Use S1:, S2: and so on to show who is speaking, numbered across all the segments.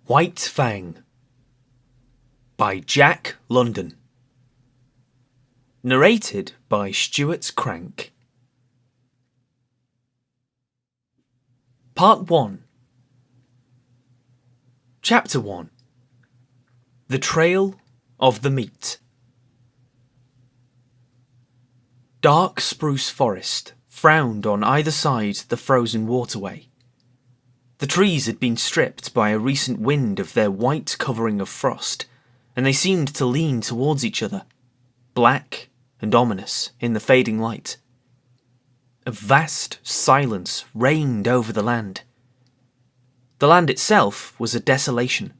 S1: White Fang by Jack London. Narrated by Stuart Crank. Part 1. Chapter 1. The Trail of the Meat. Dark spruce forest frowned on either side the frozen waterway. The trees had been stripped by a recent wind of their white covering of frost, and they seemed to lean towards each other, black and ominous in the fading light. A vast silence reigned over the land. The land itself was a desolation,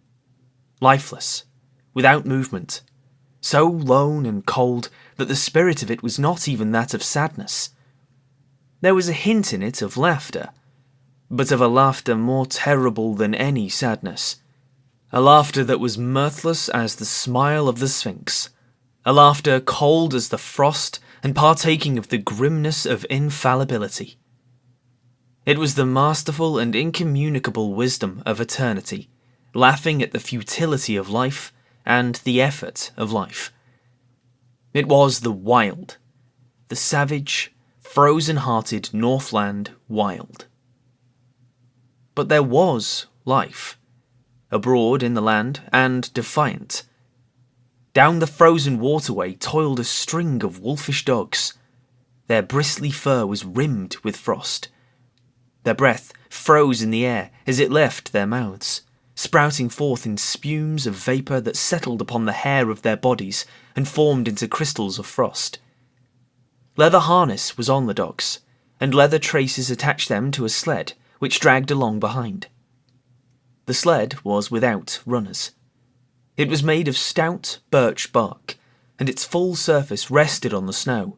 S1: lifeless, without movement, so lone and cold that the spirit of it was not even that of sadness. There was a hint in it of laughter, but of a laughter more terrible than any sadness. A laughter that was mirthless as the smile of the Sphinx. A laughter cold as the frost and partaking of the grimness of infallibility. It was the masterful and incommunicable wisdom of eternity, laughing at the futility of life and the effort of life. It was the wild, the savage, frozen-hearted Northland wild. But there was life, abroad in the land and defiant. Down the frozen waterway toiled a string of wolfish dogs. Their bristly fur was rimmed with frost. Their breath froze in the air as it left their mouths, sprouting forth in spumes of vapour that settled upon the hair of their bodies and formed into crystals of frost. Leather harness was on the dogs, and leather traces attached them to a sled which dragged along behind. The sled was without runners. It was made of stout birch bark, and its full surface rested on the snow.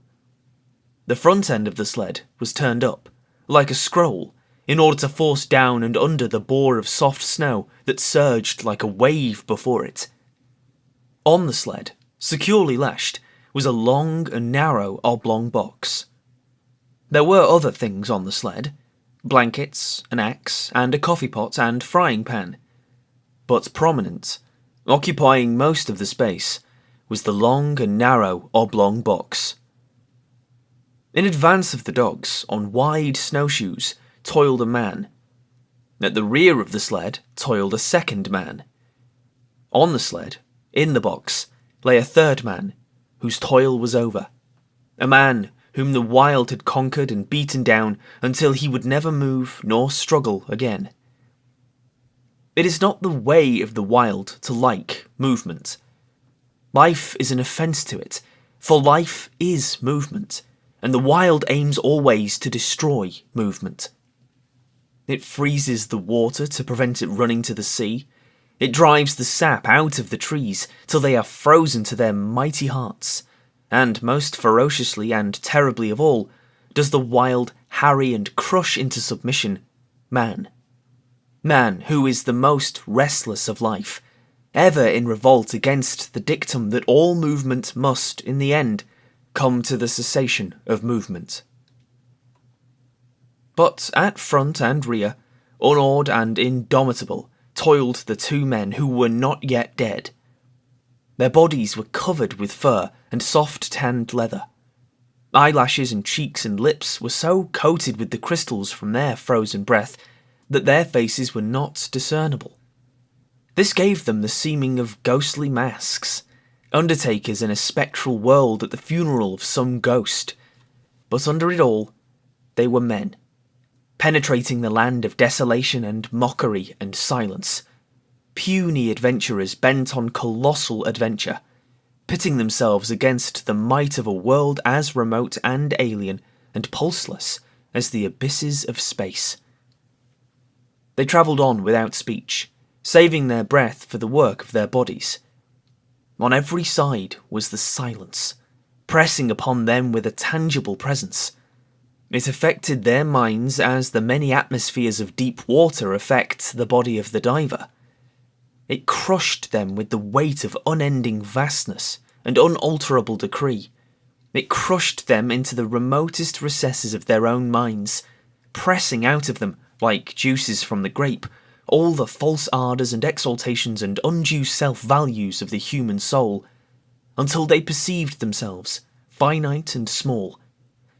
S1: The front end of the sled was turned up, like a scroll, in order to force down and under the bore of soft snow that surged like a wave before it. On the sled, securely lashed, was a long and narrow oblong box. There were other things on the sled, blankets, an axe, and a coffee pot and frying pan. But prominent, occupying most of the space, was the long and narrow oblong box. In advance of the dogs, on wide snowshoes, toiled a man. At the rear of the sled toiled a second man. On the sled, in the box, lay a third man, whose toil was over. A man whom the wild had conquered and beaten down until he would never move nor struggle again. It is not the way of the wild to like movement. Life is an offence to it, for life is movement, and the wild aims always to destroy movement. It freezes the water to prevent it running to the sea. It drives the sap out of the trees till they are frozen to their mighty hearts. And most ferociously and terribly of all, does the wild harry and crush into submission man. Man, who is the most restless of life, ever in revolt against the dictum that all movement must, in the end, come to the cessation of movement. But at front and rear, unawed and indomitable, toiled the two men who were not yet dead. Their bodies were covered with fur and soft tanned leather. Eyelashes and cheeks and lips were so coated with the crystals from their frozen breath that their faces were not discernible. This gave them the seeming of ghostly masks, undertakers in a spectral world at the funeral of some ghost. But under it all, they were men, penetrating the land of desolation and mockery and silence. Puny adventurers bent on colossal adventure, pitting themselves against the might of a world as remote and alien and pulseless as the abysses of space. They travelled on without speech, saving their breath for the work of their bodies. On every side was the silence, pressing upon them with a tangible presence. It affected their minds as the many atmospheres of deep water affect the body of the diver. It crushed them with the weight of unending vastness and unalterable decree. It crushed them into the remotest recesses of their own minds, pressing out of them, like juices from the grape, all the false ardours and exaltations and undue self-values of the human soul, until they perceived themselves finite and small,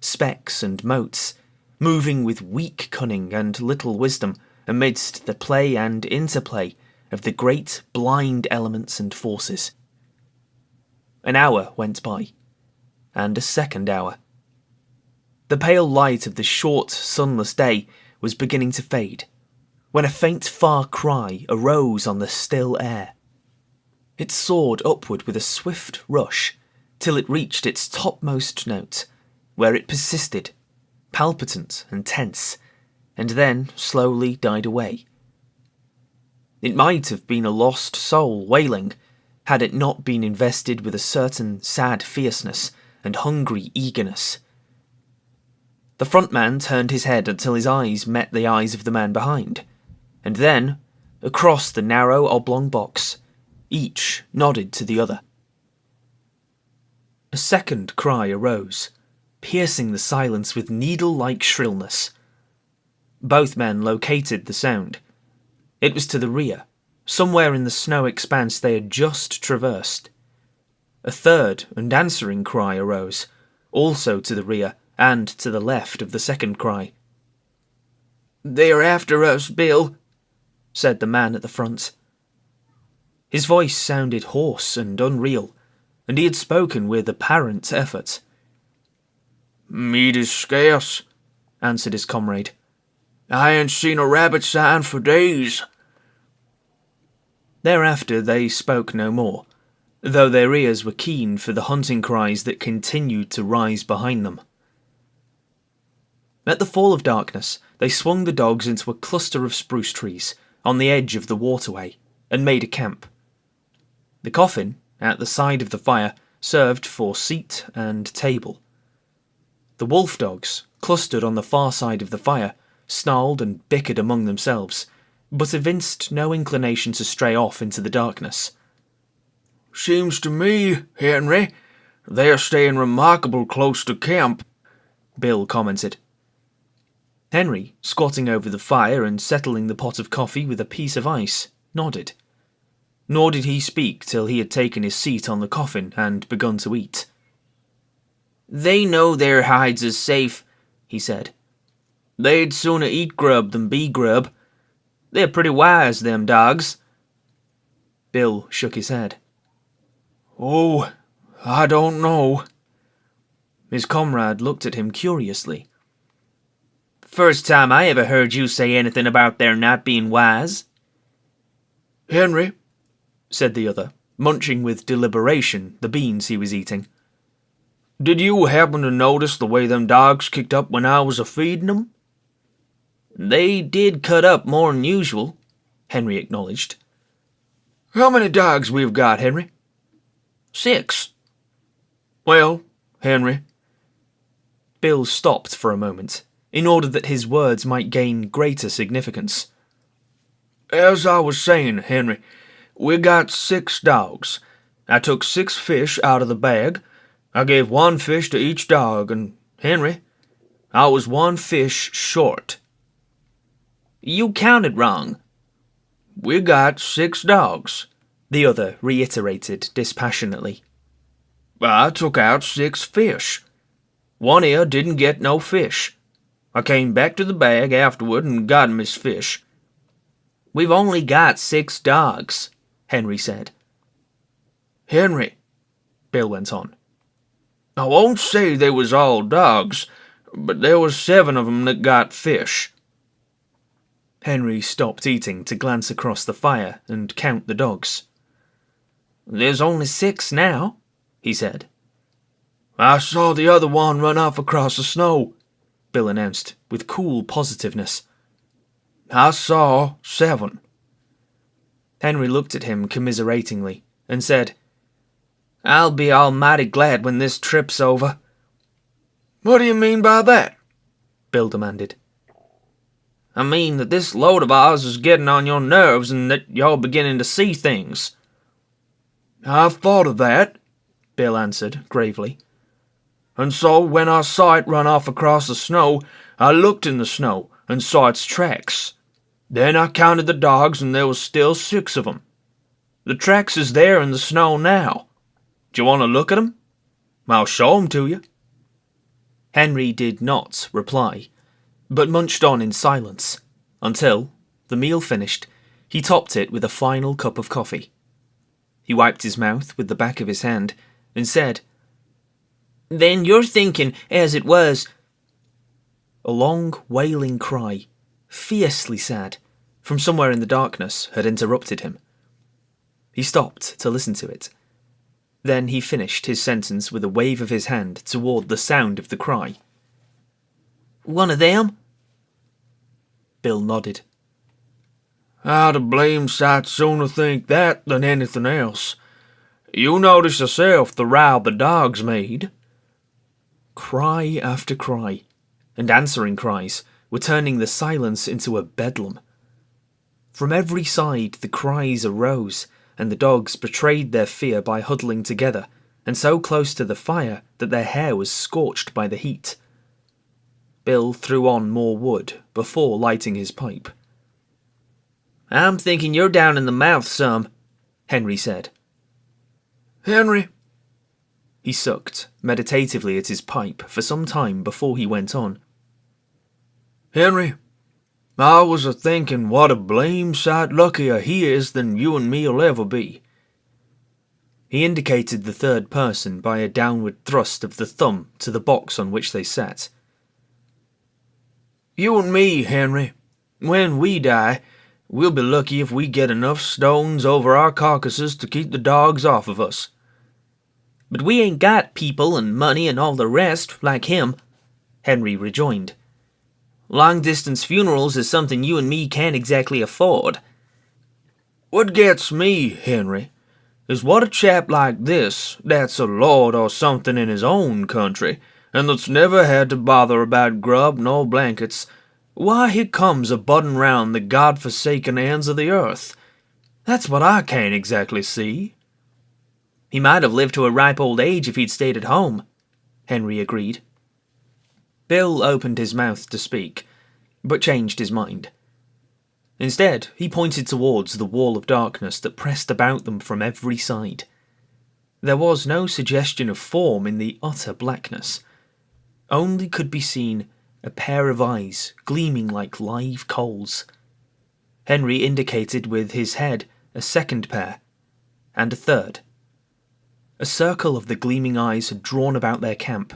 S1: specks and motes, moving with weak cunning and little wisdom amidst the play and interplay of the great blind elements and forces. An hour went by, and a second hour. The pale light of the short, sunless day was beginning to fade, when a faint far cry arose on the still air. It soared upward with a swift rush, till it reached its topmost note, where it persisted, palpitant and tense, and then slowly died away. It might have been a lost soul wailing, had it not been invested with a certain sad fierceness and hungry eagerness. The front man turned his head until his eyes met the eyes of the man behind, and then, across the narrow oblong box, each nodded to the other. A second cry arose, piercing the silence with needle-like shrillness. Both men located the sound. It was to the rear, somewhere in the snow expanse they had just traversed. A third and answering cry arose, also to the rear and to the left of the second cry. "They're after us, Bill," said the man at the front. His voice sounded hoarse and unreal, and he had spoken with apparent effort. "Meat is scarce," answered his comrade. "I ain't seen a rabbit sign for days." Thereafter they spoke no more, though their ears were keen for the hunting cries that continued to rise behind them. At the fall of darkness, they swung the dogs into a cluster of spruce trees on the edge of the waterway and made a camp. The coffin, at the side of the fire, served for seat and table. The wolf dogs, clustered on the far side of the fire, snarled and bickered among themselves, but evinced no inclination to stray off into the darkness. "Seems to me, Henry, they're staying remarkable close to camp," Bill commented. Henry, squatting over the fire and settling the pot of coffee with a piece of ice, nodded. Nor did he speak till he had taken his seat on the coffin and begun to eat. "They know their hides is safe," he said. "They'd sooner eat grub than be grub. They're pretty wise, them dogs." Bill shook his head. "Oh, I don't know." His comrade looked at him curiously. "First time I ever heard you say anything about their not being wise." "Henry," said the other, munching with deliberation the beans he was eating, "did you happen to notice the way them dogs kicked up when I was a-feeding 'em?" "They did cut up more'n usual," Henry acknowledged. "How many dogs we've got, Henry?" "6. "Well, Henry—" Bill stopped for a moment, in order that his words might gain greater significance. "As I was saying, Henry, we got 6 dogs. I took 6 fish out of the bag. I gave 1 fish to each dog, and, Henry, I was 1 fish short." "You counted wrong." "We got 6 dogs," the other reiterated dispassionately. "I took out 6 fish. One ear didn't get no fish. I came back to the bag afterward and got him his fish." "We've only got 6 dogs," Henry said. "Henry," Bill went on, "I won't say they was all dogs, but there was 7 of 'em that got fish." Henry stopped eating to glance across the fire and count the dogs. "There's only 6 now," he said. "I saw the other one run off across the snow," Bill announced, with cool positiveness. "I saw 7. Henry looked at him commiseratingly and said, "I'll be almighty glad when this trip's over." "What do you mean by that?" Bill demanded. "I mean that this load of ours is getting on your nerves and that you're beginning to see things." "I've thought of that," Bill answered gravely. "And so when I saw it run off across the snow, I looked in the snow and saw its tracks." Then I counted the dogs and there was still 6 of 'em. The tracks is there in the snow now. Do you want to look at 'em? I'll show 'em to you." Henry did not reply, but munched on in silence, until, the meal finished, he topped it with a final cup of coffee. He wiped his mouth with the back of his hand, and said, "Then you're thinking, as it was—" A long, wailing cry, fiercely sad, from somewhere in the darkness had interrupted him. He stopped to listen to it. Then he finished his sentence with a wave of his hand toward the sound of the cry. "One of them?" Bill nodded. "I'd a blamed sight sooner think that than anything else. You notice yourself the row the dogs made." Cry after cry, and answering cries, were turning the silence into a bedlam. From every side the cries arose, and the dogs betrayed their fear by huddling together, and so close to the fire that their hair was scorched by the heat. Bill threw on more wood before lighting his pipe. "I'm thinking you're down in the mouth some," Henry said. "Henry?" He sucked meditatively at his pipe for some time before he went on. "Henry, I was a-thinking what a blame sight luckier he is than you and me'll ever be." He indicated the third person by a downward thrust of the thumb to the box on which they sat. "You and me, Henry, when we die, we'll be lucky if we get enough stones over our carcasses to keep the dogs off of us." "But we ain't got people and money and all the rest, like him," Henry rejoined. "Long-distance funerals is something you and me can't exactly afford." "What gets me, Henry, is what a chap like this, that's a lord or something in his own country, and that's never had to bother about grub nor blankets, why he comes a-budding round the god-forsaken ends of the earth. That's what I can't exactly see." "He might have lived to a ripe old age if he'd stayed at home," Henry agreed. Bill opened his mouth to speak, but changed his mind. Instead, he pointed towards the wall of darkness that pressed about them from every side. There was no suggestion of form in the utter blackness. Only could be seen a pair of eyes gleaming like live coals. Henry indicated with his head a second pair, and a third. A circle of the gleaming eyes had drawn about their camp.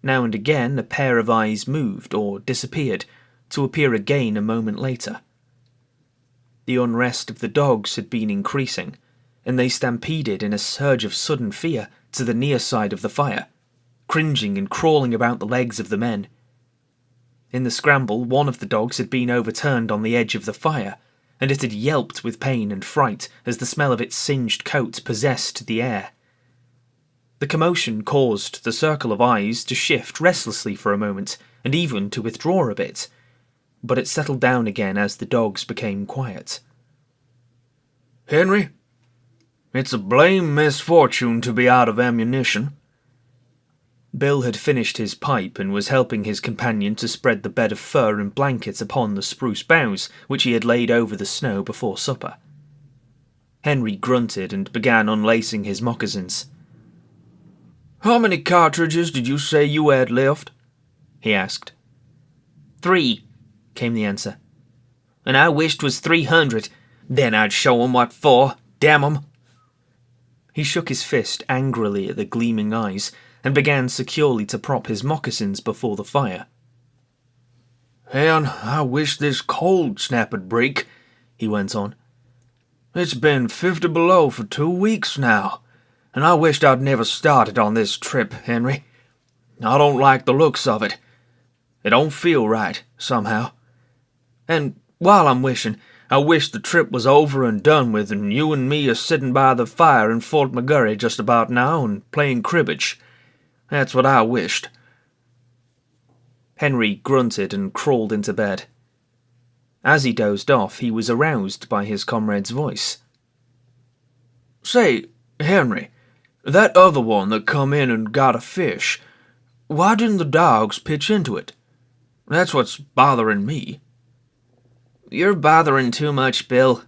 S1: Now and again a pair of eyes moved or disappeared, to appear again a moment later. The unrest of the dogs had been increasing, and they stampeded in a surge of sudden fear to the near side of the fire, cringing and crawling about the legs of the men. In the scramble, one of the dogs had been overturned on the edge of the fire, and it had yelped with pain and fright as the smell of its singed coat possessed the air. The commotion caused the circle of eyes to shift restlessly for a moment, and even to withdraw a bit, but it settled down again as the dogs became quiet. "Henry, it's a blame misfortune to be out of ammunition." Bill had finished his pipe and was helping his companion to spread the bed of fur and blankets upon the spruce boughs which he had laid over the snow before supper. Henry grunted and began unlacing his moccasins. "How many cartridges did you say you had left?" he asked. 3, came the answer. "And I wished 'twas 300, then I'd show 'em what for, damn 'em." He shook his fist angrily at the gleaming eyes, and began securely to prop his moccasins before the fire. "And I wish this cold snap'd break," he went on. "It's been 50 below for 2 weeks now, and I wished I'd never started on this trip, Henry. I don't like the looks of it. It don't feel right, somehow. And while I'm wishing, I wish the trip was over and done with, and you and me are sitting by the fire in Fort McGurry just about now and playing cribbage. That's what I wished." Henry grunted and crawled into bed. As he dozed off, he was aroused by his comrade's voice. "Say, Henry, that other one that come in and got a fish, why didn't the dogs pitch into it? That's what's bothering me." "You're bothering too much, Bill,"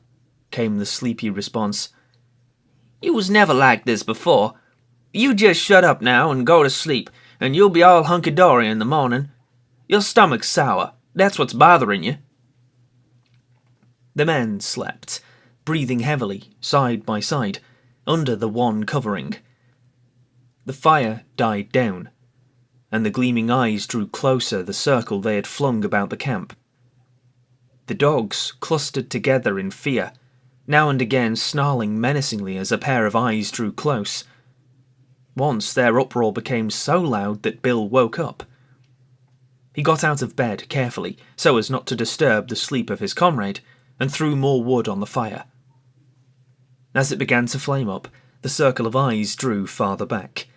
S1: came the sleepy response. "You was never like this before. You just shut up now and go to sleep, and you'll be all hunky-dory in the morning. Your stomach's sour. That's what's bothering you." The men slept, breathing heavily, side by side, under the one covering. The fire died down, and the gleaming eyes drew closer the circle they had flung about the camp. The dogs clustered together in fear, now and again snarling menacingly as a pair of eyes drew close. Once their uproar became so loud that Bill woke up. He got out of bed carefully, so as not to disturb the sleep of his comrade, and threw more wood on the fire. As it began to flame up, the circle of eyes drew farther back.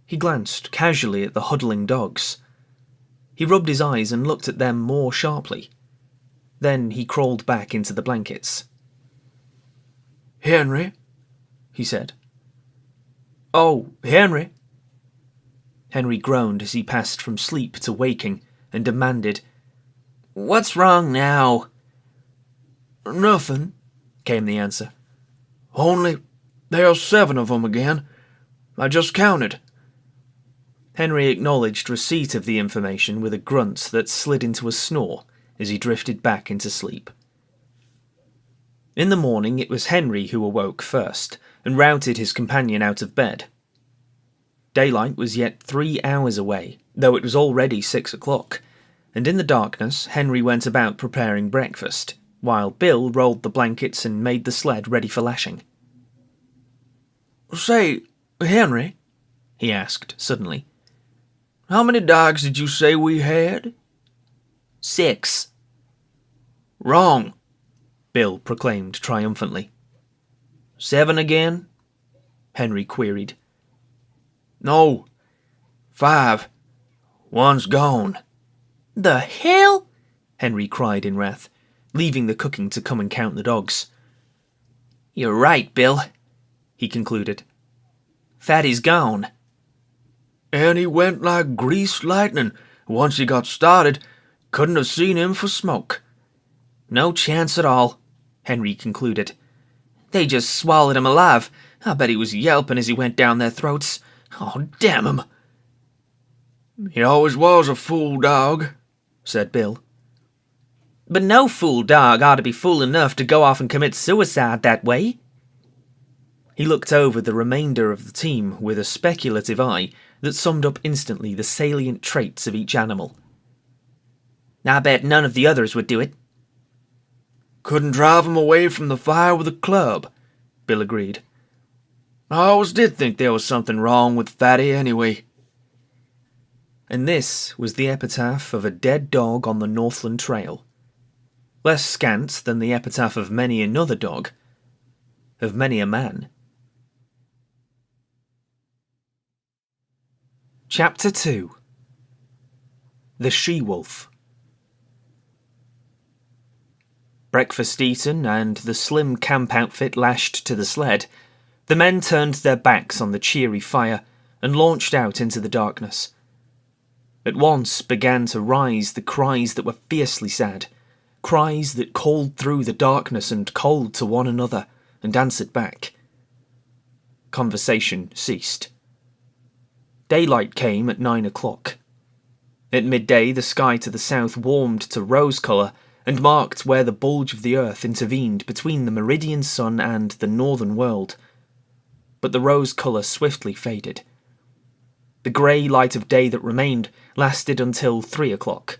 S1: He glanced casually at the huddling dogs. He rubbed his eyes and looked at them more sharply. Then he crawled back into the blankets. "Henry," he said. "Oh, Henry." Henry groaned as he passed from sleep to waking and demanded, "What's wrong now?" "Nothing," came the answer. "Only there's 7 of 'em again. I just counted." Henry acknowledged receipt of the information with a grunt that slid into a snore as he drifted back into sleep. In the morning it was Henry who awoke first and routed his companion out of bed. Daylight was yet 3 hours away, though it was already 6 o'clock, and in the darkness Henry went about preparing breakfast, while Bill rolled the blankets and made the sled ready for lashing. "Say, Henry," he asked suddenly, "how many dogs did you say we had?" "6. "Wrong," Bill proclaimed triumphantly. "7 again?" Henry queried. "No, 5. One's gone." "The hell?" Henry cried in wrath, leaving the cooking to come and count the dogs. "You're right, Bill," he concluded. "Fatty's gone." "And he went like greased lightning. Once he got started, couldn't have seen him for smoke." "No chance at all," Henry concluded. "They just swallowed him alive. I bet he was yelping as he went down their throats. Oh, damn him." "He always was a fool dog," said Bill. "But no fool dog ought to be fool enough to go off and commit suicide that way." He looked over the remainder of the team with a speculative eye that summed up instantly the salient traits of each animal. "I bet none of the others would do it." "Couldn't drive him away from the fire with a club," Bill agreed. "I always did think there was something wrong with Fatty anyway." And this was the epitaph of a dead dog on the Northland Trail. Less scant than the epitaph of many another dog, of many a man. Chapter 2. The She-Wolf. Breakfast eaten and the slim camp outfit lashed to the sled, the men turned their backs on the cheery fire and launched out into the darkness. At once began to rise the cries that were fiercely sad, cries that called through the darkness and called to one another and answered back. Conversation ceased. Daylight came at 9 o'clock. At midday the sky to the south warmed to rose colour and marked where the bulge of the earth intervened between the meridian sun and the northern world. But the rose colour swiftly faded. The grey light of day that remained lasted until 3 o'clock,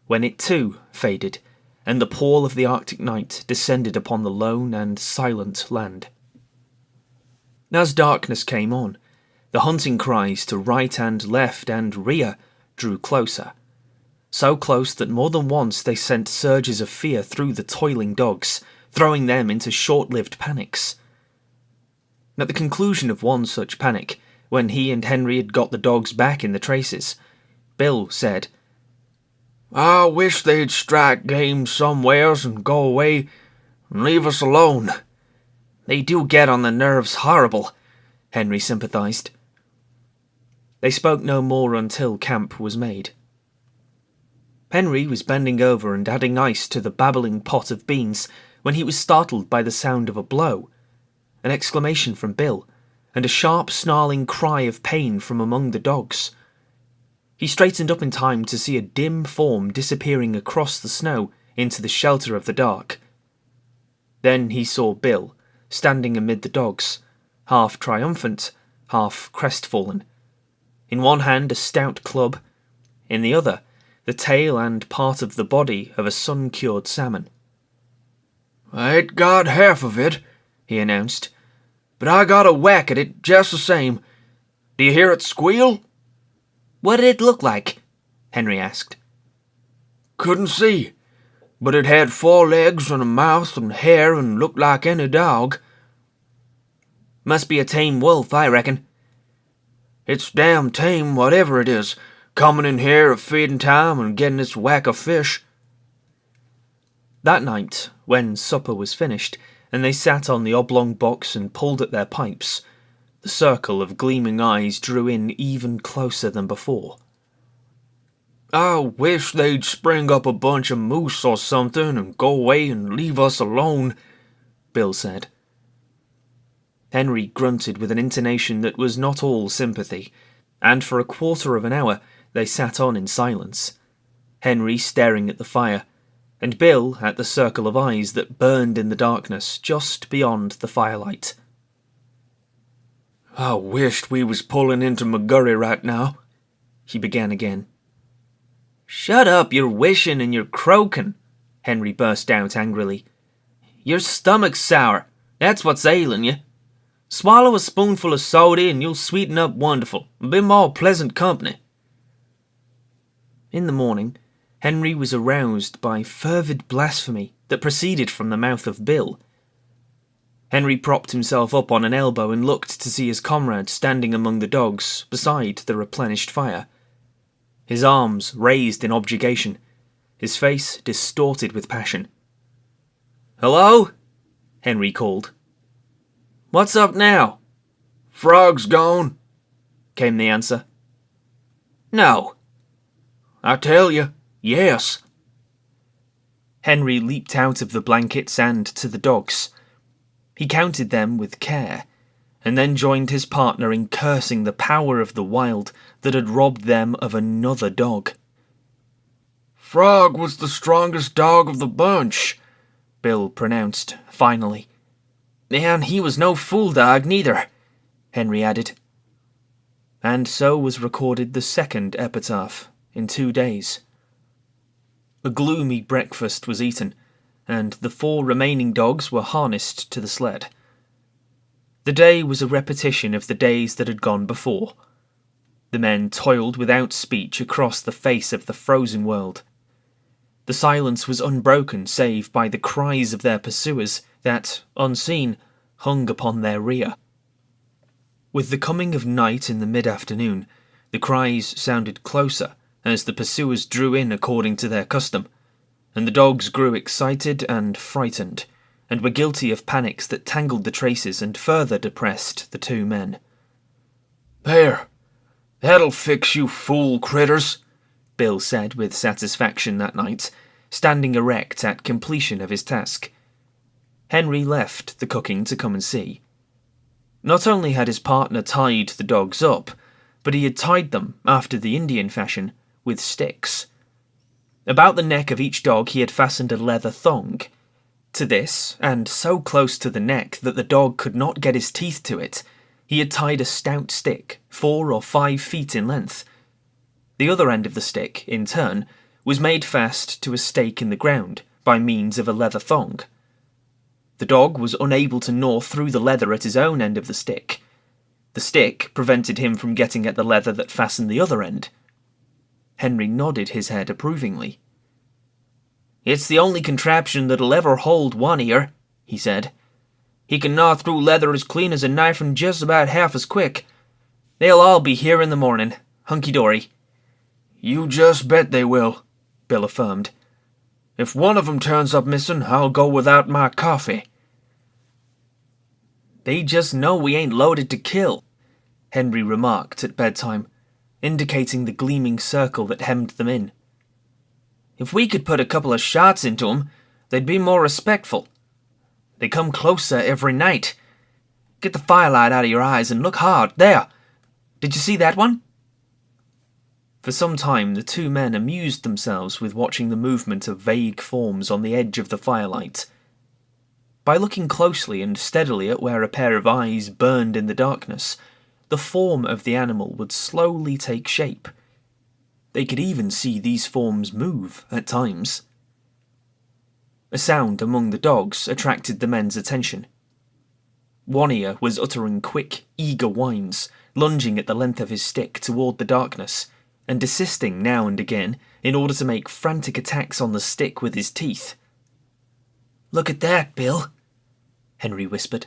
S1: when it too faded, and the pall of the Arctic night descended upon the lone and silent land. As darkness came on, the hunting cries to right and left and rear drew closer, so close that more than once they sent surges of fear through the toiling dogs, throwing them into short-lived panics. At the conclusion of one such panic, when he and Henry had got the dogs back in the traces, Bill said, "I wish they'd strike game somewheres and go away and leave us alone." "They do get on the nerves horrible," Henry sympathised. They spoke no more until camp was made. Henry was bending over and adding ice to the babbling pot of beans when he was startled by the sound of a blow, an exclamation from Bill, and a sharp snarling cry of pain from among the dogs. He straightened up in time to see a dim form disappearing across the snow into the shelter of the dark. Then he saw Bill, standing amid the dogs, half triumphant, half crestfallen. In one hand a stout club, in the other the tail and part of the body of a sun-cured salmon.
S2: "I ain't got half of it," he announced, "but I got a whack at it just the same. Do you hear it squeal?"
S1: "What did it look like?" Henry asked.
S2: "Couldn't see, but it had 4 legs and a mouth and hair and looked like any dog."
S1: "Must be a tame wolf, I reckon."
S2: "It's damn tame, whatever it is, coming in here at feeding time and getting its whack of fish."
S1: That night, when supper was finished, and they sat on the oblong box and pulled at their pipes, the circle of gleaming eyes drew in even closer than before.
S2: "I wish they'd spring up a bunch of moose or something and go away and leave us alone," Bill said.
S1: Henry grunted with an intonation that was not all sympathy, and for a quarter of an hour they sat on in silence, Henry staring at the fire, and Bill at the circle of eyes that burned in the darkness just beyond the firelight.
S2: "I wished we was pulling into McGurry right now," he began again.
S1: "Shut up, you're wishing and you're croaking," Henry burst out angrily. "Your stomach's sour, that's what's ailing you. Swallow a spoonful of soda and you'll sweeten up wonderful and be more pleasant company." In the morning, Henry was aroused by fervid blasphemy that proceeded from the mouth of Bill. Henry propped himself up on an elbow and looked to see his comrade standing among the dogs beside the replenished fire. His arms raised in objurgation, his face distorted with passion. "Hello?" Henry called. "What's up now?"
S2: "Frog's gone,"
S1: came the answer. "No."
S2: "I tell you, yes."
S1: Henry leaped out of the blankets and to the dogs. He counted them with care, and then joined his partner in cursing the power of the wild that had robbed them of another dog.
S2: "Frog was the strongest dog of the bunch,"
S1: Bill pronounced, finally. "And he was no fool dog, neither," Henry added. And so was recorded the second epitaph in 2 days. A gloomy breakfast was eaten, and the 4 remaining dogs were harnessed to the sled. The day was a repetition of the days that had gone before. The men toiled without speech across the face of the frozen world. The silence was unbroken save by the cries of their pursuers that, unseen, hung upon their rear. With the coming of night in the mid-afternoon, the cries sounded closer as the pursuers drew in according to their custom, and the dogs grew excited and frightened, and were guilty of panics that tangled the traces and further depressed the 2 men.
S2: "There, that'll fix you fool critters,"
S1: Bill said with satisfaction that night, standing erect at completion of his task. Henry left the cooking to come and see. Not only had his partner tied the dogs up, but he had tied them, after the Indian fashion, with sticks. About the neck of each dog he had fastened a leather thong. To this, and so close to the neck that the dog could not get his teeth to it, he had tied a stout stick, 4 or 5 feet in length. The other end of the stick, in turn, was made fast to a stake in the ground by means of a leather thong. The dog was unable to gnaw through the leather at his own end of the stick. The stick prevented him from getting at the leather that fastened the other end. Henry nodded his head approvingly. "It's the only contraption that'll ever hold one ear," he said. "He can gnaw through leather as clean as a knife and just about half as quick. They'll all be here in the morning, hunky-dory."
S2: "You just bet they will," Bill affirmed. "If one of them turns up missing, I'll go without my coffee."
S1: "They just know we ain't loaded to kill," Henry remarked at bedtime, indicating the gleaming circle that hemmed them in. If we could put a couple of shots into 'em, they'd be more respectful. They come closer every night. Get the firelight out of your eyes and look hard. There! Did you see that one?" For some time the two men amused themselves with watching the movement of vague forms on the edge of the firelight. By looking closely and steadily at where a pair of eyes burned in the darkness, the form of the animal would slowly take shape. They could even see these forms move at times. A sound among the dogs attracted the men's attention. One Ear was uttering quick, eager whines, lunging at the length of his stick toward the darkness, and desisting now and again in order to make frantic attacks on the stick with his teeth. "Look at that, Bill," Henry whispered.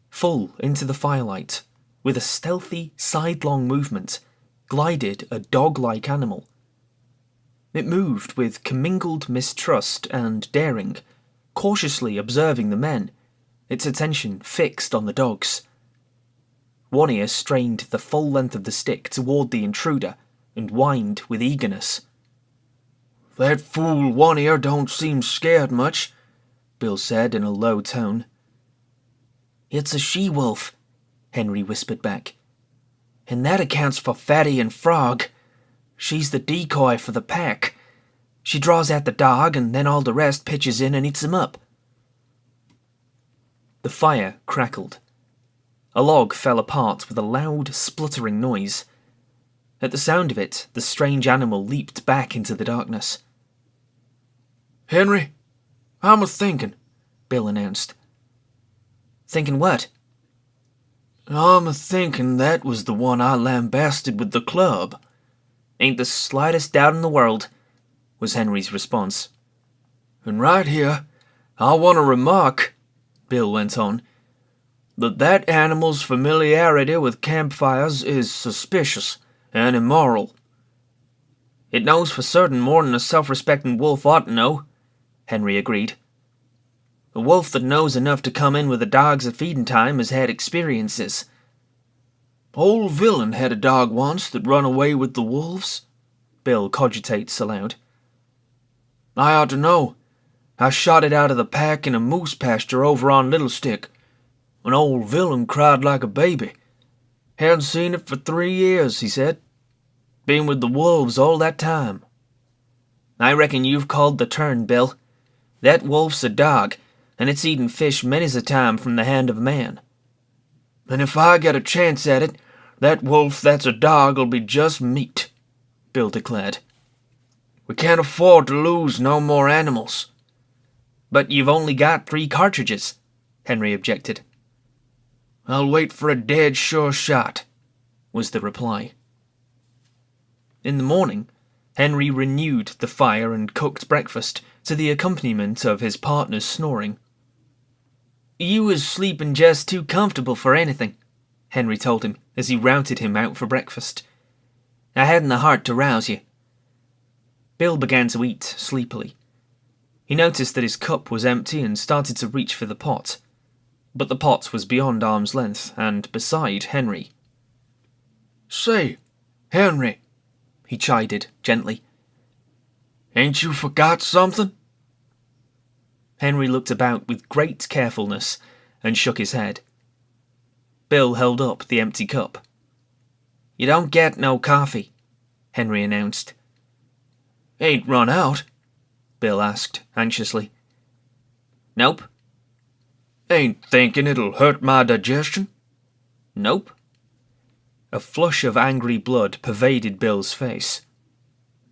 S1: Full into the firelight, with a stealthy, sidelong movement, glided a dog-like animal. It moved with commingled mistrust and daring, cautiously observing the men, its attention fixed on the dogs. One Ear strained the full length of the stick toward the intruder and whined with eagerness.
S2: "That fool One Ear don't seem scared much," Bill said in a low tone.
S1: "It's a she-wolf," Henry whispered back. "And that accounts for Fatty and Frog. She's the decoy for the pack. She draws out the dog and then all the rest pitches in and eats him up." The fire crackled. A log fell apart with a loud, spluttering noise. At the sound of it, the strange animal leaped back into the darkness.
S2: "Henry, I'm a-thinking," Bill announced.
S1: "Thinking what?"
S2: "I'm a-thinking that was the one I lambasted with the club."
S1: "Ain't the slightest doubt in the world," was Henry's response.
S2: "And right here, I want to remark," Bill went on, "that animal's familiarity with campfires is suspicious and immoral."
S1: "It knows for certain more than a self-respecting wolf ought to know," Henry agreed. "A wolf that knows enough to come in with the dogs at feeding time has had experiences."
S2: "Old Villain had a dog once that run away with the wolves," Bill cogitates aloud. "I ought to know. I shot it out of the pack in a moose pasture over on Little Stick. An old Villain cried like a baby. Hadn't seen it for 3 years, he said. Been with the wolves all that time."
S1: "I reckon you've called the turn, Bill. That wolf's a dog, and it's eaten fish many's a time from the hand of a man."
S2: "And if I get a chance at it, that wolf that's a dog'll be just meat," Bill declared. "We can't afford to lose no more animals."
S1: "But you've only got 3 cartridges," Henry objected.
S2: "I'll wait for a dead sure shot," was the reply.
S1: In the morning, Henry renewed the fire and cooked breakfast to the accompaniment of his partner's snoring. "You was sleeping just too comfortable for anything," Henry told him as he routed him out for breakfast. "I hadn't the heart to rouse you." Bill began to eat sleepily. He noticed that his cup was empty and started to reach for the pot. But the pot was beyond arm's length and beside Henry.
S2: "Say, Henry,"
S1: he chided gently.
S2: "Ain't you forgot something?"
S1: Henry looked about with great carefulness and shook his head. Bill held up the empty cup. "You don't get no coffee," Henry announced.
S2: "Ain't run out?" Bill asked anxiously.
S1: "Nope."
S2: "Ain't thinking it'll hurt my digestion?"
S1: "Nope." A flush of angry blood pervaded Bill's face.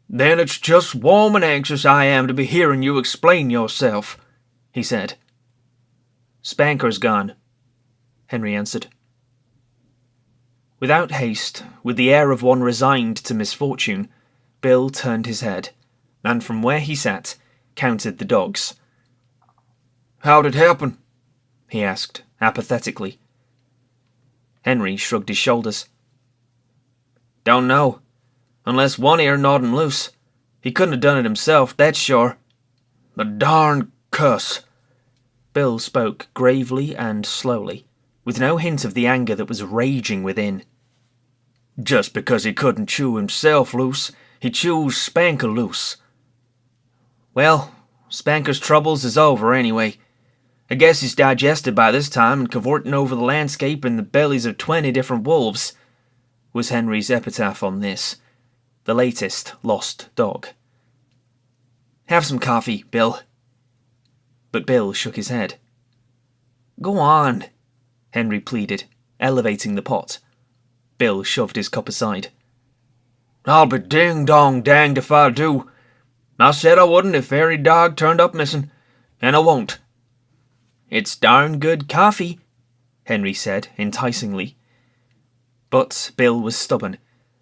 S2: "Then it's just warm and anxious I am to be hearing you explain yourself," he said.
S1: "Spanker's gone," Henry answered. Without haste, with the air of one resigned to misfortune, Bill turned his head, and from where he sat, counted the dogs.
S2: "How'd it happen?"
S1: he asked, apathetically. Henry shrugged his shoulders. "Don't know. Unless One Ear gnawed him loose. He couldn't have done it himself, that's sure."
S2: "The darn cuss."
S1: Bill spoke gravely and slowly, with no hint of the anger that was raging within.
S2: "Just because he couldn't chew himself loose, he chews Spanker loose. Well, Spanker's troubles is over anyway. I guess he's digested by this time and cavorting over the landscape in the bellies of 20 different wolves," was Henry's epitaph on this, the latest lost dog. "Have some coffee, Bill." But Bill shook his head. "Go on," Henry pleaded, elevating the pot. Bill shoved his cup aside. "I'll be ding-dong-danged if I do. I said I wouldn't if every dog turned up missing, and I won't." "It's darn good coffee," Henry said enticingly. But Bill was stubborn,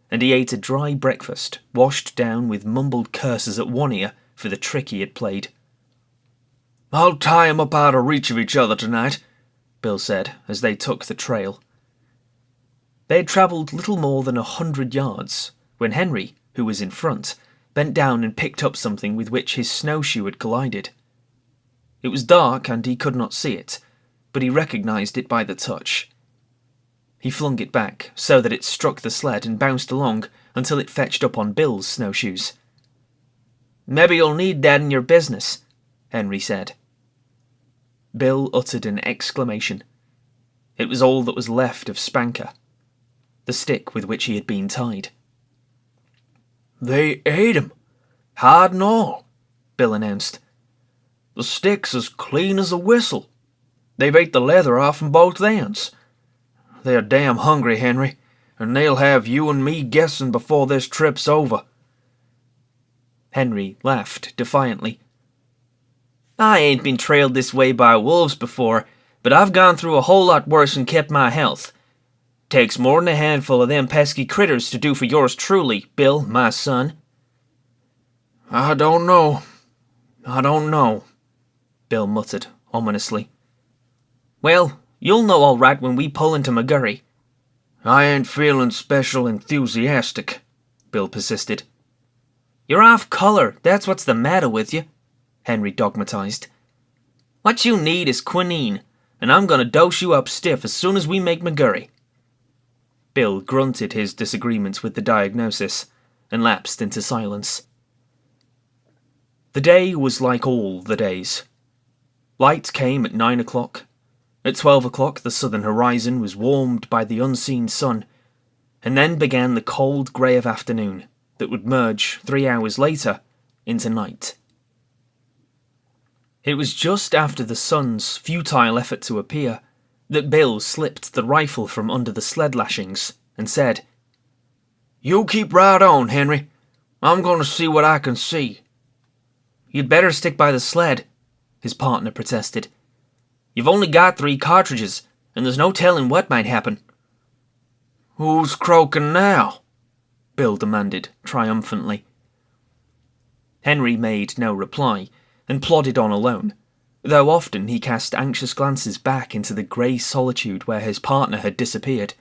S2: and he ate a dry breakfast, washed down with mumbled curses at one ear for the trick he had played. "I'll tie 'em up out of reach of each other tonight," Bill said as they took the trail. They had travelled little more than 100 yards when Henry, who was in front, bent down and picked up something with which his snowshoe had collided. It was dark and he could not see it, but he recognised it by the touch. He flung it back so that it struck the sled and bounced along until it fetched up on Bill's snowshoes. "Maybe you'll need that in your business," Henry said. Bill uttered an exclamation. It was all that was left of Spanker, the stick with which he had been tied. "They ate him, hide and all," Bill announced. "The stick's as clean as a whistle. They've ate the leather off from both ends. They're damn hungry, Henry, and they'll have you and me guessing before this trip's over." Henry laughed defiantly. "I ain't been trailed this way by wolves before, but I've gone through a whole lot worse and kept my health. Takes more than a handful of them pesky critters to do for yours truly, Bill, my son." I don't know, Bill muttered ominously. "Well, you'll know all right when we pull into McGurry." "I ain't feeling special enthusiastic," Bill persisted. "You're off colour, that's what's the matter with you," Henry dogmatised. "What you need is quinine, and I'm going to dose you up stiff as soon as we make McGurry." Bill grunted his disagreement with the diagnosis and lapsed into silence. The day was like all the days. Light came at 9 o'clock. At 12 o'clock the southern horizon was warmed by the unseen sun, and then began the cold grey of afternoon that would merge 3 hours later into night. It was just after the sun's futile effort to appear that Bill slipped the rifle from under the sled lashings and said, "You keep right on, Henry. I'm going to see what I can see." "You'd better stick by the sled," his partner protested. "You've only got 3 cartridges, and there's no telling what might happen." "Who's croaking now?" Bill demanded triumphantly. Henry made no reply and plodded on alone, though often he cast anxious glances back into the grey solitude where his partner had disappeared.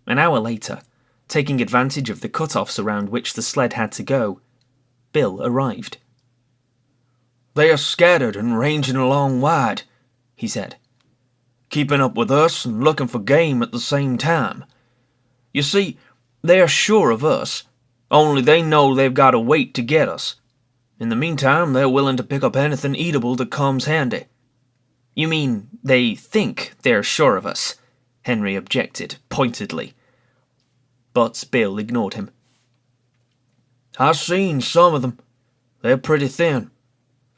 S2: An hour later, taking advantage of the cut-offs around which the sled had to go, Bill arrived. "They are scattered and ranging along wide," he said, "keeping up with us and looking for game at the same time. You see, they are sure of us, only they know they've got to wait to get us. In the meantime, they're willing to pick up anything eatable that comes handy." "You mean they think they're sure of us?" Henry objected pointedly. But Bill ignored him. "I've seen some of them. They're pretty thin.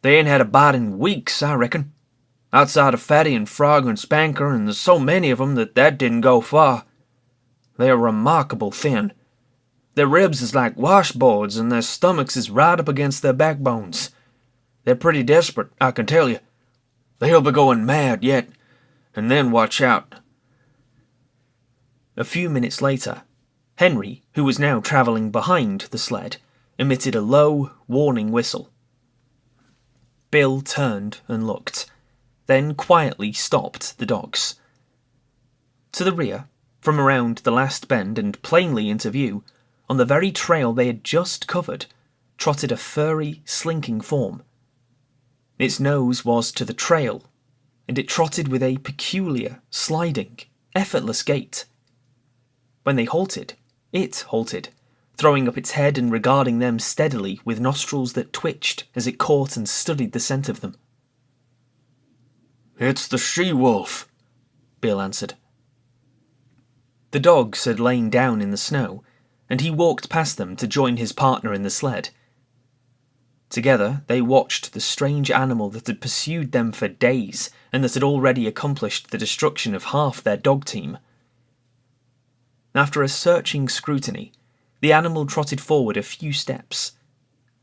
S2: They ain't had a bite in weeks, I reckon. Outside of Fatty and Frog and Spanker, and there's so many of them that didn't go far. They're remarkable thin. Their ribs is like washboards, and their stomachs is right up against their backbones. They're pretty desperate, I can tell you. They'll be going mad yet, and then watch out." A few minutes later, Henry, who was now travelling behind the sled, emitted a low, warning whistle. Bill turned and looked, then quietly stopped the dogs. To the rear, from around the last bend and plainly into view, on the very trail they had just covered, trotted a furry, slinking form. Its nose was to the trail, and it trotted with a peculiar, sliding, effortless gait. When they halted, it halted,
S1: throwing up its head and regarding them steadily with nostrils that twitched as it caught and studied the scent of them.
S2: "It's the she-wolf," Bill answered.
S1: The dogs had lain down in the snow, and he walked past them to join his partner in the sled. Together, they watched the strange animal that had pursued them for days and that had already accomplished the destruction of half their dog team. After a searching scrutiny, the animal trotted forward a few steps.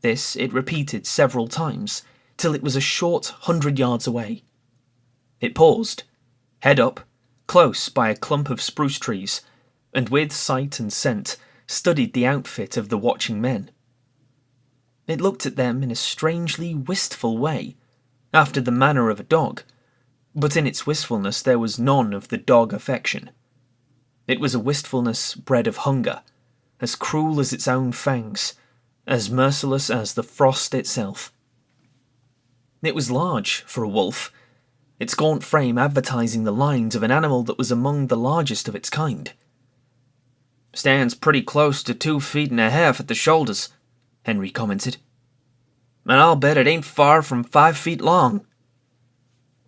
S1: This it repeated several times, till it was a short 100 yards away. It paused, head up, close by a clump of spruce trees, and with sight and scent studied the outfit of the watching men. It looked at them in a strangely wistful way, after the manner of a dog, but in its wistfulness there was none of the dog affection. It was a wistfulness bred of hunger, as cruel as its own fangs, as merciless as the frost itself. It was large for a wolf, its gaunt frame advertising the lines of an animal that was among the largest of its kind.
S2: "Stands pretty close to 2.5 feet at the shoulders," Henry commented. "And I'll bet it ain't far from 5 feet long."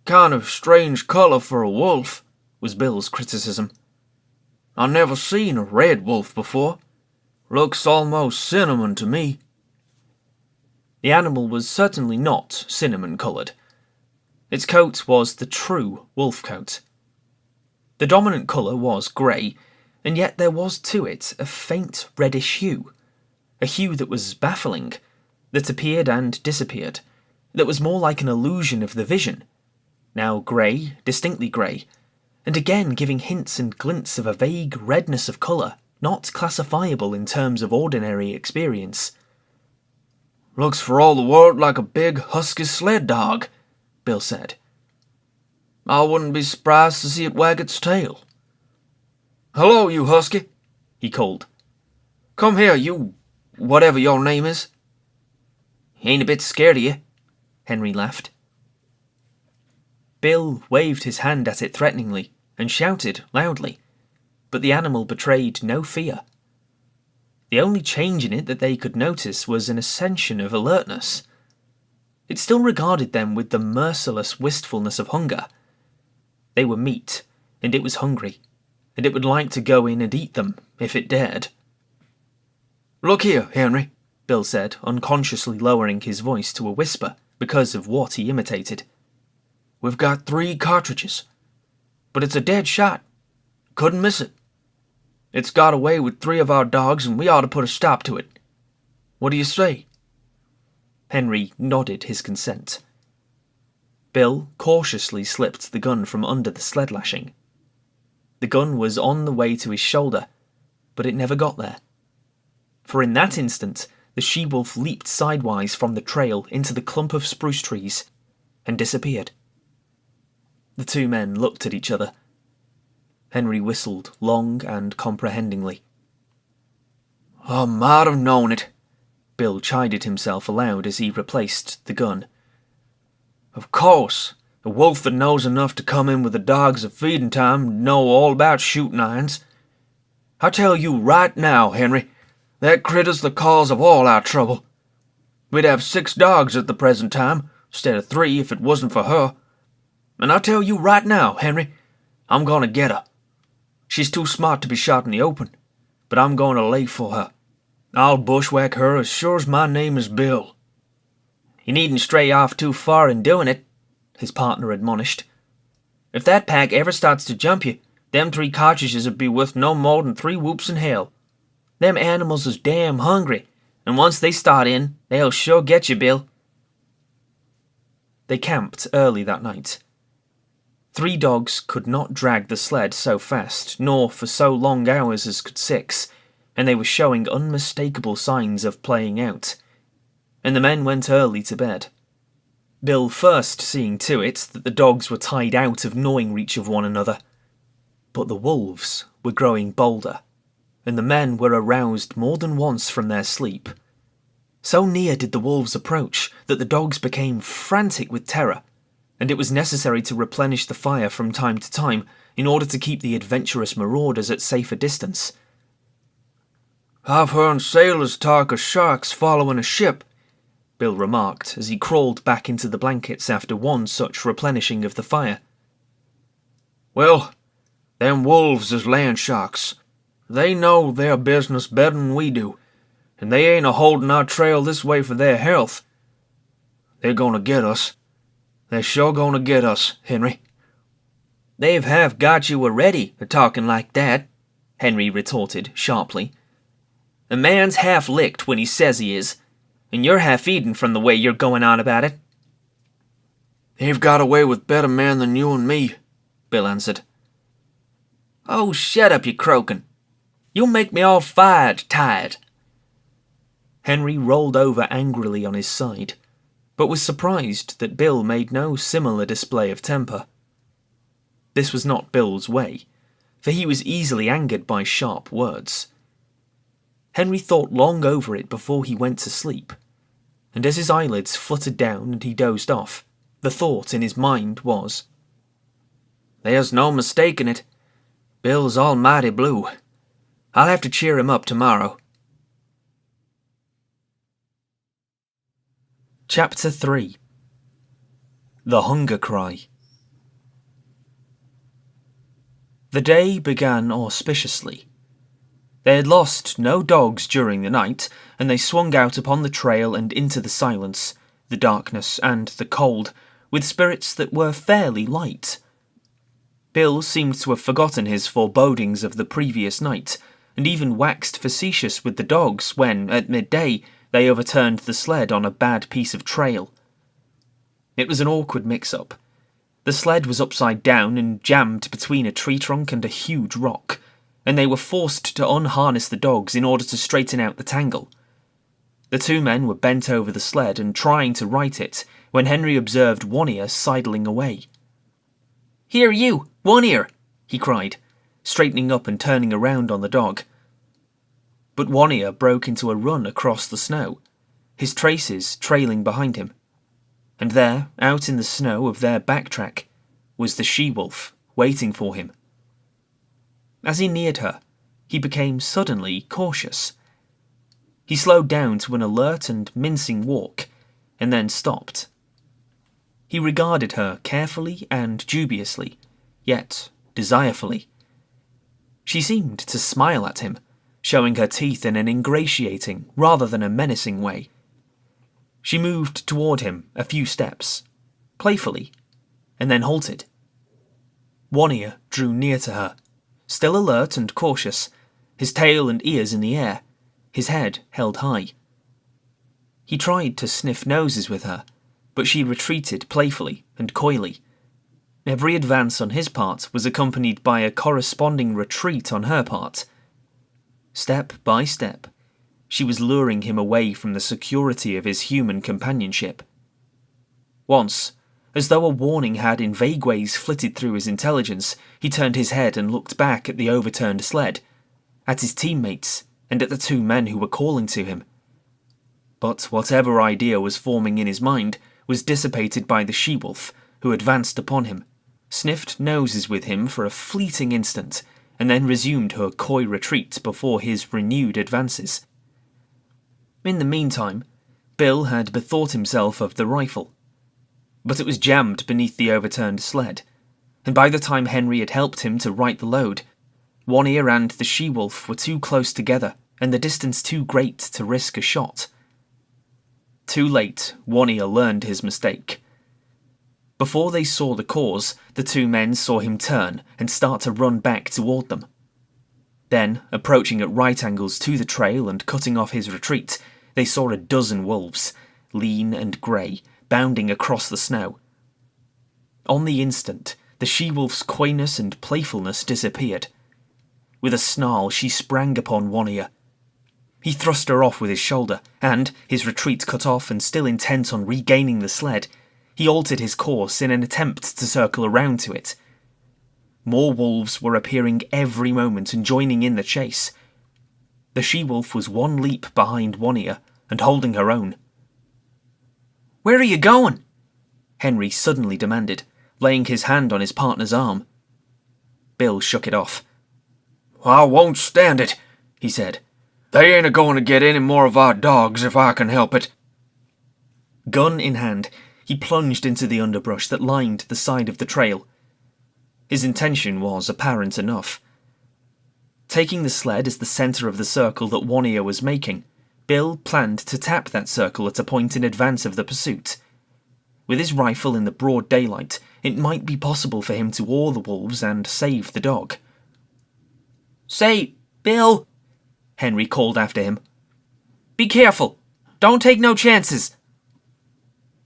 S2: "Kind of strange color for a wolf," was Bill's criticism. "I never seen a red wolf before. Looks almost cinnamon to me."
S1: The animal was certainly not cinnamon-coloured. Its coat was the true wolf coat. The dominant colour was grey, and yet there was to it a faint reddish hue, a hue that was baffling, that appeared and disappeared, that was more like an illusion of the vision, now grey, distinctly grey, and again giving hints and glints of a vague redness of colour, not classifiable in terms of ordinary experience.
S2: "Looks for all the world like a big husky sled dog," Bill said. "I wouldn't be surprised to see it wag its tail. Hello, you husky," he called. "Come here, you whatever your name is." "Ain't a bit scared of you," Henry laughed.
S1: Bill waved his hand at it threateningly and shouted loudly, but the animal betrayed no fear. The only change in it that they could notice was an ascension of alertness. It still regarded them with the merciless wistfulness of hunger. They were meat, and it was hungry, and it would like to go in and eat them, if it dared.
S2: "Look here, Henry,"
S1: Bill said, unconsciously lowering his voice to a whisper because of what he imitated.
S2: "We've got 3 cartridges, but it's a dead shot. Couldn't miss it. It's got away with 3 of our dogs, and we ought to put a stop to it. What do you say?"
S1: Henry nodded his consent. Bill cautiously slipped the gun from under the sled lashing. The gun was on the way to his shoulder, but it never got there. For in that instant, the she-wolf leaped sidewise from the trail into the clump of spruce trees and disappeared. The two men looked at each other. Henry whistled long and comprehendingly.
S2: "I might have known it,"
S1: Bill chided himself aloud as he replaced the gun.
S2: "Of course, a wolf that knows enough to come in with the dogs at feeding time know all about shooting irons. I tell you right now, Henry, that critter's the cause of all our trouble. We'd have 6 dogs at the present time, instead of 3 if it wasn't for her. And I tell you right now, Henry, I'm going to get her. She's too smart to be shot in the open, but I'm going to lay for her. I'll bushwhack her as sure as my name is Bill."
S1: "You needn't stray off too far in doing it," his partner admonished. "If that pack ever starts to jump you, them 3 cartridges would be worth no more than 3 whoops in hell. Them animals is damn hungry, and once they start in, they'll sure get you, Bill." They camped early that night. 3 dogs could not drag the sled so fast, nor for so long hours as could 6, and they were showing unmistakable signs of playing out. And the men went early to bed. Bill first seeing to it that the dogs were tied out of gnawing reach of one another. But the wolves were growing bolder, and the men were aroused more than once from their sleep. So near did the wolves approach that the dogs became frantic with terror, and it was necessary to replenish the fire from time to time in order to keep the adventurous marauders at safer distance.
S2: I've heard sailors talk of sharks following a ship, Bill remarked as he crawled back into the blankets after one such replenishing of the fire. Well, them wolves is land sharks. They know their business better than we do, and they ain't a-holding our trail this way for their health. They're gonna get us. They're sure gonna get us, Henry. They've half got you already, a-talking like that, Henry retorted sharply. A man's half licked when he says he is, and you're half eaten from the way you're going on about it. They've got away with better men than you and me, Bill answered. Oh, shut up, you croaking. You'll make me all fired, tired. Henry rolled over angrily on his side, but was surprised that Bill made no similar display of temper. This was not Bill's way, for he was easily angered by sharp words. Henry thought long over it before he went to sleep, and as his eyelids fluttered down and he dozed off, the thought in his mind was, There's no mistaking it. Bill's almighty blue. I'll have to cheer him up tomorrow. Chapter 3 The Hunger Cry. The day began auspiciously. They had lost no dogs during the night, and they swung out upon the trail and into the silence, the darkness, and the cold, with spirits that were fairly light. Bill seemed to have forgotten his forebodings of the previous night, and even waxed facetious with the dogs when, at midday, they overturned the sled on a bad piece of trail. It was an awkward mix-up. The sled was upside down and jammed between a tree trunk and a huge rock, and they were forced to unharness the dogs in order to straighten out the tangle. The two men were bent over the sled and trying to right it when Henry observed One Ear sidling away. Here you, One Ear, he cried, straightening up and turning around on the dog. But One Ear broke into a run across the snow, his traces trailing behind him. And there, out in the snow of their backtrack, was the she-wolf waiting for him. As he neared her, he became suddenly cautious. He slowed down to an alert and mincing walk, and then stopped. He regarded her carefully and dubiously, yet desirefully. She seemed to smile at him, showing her teeth in an ingratiating rather than a menacing way. She moved toward him a few steps, playfully, and then halted. One Ear drew near to her, still alert and cautious, his tail and ears in the air, his head held high. He tried to sniff noses with her, but she retreated playfully and coyly. Every advance on his part was accompanied by a corresponding retreat on her part. Step by step, she was luring him away from the security of his human companionship. Once, as though a warning had in vague ways flitted through his intelligence, he turned his head and looked back at the overturned sled, at his teammates, and at the two men who were calling to him. But whatever idea was forming in his mind was dissipated by the she-wolf, who advanced upon him, sniffed noses with him for a fleeting instant, and then resumed her coy retreat before his renewed advances. In the meantime, Bill had bethought himself of the rifle. But it was jammed beneath the overturned sled, and by the time Henry had helped him to right the load, One Ear and the she-wolf were too close together and the distance too great to risk a shot. Too late, One Ear learned his mistake. Before they saw the cause, the two men saw him turn and start to run back toward them. Then, approaching at right angles to the trail and cutting off his retreat, they saw a dozen wolves, lean and grey, bounding across the snow. On the instant, the she-wolf's coyness and playfulness disappeared. With a snarl, she sprang upon One Ear. He thrust her off with his shoulder, and, his retreat cut off and still intent on regaining the sled, he altered his course in an attempt to circle around to it. More wolves were appearing every moment and joining in the chase. The she-wolf was one leap behind One Ear and holding her own. "Where are you going?" Henry suddenly demanded, laying his hand on his partner's arm. Bill shook it off. "I won't stand it," he said. They ain't a-going to get any more of our dogs if I can help it.
S1: Gun in hand, he plunged into the underbrush that lined the side of the trail. His intention was apparent enough. Taking the sled as the centre of the circle that One Ear was making, Bill planned to tap that circle at a point in advance of the pursuit. With his rifle in the broad daylight, it might be possible for him to awe the wolves and save the dog.
S2: "Say, Bill,"
S1: Henry called after him.
S2: "Be careful. Don't take no chances."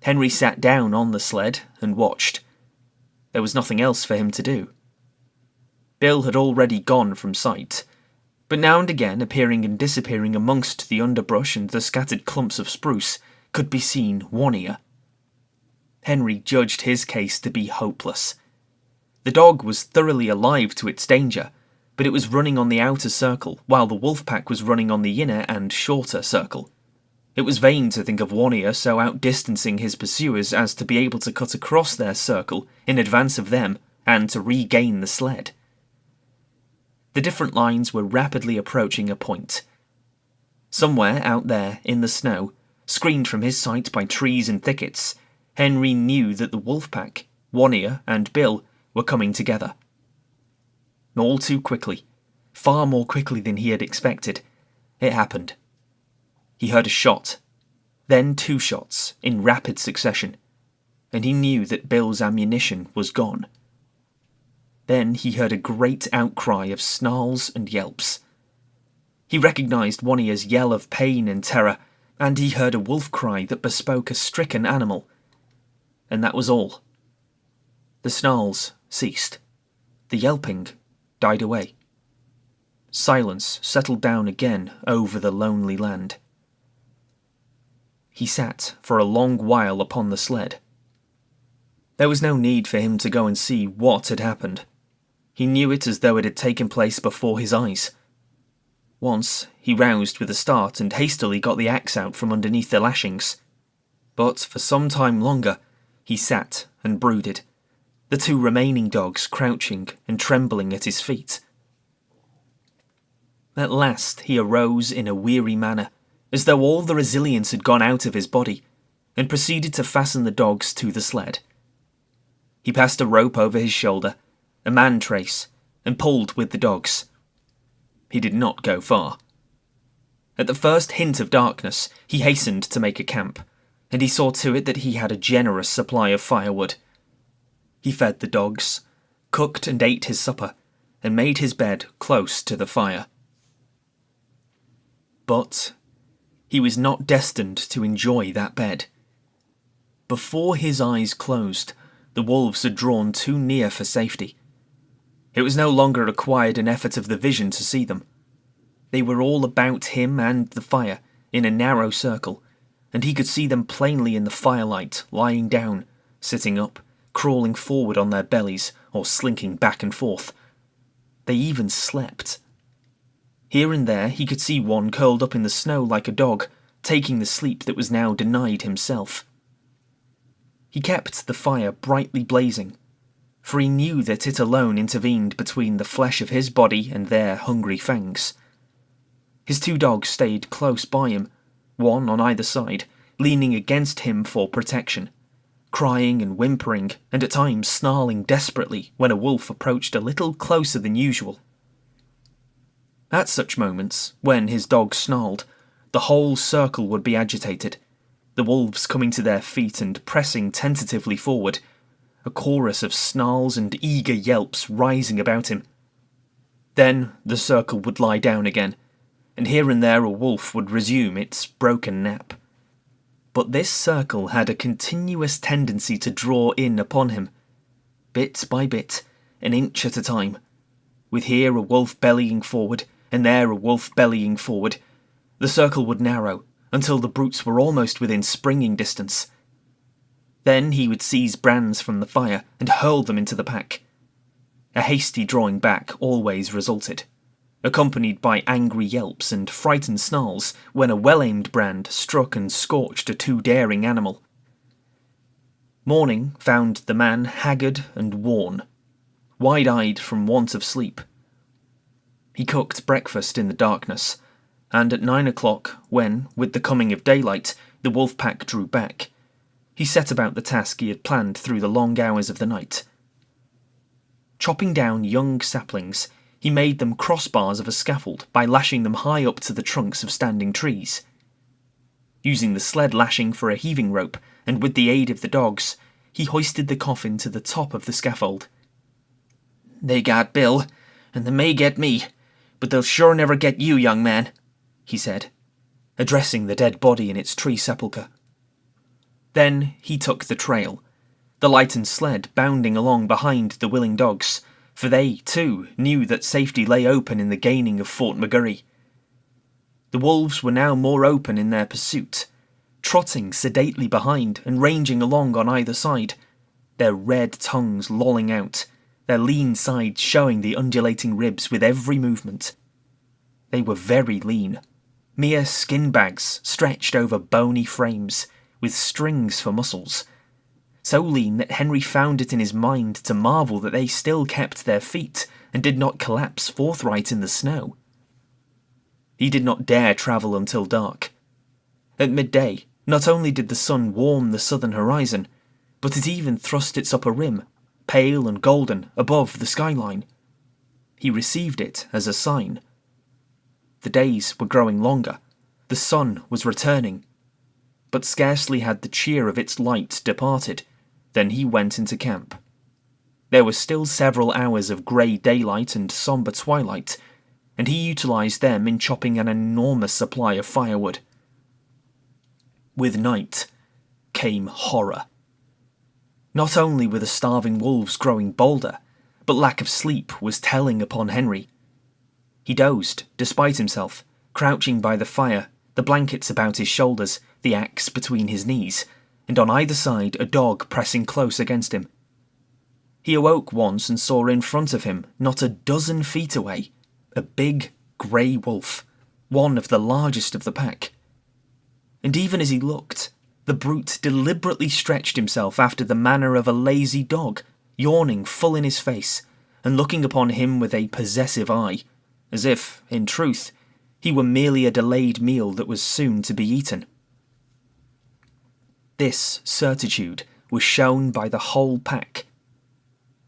S1: Henry sat down on the sled and watched. There was nothing else for him to do. Bill had already gone from sight, but now and again, appearing and disappearing amongst the underbrush and the scattered clumps of spruce, could be seen One Ear. Henry judged his case to be hopeless. The dog was thoroughly alive to its danger, but it was running on the outer circle, while the wolf pack was running on the inner and shorter circle. It was vain to think of One Ear so outdistancing his pursuers as to be able to cut across their circle in advance of them and to regain the sled. The different lines were rapidly approaching a point. Somewhere out there in the snow, screened from his sight by trees and thickets, Henry knew that the wolf pack, One Ear and Bill, were coming together. All too quickly, far more quickly than he had expected, it happened. He heard a shot, then 2 shots in rapid succession, and he knew that Bill's ammunition was gone. Then he heard a great outcry of snarls and yelps. He recognised One Ear's yell of pain and terror, and he heard a wolf cry that bespoke a stricken animal. And that was all. The snarls ceased. The yelping died away. Silence settled down again over the lonely land. He sat for a long while upon the sled. There was no need for him to go and see what had happened. He knew it as though it had taken place before his eyes. Once, he roused with a start and hastily got the axe out from underneath the lashings. But for some time longer, he sat and brooded, the 2 remaining dogs crouching and trembling at his feet. At last he arose in a weary manner, as though all the resilience had gone out of his body, and proceeded to fasten the dogs to the sled. He passed a rope over his shoulder, a man trace, and pulled with the dogs. He did not go far. At the first hint of darkness, he hastened to make a camp, and he saw to it that he had a generous supply of firewood. He fed the dogs, cooked and ate his supper, and made his bed close to the fire. But he was not destined to enjoy that bed. Before his eyes closed, the wolves had drawn too near for safety. It was no longer required an effort of the vision to see them. They were all about him and the fire, in a narrow circle, and he could see them plainly in the firelight, lying down, sitting up, crawling forward on their bellies, or slinking back and forth. They even slept. Here and there he could see one curled up in the snow like a dog, taking the sleep that was now denied himself. He kept the fire brightly blazing, for he knew that it alone intervened between the flesh of his body and their hungry fangs. His 2 dogs stayed close by him, one on either side, leaning against him for protection, crying and whimpering, and at times snarling desperately when a wolf approached a little closer than usual. At such moments, when his dog snarled, the whole circle would be agitated, the wolves coming to their feet and pressing tentatively forward, a chorus of snarls and eager yelps rising about him. Then the circle would lie down again, and here and there a wolf would resume its broken nap. But this circle had a continuous tendency to draw in upon him, bit by bit, an inch at a time, with here a wolf bellying forward, and there a wolf bellying forward. The circle would narrow, until the brutes were almost within springing distance. Then he would seize brands from the fire and hurl them into the pack. A hasty drawing back always resulted, accompanied by angry yelps and frightened snarls when a well-aimed brand struck and scorched a too daring animal. Morning found the man haggard and worn, wide-eyed from want of sleep. He cooked breakfast in the darkness, and at 9 o'clock, when, with the coming of daylight, the wolf pack drew back, he set about the task he had planned through the long hours of the night. Chopping down young saplings, he made them crossbars of a scaffold by lashing them high up to the trunks of standing trees. Using the sled lashing for a heaving rope, and with the aid of the dogs, he hoisted the coffin to the top of the scaffold. "They got Bill, and they may get me, but they'll sure never get you, young man," he said, addressing the dead body in its tree sepulchre. Then he took the trail, the lightened sled bounding along behind the willing dogs, for they, too, knew that safety lay open in the gaining of Fort McGurry. The wolves were now more open in their pursuit, trotting sedately behind and ranging along on either side, their red tongues lolling out, their lean sides showing the undulating ribs with every movement. They were very lean, mere skin bags stretched over bony frames, with strings for muscles, so lean that Henry found it in his mind to marvel that they still kept their feet and did not collapse forthright in the snow. He did not dare travel until dark. At midday, not only did the sun warm the southern horizon, but it even thrust its upper rim, pale and golden, above the skyline. He received it as a sign. The days were growing longer, the sun was returning, but scarcely had the cheer of its light departed, than he went into camp. There were still several hours of grey daylight and sombre twilight, and he utilised them in chopping an enormous supply of firewood. With night came horror. Not only were the starving wolves growing bolder, but lack of sleep was telling upon Henry. He dozed, despite himself, crouching by the fire, the blankets about his shoulders, the axe between his knees, and on either side a dog pressing close against him. He awoke once and saw in front of him, not a dozen feet away, a big grey wolf, one of the largest of the pack. And even as he looked, the brute deliberately stretched himself after the manner of a lazy dog, yawning full in his face, and looking upon him with a possessive eye, as if, in truth, he were merely a delayed meal that was soon to be eaten. This certitude was shown by the whole pack.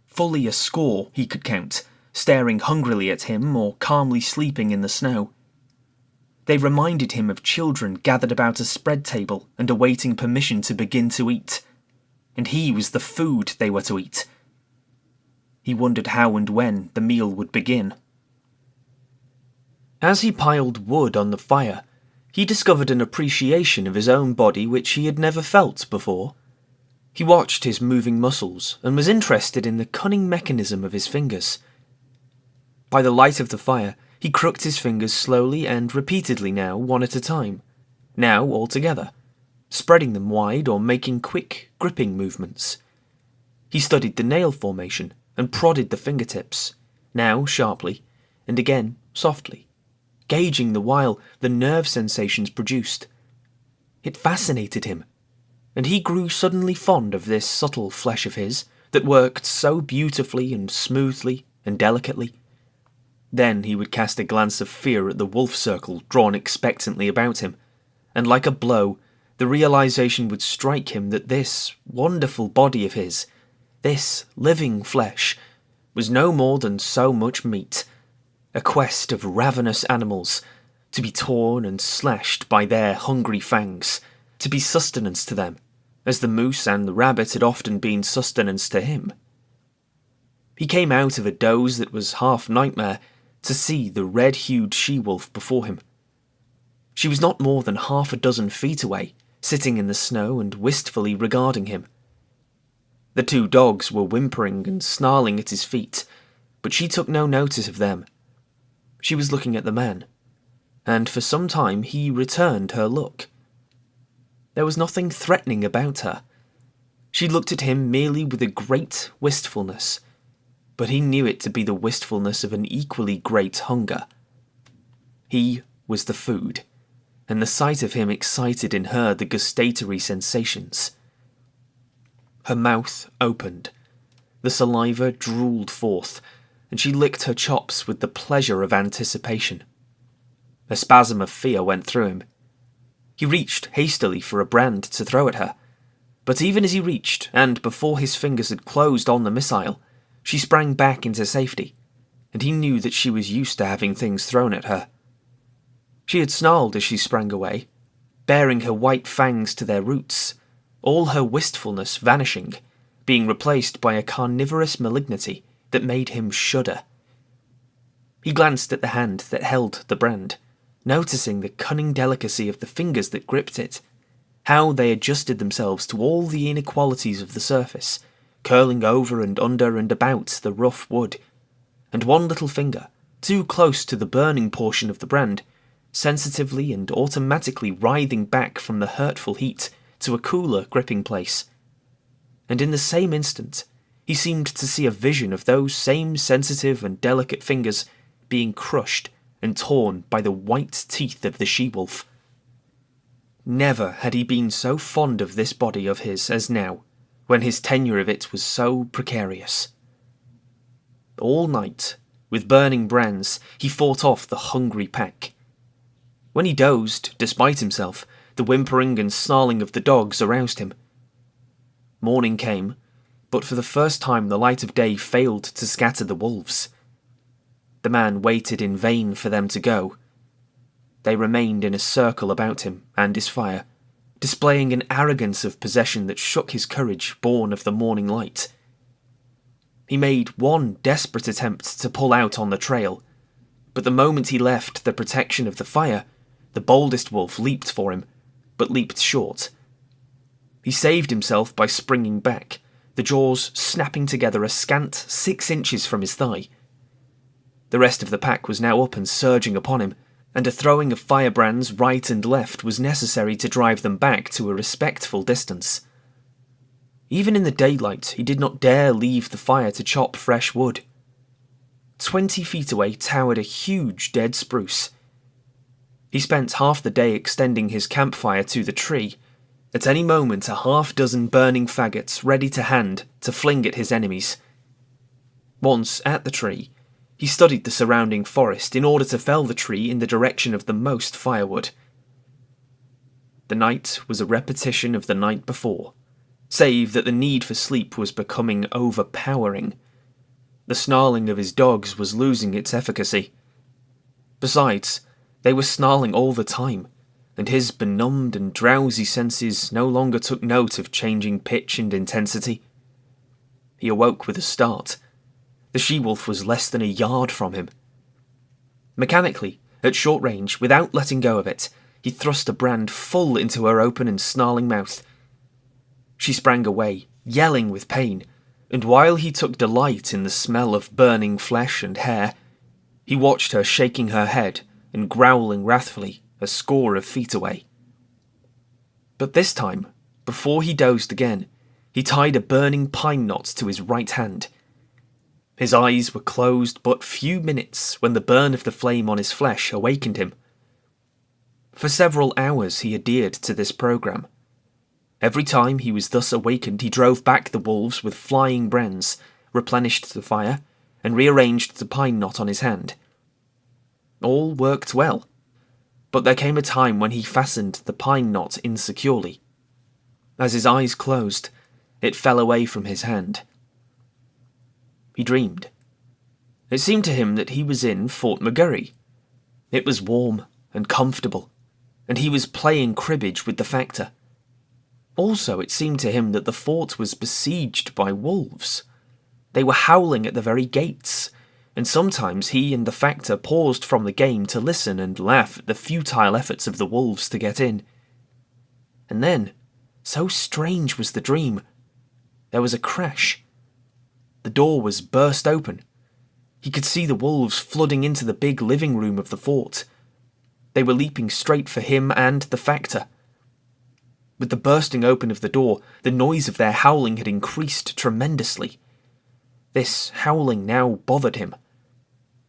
S1: Fully a score he could count, staring hungrily at him or calmly sleeping in the snow. They reminded him of children gathered about a spread table and awaiting permission to begin to eat, and he was the food they were to eat. He wondered how and when the meal would begin. As he piled wood on the fire, he discovered an appreciation of his own body which he had never felt before. He watched his moving muscles and was interested in the cunning mechanism of his fingers. By the light of the fire, he crooked his fingers slowly and repeatedly now, one at a time, now all together, spreading them wide or making quick, gripping movements. He studied the nail formation and prodded the fingertips, now sharply, and again softly, gauging the while the nerve sensations produced. It fascinated him, and he grew suddenly fond of this subtle flesh of his that worked so beautifully and smoothly and delicately. Then he would cast a glance of fear at the wolf circle drawn expectantly about him, and like a blow, the realization would strike him that this wonderful body of his, this living flesh, was no more than so much meat, a quest of ravenous animals, to be torn and slashed by their hungry fangs, to be sustenance to them, as the moose and the rabbit had often been sustenance to him. He came out of a doze that was half nightmare to see the red-hued she-wolf before him. She was not more than half a dozen feet away, sitting in the snow and wistfully regarding him. The two dogs were whimpering and snarling at his feet, but she took no notice of them. She was looking at the man, and for some time he returned her look. There was nothing threatening about her. She looked at him merely with a great wistfulness, but he knew it to be the wistfulness of an equally great hunger. He was the food, and the sight of him excited in her the gustatory sensations. Her mouth opened, the saliva drooled forth, and she licked her chops with the pleasure of anticipation. A spasm of fear went through him. He reached hastily for a brand to throw at her, but even as he reached, and before his fingers had closed on the missile, she sprang back into safety, and he knew that she was used to having things thrown at her. She had snarled as she sprang away, baring her white fangs to their roots, all her wistfulness vanishing, being replaced by a carnivorous malignity that made him shudder. He glanced at the hand that held the brand, noticing the cunning delicacy of the fingers that gripped it, how they adjusted themselves to all the inequalities of the surface, curling over and under and about the rough wood, and one little finger, too close to the burning portion of the brand, sensitively and automatically writhing back from the hurtful heat to a cooler gripping place. And in the same instant, he seemed to see a vision of those same sensitive and delicate fingers being crushed and torn by the white teeth of the she-wolf. Never had he been so fond of this body of his as now, when his tenure of it was so precarious. All night, with burning brands, he fought off the hungry pack. When he dozed, despite himself, the whimpering and snarling of the dogs aroused him. Morning came, but for the first time the light of day failed to scatter the wolves. The man waited in vain for them to go. They remained in a circle about him and his fire, displaying an arrogance of possession that shook his courage born of the morning light. He made one desperate attempt to pull out on the trail, but the moment he left the protection of the fire, the boldest wolf leaped for him, but leaped short. He saved himself by springing back, the jaws snapping together a scant 6 inches from his thigh. The rest of the pack was now up and surging upon him, and a throwing of firebrands right and left was necessary to drive them back to a respectful distance. Even in the daylight, he did not dare leave the fire to chop fresh wood. 20 feet away towered a huge dead spruce. He spent half the day extending his campfire to the tree, at any moment a half-dozen burning faggots ready to hand to fling at his enemies. Once at the tree, he studied the surrounding forest in order to fell the tree in the direction of the most firewood. The night was a repetition of the night before, save that the need for sleep was becoming overpowering. The snarling of his dogs was losing its efficacy. Besides, they were snarling all the time, and his benumbed and drowsy senses no longer took note of changing pitch and intensity. He awoke with a start. The she-wolf was less than a yard from him. Mechanically, at short range, without letting go of it, he thrust a brand full into her open and snarling mouth. She sprang away, yelling with pain, and while he took delight in the smell of burning flesh and hair, he watched her shaking her head and growling wrathfully a score of feet away. But this time, before he dozed again, he tied a burning pine knot to his right hand. His eyes were closed but few minutes when the burn of the flame on his flesh awakened him. For several hours he adhered to this program. Every time he was thus awakened, he drove back the wolves with flying brands, replenished the fire, and rearranged the pine knot on his hand. All worked well, but there came a time when he fastened the pine knot insecurely. As his eyes closed, it fell away from his hand. He dreamed. It seemed to him that he was in Fort McGurry. It was warm and comfortable, and he was playing cribbage with the factor. Also, it seemed to him that the fort was besieged by wolves. They were howling at the very gates, and sometimes he and the factor paused from the game to listen and laugh at the futile efforts of the wolves to get in. And then, so strange was the dream, there was a crash. The door was burst open. He could see the wolves flooding into the big living room of the fort. They were leaping straight for him and the factor. With the bursting open of the door, the noise of their howling had increased tremendously. This howling now bothered him.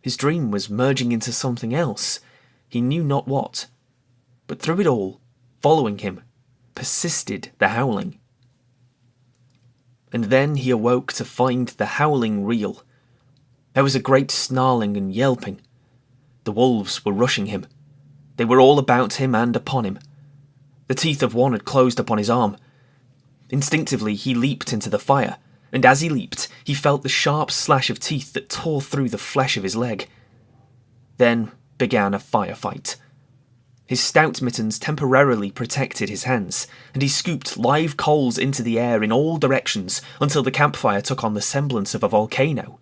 S1: His dream was merging into something else, he knew not what. But through it all, following him, persisted the howling. And then he awoke to find the howling real. There was a great snarling and yelping. The wolves were rushing him. They were all about him and upon him. The teeth of one had closed upon his arm. Instinctively, he leaped into the fire, and as he leaped, he felt the sharp slash of teeth that tore through the flesh of his leg. Then began a firefight. His stout mittens temporarily protected his hands, and he scooped live coals into the air in all directions until the campfire took on the semblance of a volcano.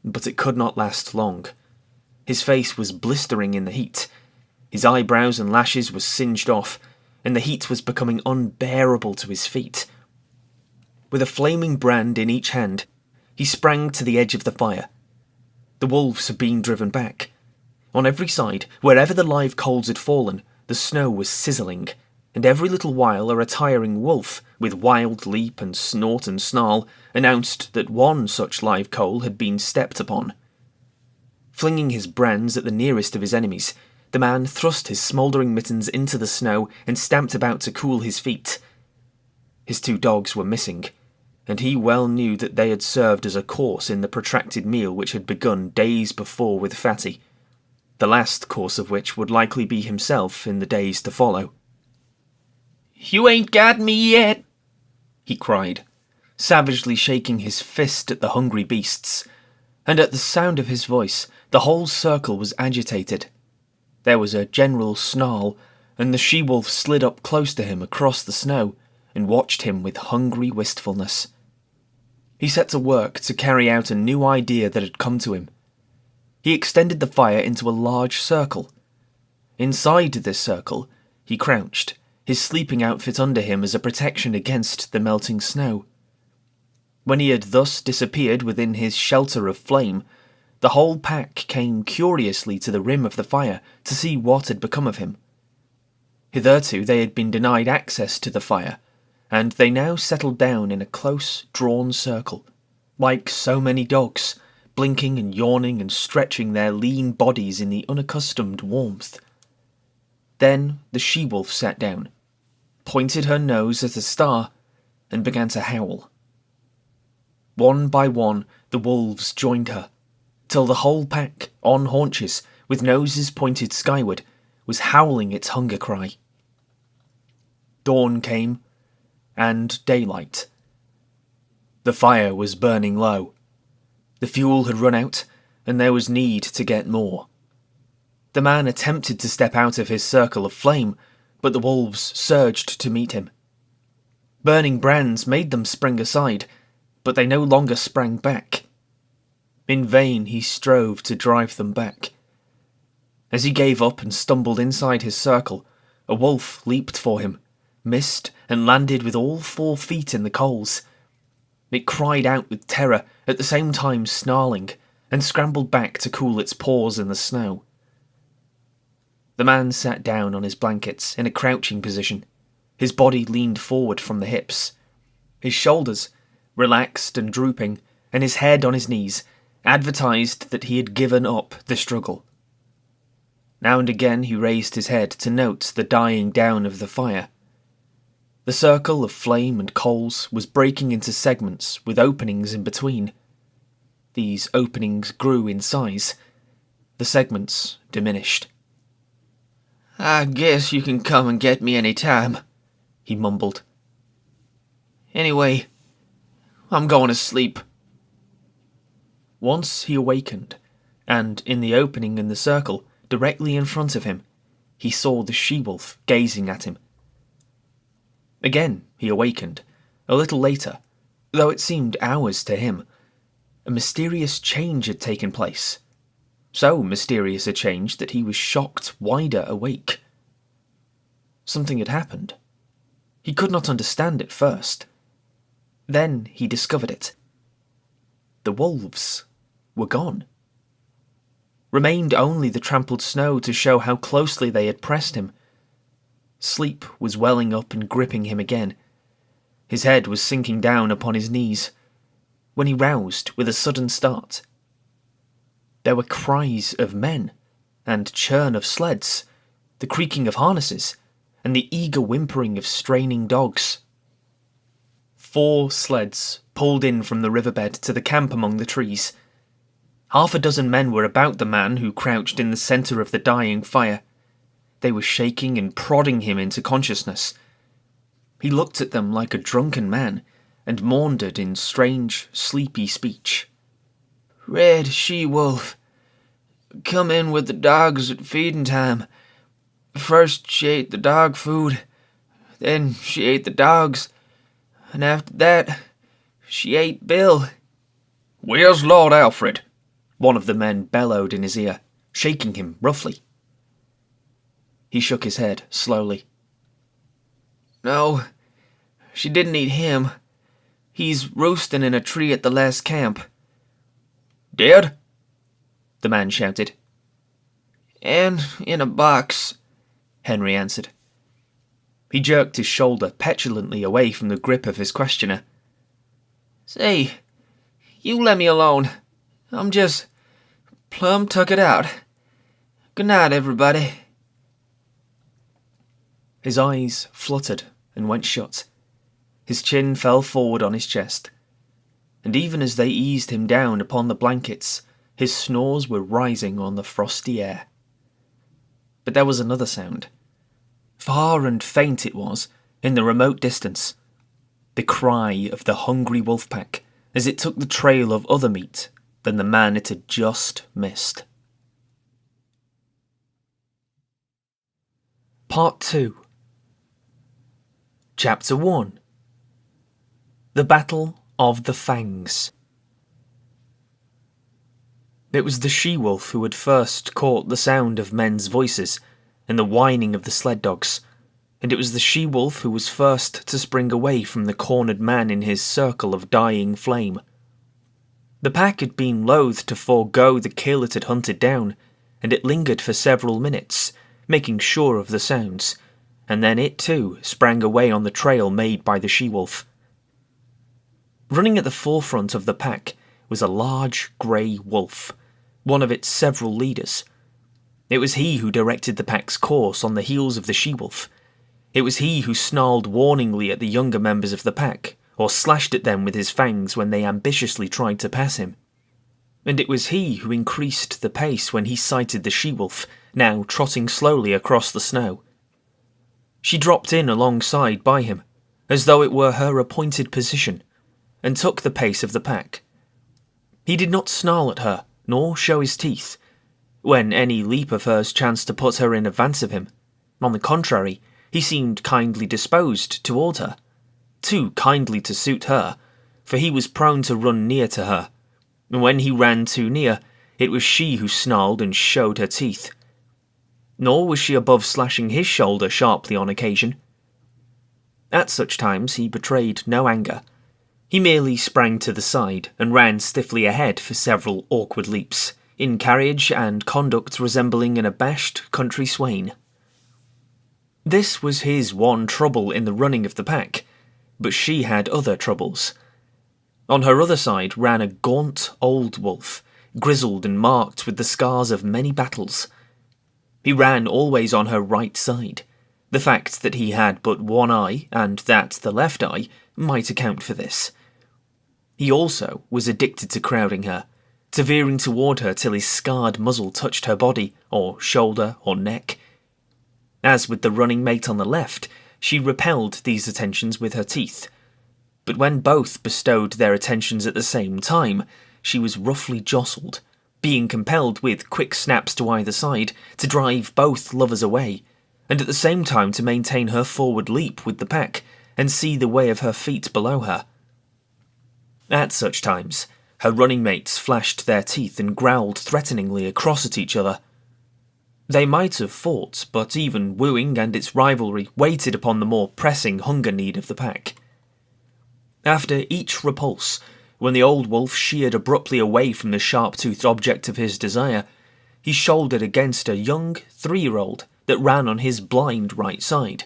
S1: But it could not last long. His face was blistering in the heat. His eyebrows and lashes were singed off, and the heat was becoming unbearable to his feet. With a flaming brand in each hand, he sprang to the edge of the fire. The wolves had been driven back. On every side, wherever the live coals had fallen, the snow was sizzling, and every little while a retiring wolf, with wild leap and snort and snarl, announced that one such live coal had been stepped upon. Flinging his brands at the nearest of his enemies, the man thrust his smouldering mittens into the snow and stamped about to cool his feet. His 2 dogs were missing, and he well knew that they had served as a course in the protracted meal which had begun days before with Fatty, the last course of which would likely be himself in the days to follow. "You ain't got me yet," he cried, savagely shaking his fist at the hungry beasts, and at the sound of his voice the whole circle was agitated. There was a general snarl, and the she-wolf slid up close to him across the snow and watched him with hungry wistfulness. He set to work to carry out a new idea that had come to him. He extended the fire into a large circle. Inside this circle, he crouched, his sleeping outfit under him as a protection against the melting snow. When he had thus disappeared within his shelter of flame, the whole pack came curiously to the rim of the fire to see what had become of him. Hitherto they had been denied access to the fire, and they now settled down in a close, drawn circle, like so many dogs, blinking and yawning and stretching their lean bodies in the unaccustomed warmth. Then the she-wolf sat down, pointed her nose at a star, and began to howl. One by one the wolves joined her, till the whole pack, on haunches, with noses pointed skyward, was howling its hunger cry. Dawn came, and daylight. The fire was burning low. The fuel had run out, and there was need to get more. The man attempted to step out of his circle of flame, but the wolves surged to meet him. Burning brands made them spring aside, but they no longer sprang back. In vain he strove to drive them back. As he gave up and stumbled inside his circle, a wolf leaped for him, missed, and landed with all 4 feet in the coals. It cried out with terror, at the same time snarling, and scrambled back to cool its paws in the snow. The man sat down on his blankets in a crouching position. His body leaned forward from the hips. His shoulders, relaxed and drooping, and his head on his knees, advertised that he had given up the struggle. Now and again he raised his head to note the dying down of the fire. The circle of flame and coals was breaking into segments with openings in between. These openings grew in size. The segments diminished. "I guess you can come and get me any time," he mumbled. "Anyway, I'm going to sleep." Once he awakened, and in the opening in the circle, directly in front of him, he saw the she-wolf gazing at him. Again he awakened, a little later, though it seemed hours to him. A mysterious change had taken place. So mysterious a change that he was shocked wider awake. Something had happened. He could not understand it first. Then he discovered it. The wolves were gone. Remained only the trampled snow to show how closely they had pressed him. Sleep was welling up and gripping him again. His head was sinking down upon his knees, when he roused with a sudden start. There were cries of men, and churn of sleds, the creaking of harnesses, and the eager whimpering of straining dogs. 4 sleds pulled in from the riverbed to the camp among the trees. 6 men were about the man who crouched in the centre of the dying fire. They were shaking and prodding him into consciousness. He looked at them like a drunken man and maundered in strange, sleepy speech.
S2: "Red she-wolf. Come in with the dogs at feeding time. First she ate the dog food, then she ate the dogs, and after that she ate Bill."
S1: "Where's Lord Alfred?" one of the men bellowed in his ear, shaking him roughly. He shook his head slowly.
S2: "No, she didn't eat him. He's roosting in a tree at the last camp."
S1: "Dead?" the man shouted.
S2: "And in a box,"
S1: Henry answered. He jerked his shoulder petulantly away from the grip of his questioner.
S2: "Say, you let me alone. I'm just plumb took it out. Good night, everybody."
S1: His eyes fluttered and went shut. His chin fell forward on his chest, and even as they eased him down upon the blankets, his snores were rising on the frosty air. But there was another sound. Far and faint it was, in the remote distance. The cry of the hungry wolf pack as it took the trail of other meat than the man it had just missed. Part 2. Chapter 1. The Battle of the Fangs. It was the she-wolf who had first caught the sound of men's voices and the whining of the sled dogs, and it was the she-wolf who was first to spring away from the cornered man in his circle of dying flame. The pack had been loath to forego the kill it had hunted down, and it lingered for several minutes, making sure of the sounds, and then it too sprang away on the trail made by the she-wolf. Running at the forefront of the pack was a large grey wolf, one of its several leaders. It was he who directed the pack's course on the heels of the she-wolf. It was he who snarled warningly at the younger members of the pack, or slashed at them with his fangs when they ambitiously tried to pass him. And it was he who increased the pace when he sighted the she-wolf, now trotting slowly across the snow. She dropped in alongside by him, as though it were her appointed position, and took the pace of the pack. He did not snarl at her, nor show his teeth, when any leap of hers chanced to put her in advance of him. On the contrary, he seemed kindly disposed toward her, too kindly to suit her, for he was prone to run near to her, and when he ran too near, it was she who snarled and showed her teeth. Nor was she above slashing his shoulder sharply on occasion. At such times he betrayed no anger. He merely sprang to the side and ran stiffly ahead for several awkward leaps, in carriage and conduct resembling an abashed country swain. This was his one trouble in the running of the pack, but she had other troubles. On her other side ran a gaunt old wolf, grizzled and marked with the scars of many battles. He ran always on her right side. The fact that he had but one eye, and that the left eye, might account for this. He also was addicted to crowding her, to veering toward her till his scarred muzzle touched her body, or shoulder, or neck. As with the running mate on the left, she repelled these attentions with her teeth. But when both bestowed their attentions at the same time, she was roughly jostled, being compelled with quick snaps to either side to drive both lovers away, and at the same time to maintain her forward leap with the pack and see the way of her feet below her. At such times, her running mates flashed their teeth and growled threateningly across at each other. They might have fought, but even wooing and its rivalry waited upon the more pressing hunger need of the pack. After each repulse, when the old wolf sheered abruptly away from the sharp-toothed object of his desire, he shouldered against a young 3-year-old that ran on his blind right side.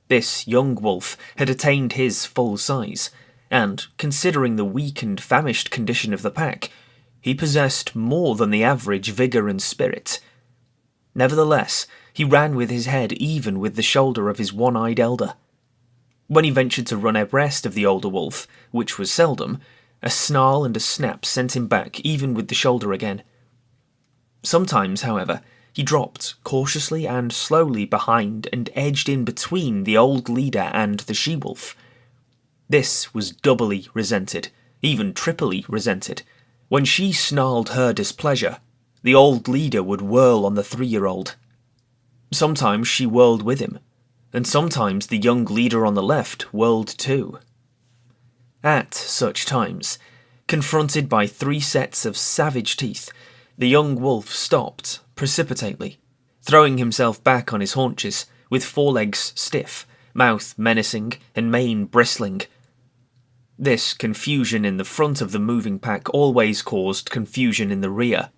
S1: This young wolf had attained his full size, and, considering the weak and famished condition of the pack, he possessed more than the average vigour and spirit. Nevertheless, he ran with his head even with the shoulder of his one-eyed elder. When he ventured to run abreast of the older wolf, which was seldom, a snarl and a snap sent him back even with the shoulder again. Sometimes, however, he dropped cautiously and slowly behind and edged in between the old leader and the she-wolf. This was doubly resented, even triply resented. When she snarled her displeasure, the old leader would whirl on the 3-year-old. Sometimes she whirled with him, and sometimes the young leader on the left whirled too. At such times, confronted by 3 sets of savage teeth, the young wolf stopped precipitately, throwing himself back on his haunches, with forelegs stiff, mouth menacing, and mane bristling. This confusion in the front of the moving pack always caused confusion in the rear.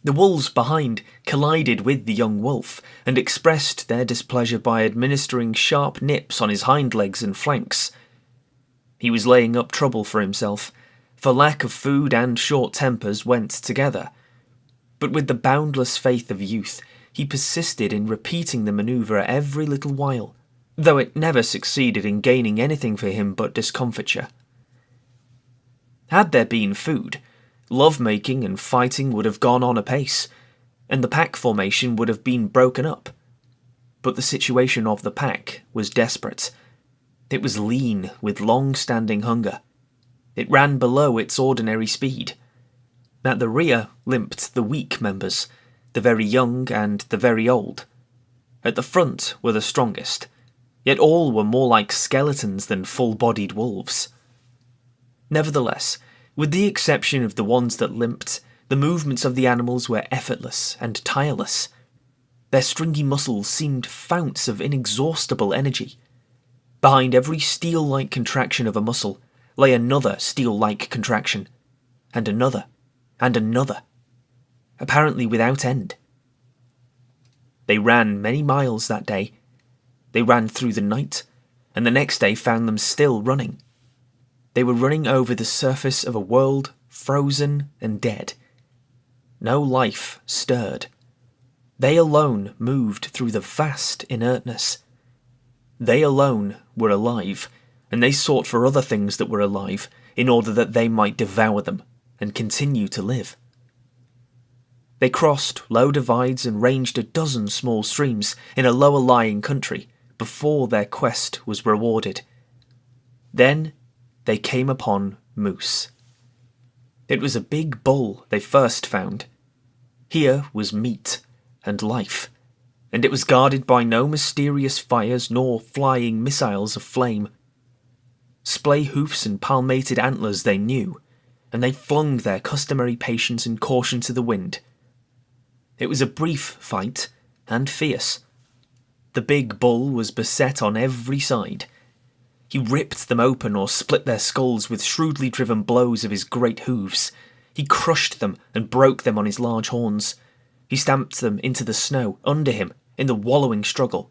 S1: The wolves behind collided with the young wolf and expressed their displeasure by administering sharp nips on his hind legs and flanks. He was laying up trouble for himself, for lack of food and short tempers went together. But with the boundless faith of youth, he persisted in repeating the manoeuvre every little while, though it never succeeded in gaining anything for him but discomfiture. Had there been food, love-making and fighting would have gone on apace, and the pack formation would have been broken up. But the situation of the pack was desperate. It was lean with long-standing hunger. It ran below its ordinary speed. At the rear limped the weak members, the very young and the very old. At the front were the strongest, yet all were more like skeletons than full-bodied wolves. Nevertheless, with the exception of the ones that limped, the movements of the animals were effortless and tireless. Their stringy muscles seemed founts of inexhaustible energy. Behind every steel-like contraction of a muscle lay another steel-like contraction, and another, apparently without end. They ran many miles that day. They ran through the night, and the next day found them still running. They were running over the surface of a world frozen and dead. No life stirred. They alone moved through the vast inertness. They alone were alive, and they sought for other things that were alive in order that they might devour them and continue to live. They crossed low divides and ranged a dozen small streams in a lower-lying country before their quest was rewarded. Then they came upon moose. It was a big bull they first found. Here was meat and life, and it was guarded by no mysterious fires nor flying missiles of flame. Splay hoofs and palmated antlers they knew, and they flung their customary patience and caution to the wind. It was a brief fight, and fierce. The big bull was beset on every side. He ripped them open or split their skulls with shrewdly driven blows of his great hooves. He crushed them and broke them on his large horns. He stamped them into the snow under him in the wallowing struggle.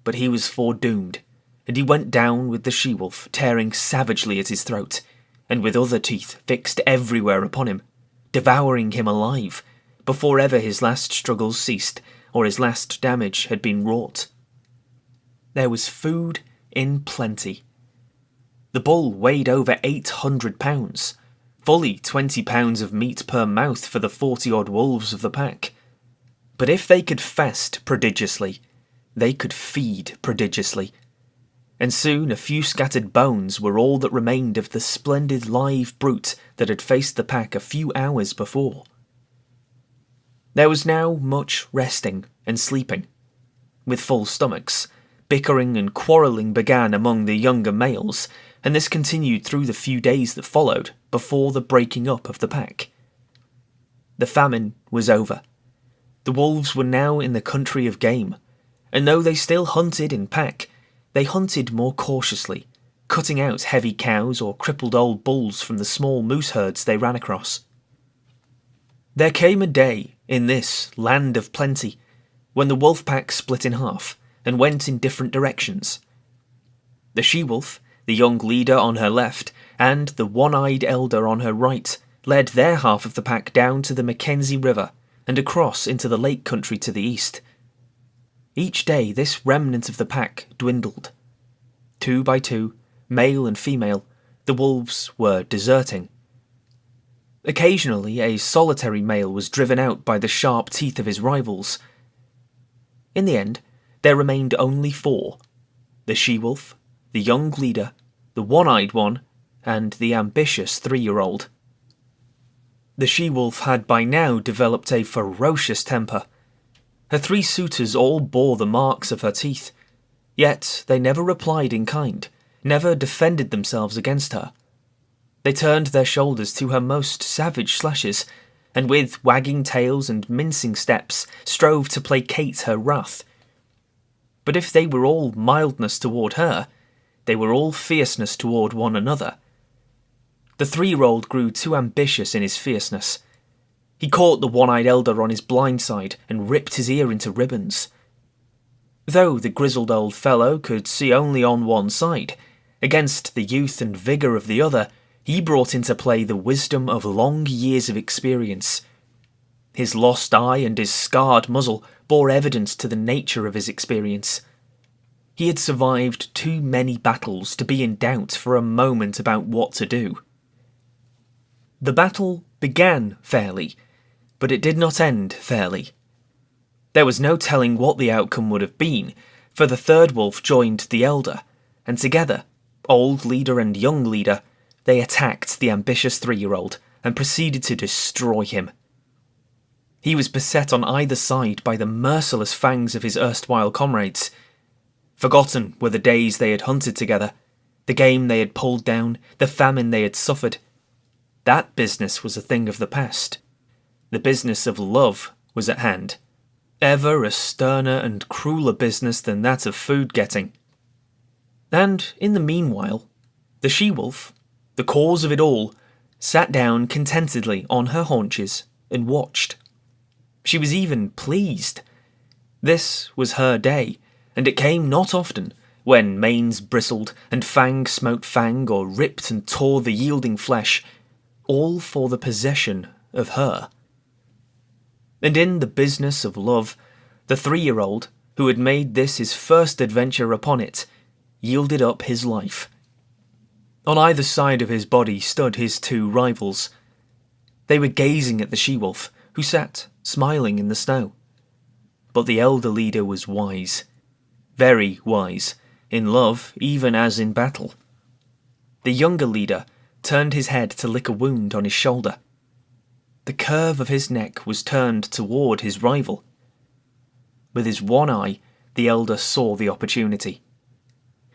S1: But he was foredoomed, and he went down with the she-wolf tearing savagely at his throat, and with other teeth fixed everywhere upon him, devouring him alive, before ever his last struggles ceased or his last damage had been wrought. There was food in plenty. The bull weighed over 800 pounds, fully 20 pounds of meat per mouth for the 40-odd wolves of the pack. But if they could fast prodigiously, they could feed prodigiously, and soon a few scattered bones were all that remained of the splendid live brute that had faced the pack a few hours before. There was now much resting and sleeping. With full stomachs, bickering and quarrelling began among the younger males, and this continued through the few days that followed before the breaking up of the pack. The famine was over. The wolves were now in the country of game, and though they still hunted in pack, they hunted more cautiously, cutting out heavy cows or crippled old bulls from the small moose herds they ran across. There came a day in this land of plenty when the wolf pack split in half and went in different directions. The she-wolf, the young leader on her left, and the one-eyed elder on her right, led their half of the pack down to the Mackenzie River and across into the lake country to the east. Each day this remnant of the pack dwindled. 2 by 2, male and female, the wolves were deserting. Occasionally, a solitary male was driven out by the sharp teeth of his rivals. In the end, there remained only 4: the she-wolf, the young leader, the one-eyed one, and the ambitious 3-year-old. The she-wolf had by now developed a ferocious temper. Her 3 suitors all bore the marks of her teeth, yet they never replied in kind, never defended themselves against her. They turned their shoulders to her most savage slashes, and with wagging tails and mincing steps strove to placate her wrath. But if they were all mildness toward her, they were all fierceness toward one another. The 3-year-old grew too ambitious in his fierceness. He caught the one-eyed elder on his blind side and ripped his ear into ribbons. Though the grizzled old fellow could see only on one side, against the youth and vigour of the other, he brought into play the wisdom of long years of experience. His lost eye and his scarred muzzle bore evidence to the nature of his experience. He had survived too many battles to be in doubt for a moment about what to do. The battle began fairly, but it did not end fairly. There was no telling what the outcome would have been, for the 3rd wolf joined the elder, and together, old leader and young leader, they attacked the ambitious 3-year-old and proceeded to destroy him. He was beset on either side by the merciless fangs of his erstwhile comrades. Forgotten were the days they had hunted together, the game they had pulled down, the famine they had suffered. That business was a thing of the past. The business of love was at hand, ever a sterner and crueler business than that of food-getting. And in the meanwhile, the she-wolf, the cause of it all, sat down contentedly on her haunches and watched. She was even pleased. This was her day, and it came not often, when manes bristled and fang smote fang or ripped and tore the yielding flesh, all for the possession of her. And in the business of love, the 3-year-old, who had made this his first adventure upon it, yielded up his life. On either side of his body stood his 2 rivals. They were gazing at the she-wolf, who sat smiling in the snow. But the elder leader was wise, very wise, in love even as in battle. The younger leader turned his head to lick a wound on his shoulder. The curve of his neck was turned toward his rival. With his one eye, the elder saw the opportunity.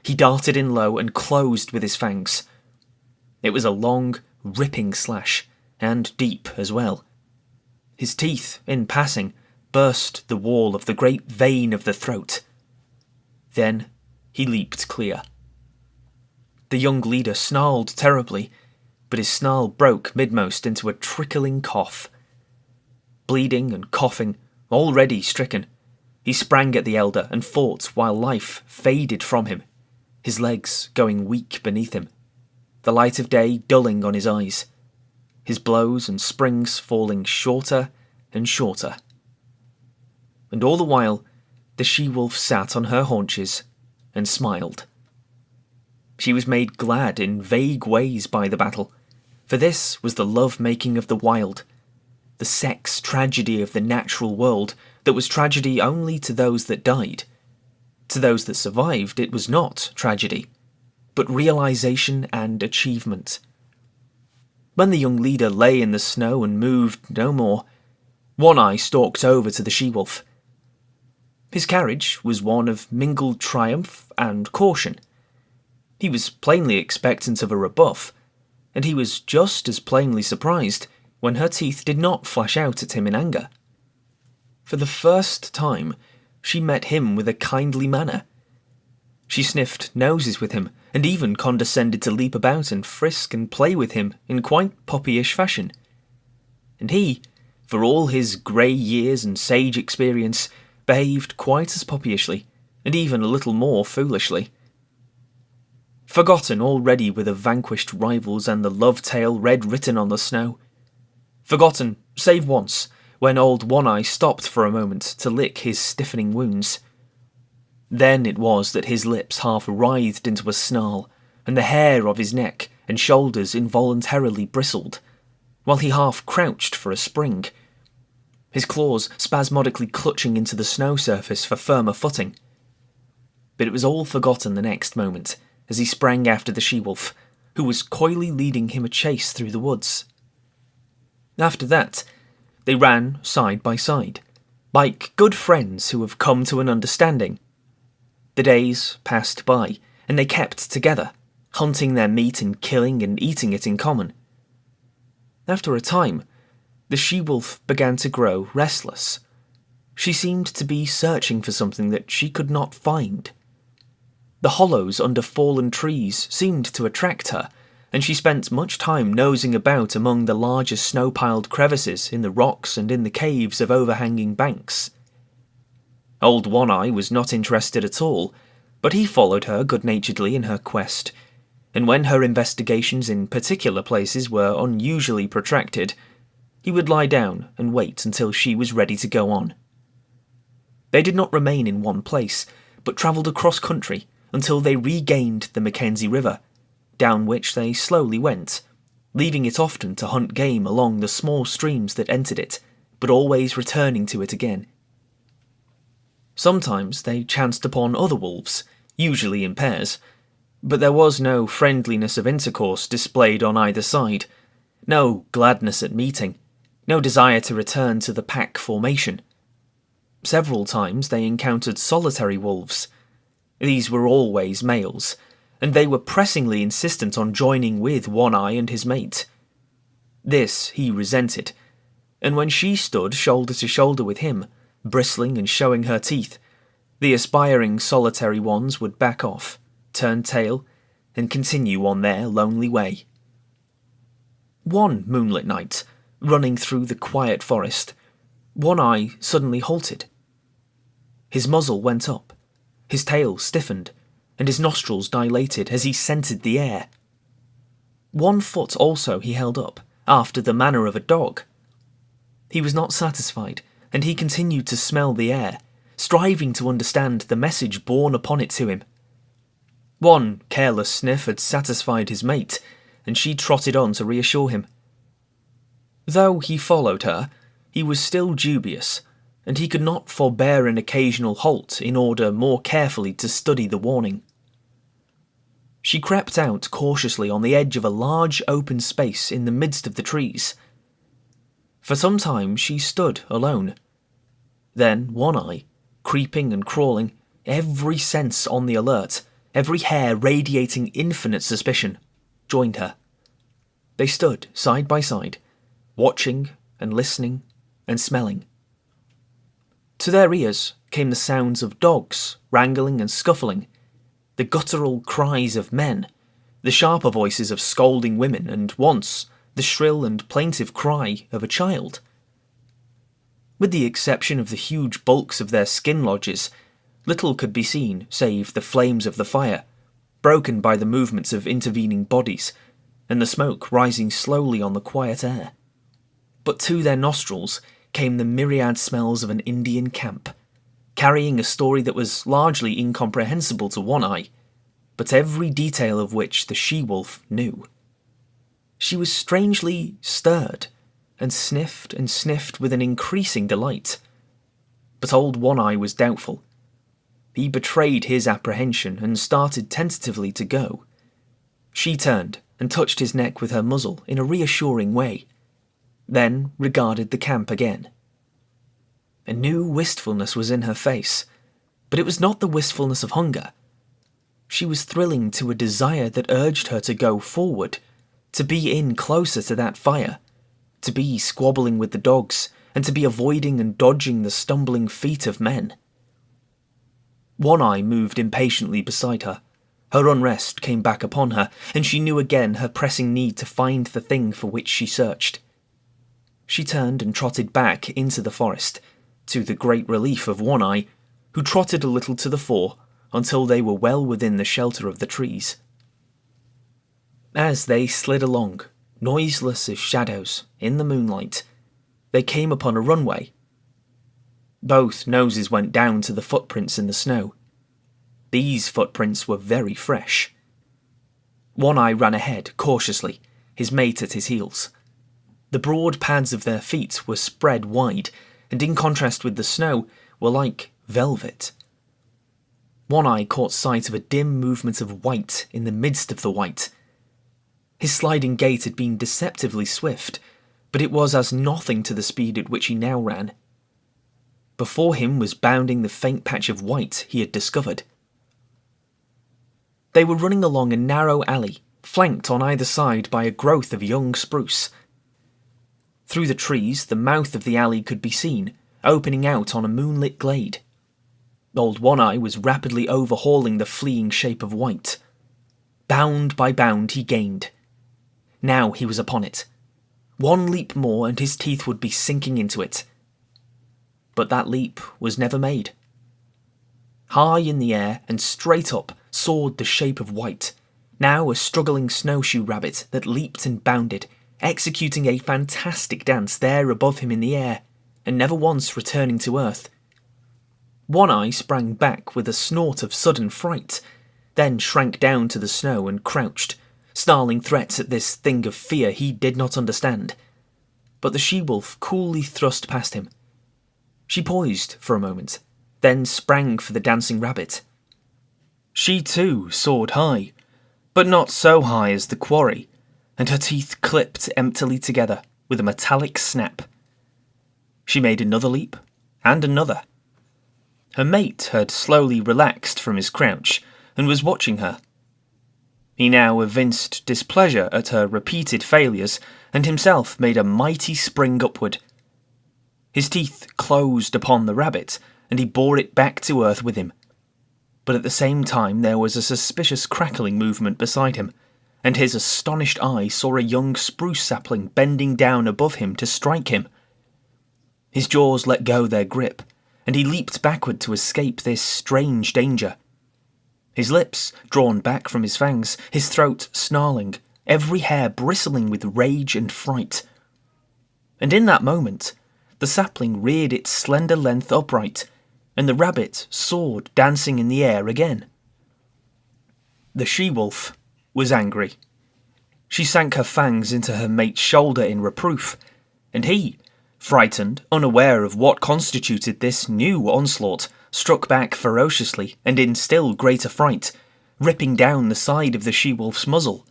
S1: He darted in low and closed with his fangs. It was a long, ripping slash, and deep as well. His teeth, in passing, burst the wall of the great vein of the throat. Then he leaped clear. The young leader snarled terribly, but his snarl broke midmost into a trickling cough. Bleeding and coughing, already stricken, he sprang at the elder and fought while life faded from him, his legs going weak beneath him, the light of day dulling on his eyes, his blows and springs falling shorter and shorter. And all the while, the she-wolf sat on her haunches and smiled. She was made glad in vague ways by the battle, for this was the love-making of the wild, the sex tragedy of the natural world that was tragedy only to those that died. To those that survived, it was not tragedy, but realization and achievement. When the young leader lay in the snow and moved no more, One Eye stalked over to the she-wolf. His carriage was one of mingled triumph and caution. He was plainly expectant of a rebuff, and he was just as plainly surprised when her teeth did not flash out at him in anger. For the first time, she met him with a kindly manner. She sniffed noses with him, and even condescended to leap about and frisk and play with him in quite puppyish fashion. And he, for all his grey years and sage experience, behaved quite as puppyishly, and even a little more foolishly. Forgotten already were the vanquished rivals and the love tale red written on the snow. Forgotten, save once, when old One Eye stopped for a moment to lick his stiffening wounds. Then it was that his lips half writhed into a snarl, and the hair of his neck and shoulders involuntarily bristled, while he half crouched for a spring, his claws spasmodically clutching into the snow surface for firmer footing. But it was all forgotten the next moment as he sprang after the she-wolf, who was coyly leading him a chase through the woods. After that, they ran side by side, like good friends who have come to an understanding. The days passed by, and they kept together, hunting their meat and killing and eating it in common. After a time, the she-wolf began to grow restless. She seemed to be searching for something that she could not find. The hollows under fallen trees seemed to attract her, and she spent much time nosing about among the larger snow-piled crevices in the rocks and in the caves of overhanging banks. Old One-Eye was not interested at all, but he followed her good-naturedly in her quest, and when her investigations in particular places were unusually protracted, he would lie down and wait until she was ready to go on. They did not remain in one place, but travelled across country until they regained the Mackenzie River, down which they slowly went, leaving it often to hunt game along the small streams that entered it, but always returning to it again. Sometimes they chanced upon other wolves, usually in pairs, but there was no friendliness of intercourse displayed on either side, no gladness at meeting, no desire to return to the pack formation. Several times they encountered solitary wolves. These were always males, and they were pressingly insistent on joining with One-Eye and his mate. This he resented, and when she stood shoulder to shoulder with him, bristling and showing her teeth, the aspiring solitary ones would back off, turn tail, and continue on their lonely way. One moonlit night, running through the quiet forest, One-Eye suddenly halted. His muzzle went up, his tail stiffened, and his nostrils dilated as he scented the air. One foot also he held up, after the manner of a dog. He was not satisfied, and he continued to smell the air, striving to understand the message borne upon it to him. One careless sniff had satisfied his mate, and she trotted on to reassure him. Though he followed her, he was still dubious, and he could not forbear an occasional halt in order more carefully to study the warning. She crept out cautiously on the edge of a large open space in the midst of the trees. For some time she stood alone. Then One-Eye, creeping and crawling, every sense on the alert, every hair radiating infinite suspicion, joined her. They stood side by side, watching and listening and smelling. To their ears came the sounds of dogs wrangling and scuffling, the guttural cries of men, the sharper voices of scolding women, and once the shrill and plaintive cry of a child. With the exception of the huge bulks of their skin lodges, little could be seen save the flames of the fire, broken by the movements of intervening bodies, and the smoke rising slowly on the quiet air. But to their nostrils came the myriad smells of an Indian camp, carrying a story that was largely incomprehensible to One-Eye, but every detail of which the she-wolf knew. She was strangely stirred, and sniffed with an increasing delight. But old One-Eye was doubtful. He betrayed his apprehension and started tentatively to go. She turned and touched his neck with her muzzle in a reassuring way, then regarded the camp again. A new wistfulness was in her face, but it was not the wistfulness of hunger. She was thrilling to a desire that urged her to go forward, to be in closer to that fire, to be squabbling with the dogs, and to be avoiding and dodging the stumbling feet of men. One-Eye moved impatiently beside her. Her unrest came back upon her, and she knew again her pressing need to find the thing for which she searched. She turned and trotted back into the forest, to the great relief of One-Eye, who trotted a little to the fore until they were well within the shelter of the trees. As they slid along, noiseless as shadows, in the moonlight, they came upon a runway. Both noses went down to the footprints in the snow. These footprints were very fresh. One-Eye ran ahead, cautiously, his mate at his heels. The broad pads of their feet were spread wide, and in contrast with the snow, were like velvet. One Eye caught sight of a dim movement of white in the midst of the white. His sliding gait had been deceptively swift, but it was as nothing to the speed at which he now ran. Before him was bounding the faint patch of white he had discovered. They were running along a narrow alley, flanked on either side by a growth of young spruce. Through the trees, the mouth of the alley could be seen, opening out on a moonlit glade. Old One Eye was rapidly overhauling the fleeing shape of white. Bound by bound he gained. Now he was upon it. One leap more and his teeth would be sinking into it. But that leap was never made. High in the air and straight up soared the shape of white, now a struggling snowshoe rabbit that leaped and bounded, executing a fantastic dance there above him in the air, and never once returning to earth. One Eye sprang back with a snort of sudden fright, then shrank down to the snow and crouched, snarling threats at this thing of fear he did not understand. But the she-wolf coolly thrust past him. She poised for a moment, then sprang for the dancing rabbit. She too soared high, but not so high as the quarry, and her teeth clipped emptily together with a metallic snap. She made another leap, and another. Her mate had slowly relaxed from his crouch and was watching her. He now evinced displeasure at her repeated failures and himself made a mighty spring upward. His teeth closed upon the rabbit and he bore it back to earth with him. But at the same time there was a suspicious crackling movement beside him, and his astonished eye saw a young spruce sapling bending down above him to strike him. His jaws let go their grip, and he leaped backward to escape this strange danger. His lips drawn back from his fangs, his throat snarling, every hair bristling with rage and fright. And in that moment, the sapling reared its slender length upright, and the rabbit soared dancing in the air again. The she-wolf was angry. She sank her fangs into her mate's shoulder in reproof, and he, frightened, unaware of what constituted this new onslaught, struck back ferociously and in still greater fright, ripping down the side of the she-wolf's muzzle.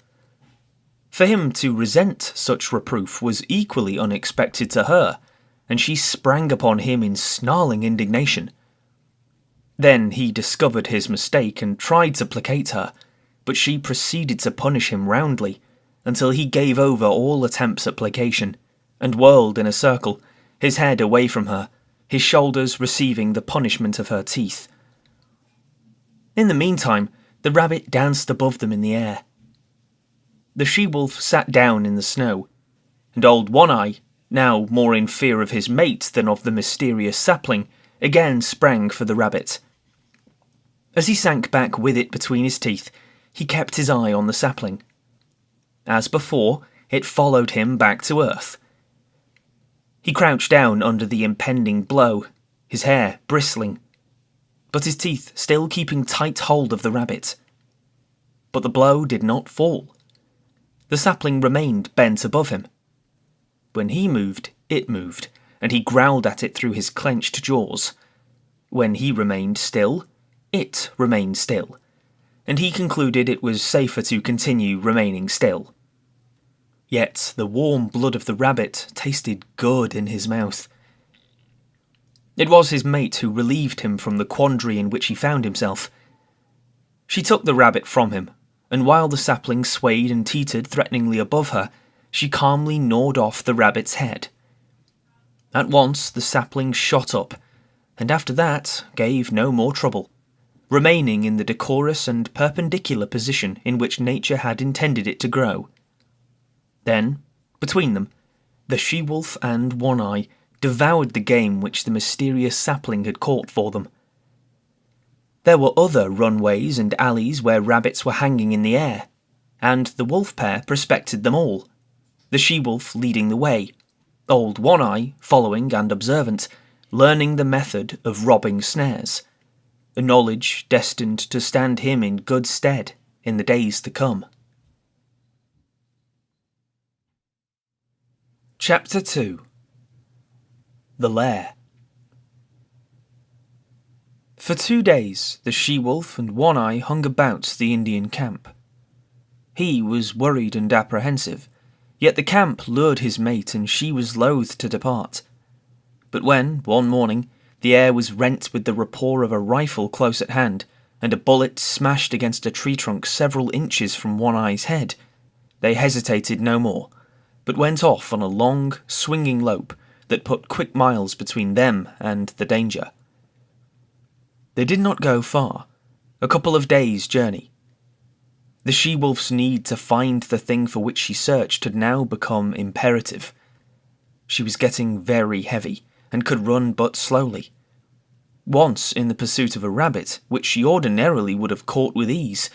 S1: For him to resent such reproof was equally unexpected to her, and she sprang upon him in snarling indignation. Then he discovered his mistake and tried to placate her, but she proceeded to punish him roundly, until he gave over all attempts at placation, and whirled in a circle, his head away from her, his shoulders receiving the punishment of her teeth. In the meantime, the rabbit danced above them in the air. The she-wolf sat down in the snow, and Old One Eye, now more in fear of his mate than of the mysterious sapling, again sprang for the rabbit. As he sank back with it between his teeth, he kept his eye on the sapling. As before, it followed him back to earth. He crouched down under the impending blow, his hair bristling, but his teeth still keeping tight hold of the rabbit. But the blow did not fall. The sapling remained bent above him. When he moved, it moved, and he growled at it through his clenched jaws. When he remained still, it remained still, and he concluded it was safer to continue remaining still. Yet the warm blood of the rabbit tasted good in his mouth. It was his mate who relieved him from the quandary in which he found himself. She took the rabbit from him, and while the sapling swayed and teetered threateningly above her, she calmly gnawed off the rabbit's head. At once the sapling shot up, and after that gave no more trouble, remaining in the decorous and perpendicular position in which nature had intended it to grow. Then, between them, the she-wolf and One Eye devoured the game which the mysterious sapling had caught for them. There were other runways and alleys where rabbits were hanging in the air, and the wolf pair prospected them all, the she-wolf leading the way, Old One Eye following and observant, learning the method of robbing snares, a knowledge destined to stand him in good stead in the days to come. Chapter 2. The Lair. For 2 days, the she-wolf and One Eye hung about the Indian camp. He was worried and apprehensive, yet the camp lured his mate and she was loath to depart. But when, one morning, the air was rent with the rapport of a rifle close at hand, and a bullet smashed against a tree trunk several inches from One Eye's head, they hesitated no more, but went off on a long, swinging lope that put quick miles between them and the danger. They did not go far, a couple of days' journey. The she-wolf's need to find the thing for which she searched had now become imperative. She was getting very heavy, and could run but slowly. Once, in the pursuit of a rabbit, which she ordinarily would have caught with ease,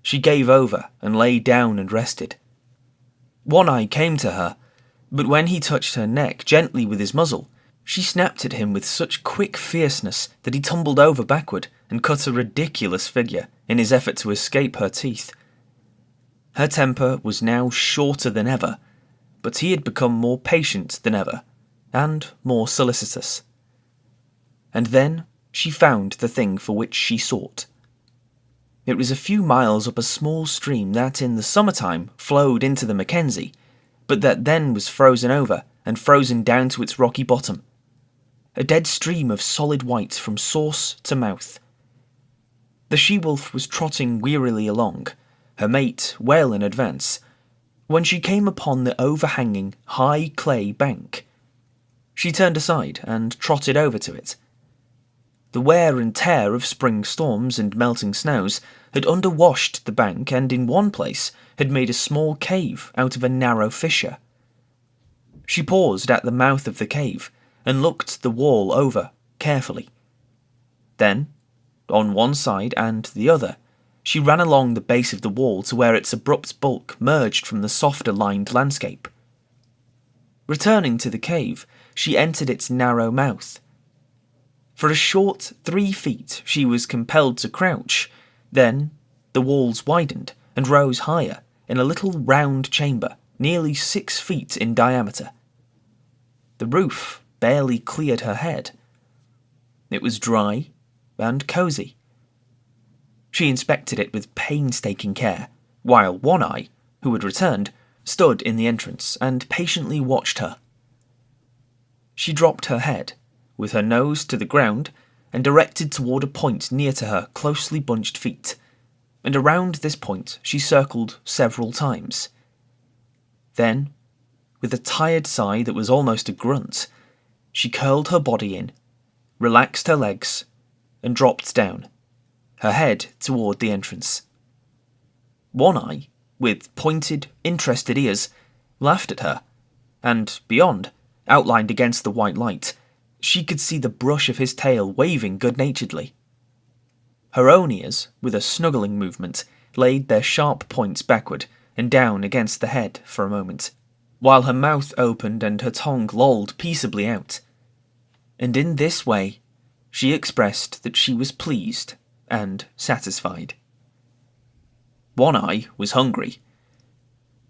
S1: she gave over and lay down and rested. One Eye came to her, but when he touched her neck gently with his muzzle, she snapped at him with such quick fierceness that he tumbled over backward and cut a ridiculous figure in his effort to escape her teeth. Her temper was now shorter than ever, but he had become more patient than ever, and more solicitous. And then she found the thing for which she sought. It was a few miles up a small stream that in the summertime flowed into the Mackenzie, but that then was frozen over and frozen down to its rocky bottom. A dead stream of solid white from source to mouth. The she-wolf was trotting wearily along, her mate well in advance, when she came upon the overhanging, high clay bank. She turned aside and trotted over to it. The wear and tear of spring storms and melting snows had underwashed the bank and in one place had made a small cave out of a narrow fissure. She paused at the mouth of the cave and looked the wall over carefully. Then, on one side and the other, she ran along the base of the wall to where its abrupt bulk merged from the softer-lined landscape. Returning to the cave, she entered its narrow mouth. For a short 3 feet she was compelled to crouch, then the walls widened and rose higher in a little round chamber nearly 6 feet in diameter. The roof barely cleared her head. It was dry and cosy. She inspected it with painstaking care, while One Eye, who had returned, stood in the entrance and patiently watched her. She dropped her head, with her nose to the ground, and directed toward a point near to her closely bunched feet, and around this point she circled several times. Then, with a tired sigh that was almost a grunt, she curled her body in, relaxed her legs, and dropped down, her head toward the entrance. One Eye, with pointed, interested ears, laughed at her, and beyond, outlined against the white light, she could see the brush of his tail waving good-naturedly. Her own ears, with a snuggling movement, laid their sharp points backward and down against the head for a moment, while her mouth opened and her tongue lolled peaceably out. And in this way, she expressed that she was pleased and satisfied. One Eye was hungry.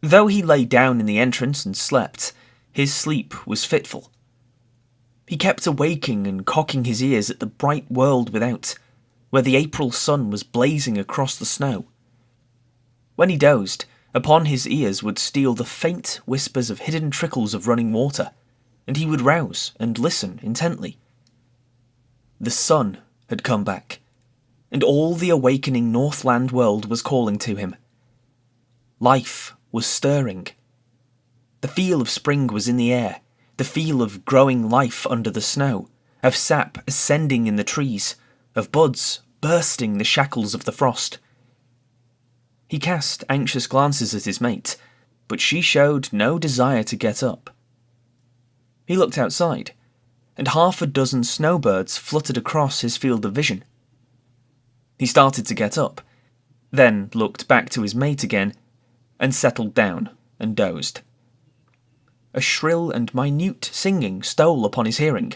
S1: Though he lay down in the entrance and slept, his sleep was fitful. He kept awaking and cocking his ears at the bright world without, where the April sun was blazing across the snow. When he dozed, upon his ears would steal the faint whispers of hidden trickles of running water, and he would rouse and listen intently. The sun had come back, and all the awakening Northland world was calling to him. Life was stirring. The feel of spring was in the air, the feel of growing life under the snow, of sap ascending in the trees, of buds bursting the shackles of the frost. He cast anxious glances at his mate, but she showed no desire to get up. He looked outside, and 6 snowbirds fluttered across his field of vision. He started to get up, then looked back to his mate again, and settled down and dozed. A shrill and minute singing stole upon his hearing.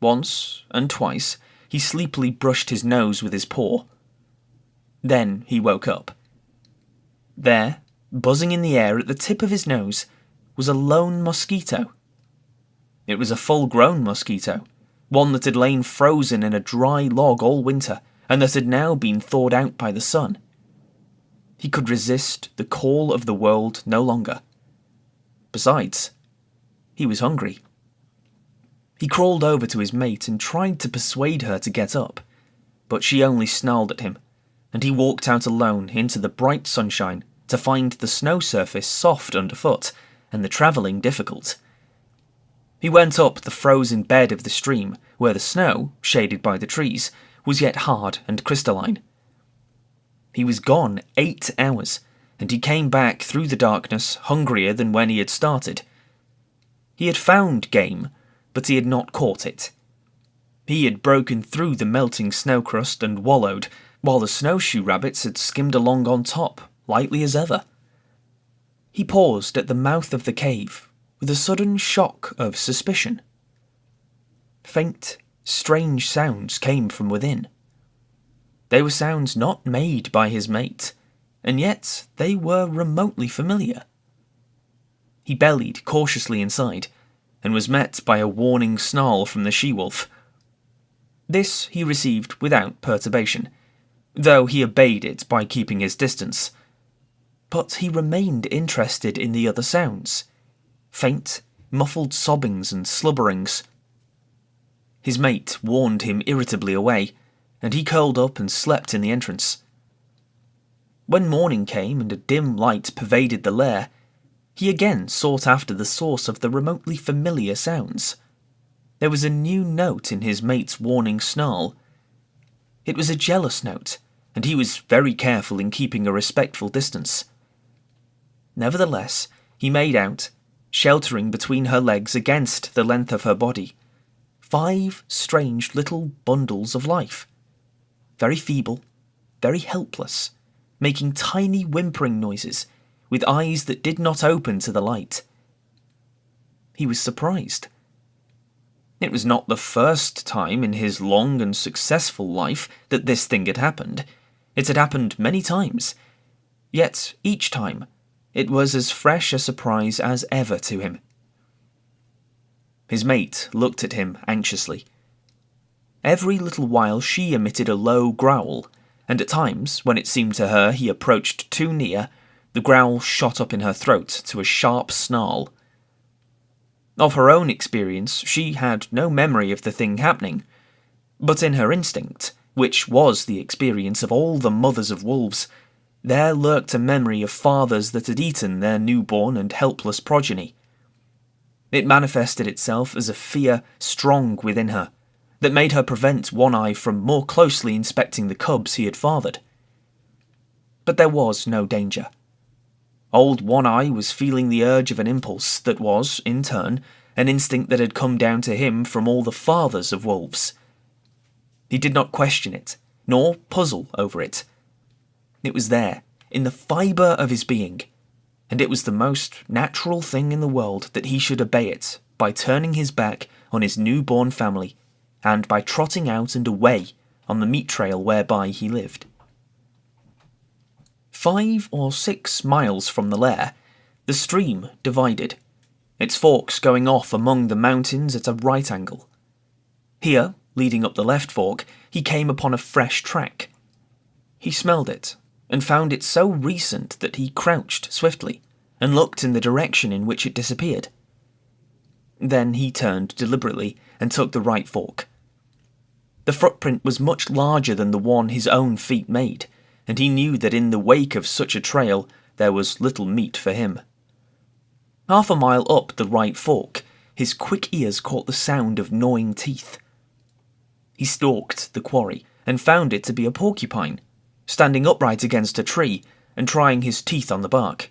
S1: Once and twice he sleepily brushed his nose with his paw. Then he woke up. There, buzzing in the air at the tip of his nose, was a lone mosquito. It was a full-grown mosquito, one that had lain frozen in a dry log all winter and that had now been thawed out by the sun. He could resist the call of the world no longer. Besides, he was hungry. He crawled over to his mate and tried to persuade her to get up, but she only snarled at him, and he walked out alone into the bright sunshine to find the snow surface soft underfoot and the travelling difficult. He went up the frozen bed of the stream, where the snow, shaded by the trees, was yet hard and crystalline. He was gone 8 hours, and he came back through the darkness hungrier than when he had started. He had found game, but he had not caught it. He had broken through the melting snow crust and wallowed, while the snowshoe rabbits had skimmed along on top, lightly as ever. He paused at the mouth of the cave, with a sudden shock of suspicion. Faint, strange sounds came from within. They were sounds not made by his mate, and yet they were remotely familiar. He bellied cautiously inside, and was met by a warning snarl from the she-wolf. This he received without perturbation, though he obeyed it by keeping his distance. But he remained interested in the other sounds. Faint, muffled sobbings and slubberings. His mate warned him irritably away, and he curled up and slept in the entrance. When morning came and a dim light pervaded the lair, he again sought after the source of the remotely familiar sounds. There was a new note in his mate's warning snarl. It was a jealous note, and he was very careful in keeping a respectful distance. Nevertheless, he made out, sheltering between her legs against the length of her body, 5 strange little bundles of life. Very feeble, very helpless, making tiny whimpering noises, with eyes that did not open to the light. He was surprised. It was not the first time in his long and successful life that this thing had happened. It had happened many times. Yet, each time, it was as fresh a surprise as ever to him. His mate looked at him anxiously. Every little while she emitted a low growl, and at times, when it seemed to her he approached too near, the growl shot up in her throat to a sharp snarl. Of her own experience, she had no memory of the thing happening, but in her instinct, which was the experience of all the mothers of wolves, there lurked a memory of fathers that had eaten their newborn and helpless progeny. It manifested itself as a fear strong within her, that made her prevent One Eye from more closely inspecting the cubs he had fathered. But there was no danger. Old One Eye was feeling the urge of an impulse that was, in turn, an instinct that had come down to him from all the fathers of wolves. He did not question it, nor puzzle over it. It was there, in the fibre of his being, and it was the most natural thing in the world that he should obey it by turning his back on his newborn family and by trotting out and away on the meat trail whereby he lived. 5 or 6 miles from the lair, the stream divided, its forks going off among the mountains at a right angle. Here, leading up the left fork, he came upon a fresh track. He smelled it, and found it so recent that he crouched swiftly, and looked in the direction in which it disappeared. Then he turned deliberately, and took the right fork. The footprint was much larger than the one his own feet made, and he knew that in the wake of such a trail there was little meat for him. Half a mile up the right fork, his quick ears caught the sound of gnawing teeth. He stalked the quarry, and found it to be a porcupine, standing upright against a tree, and trying his teeth on the bark.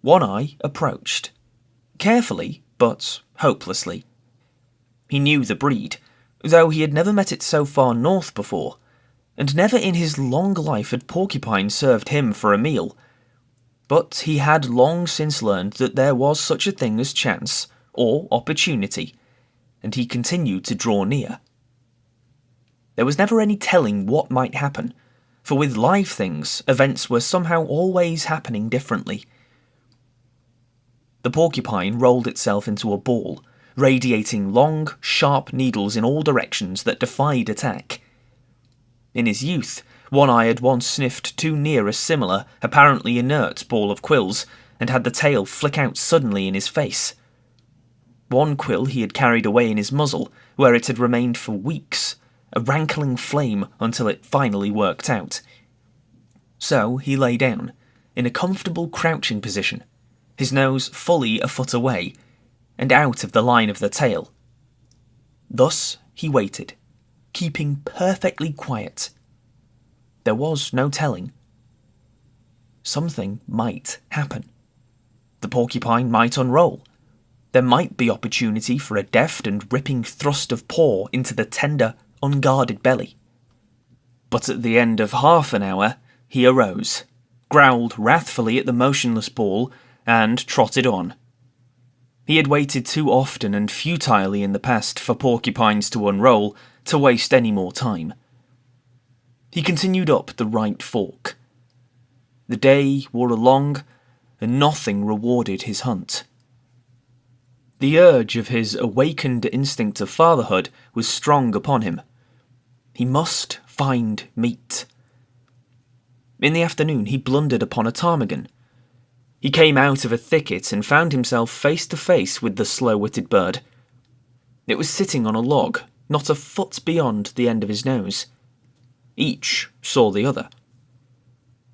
S1: One Eye approached, carefully, but hopelessly. He knew the breed, though he had never met it so far north before, and never in his long life had porcupine served him for a meal. But he had long since learned that there was such a thing as chance, or opportunity, and he continued to draw near. There was never any telling what might happen, for with live things, events were somehow always happening differently. The porcupine rolled itself into a ball, radiating long, sharp needles in all directions that defied attack. In his youth, One Eye had once sniffed too near a similar, apparently inert ball of quills, and had the tail flick out suddenly in his face. One quill he had carried away in his muzzle, where it had remained for weeks, a rankling flame until it finally worked out. So he lay down, in a comfortable crouching position, his nose fully a foot away, and out of the line of the tail. Thus he waited, keeping perfectly quiet. There was no telling. Something might happen. The porcupine might unroll. There might be opportunity for a deft and ripping thrust of paw into the tender, unguarded belly. But at the end of half an hour, he arose, growled wrathfully at the motionless ball, and trotted on. He had waited too often and futilely in the past for porcupines to unroll to waste any more time. He continued up the right fork. The day wore along, and nothing rewarded his hunt. The urge of his awakened instinct of fatherhood was strong upon him. He must find meat. In the afternoon he blundered upon a ptarmigan. He came out of a thicket and found himself face to face with the slow-witted bird. It was sitting on a log, not a foot beyond the end of his nose. Each saw the other.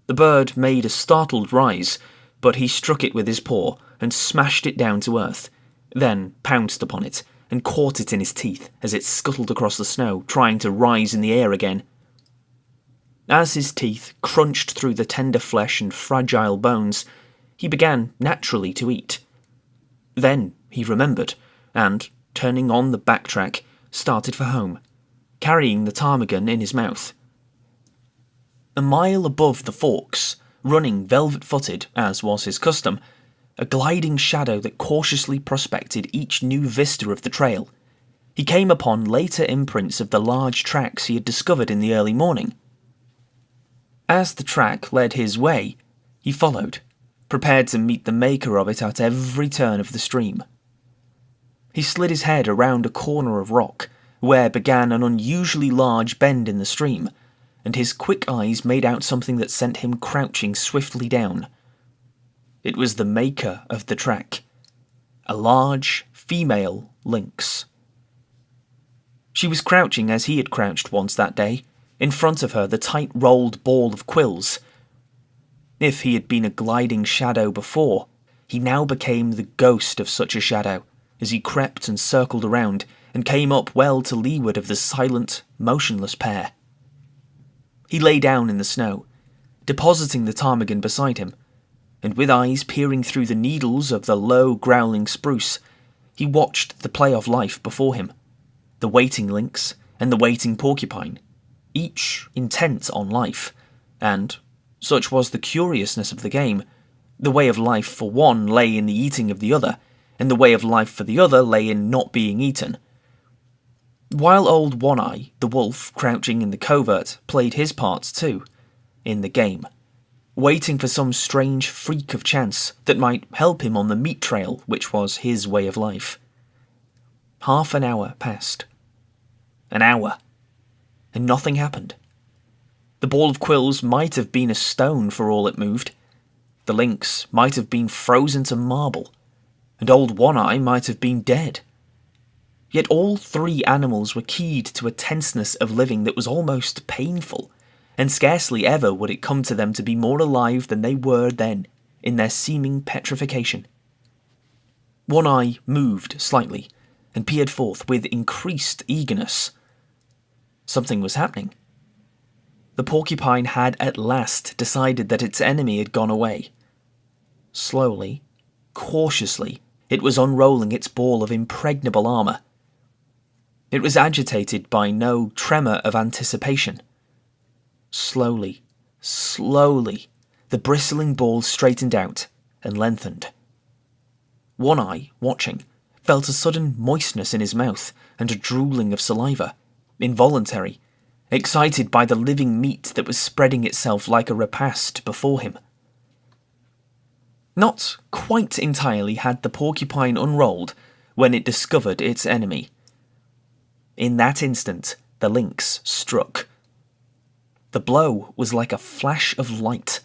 S1: The bird made a startled rise, but he struck it with his paw and smashed it down to earth, then pounced upon it and caught it in his teeth as it scuttled across the snow, trying to rise in the air again. As his teeth crunched through the tender flesh and fragile bones, he began naturally to eat. Then he remembered, and, turning on the backtrack, started for home, carrying the ptarmigan in his mouth. A mile above the forks, running velvet-footed, as was his custom, a gliding shadow that cautiously prospected each new vista of the trail, he came upon later imprints of the large tracks he had discovered in the early morning. As the track led his way, he followed, prepared to meet the maker of it at every turn of the stream. He slid his head around a corner of rock, where began an unusually large bend in the stream, and his quick eyes made out something that sent him crouching swiftly down. It was the maker of the track, a large female lynx. She was crouching as he had crouched once that day, in front of her the tight-rolled ball of quills. If he had been a gliding shadow before, he now became the ghost of such a shadow, as he crept and circled around, and came up well to leeward of the silent, motionless pair. He lay down in the snow, depositing the ptarmigan beside him, and with eyes peering through the needles of the low, growling spruce, he watched the play of life before him, the waiting lynx and the waiting porcupine, each intent on life, and, such was the curiousness of the game, the way of life for one lay in the eating of the other, and the way of life for the other lay in not being eaten. While old One Eye, the wolf, crouching in the covert, played his parts too, in the game, waiting for some strange freak of chance that might help him on the meat trail which was his way of life. Half an hour passed. An hour. And nothing happened. The ball of quills might have been a stone for all it moved. The lynx might have been frozen to marble, and old One Eye might have been dead. Yet all three animals were keyed to a tenseness of living that was almost painful, and scarcely ever would it come to them to be more alive than they were then, in their seeming petrification. One Eye moved slightly, and peered forth with increased eagerness. Something was happening. The porcupine had at last decided that its enemy had gone away. Slowly, cautiously, it was unrolling its ball of impregnable armour. It was agitated by no tremor of anticipation. Slowly, slowly, the bristling ball straightened out and lengthened. One Eye, watching, felt a sudden moistness in his mouth and a drooling of saliva, involuntary, excited by the living meat that was spreading itself like a repast before him. Not quite entirely had the porcupine unrolled when it discovered its enemy. In that instant, the lynx struck. The blow was like a flash of light.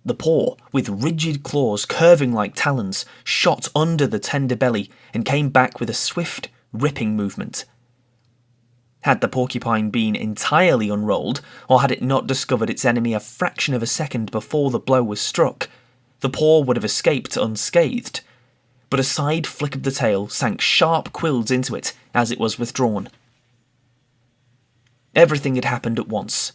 S1: The paw, with rigid claws curving like talons, shot under the tender belly and came back with a swift, ripping movement. Had the porcupine been entirely unrolled, or had it not discovered its enemy a fraction of a second before the blow was struck, the paw would have escaped unscathed, but a side flick of the tail sank sharp quills into it as it was withdrawn. Everything had happened at once.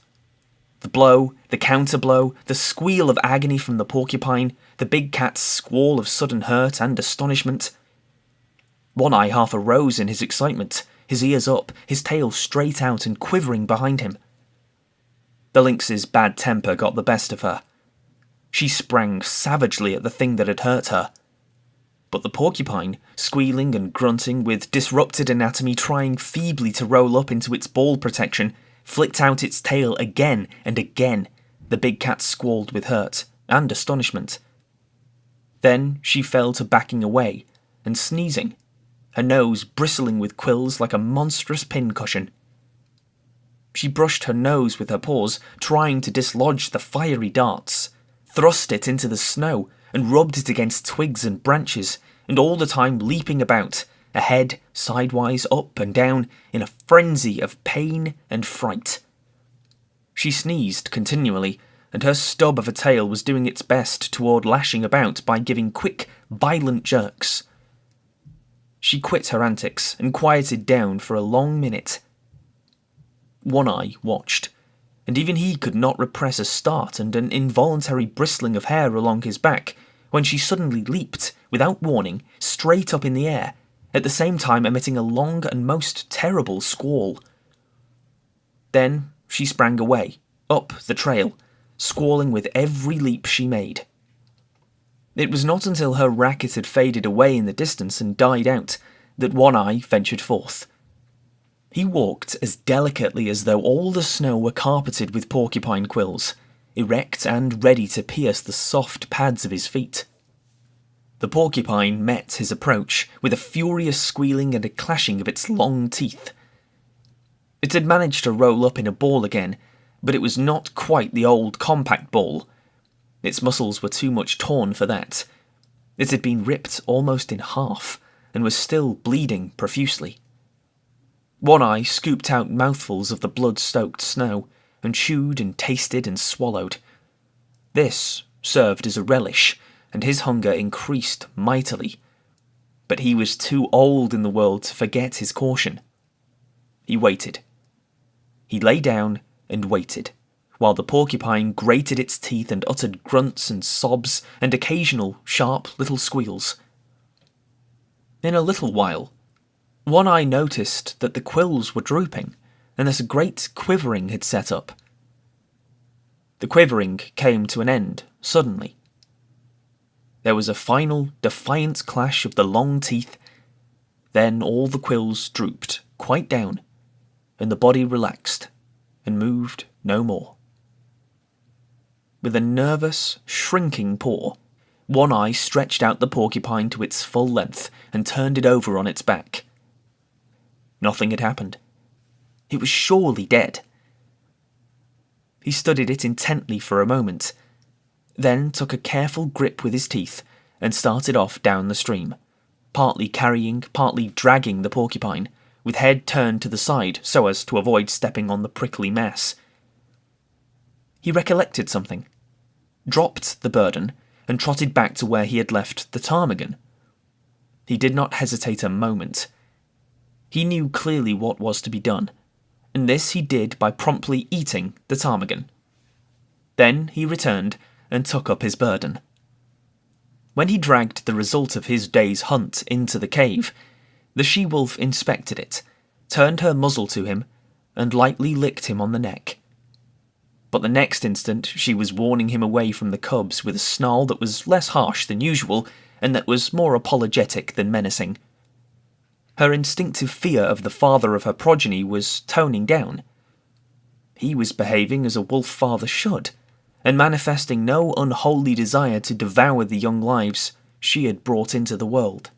S1: The blow, the counter-blow, the squeal of agony from the porcupine, the big cat's squall of sudden hurt and astonishment. One Eye half arose in his excitement, his ears up, his tail straight out and quivering behind him. The lynx's bad temper got the best of her. She sprang savagely at the thing that had hurt her. But the porcupine, squealing and grunting, with disrupted anatomy trying feebly to roll up into its ball protection, flicked out its tail again and again. The big cat squalled with hurt and astonishment. Then she fell to backing away and sneezing, her nose bristling with quills like a monstrous pincushion. She brushed her nose with her paws, trying to dislodge the fiery darts, thrust it into the snow, and rubbed it against twigs and branches, and all the time leaping about, ahead, sidewise, up and down, in a frenzy of pain and fright. She sneezed continually, and her stub of a tail was doing its best toward lashing about by giving quick, violent jerks. She quit her antics and quieted down for a long minute. One Eye watched, and even he could not repress a start and an involuntary bristling of hair along his back when she suddenly leaped, without warning, straight up in the air, at the same time emitting a long and most terrible squall. Then she sprang away, up the trail, squalling with every leap she made. It was not until her racket had faded away in the distance and died out that One Eye ventured forth. He walked as delicately as though all the snow were carpeted with porcupine quills, erect and ready to pierce the soft pads of his feet. The porcupine met his approach with a furious squealing and a clashing of its long teeth. It had managed to roll up in a ball again, but it was not quite the old compact ball. Its muscles were too much torn for that. It had been ripped almost in half, and was still bleeding profusely. One Eye scooped out mouthfuls of the blood-soaked snow, and chewed and tasted and swallowed. This served as a relish, and his hunger increased mightily. But he was too old in the world to forget his caution. He waited. He lay down and waited, while the porcupine grated its teeth and uttered grunts and sobs and occasional sharp little squeals. In a little while, One Eye noticed that the quills were drooping, and that a great quivering had set up. The quivering came to an end suddenly. There was a final, defiant clash of the long teeth, then all the quills drooped quite down, and the body relaxed and moved no more. With a nervous, shrinking paw, One Eye stretched out the porcupine to its full length and turned it over on its back. Nothing had happened. It was surely dead. He studied it intently for a moment, then took a careful grip with his teeth and started off down the stream, partly carrying, partly dragging the porcupine, with head turned to the side so as to avoid stepping on the prickly mess. He recollected something, dropped the burden, and trotted back to where he had left the ptarmigan. He did not hesitate a moment. He knew clearly what was to be done, and this he did by promptly eating the ptarmigan. Then he returned and took up his burden. When he dragged the result of his day's hunt into the cave, the she-wolf inspected it, turned her muzzle to him, and lightly licked him on the neck. But the next instant she was warning him away from the cubs with a snarl that was less harsh than usual, and that was more apologetic than menacing. Her instinctive fear of the father of her progeny was toning down. He was behaving as a wolf father should, and manifesting no unholy desire to devour the young lives she had brought into the world.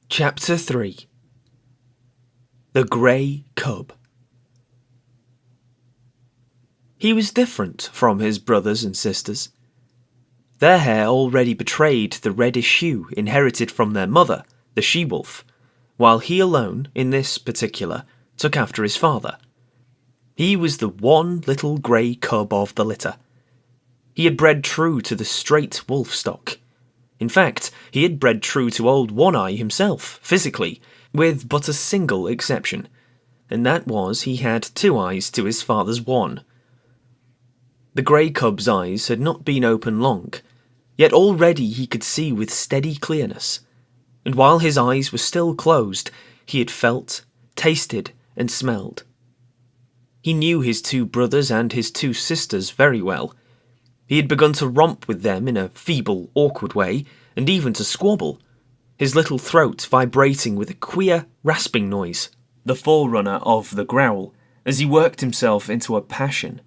S1: Chapter 3. The Grey Cub. He was different from his brothers and sisters. Their hair already betrayed the reddish hue inherited from their mother, the she-wolf, while he alone, in this particular, took after his father. He was the one little grey cub of the litter. He had bred true to the straight wolf stock. In fact, he had bred true to old One-Eye himself, physically, with but a single exception, and that was he had 2 eyes to his father's 1. The grey cub's eyes had not been open long, yet already he could see with steady clearness, and while his eyes were still closed, he had felt, tasted, and smelled. He knew his 2 brothers and his 2 sisters very well. He had begun to romp with them in a feeble, awkward way, and even to squabble, his little throat vibrating with a queer, rasping noise, the forerunner of the growl, as he worked himself into a passion.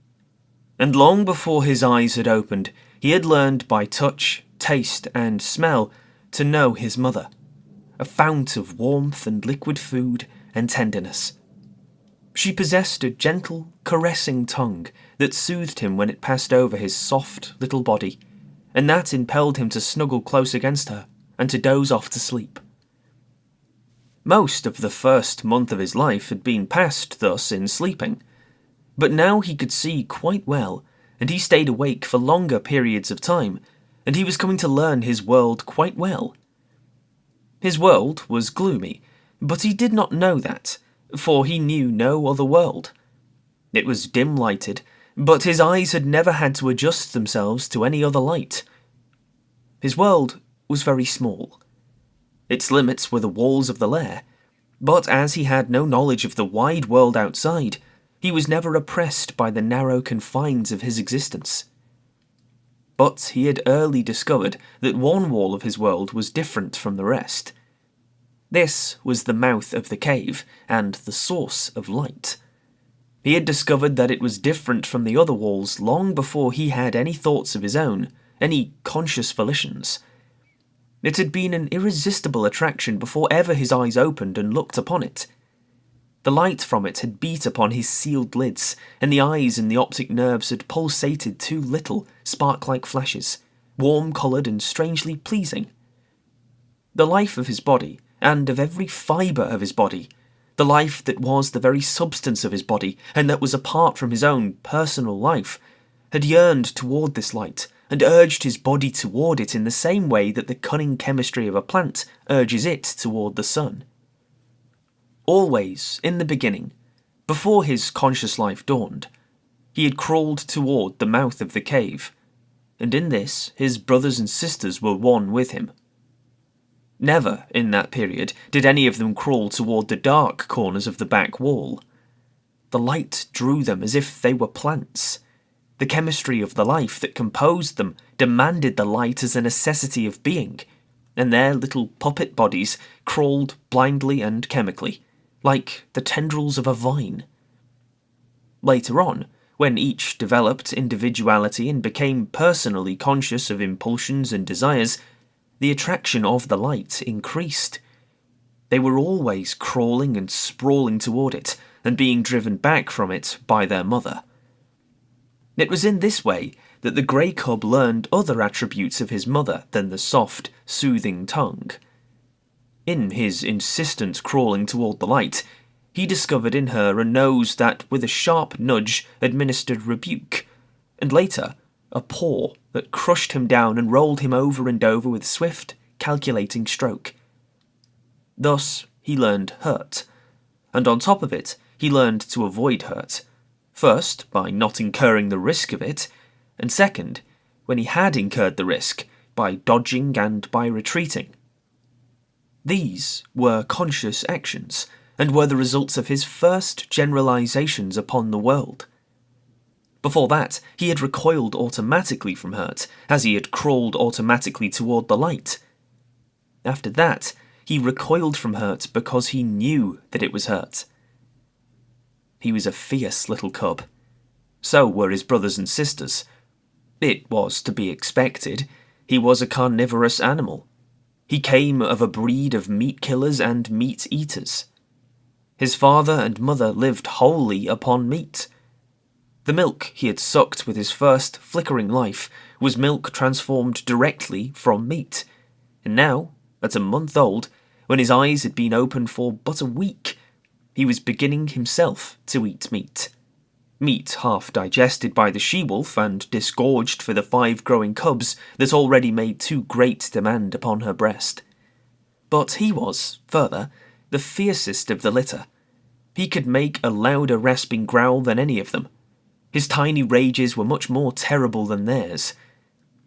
S1: And long before his eyes had opened, he had learned by touch, taste, and smell to know his mother, a fount of warmth and liquid food and tenderness. She possessed a gentle, caressing tongue that soothed him when it passed over his soft little body, and that impelled him to snuggle close against her and to doze off to sleep. Most of the first month of his life had been passed thus in sleeping, but now he could see quite well, and he stayed awake for longer periods of time, and he was coming to learn his world quite well. His world was gloomy, but he did not know that, for he knew no other world. It was dim-lighted, but his eyes had never had to adjust themselves to any other light. His world was very small. Its limits were the walls of the lair, but as he had no knowledge of the wide world outside, he was never oppressed by the narrow confines of his existence. But he had early discovered that one wall of his world was different from the rest. This was the mouth of the cave and the source of light. He had discovered that it was different from the other walls long before he had any thoughts of his own, any conscious volitions. It had been an irresistible attraction before ever his eyes opened and looked upon it. The light from it had beat upon his sealed lids, and the eyes and the optic nerves had pulsated 2 little, spark-like flashes, warm-coloured and strangely pleasing. The life of his body, and of every fibre of his body, the life that was the very substance of his body, and that was apart from his own personal life, had yearned toward this light, and urged his body toward it in the same way that the cunning chemistry of a plant urges it toward the sun. Always, in the beginning, before his conscious life dawned, he had crawled toward the mouth of the cave, and in this his brothers and sisters were one with him. Never, in that period, did any of them crawl toward the dark corners of the back wall. The light drew them as if they were plants. The chemistry of the life that composed them demanded the light as a necessity of being, and their little puppet bodies crawled blindly and chemically, like the tendrils of a vine. Later on, when each developed individuality and became personally conscious of impulsions and desires, the attraction of the light increased. They were always crawling and sprawling toward it, and being driven back from it by their mother. It was in this way that the grey cub learned other attributes of his mother than the soft, soothing tongue. In his insistent crawling toward the light, he discovered in her a nose that with a sharp nudge administered rebuke, and later a paw that crushed him down and rolled him over and over with swift, calculating stroke. Thus he learned hurt, and on top of it he learned to avoid hurt, first by not incurring the risk of it, and second, when he had incurred the risk, by dodging and by retreating. These were conscious actions, and were the results of his first generalizations upon the world. Before that, he had recoiled automatically from hurt, as he had crawled automatically toward the light. After that, he recoiled from hurt because he knew that it was hurt. He was a fierce little cub. So were his brothers and sisters. It was to be expected. He was a carnivorous animal. He came of a breed of meat killers and meat eaters. His father and mother lived wholly upon meat. The milk he had sucked with his first flickering life was milk transformed directly from meat, and now, at a month old, when his eyes had been open for but a week, he was beginning himself to eat meat. Meat half digested by the she-wolf and disgorged for the 5 growing cubs that already made too great demand upon her breast. But he was, further, the fiercest of the litter. He could make a louder rasping growl than any of them. His tiny rages were much more terrible than theirs.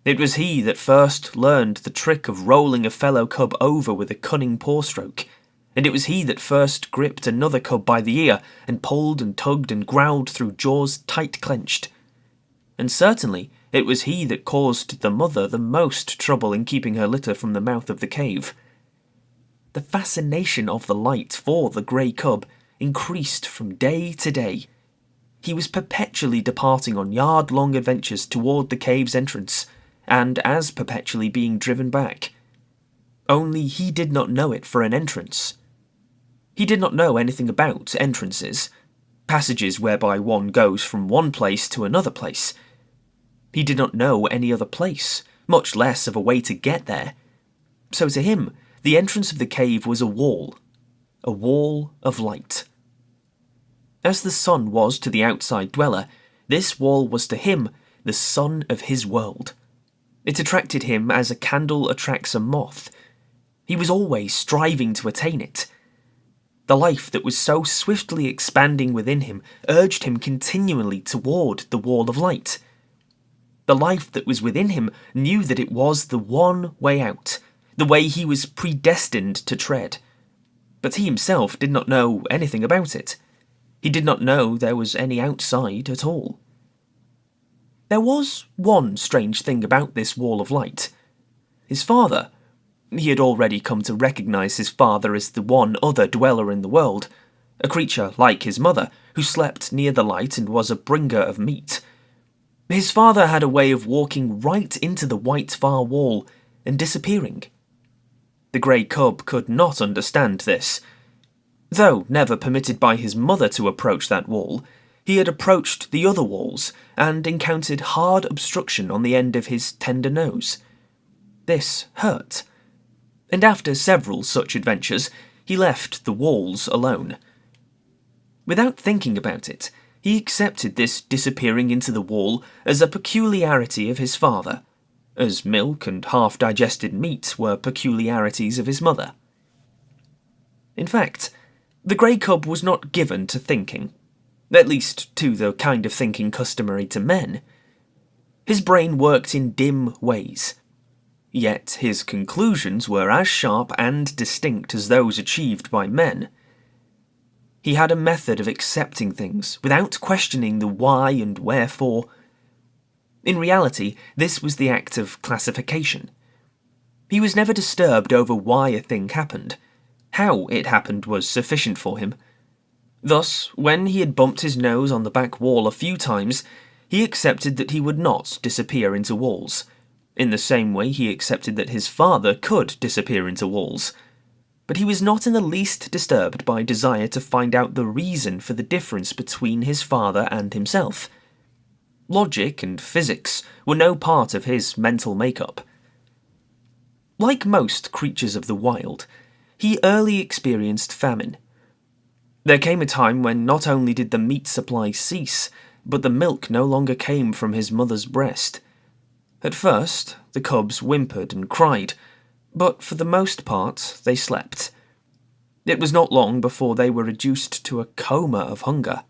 S1: It was he that first learned the trick of rolling a fellow cub over with a cunning paw stroke, and it was he that first gripped another cub by the ear and pulled and tugged and growled through jaws tight clenched. And certainly it was he that caused the mother the most trouble in keeping her litter from the mouth of the cave. The fascination of the light for the grey cub increased from day to day. He was perpetually departing on yard-long adventures toward the cave's entrance, and as perpetually being driven back. Only he did not know it for an entrance. He did not know anything about entrances, passages whereby one goes from one place to another place. He did not know any other place, much less of a way to get there. So to him, the entrance of the cave was a wall of light. As the sun was to the outside dweller, this wall was to him the sun of his world. It attracted him as a candle attracts a moth. He was always striving to attain it. The life that was so swiftly expanding within him urged him continually toward the wall of light. The life that was within him knew that it was the one way out, the way he was predestined to tread. But he himself did not know anything about it. He did not know there was any outside at all. There was one strange thing about this wall of light. His father. He had already come to recognize his father as the one other dweller in the world, a creature like his mother, who slept near the light and was a bringer of meat. His father had a way of walking right into the white far wall and disappearing. The grey cub could not understand this. Though never permitted by his mother to approach that wall, he had approached the other walls and encountered hard obstruction on the end of his tender nose. This hurt, and after several such adventures, he left the walls alone. Without thinking about it, he accepted this disappearing into the wall as a peculiarity of his father, as milk and half-digested meat were peculiarities of his mother. In fact, the grey cub was not given to thinking, at least to the kind of thinking customary to men. His brain worked in dim ways, yet his conclusions were as sharp and distinct as those achieved by men. He had a method of accepting things without questioning the why and wherefore. In reality, this was the act of classification. He was never disturbed over why a thing happened. How it happened was sufficient for him. Thus, when he had bumped his nose on the back wall a few times, he accepted that he would not disappear into walls. In the same way he accepted that his father could disappear into walls. But he was not in the least disturbed by desire to find out the reason for the difference between his father and himself. Logic and physics were no part of his mental makeup. Like most creatures of the wild, he early experienced famine. There came a time when not only did the meat supply cease, but the milk no longer came from his mother's breast. At first, the cubs whimpered and cried, but for the most part they slept. It was not long before they were reduced to a coma of hunger.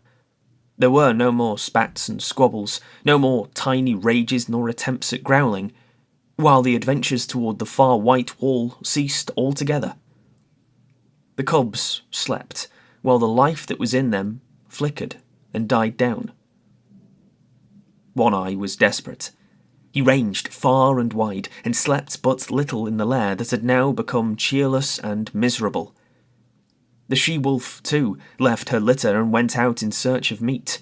S1: There were no more spats and squabbles, no more tiny rages nor attempts at growling, while the adventures toward the far white wall ceased altogether. The cubs slept, while the life that was in them flickered and died down. One Eye was desperate. He ranged far and wide, and slept but little in the lair that had now become cheerless and miserable. The she-wolf, too, left her litter and went out in search of meat.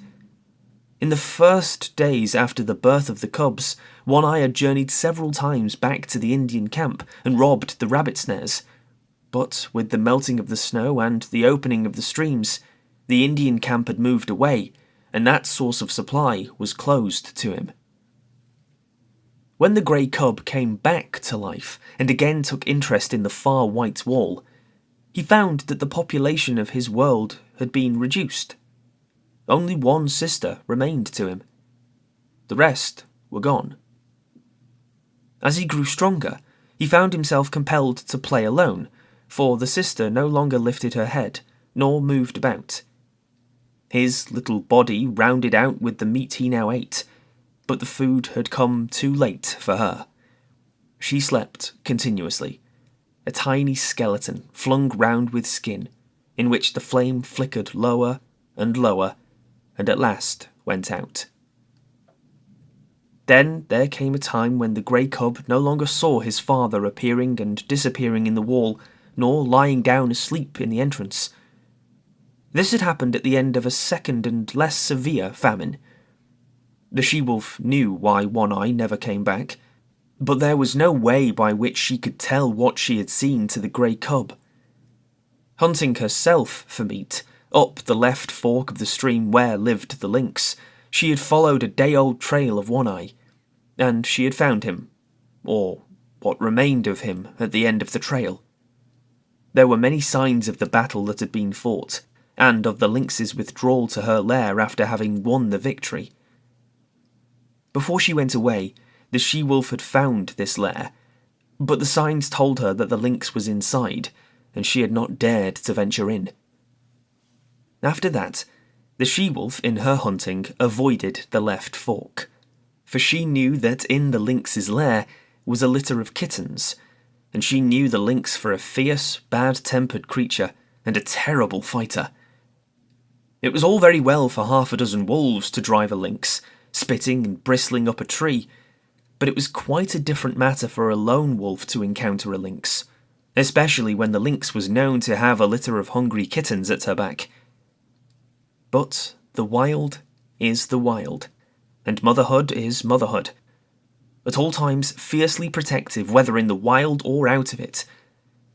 S1: In the first days after the birth of the cubs, One Eye had journeyed several times back to the Indian camp and robbed the rabbit snares. But with the melting of the snow and the opening of the streams, the Indian camp had moved away, and that source of supply was closed to him. When the grey cub came back to life and again took interest in the far white wall, he found that the population of his world had been reduced. Only one sister remained to him. The rest were gone. As he grew stronger, he found himself compelled to play alone, for the sister no longer lifted her head, nor moved about. His little body rounded out with the meat he now ate, but the food had come too late for her. She slept continuously, a tiny skeleton flung round with skin, in which the flame flickered lower and lower, and at last went out. Then there came a time when the grey cub no longer saw his father appearing and disappearing in the wall, nor lying down asleep in the entrance. This had happened at the end of a second and less severe famine. The she-wolf knew why One Eye never came back, but there was no way by which she could tell what she had seen to the grey cub. Hunting herself for meat, up the left fork of the stream where lived the lynx, she had followed a day-old trail of One Eye, and she had found him, or what remained of him at the end of the trail. There were many signs of the battle that had been fought, and of the lynx's withdrawal to her lair after having won the victory. Before she went away, the she-wolf had found this lair, but the signs told her that the lynx was inside, and she had not dared to venture in. After that, the she-wolf in her hunting avoided the left fork, for she knew that in the lynx's lair was a litter of kittens, and she knew the lynx for a fierce, bad-tempered creature and a terrible fighter. It was all very well for half a dozen wolves to drive a lynx, spitting and bristling up a tree, but it was quite a different matter for a lone wolf to encounter a lynx, especially when the lynx was known to have a litter of hungry kittens at her back. But the wild is the wild, and motherhood is motherhood. At all times fiercely protective, whether in the wild or out of it.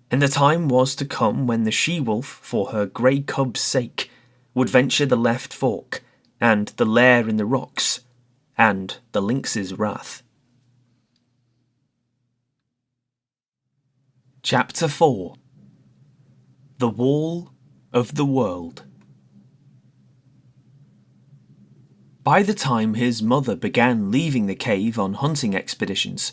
S1: And the time was to come when the she-wolf, for her grey cub's sake, would venture the left fork, and the lair in the rocks, and the lynx's wrath. Chapter 4. The Wall of the World. By the time his mother began leaving the cave on hunting expeditions,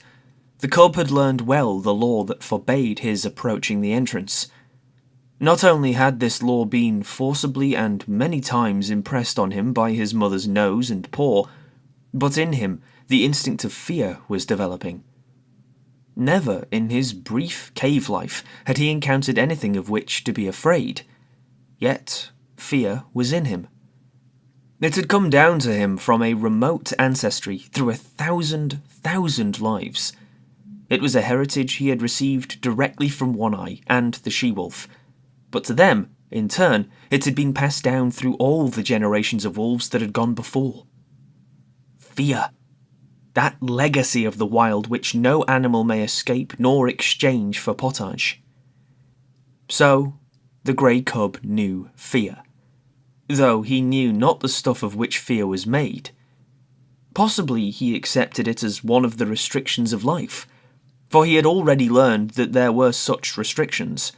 S1: the cub had learned well the law that forbade his approaching the entrance. Not only had this law been forcibly and many times impressed on him by his mother's nose and paw, but in him the instinct of fear was developing. Never in his brief cave life had he encountered anything of which to be afraid, yet fear was in him. It had come down to him from a remote ancestry through 1,000 lives. It was a heritage he had received directly from One Eye and the she-wolf, but to them, in turn, it had been passed down through all the generations of wolves that had gone before. Fear. That legacy of the wild which no animal may escape nor exchange for pottage. So, the grey cub knew fear, though he knew not the stuff of which fear was made. Possibly he accepted it as one of the restrictions of life, for he had already learned that there were such restrictions.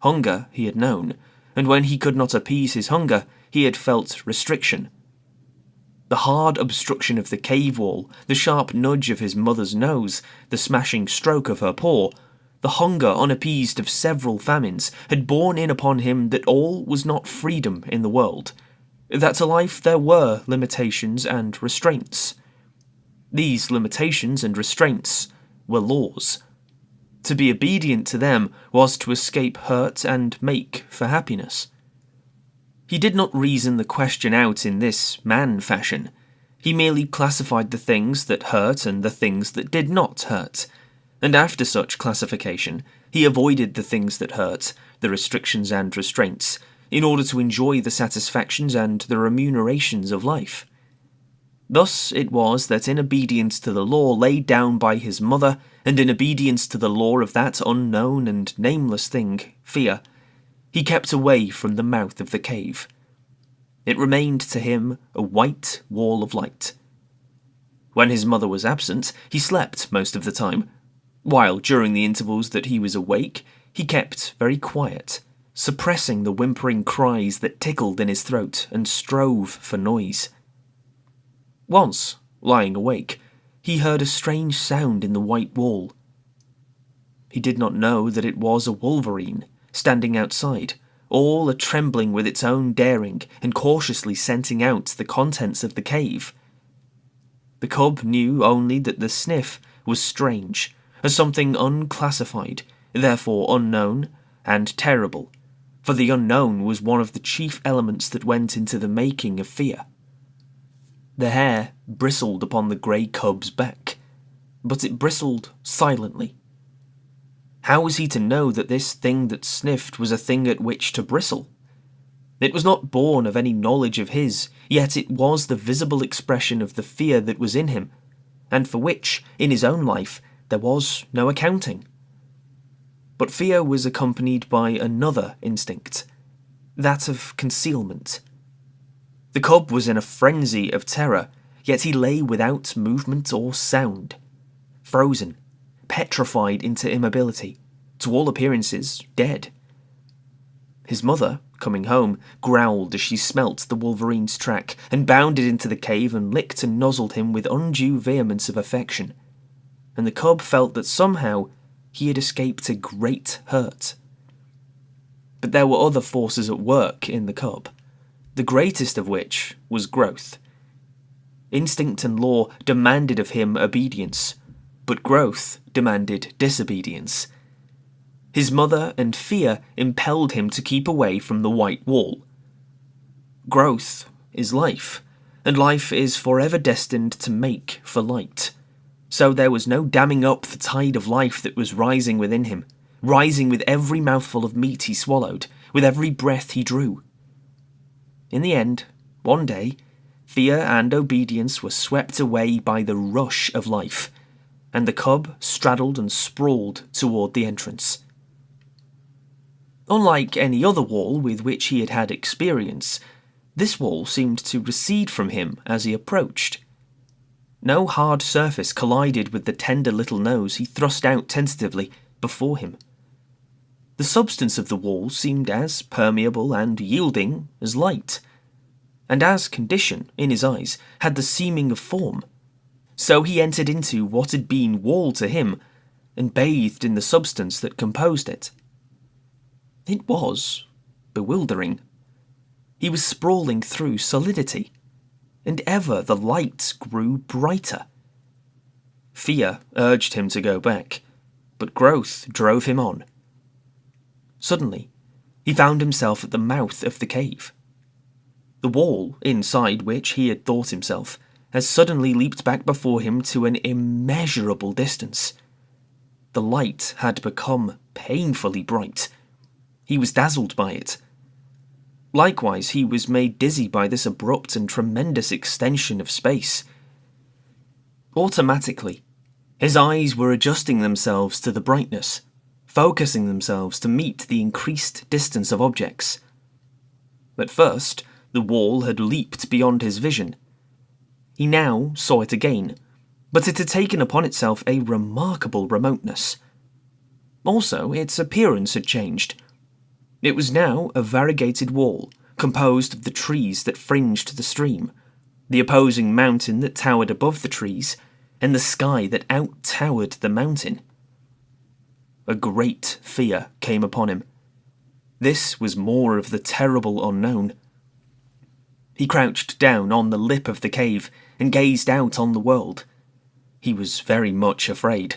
S1: Hunger he had known, and when he could not appease his hunger, he had felt restriction. The hard obstruction of the cave wall, the sharp nudge of his mother's nose, the smashing stroke of her paw, the hunger unappeased of several famines, had borne in upon him that all was not freedom in the world, that to life there were limitations and restraints. These limitations and restraints were laws. To be obedient to them was to escape hurt and make for happiness. He did not reason the question out in this man fashion. He merely classified the things that hurt and the things that did not hurt, and after such classification, he avoided the things that hurt, the restrictions and restraints, in order to enjoy the satisfactions and the remunerations of life. Thus it was that in obedience to the law laid down by his mother, and in obedience to the law of that unknown and nameless thing, fear, he kept away from the mouth of the cave. It remained to him a white wall of light. When his mother was absent, he slept most of the time, while during the intervals that he was awake, he kept very quiet, suppressing the whimpering cries that tickled in his throat and strove for noise. Once, lying awake, he heard a strange sound in the white wall. He did not know that it was a wolverine standing outside, all a-trembling with its own daring and cautiously scenting out the contents of the cave. The cub knew only that the sniff was strange, as something unclassified, therefore unknown and terrible, for the unknown was one of the chief elements that went into the making of fear. The hair bristled upon the grey cub's back, but it bristled silently. How was he to know that this thing that sniffed was a thing at which to bristle? It was not born of any knowledge of his, yet it was the visible expression of the fear that was in him, and for which, in his own life, there was no accounting. But fear was accompanied by another instinct, that of concealment. The cub was in a frenzy of terror, yet he lay without movement or sound, frozen, petrified into immobility, to all appearances dead. His mother, coming home, growled as she smelt the wolverine's track, and bounded into the cave and licked and nozzled him with undue vehemence of affection, and the cub felt that somehow he had escaped a great hurt. But there were other forces at work in the cub, the greatest of which was growth. Instinct and law demanded of him obedience, but growth demanded disobedience. His mother and fear impelled him to keep away from the white wall. Growth is life, and life is forever destined to make for light. So there was no damming up the tide of life that was rising within him, rising with every mouthful of meat he swallowed, with every breath he drew. In the end, one day, fear and obedience were swept away by the rush of life, and the cub straddled and sprawled toward the entrance. Unlike any other wall with which he had had experience, this wall seemed to recede from him as he approached. No hard surface collided with the tender little nose he thrust out tentatively before him. The substance of the wall seemed as permeable and yielding as light, and as condition, in his eyes, had the seeming of form. So he entered into what had been wall to him, and bathed in the substance that composed it. It was bewildering. He was sprawling through solidity, and ever the light grew brighter. Fear urged him to go back, but growth drove him on. Suddenly, he found himself at the mouth of the cave. The wall, inside which he had thought himself, had suddenly leaped back before him to an immeasurable distance. The light had become painfully bright. He was dazzled by it. Likewise, he was made dizzy by this abrupt and tremendous extension of space. Automatically, his eyes were adjusting themselves to the brightness, focusing themselves to meet the increased distance of objects. At first, the wall had leaped beyond his vision. He now saw it again, but it had taken upon itself a remarkable remoteness. Also, its appearance had changed. It was now a variegated wall, composed of the trees that fringed the stream, the opposing mountain that towered above the trees, and the sky that out-towered the mountain. A great fear came upon him. This was more of the terrible unknown. He crouched down on the lip of the cave and gazed out on the world. He was very much afraid,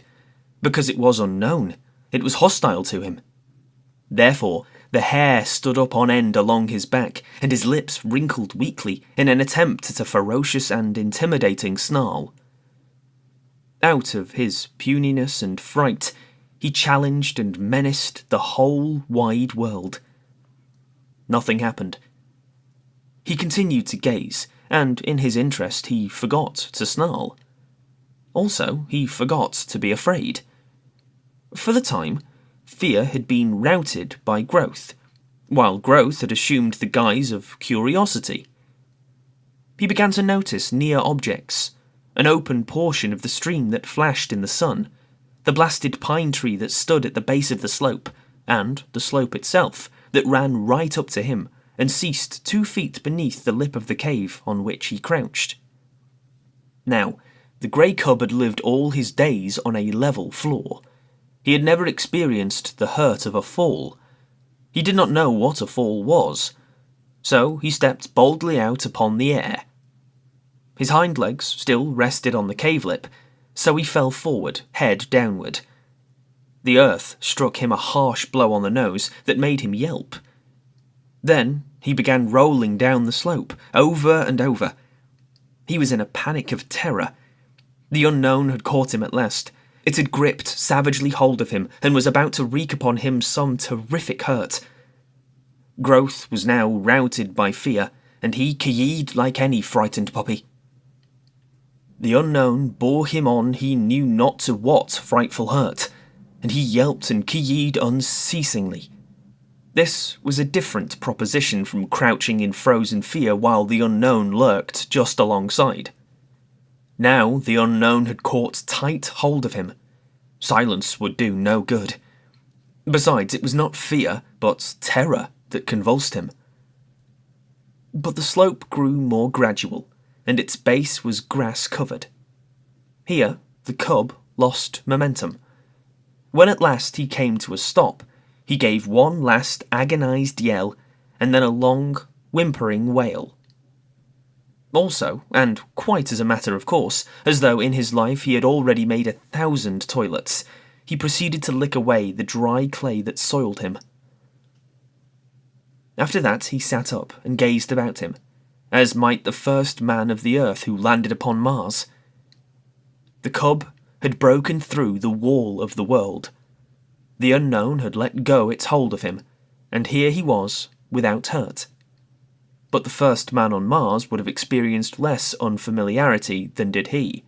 S1: because it was unknown. It was hostile to him. Therefore, the hair stood up on end along his back, and his lips wrinkled weakly in an attempt at a ferocious and intimidating snarl. Out of his puniness and fright, He challenged and menaced the whole wide world. Nothing happened. He continued to gaze, and in his interest he forgot to snarl. Also, he forgot to be afraid. For the time, fear had been routed by growth, while growth had assumed the guise of curiosity. He began to notice near objects, an open portion of the stream that flashed in the sun, the blasted pine tree that stood at the base of the slope, and the slope itself that ran right up to him and ceased 2 feet beneath the lip of the cave on which he crouched. Now, the grey cub had lived all his days on a level floor. He had never experienced the hurt of a fall. He did not know what a fall was, so he stepped boldly out upon the air. His hind legs still rested on the cave lip, so he fell forward, head downward. The earth struck him a harsh blow on the nose that made him yelp. Then he began rolling down the slope, over and over. He was in a panic of terror. The unknown had caught him at last. It had gripped savagely hold of him and was about to wreak upon him some terrific hurt. Growth was now routed by fear, and he ki-yied like any frightened puppy. The unknown bore him on he knew not to what frightful hurt, and he yelped and ki-yied unceasingly. This was a different proposition from crouching in frozen fear while the unknown lurked just alongside. Now the unknown had caught tight hold of him. Silence would do no good. Besides, it was not fear, but terror that convulsed him. But the slope grew more gradual, and its base was grass-covered. Here, the cub lost momentum. When at last he came to a stop, he gave one last agonized yell, and then a long, whimpering wail. Also, and quite as a matter of course, as though in his life he had already made 1,000 toilets, he proceeded to lick away the dry clay that soiled him. After that he sat up and gazed about him, as might the first man of the earth who landed upon Mars. The cub had broken through the wall of the world. The unknown had let go its hold of him, and here he was, without hurt. But the first man on Mars would have experienced less unfamiliarity than did he.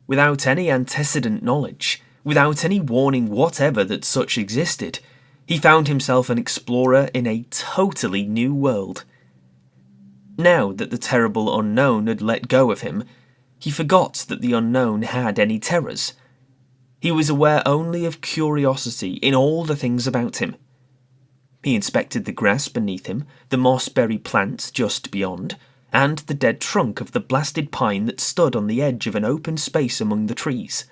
S1: Without any antecedent knowledge, without any warning whatever that such existed, he found himself an explorer in a totally new world. Now that the terrible unknown had let go of him, he forgot that the unknown had any terrors. He was aware only of curiosity in all the things about him. He inspected the grass beneath him, the mossberry plant just beyond, and the dead trunk of the blasted pine that stood on the edge of an open space among the trees.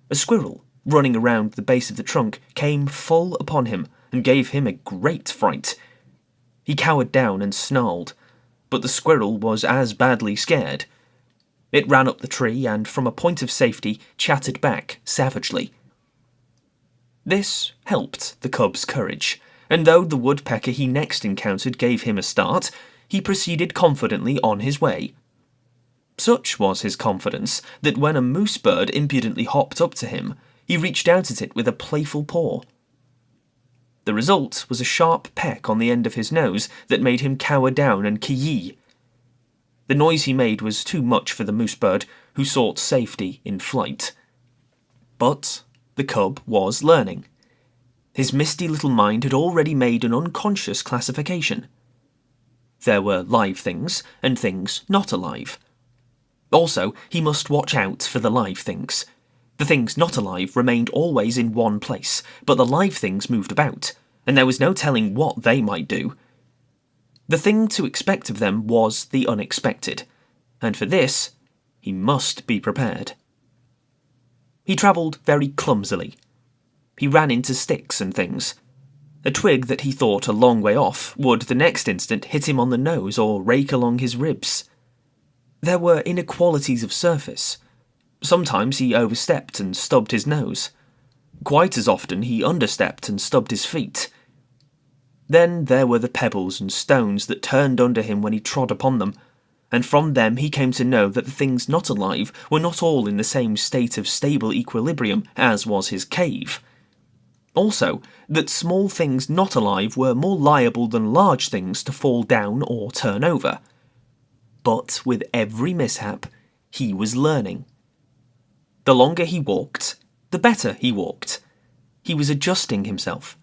S1: A squirrel, running around the base of the trunk, came full upon him and gave him a great fright. He cowered down and snarled, but the squirrel was as badly scared. It ran up the tree and, from a point of safety, chattered back savagely. This helped the cub's courage, and though the woodpecker he next encountered gave him a start, he proceeded confidently on his way. Such was his confidence that when a moose bird impudently hopped up to him, he reached out at it with a playful paw. The result was a sharp peck on the end of his nose that made him cower down and ki-yee. The noise he made was too much for the moose bird, who sought safety in flight. But the cub was learning. His misty little mind had already made an unconscious classification. There were live things and things not alive. Also, he must watch out for the live things. The things not alive remained always in one place, but the live things moved about, and there was no telling what they might do. The thing to expect of them was the unexpected, and for this, he must be prepared. He travelled very clumsily. He ran into sticks and things. A twig that he thought a long way off would the next instant hit him on the nose or rake along his ribs. There were inequalities of surface. Sometimes he overstepped and stubbed his nose. Quite as often he understepped and stubbed his feet. Then there were the pebbles and stones that turned under him when he trod upon them, and from them he came to know that the things not alive were not all in the same state of stable equilibrium as was his cave. Also, that small things not alive were more liable than large things to fall down or turn over. But with every mishap, he was learning. The longer he walked, the better he walked. He was adjusting himself.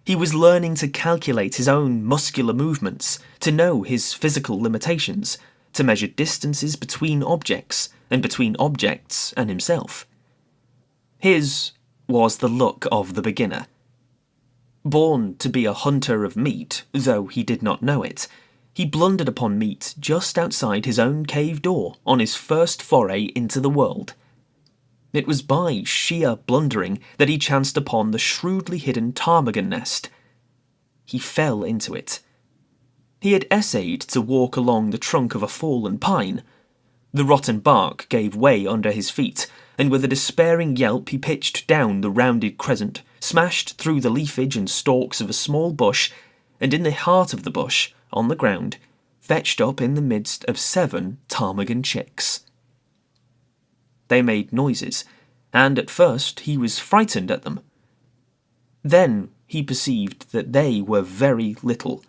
S1: He was learning to calculate his own muscular movements, to know his physical limitations, to measure distances between objects, and between objects and himself. His was the look of the beginner. Born to be a hunter of meat, though he did not know it, he blundered upon meat just outside his own cave door on his first foray into the world. It was by sheer blundering that he chanced upon the shrewdly hidden ptarmigan nest. He fell into it. He had essayed to walk along the trunk of a fallen pine. The rotten bark gave way under his feet, and with a despairing yelp he pitched down the rounded crescent, smashed through the leafage and stalks of a small bush, and in the heart of the bush, on the ground, fetched up in the midst of 7 ptarmigan chicks. They made noises, and at first he was frightened at them. Then he perceived that they were very little,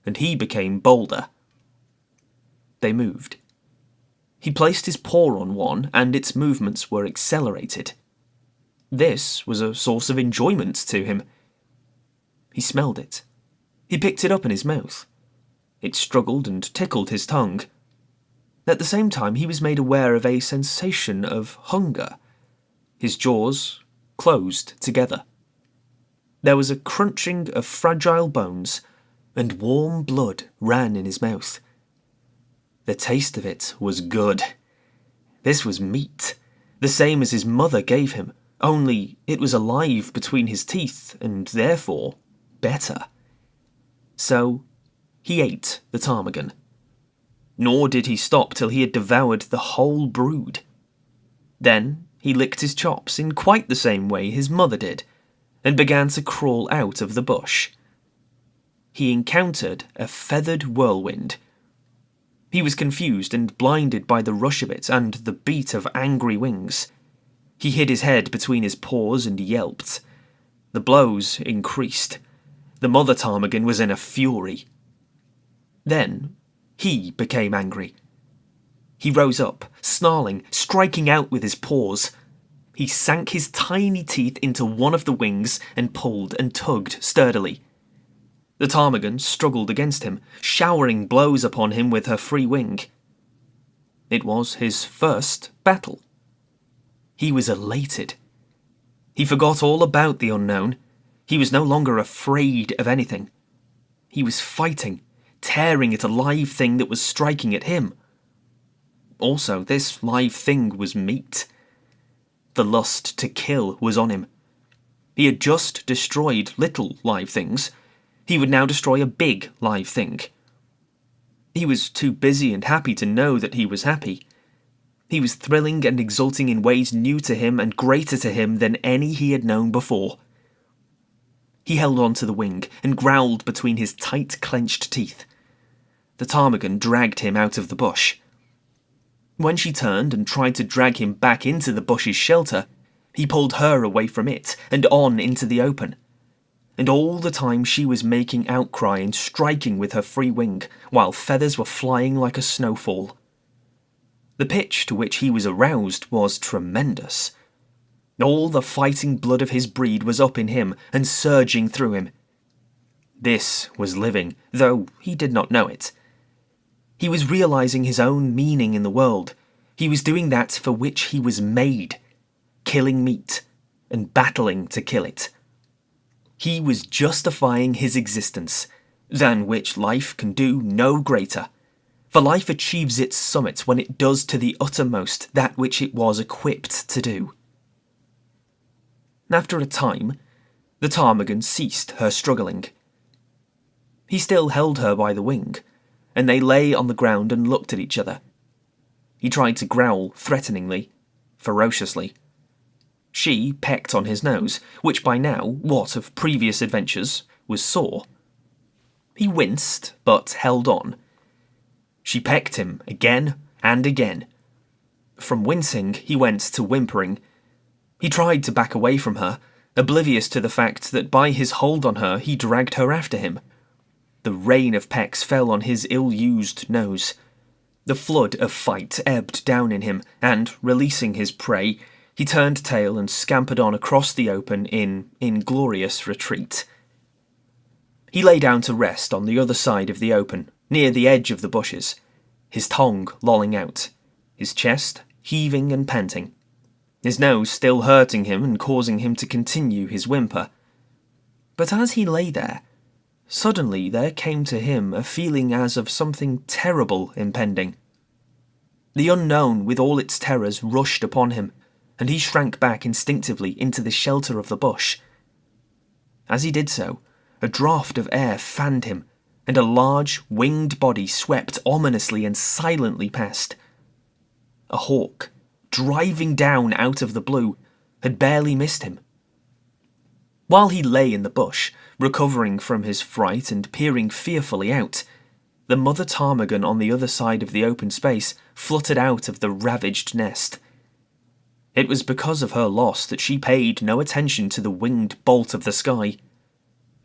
S1: and he became bolder. They moved. He placed his paw on one, and its movements were accelerated. This was a source of enjoyment to him. He smelled it. He picked it up in his mouth. It struggled and tickled his tongue. At the same time, he was made aware of a sensation of hunger. His jaws closed together. There was a crunching of fragile bones, and warm blood ran in his mouth. The taste of it was good. This was meat, the same as his mother gave him, only it was alive between his teeth, and therefore better. So he ate the ptarmigan. Nor did he stop till he had devoured the whole brood. Then he licked his chops in quite the same way his mother did, and began to crawl out of the bush. He encountered a feathered whirlwind. He was confused and blinded by the rush of it and the beat of angry wings. He hid his head between his paws and yelped. The blows increased. The mother ptarmigan was in a fury. Then he became angry. He rose up, snarling, striking out with his paws. He sank his tiny teeth into one of the wings and pulled and tugged sturdily. The ptarmigan struggled against him, showering blows upon him with her free wing. It was his first battle. He was elated. He forgot all about the unknown. He was no longer afraid of anything. He was fighting, tearing at a live thing that was striking at him. Also, this live thing was meat. The lust to kill was on him. He had just destroyed little live things. He would now destroy a big live thing. He was too busy and happy to know that he was happy. He was thrilling and exulting in ways new to him and greater to him than any he had known before. He held on to the wing and growled between his tight-clenched teeth. The ptarmigan dragged him out of the bush. When she turned and tried to drag him back into the bush's shelter, he pulled her away from it and on into the open. And all the time she was making outcry and striking with her free wing, while feathers were flying like a snowfall. The pitch to which he was aroused was tremendous. All the fighting blood of his breed was up in him and surging through him. This was living, though he did not know it. He was realizing his own meaning in the world. He was doing that for which he was made, killing meat and battling to kill it. He was justifying his existence, than which life can do no greater. For life achieves its summit when it does to the uttermost that which it was equipped to do. After a time, the ptarmigan ceased her struggling. He still held her by the wing, and they lay on the ground and looked at each other. He tried to growl threateningly, ferociously. She pecked on his nose, which by now, what of previous adventures, was sore. He winced, but held on. She pecked him again and again. From wincing, he went to whimpering. He tried to back away from her, oblivious to the fact that by his hold on her he dragged her after him. The rain of pecks fell on his ill-used nose. The flood of fight ebbed down in him, and, releasing his prey, he turned tail and scampered on across the open in inglorious retreat. He lay down to rest on the other side of the open, near the edge of the bushes, his tongue lolling out, his chest heaving and panting, his nose still hurting him and causing him to continue his whimper. But as he lay there, suddenly there came to him a feeling as of something terrible impending. The unknown with all its terrors rushed upon him, and he shrank back instinctively into the shelter of the bush. As he did so, a draught of air fanned him, and a large, winged body swept ominously and silently past. A hawk, driving down out of the blue, had barely missed him. While he lay in the bush, recovering from his fright and peering fearfully out, the mother ptarmigan on the other side of the open space fluttered out of the ravaged nest. It was because of her loss that she paid no attention to the winged bolt of the sky.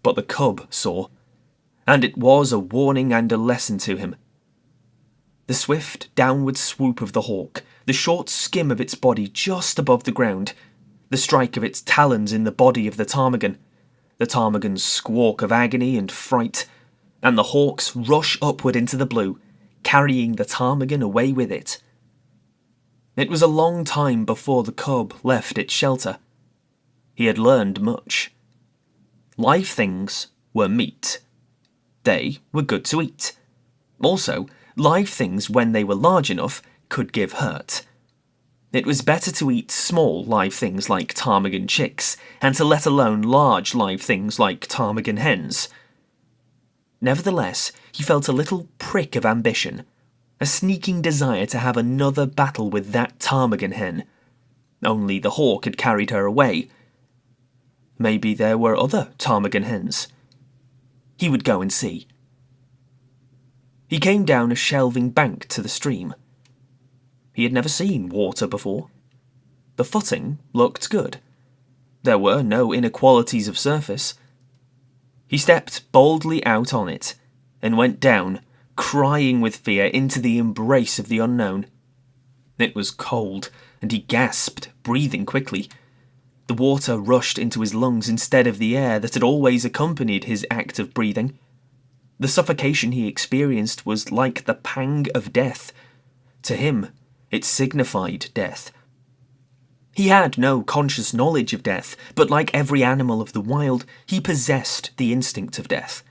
S1: But the cub saw, and it was a warning and a lesson to him. The swift downward swoop of the hawk, the short skim of its body just above the ground, the strike of its talons in the body of the ptarmigan's squawk of agony and fright, and the hawk's rush upward into the blue, carrying the ptarmigan away with it. It was a long time before the cub left its shelter. He had learned much. Live things were meat. They were good to eat. Also, live things, when they were large enough, could give hurt. It was better to eat small live things like ptarmigan chicks, and to let alone large live things like ptarmigan hens. Nevertheless, he felt a little prick of ambition, a sneaking desire to have another battle with that ptarmigan hen. Only the hawk had carried her away. Maybe there were other ptarmigan hens. He would go and see. He came down a shelving bank to the stream. He had never seen water before. The footing looked good. There were no inequalities of surface. He stepped boldly out on it, and went down, crying with fear, into the embrace of the unknown. It was cold, and he gasped, breathing quickly. The water rushed into his lungs instead of the air that had always accompanied his act of breathing. The suffocation he experienced was like the pang of death. To him, it signified death. He had no conscious knowledge of death, but like every animal of the wild, he possessed the instinct of death.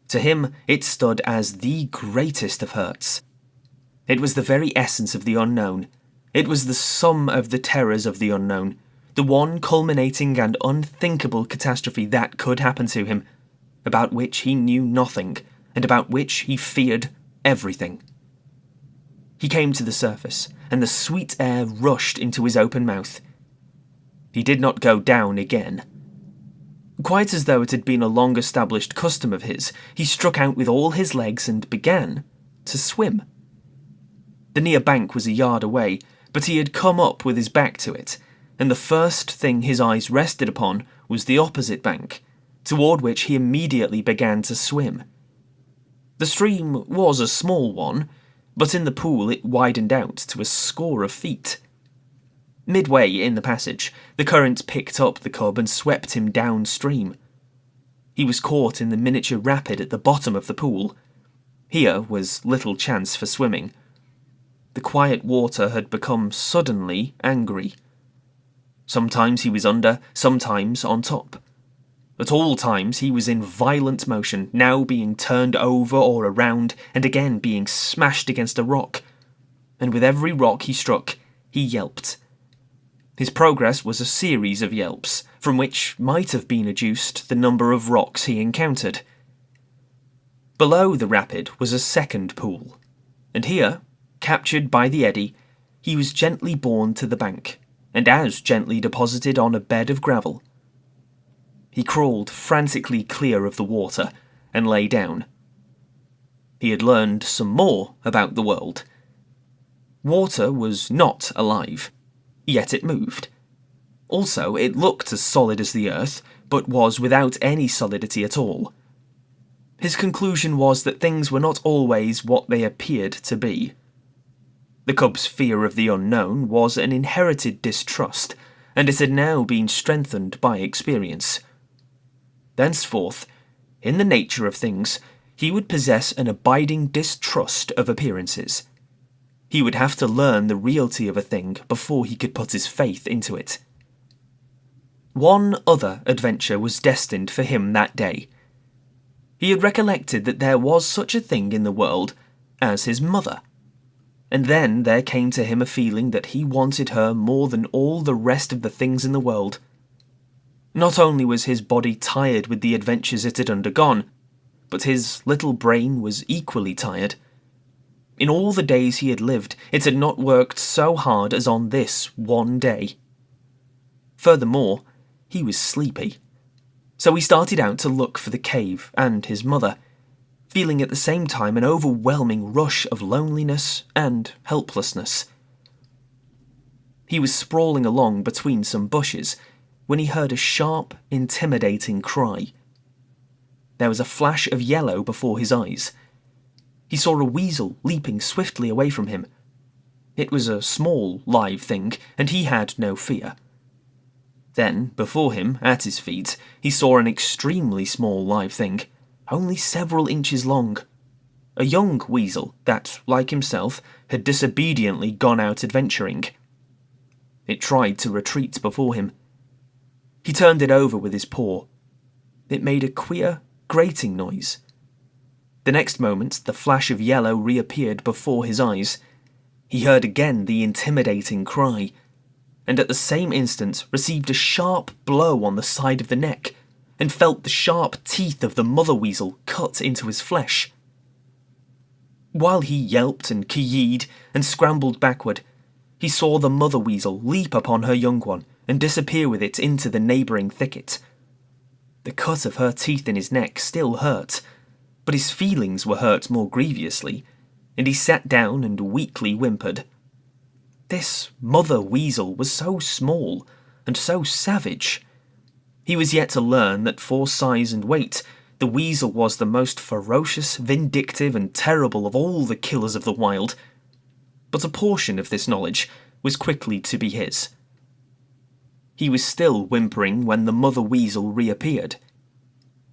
S1: To him, it stood as the greatest of hurts. It was the very essence of the unknown. It was the sum of the terrors of the unknown, the one culminating and unthinkable catastrophe that could happen to him, about which he knew nothing, and about which he feared everything. He came to the surface, and the sweet air rushed into his open mouth. He did not go down again. Quite as though it had been a long-established custom of his, he struck out with all his legs and began to swim. The near bank was a yard away, but he had come up with his back to it, and the first thing his eyes rested upon was the opposite bank, toward which he immediately began to swim. The stream was a small one, but in the pool it widened out to a score of feet. Midway in the passage, the current picked up the cub and swept him downstream. He was caught in the miniature rapid at the bottom of the pool. Here was little chance for swimming. The quiet water had become suddenly angry. Sometimes he was under, sometimes on top. At all times he was in violent motion, now being turned over or around, and again being smashed against a rock. And with every rock he struck, he yelped. His progress was a series of yelps, from which might have been adduced the number of rocks he encountered. Below the rapid was a second pool, and here, captured by the eddy, he was gently borne to the bank, and as gently deposited on a bed of gravel. He crawled frantically clear of the water and lay down. he had learned some more about the world. Water was not alive, yet it moved. Also, it looked as solid as the earth, but was without any solidity at all. His conclusion was that things were not always what they appeared to be. The cub's fear of the unknown was an inherited distrust, and it had now been strengthened by experience. Thenceforth, in the nature of things, he would possess an abiding distrust of appearances. He would have to learn the reality of a thing before he could put his faith into it. One other adventure was destined for him that day. He had recollected that there was such a thing in the world as his mother. And then there came to him a feeling that he wanted her more than all the rest of the things in the world. Not only was his body tired with the adventures it had undergone, but his little brain was equally tired. In all the days he had lived, it had not worked so hard as on this one day. Furthermore, he was sleepy. So he started out to look for the cave and his mother, feeling at the same time an overwhelming rush of loneliness and helplessness. He was sprawling along between some bushes when he heard a sharp, intimidating cry. There was a flash of yellow before his eyes. He saw a weasel leaping swiftly away from him. It was a small, live thing, and he had no fear. Then, before him, at his feet, he saw an extremely small live thing, only several inches long. A young weasel that, like himself, had disobediently gone out adventuring. It tried to retreat before him. He turned it over with his paw. It made a queer, grating noise. The next moment, the flash of yellow reappeared before his eyes. He heard again the intimidating cry, and at the same instant received a sharp blow on the side of the neck, and felt the sharp teeth of the mother weasel cut into his flesh. While he yelped and ki-yied and scrambled backward, he saw the mother weasel leap upon her young one and disappear with it into the neighbouring thicket. The cut of her teeth in his neck still hurt, but his feelings were hurt more grievously, and he sat down and weakly whimpered. This mother weasel was so small and so savage. He was yet to learn that for size and weight, the weasel was the most ferocious, vindictive, and terrible of all the killers of the wild. But a portion of this knowledge was quickly to be his. He was still whimpering when the mother weasel reappeared.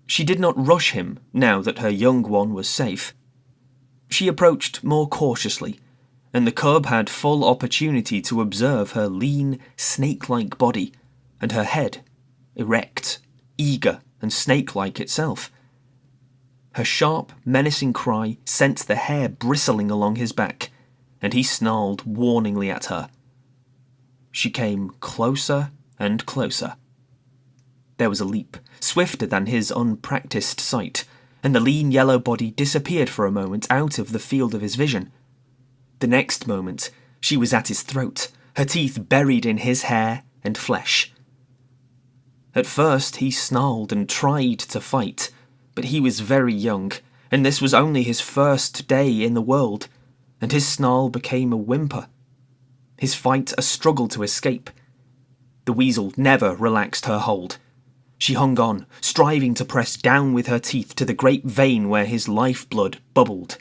S1: She did not rush him now that her young one was safe. She approached more cautiously, and the cub had full opportunity to observe her lean, snake-like body, and her head, erect, eager, and snake-like itself. Her sharp, menacing cry sent the hair bristling along his back, and he snarled warningly at her. She came closer and closer. There was a leap, swifter than his unpracticed sight, and the lean yellow body disappeared for a moment out of the field of his vision. The next moment, she was at his throat, her teeth buried in his hair and flesh. At first he snarled and tried to fight, but he was very young, and this was only his first day in the world, and his snarl became a whimper. His fight a struggle to escape. The weasel never relaxed her hold. She hung on, striving to press down with her teeth to the great vein where his lifeblood bubbled.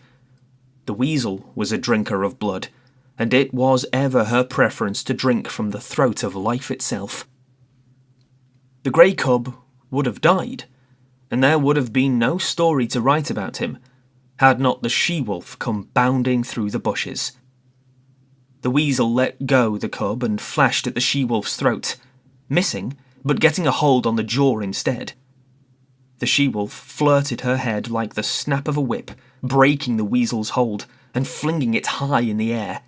S1: The weasel was a drinker of blood, and it was ever her preference to drink from the throat of life itself. The grey cub would have died, and there would have been no story to write about him, had not the she-wolf come bounding through the bushes. The weasel let go the cub and flashed at the she-wolf's throat, missing, but getting a hold on the jaw instead. The she-wolf flirted her head like the snap of a whip, breaking the weasel's hold and flinging it high in the air.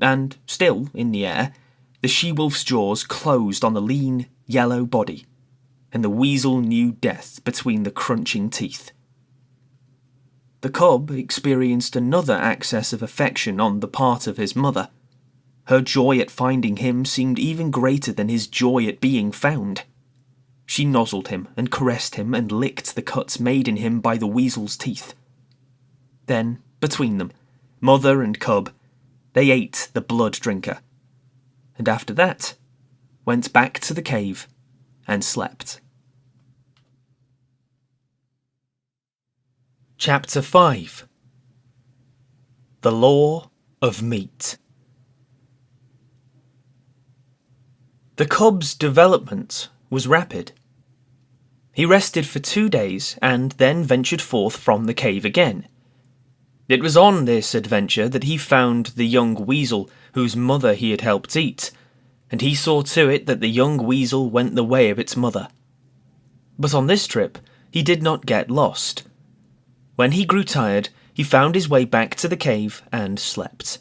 S1: And, still in the air, the she-wolf's jaws closed on the lean, yellow body, and the weasel knew death between the crunching teeth. The cub experienced another access of affection on the part of his mother. Her joy at finding him seemed even greater than his joy at being found. She nozzled him and caressed him and licked the cuts made in him by the weasel's teeth. Then, between them, mother and cub, they ate the blood drinker, and after that, went back to the cave and slept. Chapter 5. The Law of Meat. The cub's development was rapid. He rested for 2 days and then ventured forth from the cave again. It was on this adventure that he found the young weasel whose mother he had helped eat, and he saw to it that the young weasel went the way of its mother. But on this trip, he did not get lost. When he grew tired, he found his way back to the cave and slept,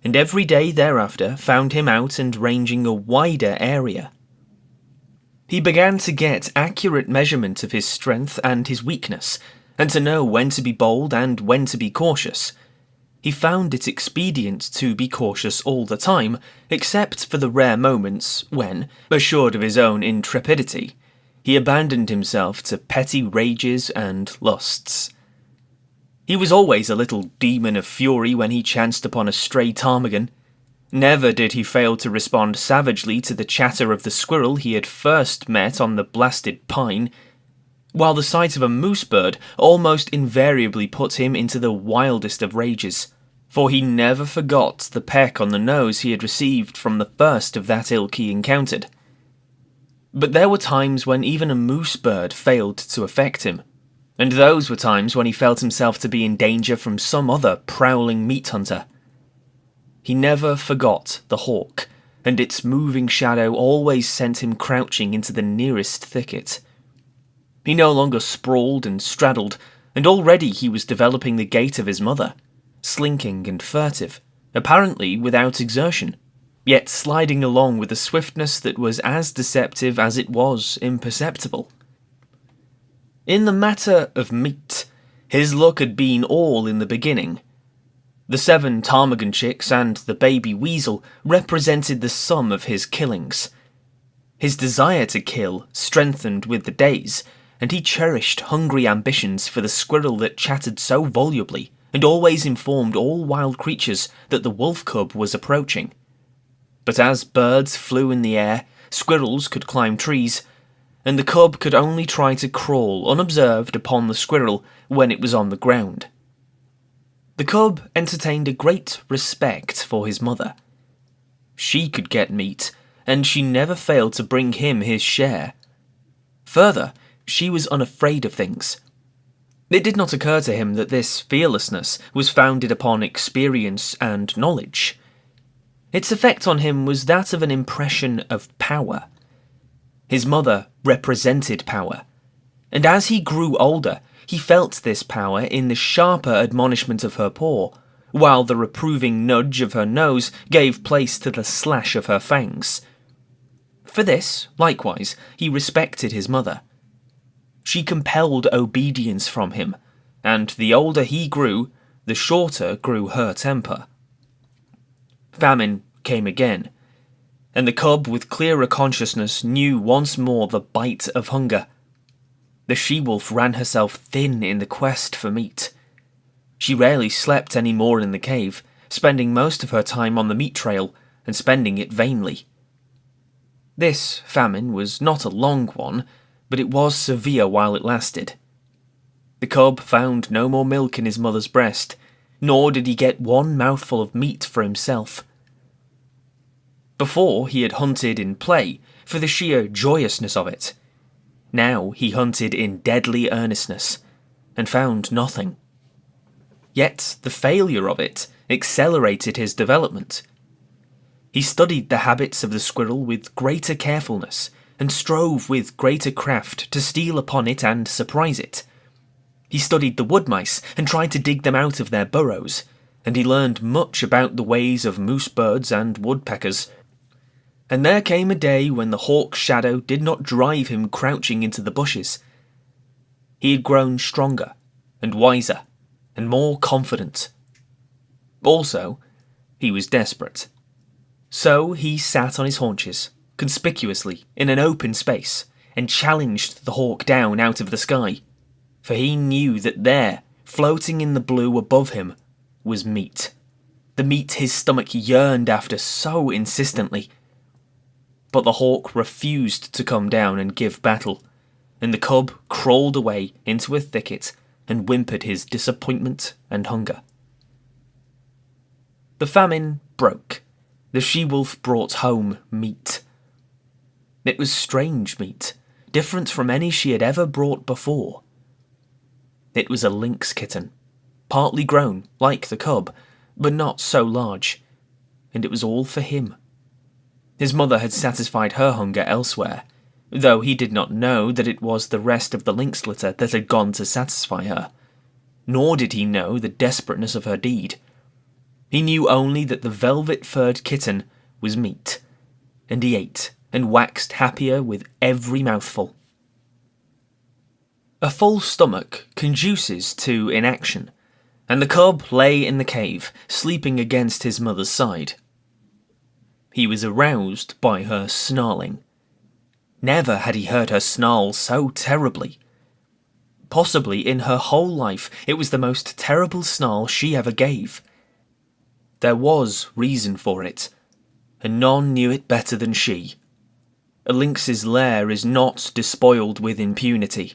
S1: and every day thereafter found him out and ranging a wider area. He began to get accurate measurement of his strength and his weakness, and to know when to be bold and when to be cautious. He found it expedient to be cautious all the time, except for the rare moments when, assured of his own intrepidity, he abandoned himself to petty rages and lusts. He was always a little demon of fury when he chanced upon a stray ptarmigan. Never did he fail to respond savagely to the chatter of the squirrel he had first met on the blasted pine, while the sight of a moose bird almost invariably put him into the wildest of rages, for he never forgot the peck on the nose he had received from the first of that ilk he encountered. But there were times when even a moose bird failed to affect him, and those were times when he felt himself to be in danger from some other prowling meat hunter. He never forgot the hawk, and its moving shadow always sent him crouching into the nearest thicket. He no longer sprawled and straddled, and already he was developing the gait of his mother, slinking and furtive, apparently without exertion, yet sliding along with a swiftness that was as deceptive as it was imperceptible. In the matter of meat, his luck had been all in the beginning. The 7 ptarmigan chicks and the baby weasel represented the sum of his killings. His desire to kill strengthened with the days, and he cherished hungry ambitions for the squirrel that chattered so volubly and always informed all wild creatures that the wolf cub was approaching. But as birds flew in the air, squirrels could climb trees, and the cub could only try to crawl unobserved upon the squirrel when it was on the ground. The cub entertained a great respect for his mother. She could get meat, and she never failed to bring him his share. Further, she was unafraid of things. It did not occur to him that this fearlessness was founded upon experience and knowledge. Its effect on him was that of an impression of power. His mother represented power, and as he grew older, he felt this power in the sharper admonishment of her paw, while the reproving nudge of her nose gave place to the slash of her fangs. For this, likewise, he respected his mother. She compelled obedience from him, and the older he grew, the shorter grew her temper. Famine came again, and the cub with clearer consciousness knew once more the bite of hunger. The she-wolf ran herself thin in the quest for meat. She rarely slept any more in the cave, spending most of her time on the meat trail, and spending it vainly. This famine was not a long one, but it was severe while it lasted. The cub found no more milk in his mother's breast, nor did he get one mouthful of meat for himself. Before he had hunted in play, for the sheer joyousness of it. Now he hunted in deadly earnestness, and found nothing. Yet the failure of it accelerated his development. He studied the habits of the squirrel with greater carefulness, and strove with greater craft to steal upon it and surprise it. He studied the wood mice and tried to dig them out of their burrows, and he learned much about the ways of moose birds and woodpeckers. And there came a day when the hawk's shadow did not drive him crouching into the bushes. He had grown stronger, and wiser, and more confident. Also, he was desperate. So he sat on his haunches, conspicuously, in an open space, and challenged the hawk down out of the sky, for he knew that there, floating in the blue above him, was meat. The meat his stomach yearned after so insistently. But the hawk refused to come down and give battle, and the cub crawled away into a thicket and whimpered his disappointment and hunger. The famine broke. The she-wolf brought home meat. It was strange meat, different from any she had ever brought before. It was a lynx kitten, partly grown, like the cub, but not so large, and it was all for him. His mother had satisfied her hunger elsewhere, though he did not know that it was the rest of the lynx litter that had gone to satisfy her, nor did he know the desperateness of her deed. He knew only that the velvet-furred kitten was meat, and he ate and waxed happier with every mouthful. A full stomach conduces to inaction, and the cub lay in the cave, sleeping against his mother's side. He was aroused by her snarling. Never had he heard her snarl so terribly. Possibly in her whole life it was the most terrible snarl she ever gave. There was reason for it, and none knew it better than she. A lynx's lair is not despoiled with impunity.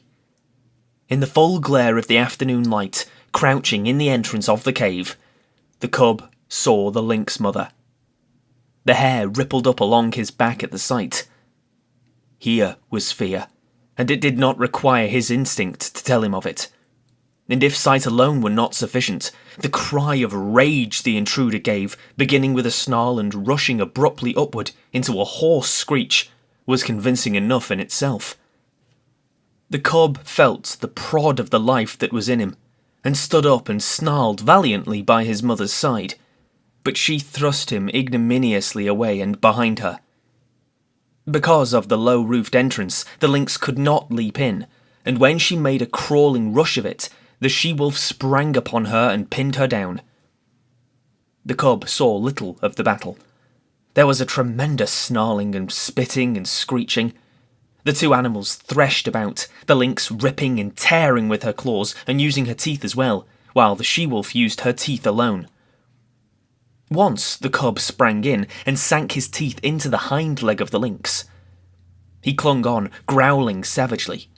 S1: In the full glare of the afternoon light, crouching in the entrance of the cave, the cub saw the lynx mother. The hair rippled up along his back at the sight. Here was fear, and it did not require his instinct to tell him of it. And if sight alone were not sufficient, the cry of rage the intruder gave, beginning with a snarl and rushing abruptly upward into a hoarse screech, was convincing enough in itself. The cub felt the prod of the life that was in him, and stood up and snarled valiantly by his mother's side, but she thrust him ignominiously away and behind her. Because of the low-roofed entrance, the lynx could not leap in, and when she made a crawling rush of it, the she-wolf sprang upon her and pinned her down. The cub saw little of the battle. There was a tremendous snarling and spitting and screeching. The two animals threshed about, the lynx ripping and tearing with her claws and using her teeth as well, while the she-wolf used her teeth alone. Once the cub sprang in and sank his teeth into the hind leg of the lynx. He clung on, growling savagely.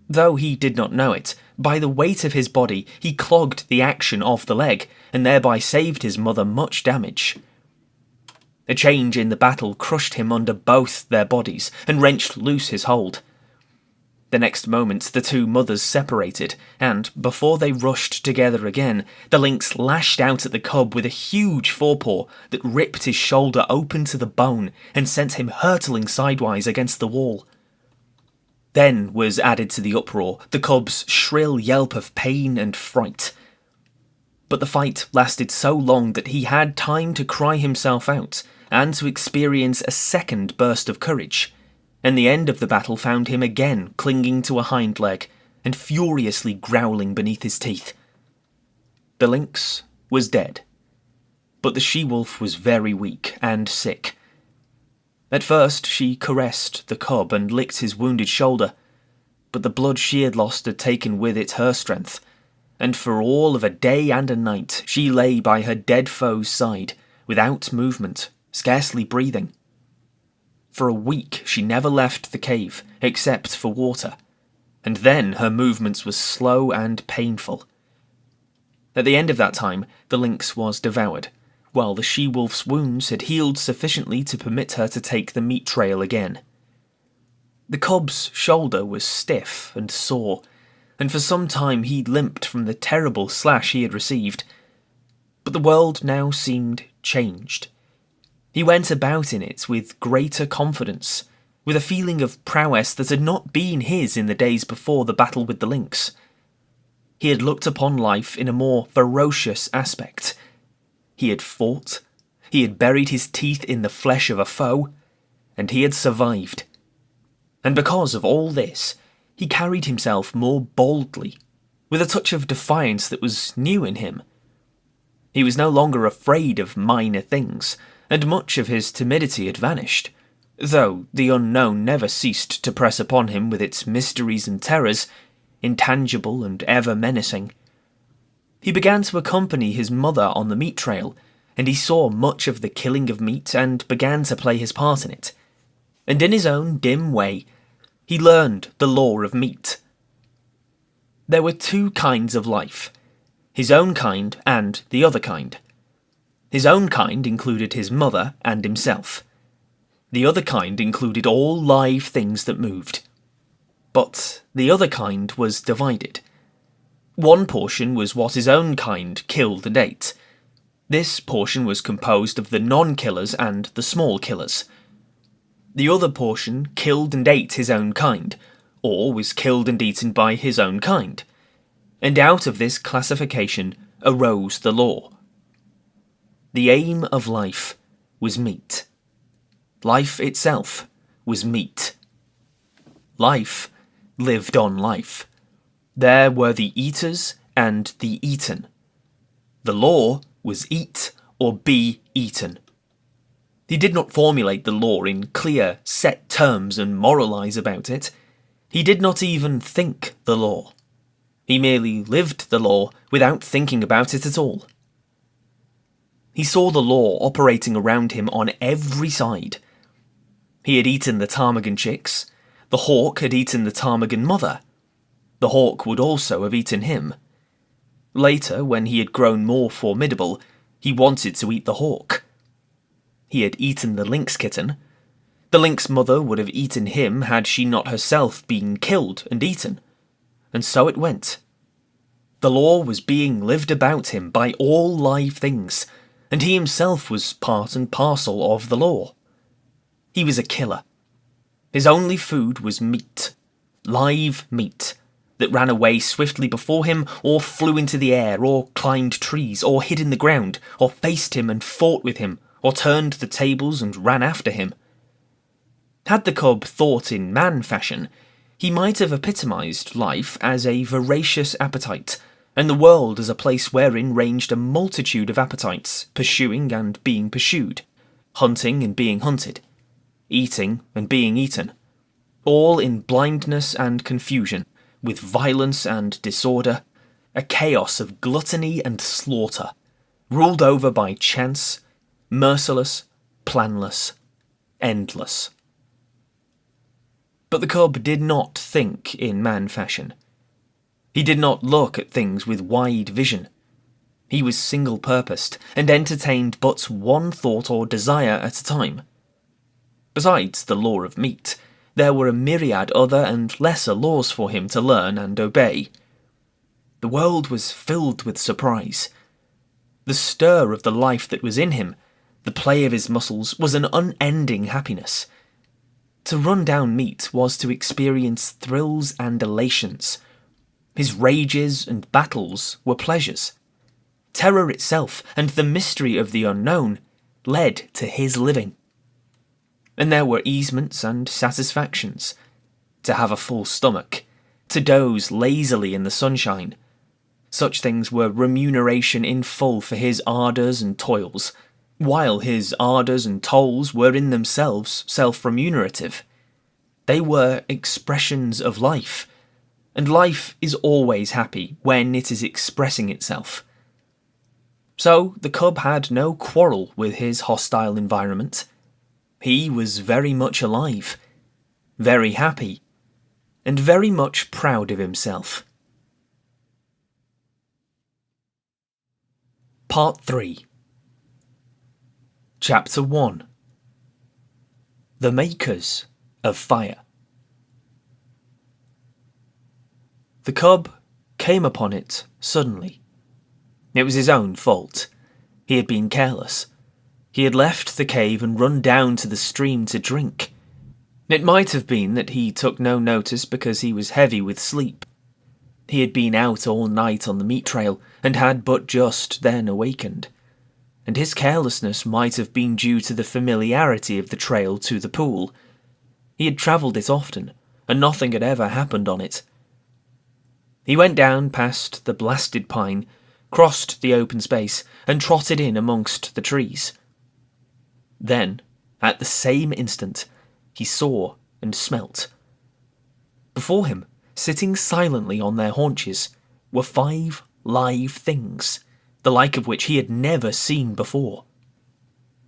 S1: Though he did not know it, by the weight of his body he clogged the action of the leg, and thereby saved his mother much damage. A change in the battle crushed him under both their bodies, and wrenched loose his hold. The next moment the two mothers separated, and, before they rushed together again, the lynx lashed out at the cub with a huge forepaw that ripped his shoulder open to the bone and sent him hurtling sidewise against the wall. Then was added to the uproar the cub's shrill yelp of pain and fright. But the fight lasted so long that he had time to cry himself out, and to experience a second burst of courage, and the end of the battle found him again clinging to a hind leg, and furiously growling beneath his teeth. The lynx was dead, but the she-wolf was very weak and sick. At first she caressed the cub and licked his wounded shoulder, but the blood she had lost had taken with it her strength, and for all of a day and a night she lay by her dead foe's side, without movement, scarcely breathing. For a week she never left the cave, except for water, and then her movements were slow and painful. At the end of that time, the lynx was devoured, while the she-wolf's wounds had healed sufficiently to permit her to take the meat trail again. The cub's shoulder was stiff and sore, and for some time he limped from the terrible slash he had received. But the world now seemed changed. He went about in it with greater confidence, with a feeling of prowess that had not been his in the days before the battle with the lynx. He had looked upon life in a more ferocious aspect. He had fought, he had buried his teeth in the flesh of a foe, and he had survived. And because of all this, he carried himself more boldly, with a touch of defiance that was new in him. He was no longer afraid of minor things, and much of his timidity had vanished, though the unknown never ceased to press upon him with its mysteries and terrors, intangible and ever menacing. He began to accompany his mother on the meat trail, and he saw much of the killing of meat and began to play his part in it. And in his own dim way, he learned the law of meat. There were two kinds of life, his own kind and the other kind. His own kind included his mother and himself. The other kind included all live things that moved. But the other kind was divided. One portion was what his own kind killed and ate. This portion was composed of the non-killers and the small killers. The other portion killed and ate his own kind, or was killed and eaten by his own kind. And out of this classification arose the law. The aim of life was meat. Life itself was meat. Life lived on life. There were the eaters and the eaten. The law was eat or be eaten. He did not formulate the law in clear, set terms and moralize about it. He did not even think the law. He merely lived the law without thinking about it at all. He saw the law operating around him on every side. He had eaten the ptarmigan chicks. The hawk had eaten the ptarmigan mother. The hawk would also have eaten him. Later, when he had grown more formidable, he wanted to eat the hawk. He had eaten the lynx kitten. The lynx mother would have eaten him had she not herself been killed and eaten. And so it went. The law was being lived about him by all live things, and he himself was part and parcel of the law. He was a killer. His only food was meat, live meat, that ran away swiftly before him, or flew into the air, or climbed trees, or hid in the ground, or faced him and fought with him, or turned the tables and ran after him. Had the cub thought in man fashion, he might have epitomized life as a voracious appetite, and the world as a place wherein ranged a multitude of appetites, pursuing and being pursued, hunting and being hunted, eating and being eaten, all in blindness and confusion, with violence and disorder, a chaos of gluttony and slaughter, ruled over by chance, merciless, planless, endless. But the cub did not think in man fashion. He did not look at things with wide vision. He was single-purposed, and entertained but one thought or desire at a time. Besides the law of meat, there were a myriad other and lesser laws for him to learn and obey. The world was filled with surprise. The stir of the life that was in him, the play of his muscles, was an unending happiness. To run down meat was to experience thrills and elations. His rages and battles were pleasures. Terror itself and the mystery of the unknown led to his living. And there were easements and satisfactions. To have a full stomach, to doze lazily in the sunshine. Such things were remuneration in full for his ardours and toils, while his ardours and toils were in themselves self-remunerative. They were expressions of life, and life is always happy when it is expressing itself. So the cub had no quarrel with his hostile environment. He was very much alive, very happy, and very much proud of himself. Part 3. Chapter 1. The Makers of Fire. The cub came upon it suddenly. It was his own fault. He had been careless. He had left the cave and run down to the stream to drink. It might have been that he took no notice because he was heavy with sleep. He had been out all night on the meat trail and had but just then awakened, and his carelessness might have been due to the familiarity of the trail to the pool. He had travelled it often, and nothing had ever happened on it. He went down past the blasted pine, crossed the open space, and trotted in amongst the trees. Then, at the same instant, he saw and smelt. Before him, sitting silently on their haunches, were 5 live things, the like of which he had never seen before.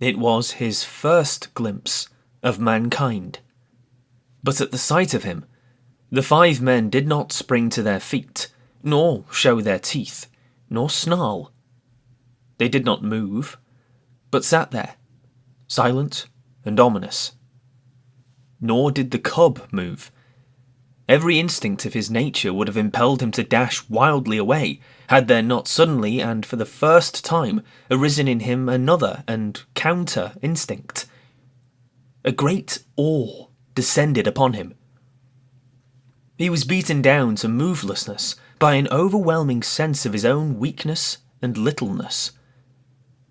S1: It was his first glimpse of mankind. But at the sight of him, the 5 men did not spring to their feet, nor show their teeth, nor snarl. They did not move, but sat there, silent and ominous. Nor did the cub move. Every instinct of his nature would have impelled him to dash wildly away, had there not suddenly and for the first time arisen in him another and counter instinct. A great awe descended upon him. He was beaten down to movelessness by an overwhelming sense of his own weakness and littleness.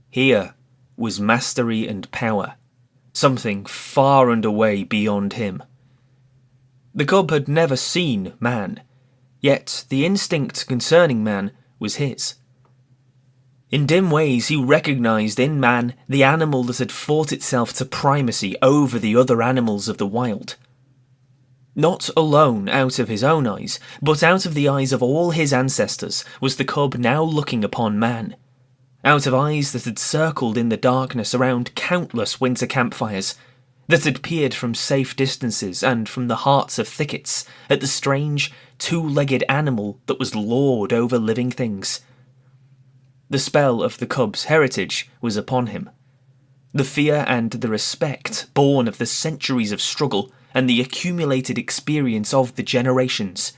S1: Here was mastery and power, something far and away beyond him. The cub had never seen man, yet the instinct concerning man was his. In dim ways he recognised in man the animal that had fought itself to primacy over the other animals of the wild. Not alone out of his own eyes, but out of the eyes of all his ancestors was the cub now looking upon man. Out of eyes that had circled in the darkness around countless winter campfires, that had peered from safe distances and from the hearts of thickets at the strange, 2-legged animal that was lord over living things. The spell of the cub's heritage was upon him. The fear and the respect born of the centuries of struggle and the accumulated experience of the generations.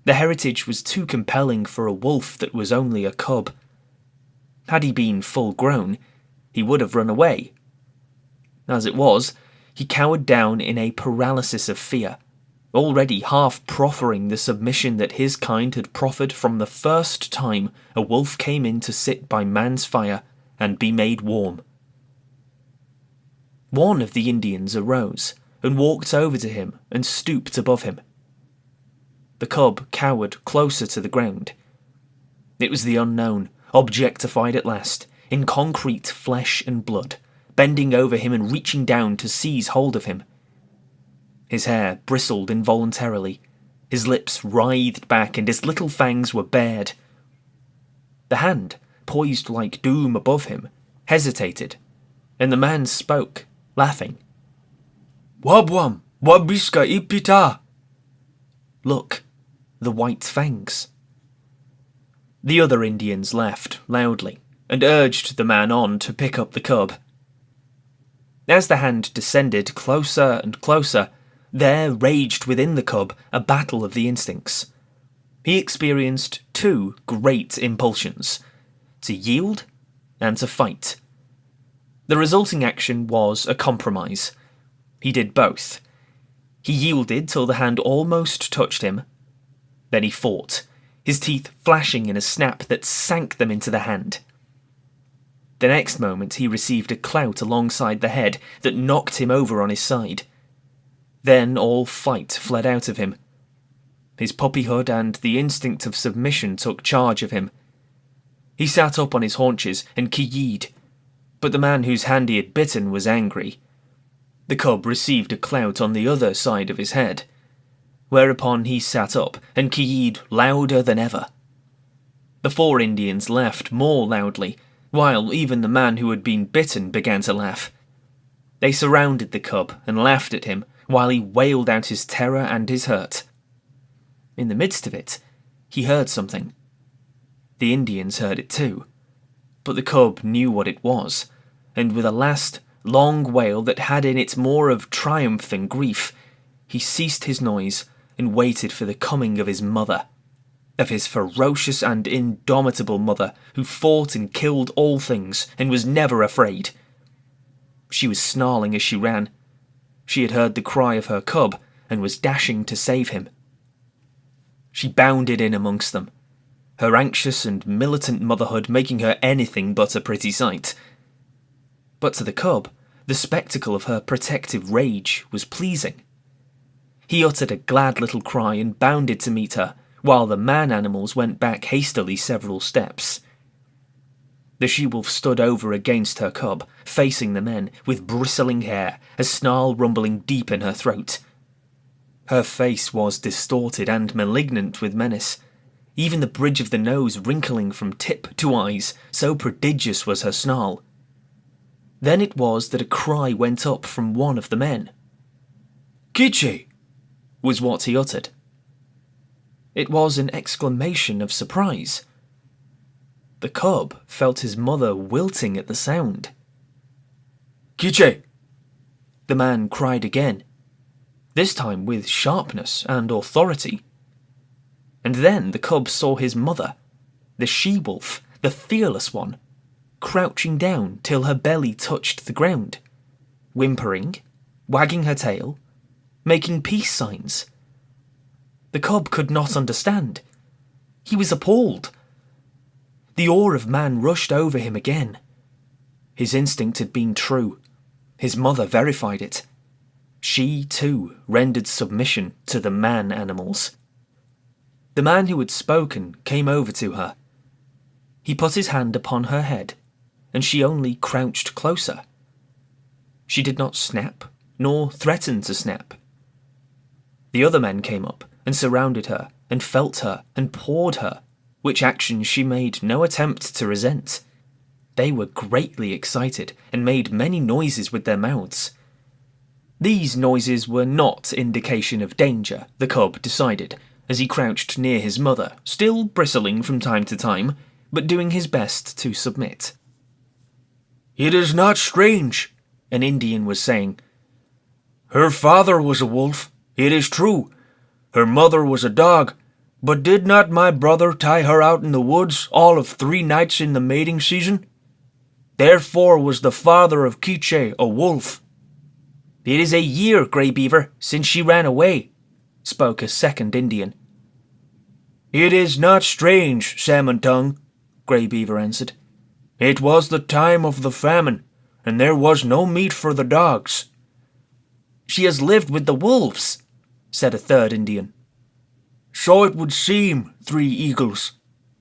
S1: The heritage was too compelling for a wolf that was only a cub. Had he been full grown, he would have run away. As it was, he cowered down in a paralysis of fear, already half proffering the submission that his kind had proffered from the first time a wolf came in to sit by man's fire and be made warm. One of the Indians arose and walked over to him and stooped above him. The cub cowered closer to the ground. It was the unknown, objectified at last, in concrete flesh and blood, bending over him and reaching down to seize hold of him. His hair bristled involuntarily, his lips writhed back and his little fangs were bared. The hand, poised like doom above him, hesitated, and the man spoke, laughing.
S2: Wabwam, wabiska ipita.
S1: Look, the white fangs. The other Indians laughed loudly and urged the man on to pick up the cub. As the hand descended closer and closer, there raged within the cub a battle of the instincts. He experienced 2 great impulsions: to yield and to fight. The resulting action was a compromise. He did both. He yielded till the hand almost touched him. Then he fought, his teeth flashing in a snap that sank them into the hand. The next moment he received a clout alongside the head that knocked him over on his side. Then all fight fled out of him. His puppyhood and the instinct of submission took charge of him. He sat up on his haunches and ki-yied, but the man whose hand he had bitten was angry. The cub received a clout on the other side of his head, whereupon he sat up and ki-yied louder than ever. The 4 Indians laughed more loudly, while even the man who had been bitten began to laugh. They surrounded the cub and laughed at him, while he wailed out his terror and his hurt. In the midst of it, he heard something. The Indians heard it too, but the cub knew what it was, and with a last, long wail that had in it more of triumph than grief, he ceased his noise and waited for the coming of his mother, of his ferocious and indomitable mother who fought and killed all things and was never afraid. She was snarling as she ran. She had heard the cry of her cub and was dashing to save him. She bounded in amongst them, her anxious and militant motherhood making her anything but a pretty sight. But to the cub, the spectacle of her protective rage was pleasing. He uttered a glad little cry and bounded to meet her, while the man-animals went back hastily several steps. The she-wolf stood over against her cub, facing the men, with bristling hair, a snarl rumbling deep in her throat. Her face was distorted and malignant with menace. even the bridge of the nose wrinkling from tip to eyes, so prodigious was her snarl. Then it was that a cry went up from one of the men.
S2: "Kitche!"
S1: was what he uttered. It was an exclamation of surprise. The cub felt his mother wilting at the sound.
S2: "Kitche!"
S1: the man cried again, this time with sharpness and authority. And then the cub saw his mother, the she-wolf, the fearless one, crouching down till her belly touched the ground, whimpering, wagging her tail, making peace signs. The cub could not understand. He was appalled. The awe of man rushed over him again. His instinct had been true. His mother verified it. She, too, rendered submission to the man-animals. The man who had spoken came over to her. He put his hand upon her head, and she only crouched closer. She did not snap, nor threaten to snap. The other men came up and surrounded her, and felt her, and pawed her, which action she made no attempt to resent. They were greatly excited, and made many noises with their mouths. These noises were not indication of danger, the cub decided, as he crouched near his mother, still bristling from time to time, but doing his best to submit.
S2: "It is not strange,"
S1: an Indian was saying.
S2: "Her father was a wolf, it is true. Her mother was a dog, but did not my brother tie her out in the woods all of 3 nights in the mating season? Therefore was the father of Kitche a wolf."
S1: "It is a year, Grey Beaver, since she ran away," spoke a second Indian.
S2: "It is not strange, Salmon Tongue," Grey Beaver answered. "It was the time of the famine, and there was no meat for the dogs."
S1: "She has lived with the wolves," said a third Indian.
S2: "So it would seem, 3 Eagles,"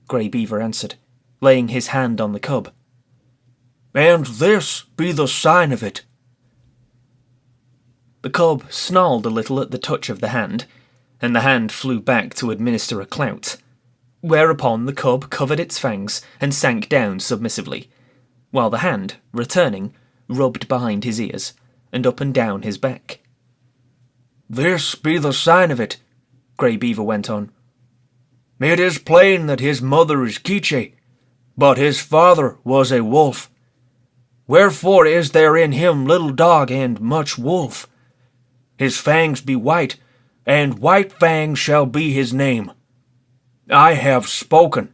S2: Grey Beaver answered, laying his hand on the cub. "And this be the sign of it."
S1: The cub snarled a little at the touch of the hand, and the hand flew back to administer a clout, whereupon the cub covered its fangs and sank down submissively, while the hand, returning, rubbed behind his ears and up and down his back.
S2: "This be the sign of it," Grey Beaver went on. "It is plain that his mother is Kitche, but his father was a wolf. Wherefore is there in him little dog and much wolf. His fangs be white, and White Fang shall be his name. I have spoken.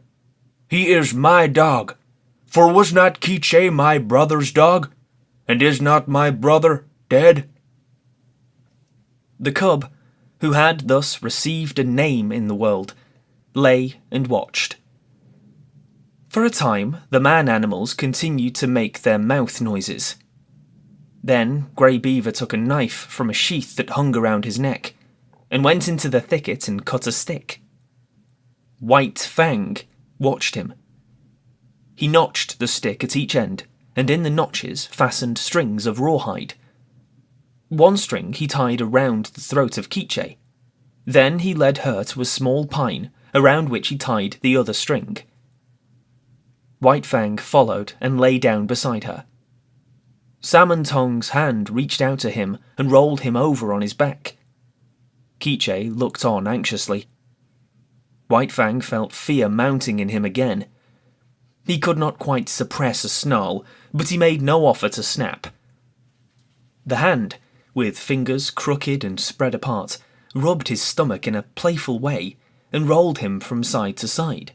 S2: He is my dog, for was not Kitche my brother's dog, and is not my brother dead?"
S1: The cub, who had thus received a name in the world, lay and watched. For a time, the man-animals continued to make their mouth noises. Then Grey Beaver took a knife from a sheath that hung around his neck, and went into the thicket and cut a stick. White Fang watched him. He notched the stick at each end, and in the notches fastened strings of rawhide. One string he tied around the throat of Kitche. Then he led her to a small pine, around which he tied the other string. White Fang followed and lay down beside her. Salmon Tongue's hand reached out to him and rolled him over on his back. Kitche looked on anxiously. White Fang felt fear mounting in him again. He could not quite suppress a snarl, but he made no offer to snap. The hand, with fingers crooked and spread apart, rubbed his stomach in a playful way and rolled him from side to side.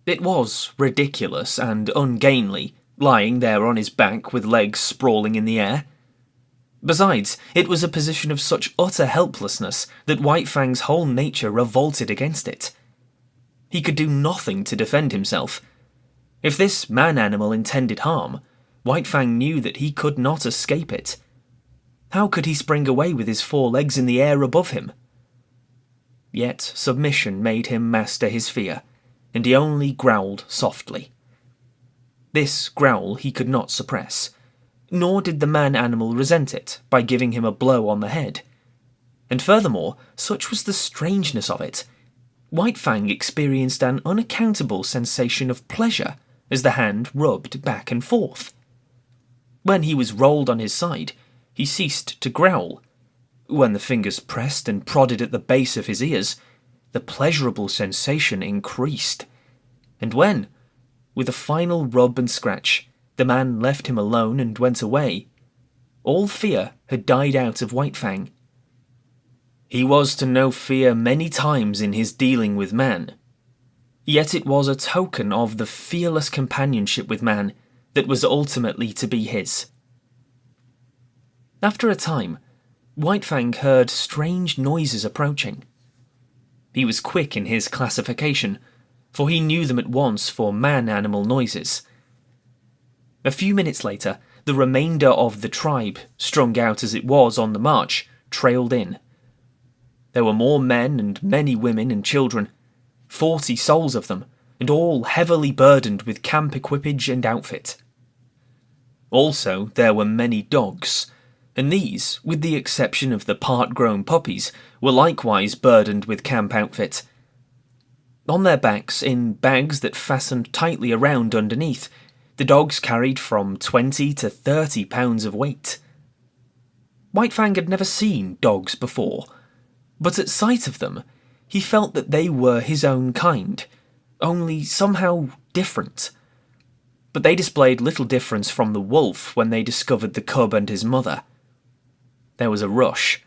S1: It was ridiculous and ungainly, lying there on his back with legs sprawling in the air. Besides, it was a position of such utter helplessness that White Fang's whole nature revolted against it. He could do nothing to defend himself. If this man-animal intended harm, White Fang knew that he could not escape it. How could he spring away with his 4 legs in the air above him? Yet submission made him master his fear, and he only growled softly. This growl he could not suppress, nor did the man-animal resent it by giving him a blow on the head. And furthermore, such was the strangeness of it, White Fang experienced an unaccountable sensation of pleasure as the hand rubbed back and forth. When he was rolled on his side, he ceased to growl. When the fingers pressed and prodded at the base of his ears, the pleasurable sensation increased. And when, with a final rub and scratch, the man left him alone and went away, all fear had died out of White Fang. He was to know fear many times in his dealing with man, yet it was a token of the fearless companionship with man that was ultimately to be his. After a time, White Fang heard strange noises approaching. He was quick in his classification, for he knew them at once for man-animal noises. A few minutes later, the remainder of the tribe, strung out as it was on the march, trailed in. There were more men and many women and children, 40 souls of them, and all heavily burdened with camp equipage and outfit. Also, there were many dogs, and these, with the exception of the part-grown puppies, were likewise burdened with camp outfit. On their backs, in bags that fastened tightly around underneath, the dogs carried from 20 to 30 pounds of weight. White Fang had never seen dogs before, but at sight of them, he felt that they were his own kind, only somehow different. But they displayed little difference from the wolf when they discovered the cub and his mother. There was a rush.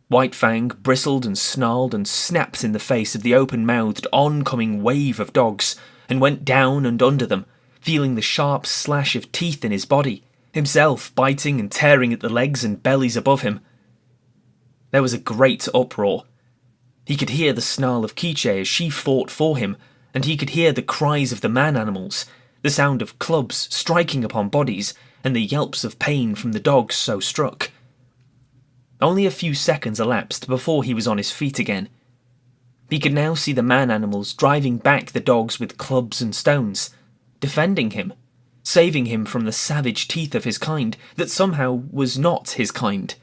S1: White Fang bristled and snarled and snapped in the face of the open-mouthed, oncoming wave of dogs, and went down and under them, feeling the sharp slash of teeth in his body, himself biting and tearing at the legs and bellies above him. There was a great uproar. He could hear the snarl of Quiche as she fought for him, and he could hear the cries of the man-animals, the sound of clubs striking upon bodies, and the yelps of pain from the dogs so struck. Only a few seconds elapsed before he was on his feet again. He could now see the man-animals driving back the dogs with clubs and stones, defending him, saving him from the savage teeth of his kind that somehow was not his kind.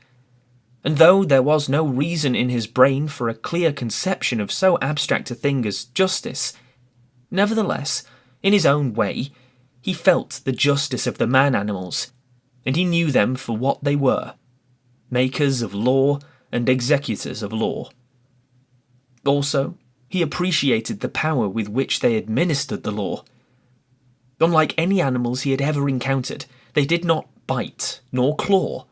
S1: And though there was no reason in his brain for a clear conception of so abstract a thing as justice, nevertheless, in his own way, he felt the justice of the man-animals, and he knew them for what they were, makers of law and executors of law. Also, he appreciated the power with which they administered the law. Unlike any animals he had ever encountered, they did not bite nor claw.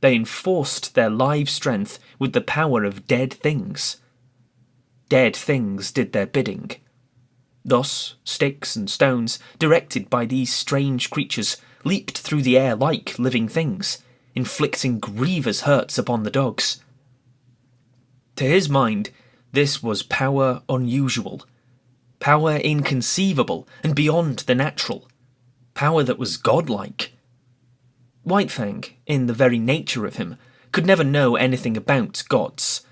S1: They enforced their live strength with the power of dead things. Dead things did their bidding. Thus, sticks and stones, directed by these strange creatures, leaped through the air like living things, inflicting grievous hurts upon the dogs. To his mind, this was power unusual, power inconceivable and beyond the natural, power that was godlike. White Fang, in the very nature of him, could never know anything about gods.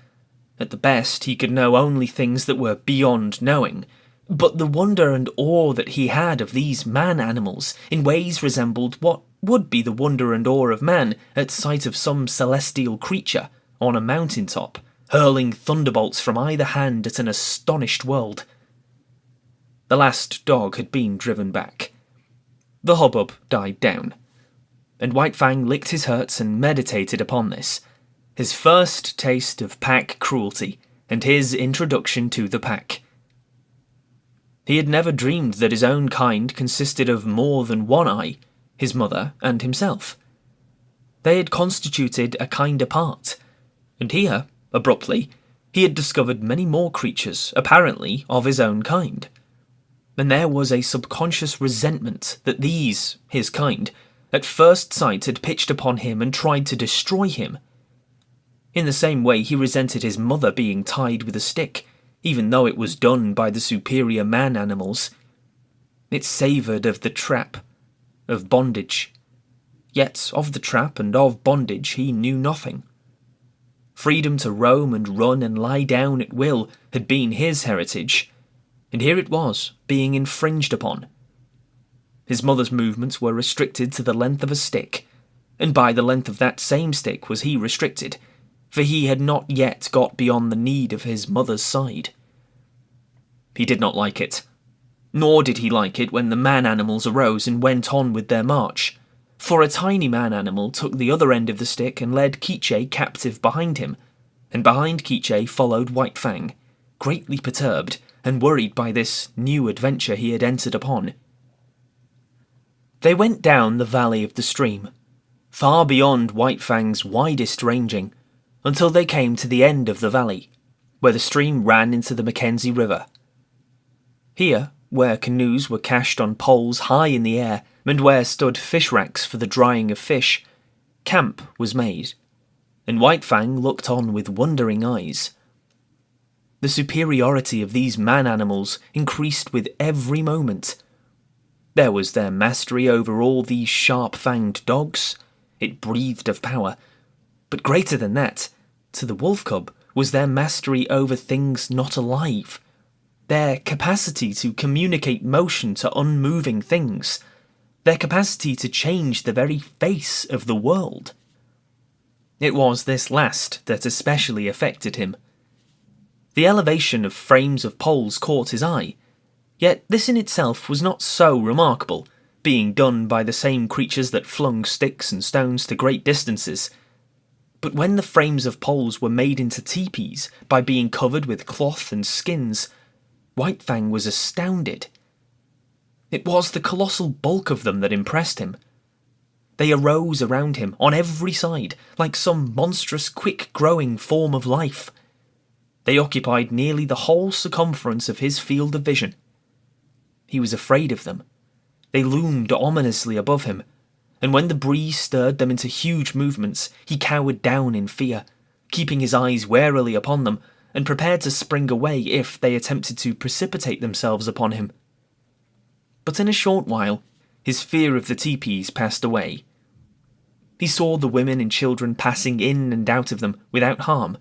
S1: At the best, he could know only things that were beyond knowing, but the wonder and awe that he had of these man-animals in ways resembled what would be the wonder and awe of man at sight of some celestial creature on a mountaintop, hurling thunderbolts from either hand at an astonished world. The last dog had been driven back. The hubbub died down, and White Fang licked his hurts and meditated upon this, his first taste of pack cruelty and his introduction to the pack. He had never dreamed that his own kind consisted of more than one eye, his mother and himself. They had constituted a kind apart, and here, abruptly, he had discovered many more creatures, apparently of his own kind. And there was a subconscious resentment that these, his kind, at first sight had pitched upon him and tried to destroy him. In the same way he resented his mother being tied with a stick, even though it was done by the superior man-animals. It savoured of the trap, of bondage. Yet of the trap and of bondage he knew nothing. Freedom to roam and run and lie down at will had been his heritage, and here it was, being infringed upon. His mother's movements were restricted to the length of a stick, and by the length of that same stick was he restricted, for he had not yet got beyond the need of his mother's side. He did not like it. Nor did he like it when the man-animals arose and went on with their march, for a tiny man-animal took the other end of the stick and led Quiche captive behind him, and behind Quiche followed White Fang, greatly perturbed and worried by this new adventure he had entered upon. They went down the valley of the stream, far beyond White Fang's widest ranging, until they came to the end of the valley, where the stream ran into the Mackenzie River. Here, where canoes were cached on poles high in the air, and where stood fish racks for the drying of fish, camp was made, and White Fang looked on with wondering eyes. The superiority of these man-animals increased with every moment. There was their mastery over all these sharp-fanged dogs. It breathed of power. But greater than that, to the wolf cub, was their mastery over things not alive. Their capacity to communicate motion to unmoving things. Their capacity to change the very face of the world. It was this last that especially affected him. The elevation of frames of poles caught his eye, yet this in itself was not so remarkable, being done by the same creatures that flung sticks and stones to great distances. But when the frames of poles were made into teepees by being covered with cloth and skins, White Fang was astounded. It was the colossal bulk of them that impressed him. They arose around him on every side, like some monstrous quick-growing form of life. They occupied nearly the whole circumference of his field of vision. He was afraid of them. They loomed ominously above him, and when the breeze stirred them into huge movements, he cowered down in fear, keeping his eyes warily upon them, and prepared to spring away if they attempted to precipitate themselves upon him. But in a short while, his fear of the teepees passed away. He saw the women and children passing in and out of them without harm,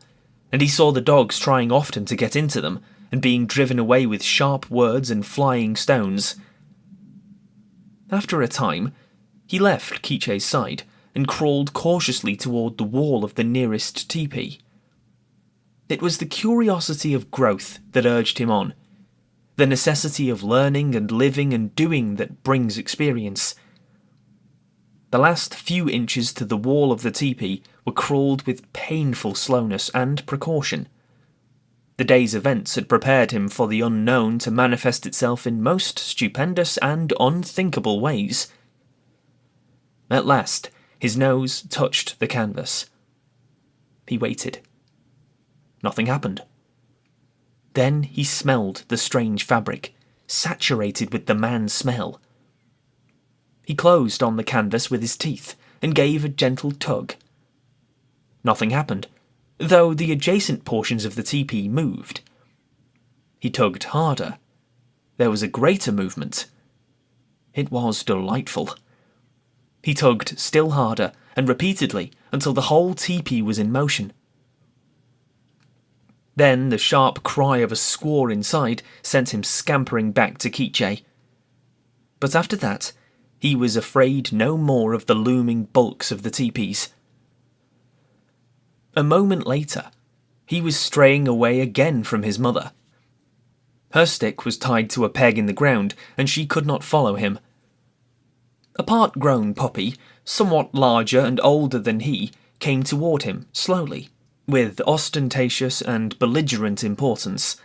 S1: and he saw the dogs trying often to get into them, and being driven away with sharp words and flying stones. After a time, he left Quiche's side, and crawled cautiously toward the wall of the nearest teepee. It was the curiosity of growth that urged him on, the necessity of learning and living and doing that brings experience. The last few inches to the wall of the teepee were crawled with painful slowness and precaution. The day's events had prepared him for the unknown to manifest itself in most stupendous and unthinkable ways. At last, his nose touched the canvas. He waited. Nothing happened. Then he smelled the strange fabric, saturated with the man smell. He closed on the canvas with his teeth and gave a gentle tug. Nothing happened, though the adjacent portions of the teepee moved. He tugged harder. There was a greater movement. It was delightful. He tugged still harder and repeatedly until the whole teepee was in motion. Then the sharp cry of a squaw inside sent him scampering back to Quiche. But after that, he was afraid no more of the looming bulks of the teepees. A moment later, he was straying away again from his mother. Her stick was tied to a peg in the ground, and she could not follow him. A part-grown puppy, somewhat larger and older than he, came toward him slowly, with ostentatious and belligerent importance.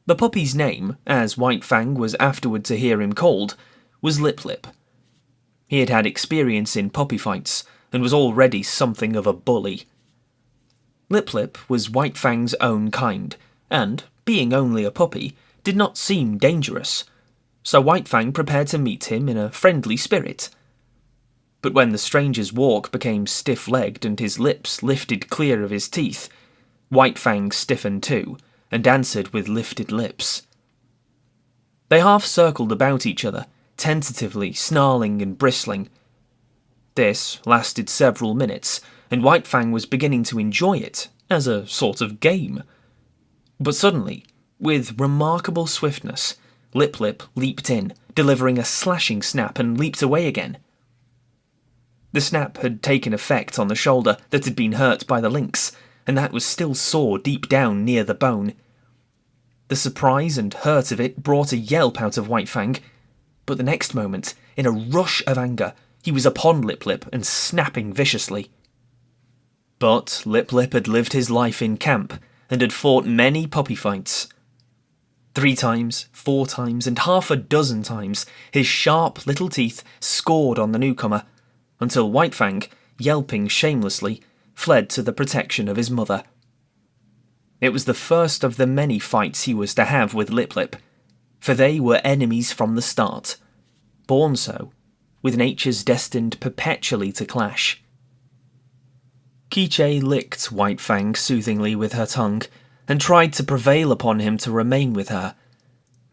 S1: The puppy's name, as White Fang was afterward to hear him called, was Lip Lip. He had had experience in puppy fights, and was already something of a bully. Lip Lip was White Fang's own kind, and, being only a puppy, did not seem dangerous, so White Fang prepared to meet him in a friendly spirit. But when the stranger's walk became stiff-legged and his lips lifted clear of his teeth, White Fang stiffened too, and answered with lifted lips. They half-circled about each other, tentatively snarling and bristling. This lasted several minutes, and White Fang was beginning to enjoy it, as a sort of game. But suddenly, with remarkable swiftness, Lip Lip leaped in, delivering a slashing snap, and leaped away again. The snap had taken effect on the shoulder that had been hurt by the lynx, and that was still sore deep down near the bone. The surprise and hurt of it brought a yelp out of White Fang, but the next moment, in a rush of anger, he was upon Lip Lip and snapping viciously. But Lip Lip had lived his life in camp and had fought many puppy fights. 3 times, 4 times, and half a dozen times his sharp little teeth scored on the newcomer, until White Fang, yelping shamelessly, fled to the protection of his mother. It was the first of the many fights he was to have with Lip Lip, for they were enemies from the start, born so, with natures destined perpetually to clash. Qiche licked White Fang soothingly with her tongue, and tried to prevail upon him to remain with her,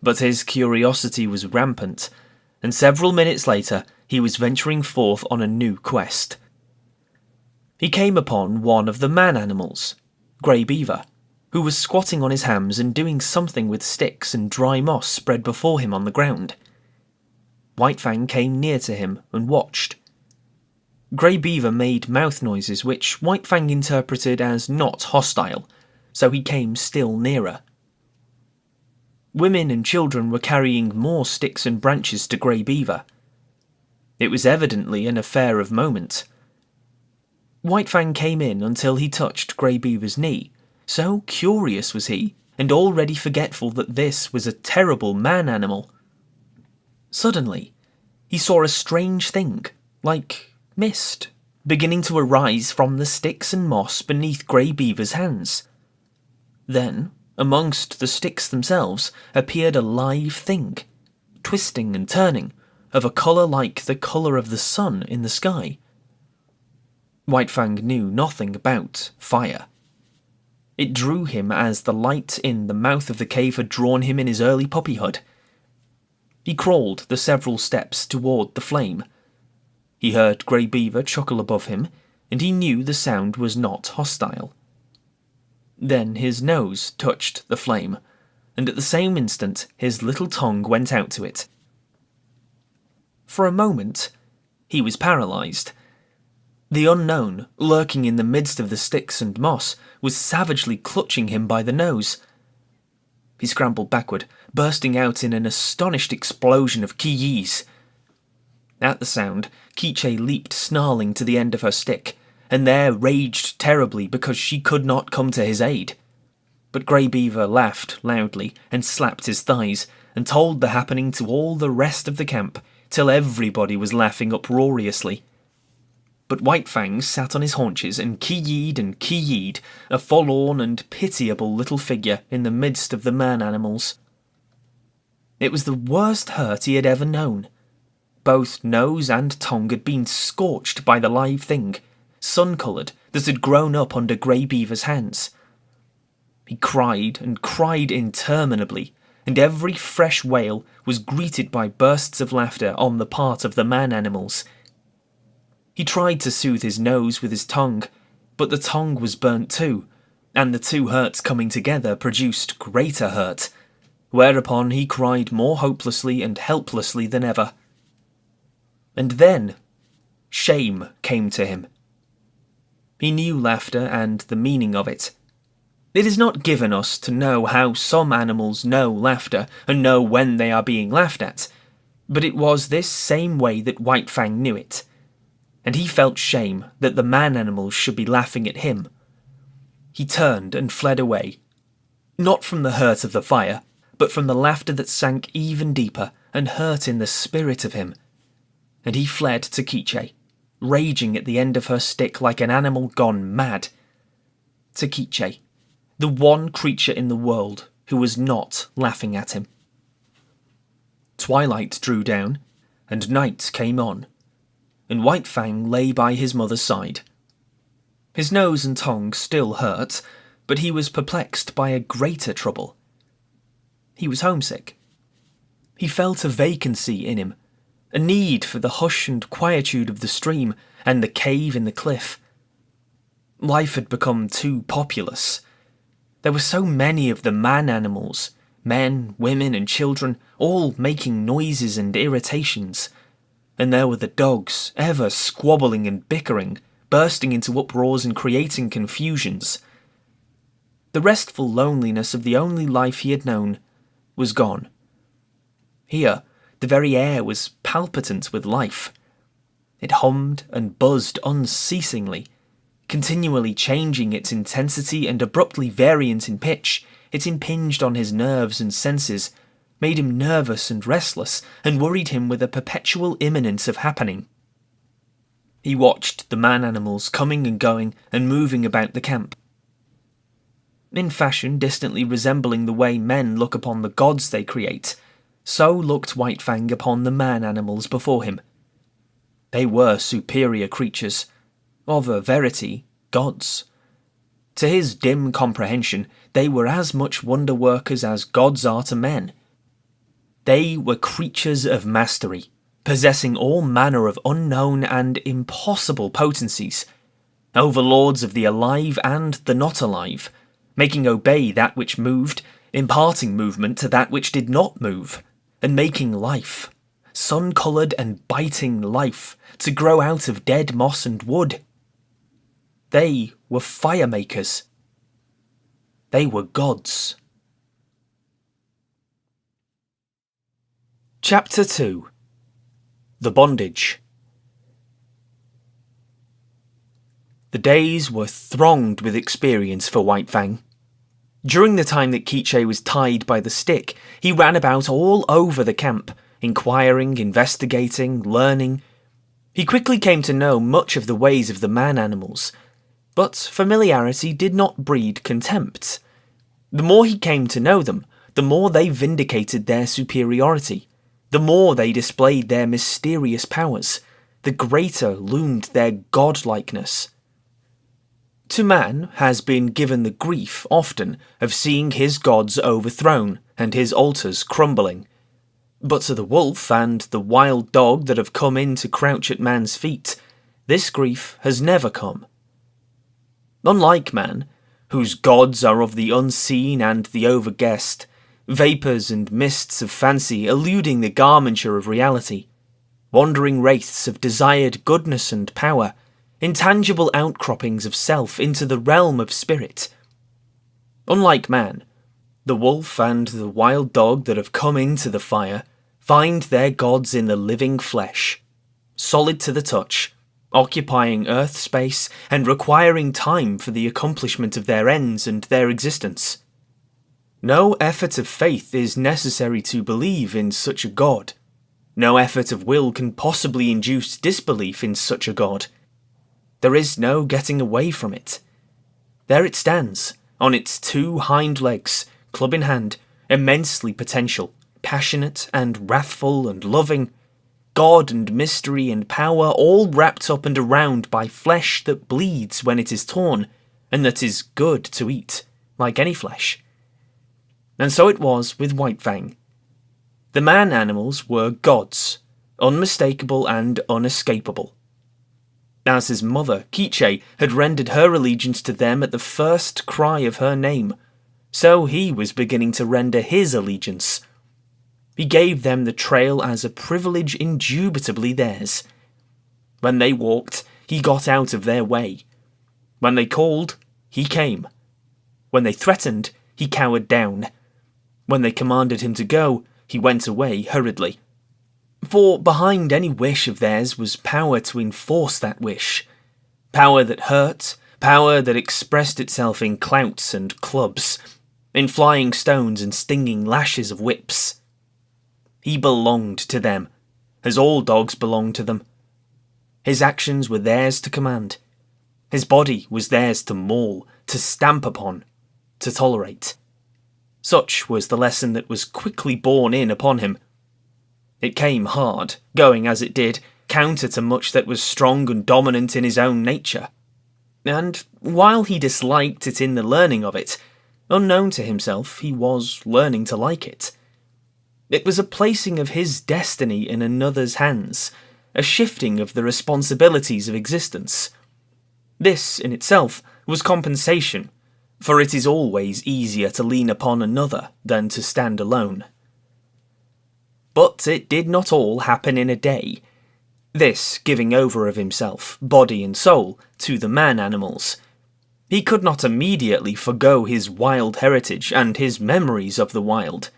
S1: but his curiosity was rampant, and several minutes later he was venturing forth on a new quest. He came upon one of the man-animals, Grey Beaver, who was squatting on his hams and doing something with sticks and dry moss spread before him on the ground. White Fang came near to him and watched. Grey Beaver made mouth noises which White Fang interpreted as not hostile, so he came still nearer. Women and children were carrying more sticks and branches to Grey Beaver. It was evidently an affair of moment. White Fang came in until he touched Grey Beaver's knee, so curious was he, and already forgetful that this was a terrible man-animal. Suddenly, he saw a strange thing, like mist, beginning to arise from the sticks and moss beneath Grey Beaver's hands. Then, amongst the sticks themselves, appeared a live thing, twisting and turning, of a colour like the colour of the sun in the sky. White Fang knew nothing about fire. It drew him as the light in the mouth of the cave had drawn him in his early puppyhood. He crawled the several steps toward the flame. He heard Grey Beaver chuckle above him, and he knew the sound was not hostile. Then his nose touched the flame, and at the same instant his little tongue went out to it. For a moment, he was paralysed. The unknown, lurking in the midst of the sticks and moss, was savagely clutching him by the nose. He scrambled backward, bursting out in an astonished explosion of ki-yis. At the sound, Qiche leaped snarling to the end of her stick, and there raged terribly because she could not come to his aid. But Grey Beaver laughed loudly and slapped his thighs, and told the happening to all the rest of the camp, till everybody was laughing uproariously. But White Fang sat on his haunches and ki-yied, a forlorn and pitiable little figure in the midst of the man-animals. It was the worst hurt he had ever known. Both nose and tongue had been scorched by the live thing, sun-coloured, that had grown up under Grey Beaver's hands. He cried and cried interminably, and every fresh wail was greeted by bursts of laughter on the part of the man-animals. He tried to soothe his nose with his tongue, but the tongue was burnt too, and the two hurts coming together produced greater hurt, whereupon he cried more hopelessly and helplessly than ever. And then, shame came to him. He knew laughter and the meaning of it. It is not given us to know how some animals know laughter and know when they are being laughed at, but it was this same way that White Fang knew it, and he felt shame that the man-animals should be laughing at him. He turned and fled away, not from the hurt of the fire, but from the laughter that sank even deeper and hurt in the spirit of him. And he fled to Qiche, raging at the end of her stick like an animal gone mad. To Qiche, the one creature in the world who was not laughing at him. Twilight drew down, and night came on, and White Fang lay by his mother's side. His nose and tongue still hurt, but he was perplexed by a greater trouble. He was homesick. He felt a vacancy in him, a need for the hush and quietude of the stream and the cave in the cliff. Life had become too populous. There were so many of the man-animals, men, women and children, all making noises and irritations. And there were the dogs, ever squabbling and bickering, bursting into uproars and creating confusions. The restful loneliness of the only life he had known was gone. Here, the very air was palpitant with life. It hummed and buzzed unceasingly, continually changing its intensity and abruptly variant in pitch. It impinged on his nerves and senses, made him nervous and restless, and worried him with a perpetual imminence of happening. He watched the man-animals coming and going and moving about the camp. In fashion distantly resembling the way men look upon the gods they create, so looked White Fang upon the man-animals before him. They were superior creatures, of a verity, gods. To his dim comprehension, they were as much wonder-workers as gods are to men. They were creatures of mastery, possessing all manner of unknown and impossible potencies, overlords of the alive and the not alive, making obey that which moved, imparting movement to that which did not move, and making life, sun-coloured and biting life, to grow out of dead moss and wood. They were fire-makers. They were gods. Chapter 2. The Bondage. The days were thronged with experience for White Fang. During the time that Quiche was tied by the stick, he ran about all over the camp, inquiring, investigating, learning. He quickly came to know much of the ways of the man-animals, but familiarity did not breed contempt. The more he came to know them, the more they vindicated their superiority, the more they displayed their mysterious powers, the greater loomed their godlikeness. To man has been given the grief, often, of seeing his gods overthrown and his altars crumbling. But to the wolf and the wild dog that have come in to crouch at man's feet, this grief has never come. Unlike man, whose gods are of the unseen and the overguessed, vapours and mists of fancy eluding the garmenture of reality, wandering wraiths of desired goodness and power, intangible outcroppings of self into the realm of spirit. Unlike man, the wolf and the wild dog that have come into the fire find their gods in the living flesh, solid to the touch, occupying earth space and requiring time for the accomplishment of their ends and their existence. No effort of faith is necessary to believe in such a god. No effort of will can possibly induce disbelief in such a god. There is no getting away from it. There it stands, on its two hind legs, club in hand, immensely potential, passionate and wrathful and loving, God and mystery and power all wrapped up and around by flesh that bleeds when it is torn, and that is good to eat, like any flesh. And so it was with White Fang. The man-animals were gods, unmistakable and unescapable. As his mother, Quiche, had rendered her allegiance to them at the first cry of her name, so he was beginning to render his allegiance. He gave them the trail as a privilege indubitably theirs. When they walked, he got out of their way. When they called, he came. When they threatened, he cowered down. When they commanded him to go, he went away hurriedly. For behind any wish of theirs was power to enforce that wish. Power that hurt, power that expressed itself in clouts and clubs, in flying stones and stinging lashes of whips. He belonged to them, as all dogs belong to them. His actions were theirs to command. His body was theirs to maul, to stamp upon, to tolerate. Such was the lesson that was quickly borne in upon him. It came hard, going as it did, counter to much that was strong and dominant in his own nature. And while he disliked it in the learning of it, unknown to himself, he was learning to like it. It was a placing of his destiny in another's hands, a shifting of the responsibilities of existence. This, in itself, was compensation, for it is always easier to lean upon another than to stand alone. But it did not all happen in a day. This giving over of himself, body and soul, to the man-animals. He could not immediately forgo his wild heritage and his memories of the wild.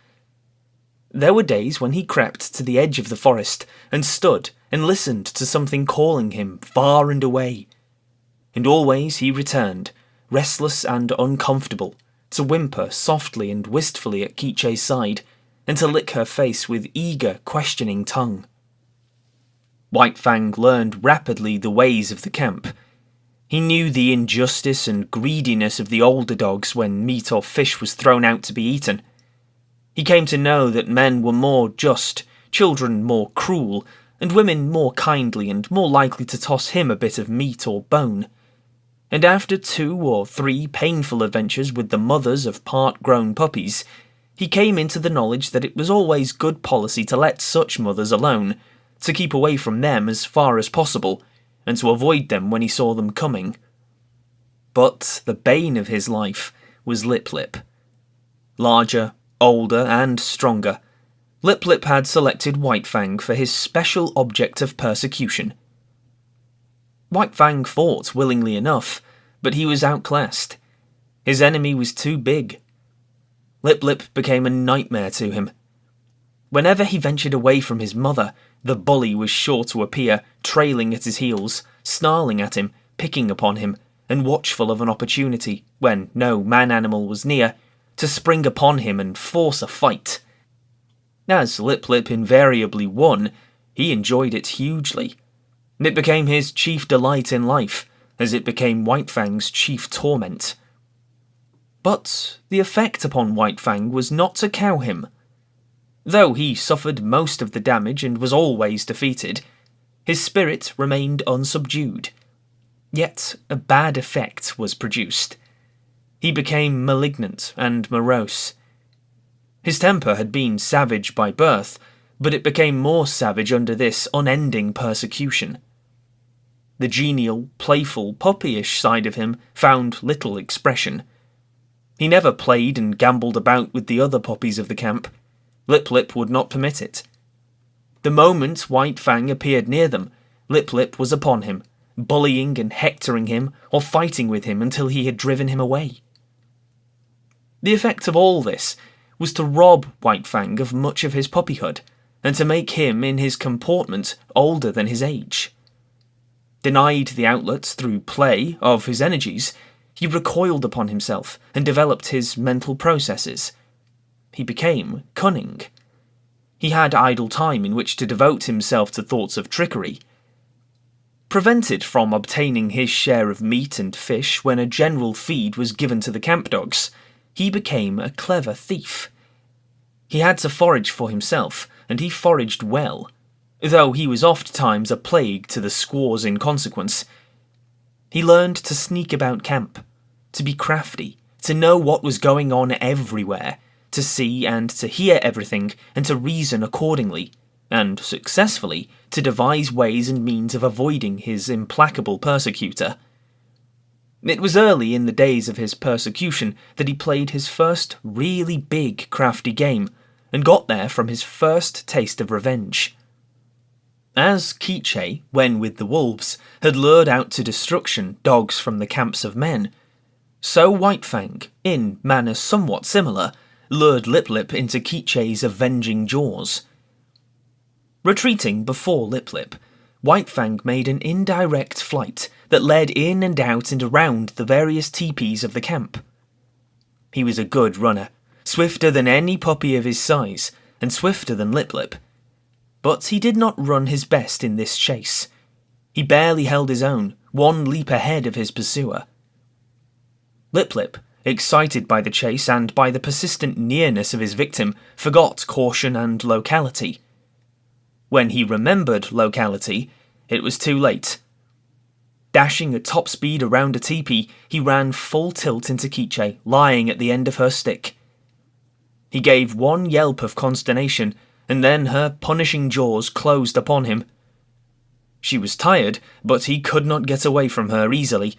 S1: There were days when he crept to the edge of the forest and stood and listened to something calling him far and away. And always he returned, restless and uncomfortable, to whimper softly and wistfully at Quiche's side, and to lick her face with eager, questioning tongue. White Fang learned rapidly the ways of the camp. He knew the injustice and greediness of the older dogs when meat or fish was thrown out to be eaten. He came to know that men were more just, children more cruel, and women more kindly and more likely to toss him a bit of meat or bone. And after 2 or 3 painful adventures with the mothers of part-grown puppies, he came into the knowledge that it was always good policy to let such mothers alone, to keep away from them as far as possible, and to avoid them when he saw them coming. But the bane of his life was Lip Lip. Larger, older, and stronger, Lip Lip had selected White Fang for his special object of persecution. White Fang fought willingly enough, but he was outclassed. His enemy was too big. Lip Lip became a nightmare to him. Whenever he ventured away from his mother, the bully was sure to appear, trailing at his heels, snarling at him, picking upon him, and watchful of an opportunity, when no man-animal was near, to spring upon him and force a fight. As Lip Lip invariably won, he enjoyed it hugely. It became his chief delight in life, as it became White Fang's chief torment. But the effect upon White Fang was not to cow him. Though he suffered most of the damage and was always defeated, his spirit remained unsubdued. Yet a bad effect was produced. He became malignant and morose. His temper had been savage by birth, but it became more savage under this unending persecution. The genial, playful, puppyish side of him found little expression. He never played and gambled about with the other puppies of the camp. Lip Lip would not permit it. The moment White Fang appeared near them, Lip Lip was upon him, bullying and hectoring him or fighting with him until he had driven him away. The effect of all this was to rob White Fang of much of his puppyhood, and to make him, in his comportment, older than his age. Denied the outlets through play of his energies, he recoiled upon himself and developed his mental processes. He became cunning. He had idle time in which to devote himself to thoughts of trickery. Prevented from obtaining his share of meat and fish when a general feed was given to the camp dogs, he became a clever thief. He had to forage for himself, and he foraged well, though he was oft-times a plague to the squaws in consequence. He learned to sneak about camp, to be crafty, to know what was going on everywhere, to see and to hear everything, and to reason accordingly, and, successfully, to devise ways and means of avoiding his implacable persecutor. It was early in the days of his persecution that he played his first really big crafty game, and got there from his first taste of revenge. As Quiche, when with the wolves, had lured out to destruction dogs from the camps of men, so White Fang, in manner somewhat similar, lured Lip Lip into Quiche's avenging jaws. Retreating before Lip Lip, White Fang made an indirect flight that led in and out and around the various teepees of the camp. He was a good runner, swifter than any puppy of his size, and swifter than Lip Lip. But he did not run his best in this chase. He barely held his own, one leap ahead of his pursuer. Lip Lip, excited by the chase and by the persistent nearness of his victim, forgot caution and locality. When he remembered locality, it was too late. Dashing at top speed around a teepee, he ran full tilt into Quiche, lying at the end of her stick. He gave one yelp of consternation, and then her punishing jaws closed upon him. She was tired, but he could not get away from her easily.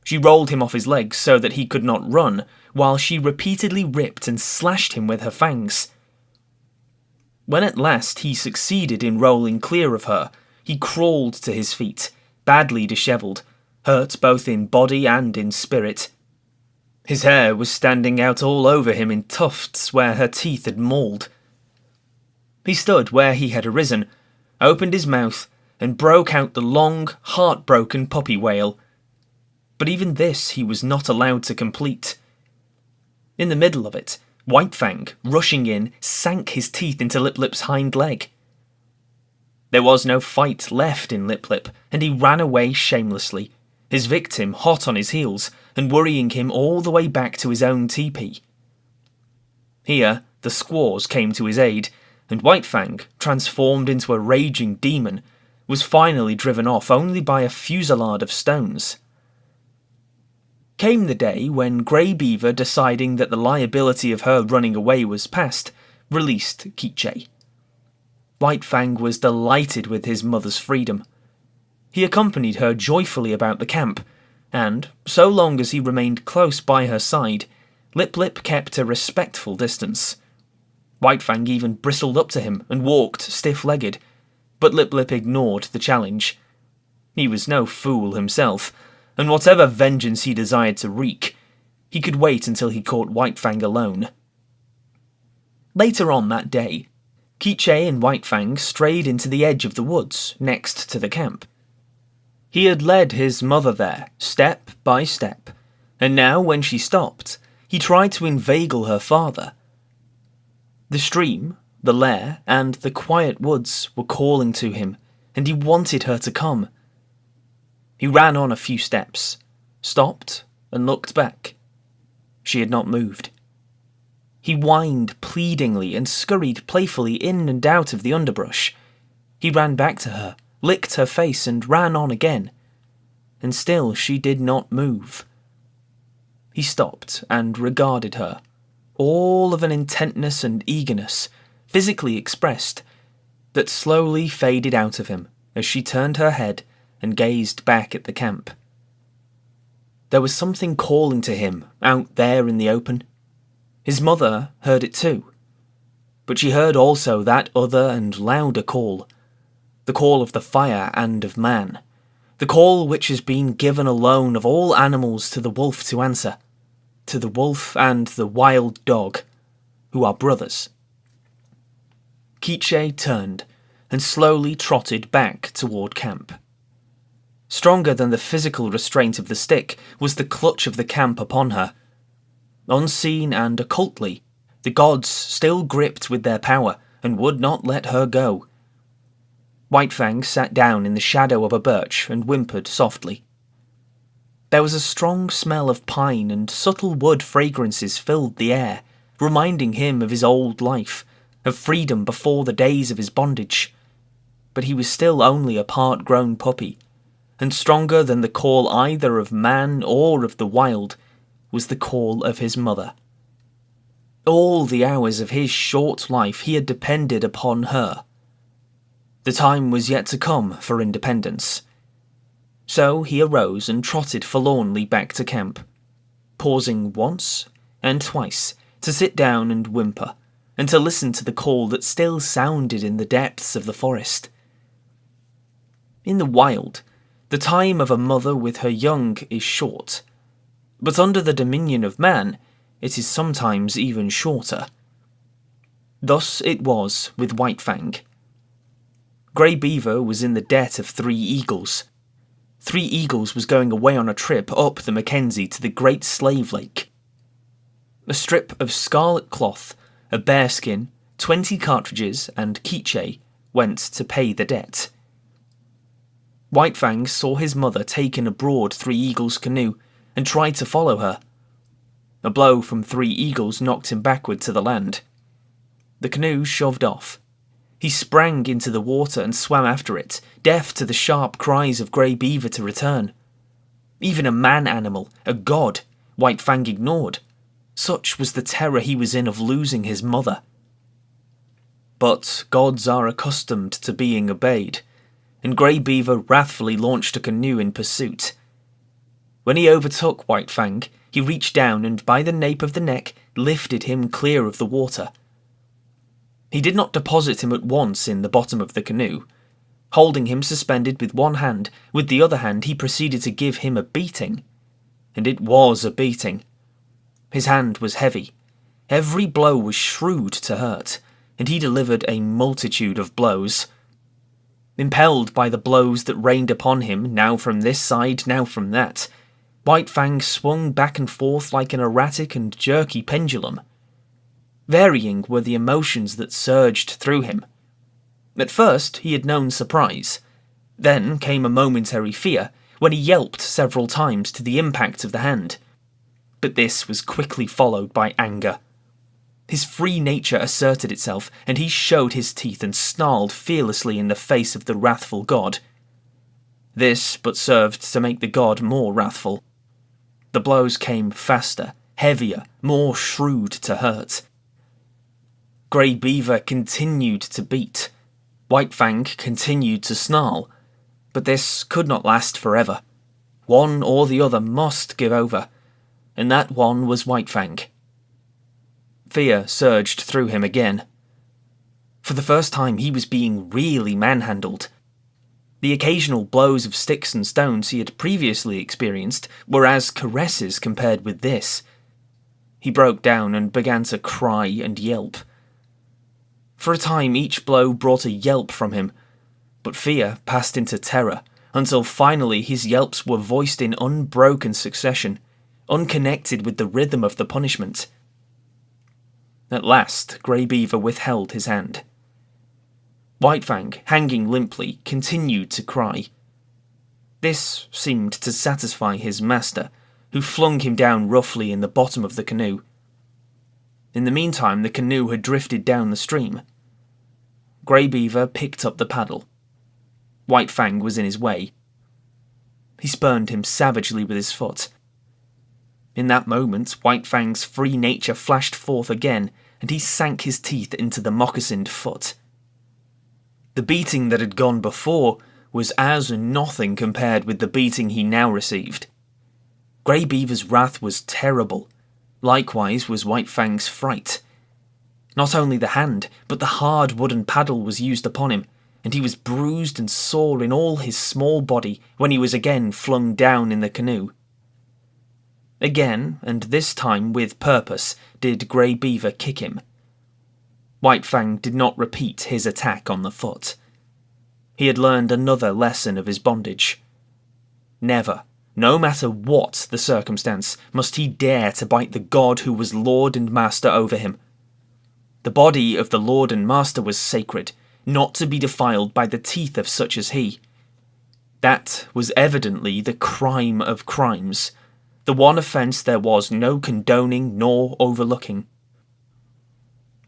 S1: She rolled him off his legs so that he could not run, while she repeatedly ripped and slashed him with her fangs. When at last he succeeded in rolling clear of her, he crawled to his feet, badly dishevelled, hurt both in body and in spirit. His hair was standing out all over him in tufts where her teeth had mauled. He stood where he had arisen, opened his mouth, and broke out the long, heartbroken puppy wail. But even this he was not allowed to complete. In the middle of it, White Fang, rushing in, sank his teeth into Lip Lip's hind leg. There was no fight left in Lip Lip, and he ran away shamelessly, his victim hot on his heels and worrying him all the way back to his own teepee. Here, the squaws came to his aid, and White Fang, transformed into a raging demon, was finally driven off only by a fusillade of stones. Came the day when Grey Beaver, deciding that the liability of her running away was past, released Quiche. White Fang was delighted with his mother's freedom. He accompanied her joyfully about the camp, and, so long as he remained close by her side, Lip Lip kept a respectful distance. White Fang even bristled up to him and walked stiff-legged, but Lip Lip ignored the challenge. He was no fool himself, and whatever vengeance he desired to wreak, he could wait until he caught White Fang alone. Later on that day, Quiche and White Fang strayed into the edge of the woods next to the camp. He had led his mother there, step by step, and now when she stopped, he tried to inveigle her father. The stream, the lair, and the quiet woods were calling to him, and he wanted her to come. He ran on a few steps, stopped, and looked back. She had not moved. He whined pleadingly and scurried playfully in and out of the underbrush. He ran back to her, licked her face, and ran on again. And still she did not move. He stopped and regarded her, all of an intentness and eagerness, physically expressed, that slowly faded out of him as she turned her head and gazed back at the camp. There was something calling to him out there in the open. His mother heard it too, but she heard also that other and louder call, the call of the fire and of man, the call which has been given alone of all animals to the wolf to answer, to the wolf and the wild dog, who are brothers. Quiche turned and slowly trotted back toward camp. Stronger than the physical restraint of the stick was the clutch of the camp upon her. Unseen and occultly, the gods still gripped with their power and would not let her go. White Fang sat down in the shadow of a birch and whimpered softly. There was a strong smell of pine and subtle wood fragrances filled the air, reminding him of his old life, of freedom before the days of his bondage. But he was still only a part-grown puppy, and stronger than the call either of man or of the wild was the call of his mother. All the hours of his short life he had depended upon her. The time was yet to come for independence. So he arose and trotted forlornly back to camp, pausing once and twice to sit down and whimper, and to listen to the call that still sounded in the depths of the forest. In the wild, the time of a mother with her young is short, but under the dominion of man, it is sometimes even shorter. Thus it was with White Fang. Grey Beaver was in the debt of 3 eagles. 3 Eagles was going away on a trip up the Mackenzie to the Great Slave Lake. A strip of scarlet cloth, a bearskin, 20 cartridges, and Quiche went to pay the debt. White Fang saw his mother taken aboard 3 Eagles' canoe and tried to follow her. A blow from 3 Eagles knocked him backward to the land. The canoe shoved off. He sprang into the water and swam after it, deaf to the sharp cries of Grey Beaver to return. Even a man-animal, a god, White Fang ignored. Such was the terror he was in of losing his mother. But gods are accustomed to being obeyed, and Grey Beaver wrathfully launched a canoe in pursuit. When he overtook White Fang, he reached down and by the nape of the neck lifted him clear of the water. He did not deposit him at once in the bottom of the canoe. Holding him suspended with one hand, with the other hand he proceeded to give him a beating. And it was a beating. His hand was heavy. Every blow was shrewd to hurt, and he delivered a multitude of blows. Impelled by the blows that rained upon him, now from this side, now from that, White Fang swung back and forth like an erratic and jerky pendulum. Varying were the emotions that surged through him. At first he had known surprise. Then came a momentary fear, when he yelped several times to the impact of the hand. But this was quickly followed by anger. His free nature asserted itself, and he showed his teeth and snarled fearlessly in the face of the wrathful god. This but served to make the god more wrathful. The blows came faster, heavier, more shrewd to hurt. Grey Beaver continued to beat. White Fang continued to snarl. But this could not last forever. One or the other must give over, and that one was White Fang. Fear surged through him again. For the first time he was being really manhandled. The occasional blows of sticks and stones he had previously experienced were as caresses compared with this. He broke down and began to cry and yelp. For a time each blow brought a yelp from him, but fear passed into terror, until finally his yelps were voiced in unbroken succession, unconnected with the rhythm of the punishment. At last, Grey Beaver withheld his hand. White Fang, hanging limply, continued to cry. This seemed to satisfy his master, who flung him down roughly in the bottom of the canoe. In the meantime, the canoe had drifted down the stream. Grey Beaver picked up the paddle. White Fang was in his way. He spurned him savagely with his foot. In that moment, White Fang's free nature flashed forth again, and he sank his teeth into the moccasined foot. The beating that had gone before was as nothing compared with the beating he now received. Grey Beaver's wrath was terrible. Likewise was White Fang's fright. Not only the hand, but the hard wooden paddle was used upon him, and he was bruised and sore in all his small body when he was again flung down in the canoe. Again, and this time with purpose, did Grey Beaver kick him. White Fang did not repeat his attack on the foot. He had learned another lesson of his bondage. Never, no matter what the circumstance, must he dare to bite the god who was lord and master over him. The body of the lord and master was sacred, not to be defiled by the teeth of such as he. That was evidently the crime of crimes, the one offence there was no condoning nor overlooking.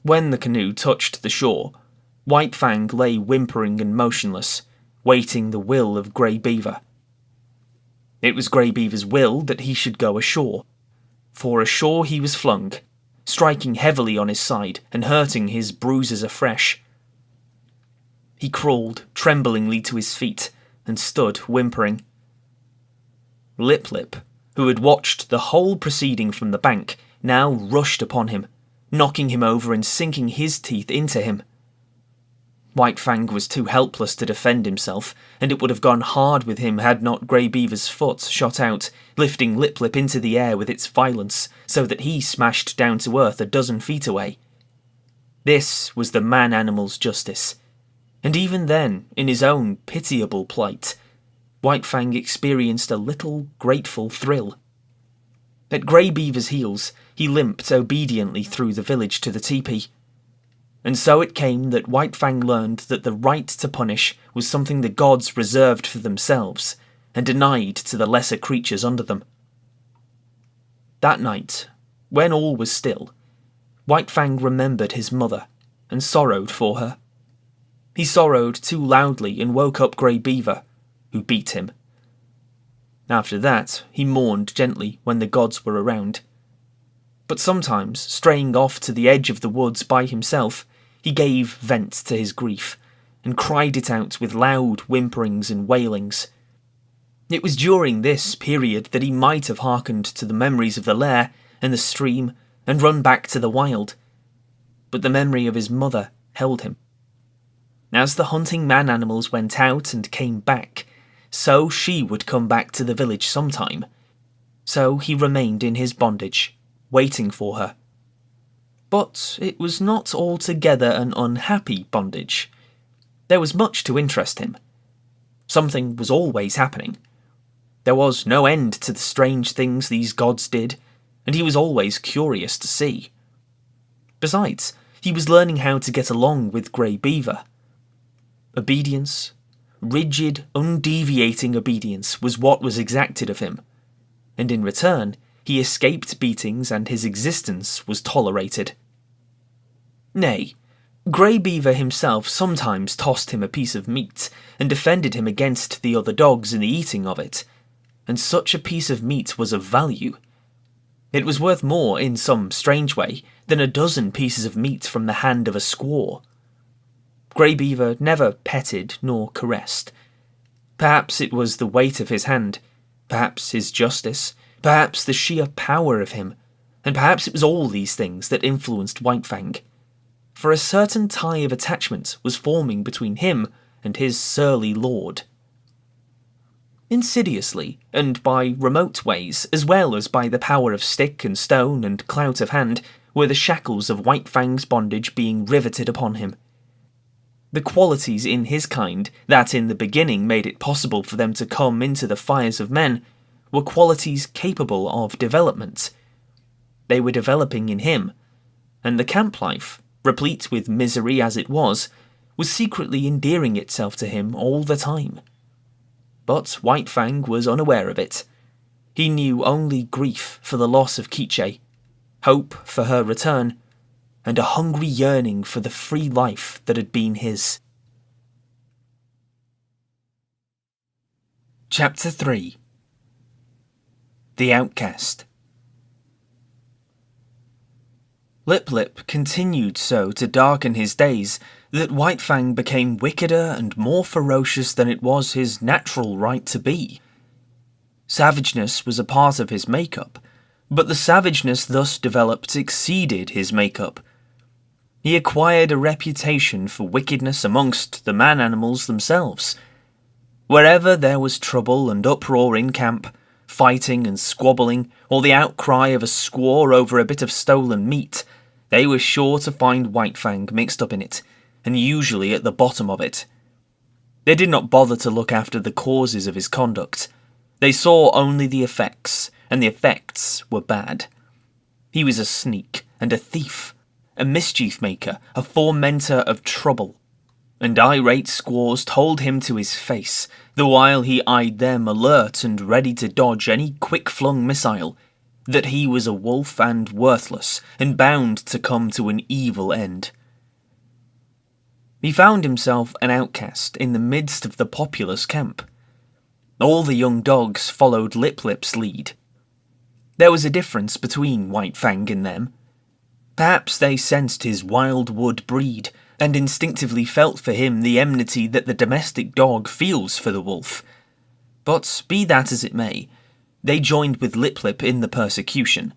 S1: When the canoe touched the shore, White Fang lay whimpering and motionless, waiting the will of Grey Beaver. It was Grey Beaver's will that he should go ashore, for ashore he was flung, striking heavily on his side and hurting his bruises afresh. He crawled tremblingly to his feet and stood whimpering. Lip Lip, who had watched the whole proceeding from the bank, now rushed upon him, knocking him over and sinking his teeth into him. White Fang was too helpless to defend himself, and it would have gone hard with him had not Grey Beaver's foot shot out, lifting Lip Lip into the air with its violence, so that he smashed down to earth a dozen feet away. This was the man-animal's justice, and even then, in his own pitiable plight, White Fang experienced a little grateful thrill. At Grey Beaver's heels, he limped obediently through the village to the tepee. And so it came that White Fang learned that the right to punish was something the gods reserved for themselves, and denied to the lesser creatures under them. That night, when all was still, White Fang remembered his mother, and sorrowed for her. He sorrowed too loudly and woke up Grey Beaver, who beat him. After that, he mourned gently when the gods were around. But sometimes, straying off to the edge of the woods by himself, he gave vent to his grief, and cried it out with loud whimperings and wailings. It was during this period that he might have hearkened to the memories of the lair and the stream, and run back to the wild. But the memory of his mother held him. As the hunting man-animals went out and came back, so she would come back to the village sometime. So he remained in his bondage, waiting for her. But it was not altogether an unhappy bondage. There was much to interest him. Something was always happening. There was no end to the strange things these gods did, and he was always curious to see. Besides, he was learning how to get along with Grey Beaver. Obedience, rigid, undeviating obedience, was what was exacted of him, and in return he escaped beatings and his existence was tolerated. Nay, Grey Beaver himself sometimes tossed him a piece of meat and defended him against the other dogs in the eating of it, and such a piece of meat was of value. It was worth more, in some strange way, than a dozen pieces of meat from the hand of a squaw. Grey Beaver never petted nor caressed. Perhaps it was the weight of his hand, perhaps his justice, perhaps the sheer power of him, and perhaps it was all these things that influenced White Fang. For a certain tie of attachment was forming between him and his surly lord. Insidiously, and by remote ways, as well as by the power of stick and stone and clout of hand, were the shackles of White Fang's bondage being riveted upon him. The qualities in his kind that in the beginning made it possible for them to come into the fires of men were qualities capable of development. They were developing in him, and the camp life, replete with misery as it was secretly endearing itself to him all the time. But White Fang was unaware of it. He knew only grief for the loss of Quiche, hope for her return, and a hungry yearning for the free life that had been his. Chapter 3. The Outcast. Lip Lip continued so to darken his days that White Fang became wickeder and more ferocious than it was his natural right to be. Savageness was a part of his makeup, but the savageness thus developed exceeded his makeup. He acquired a reputation for wickedness amongst the man-animals themselves. Wherever there was trouble and uproar in camp, fighting and squabbling, or the outcry of a squaw over a bit of stolen meat, they were sure to find White Fang mixed up in it, and usually at the bottom of it. They did not bother to look after the causes of his conduct. They saw only the effects, and the effects were bad. He was a sneak and a thief, a mischief maker, a fomenter of trouble, and irate squaws told him to his face, the while he eyed them alert and ready to dodge any quick-flung missile, that he was a wolf and worthless, and bound to come to an evil end. He found himself an outcast in the midst of the populous camp. All the young dogs followed Lip Lip's lead. There was a difference between White Fang and them. Perhaps they sensed his wild wood breed, and instinctively felt for him the enmity that the domestic dog feels for the wolf. But be that as it may, they joined with Lip Lip in the persecution,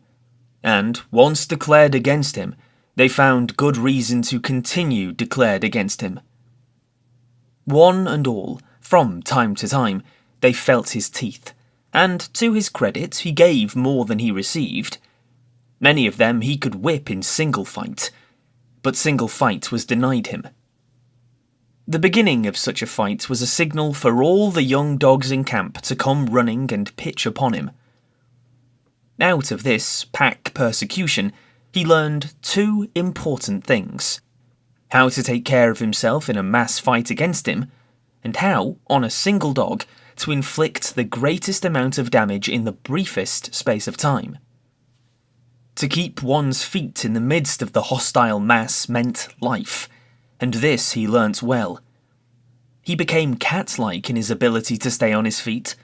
S1: and, once declared against him, they found good reason to continue declared against him. One and all, from time to time, they felt his teeth, and to his credit he gave more than he received. Many of them he could whip in single fight, but single fight was denied him. The beginning of such a fight was a signal for all the young dogs in camp to come running and pitch upon him. Out of this pack persecution, he learned two important things: how to take care of himself in a mass fight against him, and how, on a single dog, to inflict the greatest amount of damage in the briefest space of time. To keep one's feet in the midst of the hostile mass meant life, and this he learnt well. He became cat-like in his ability to stay on his feet.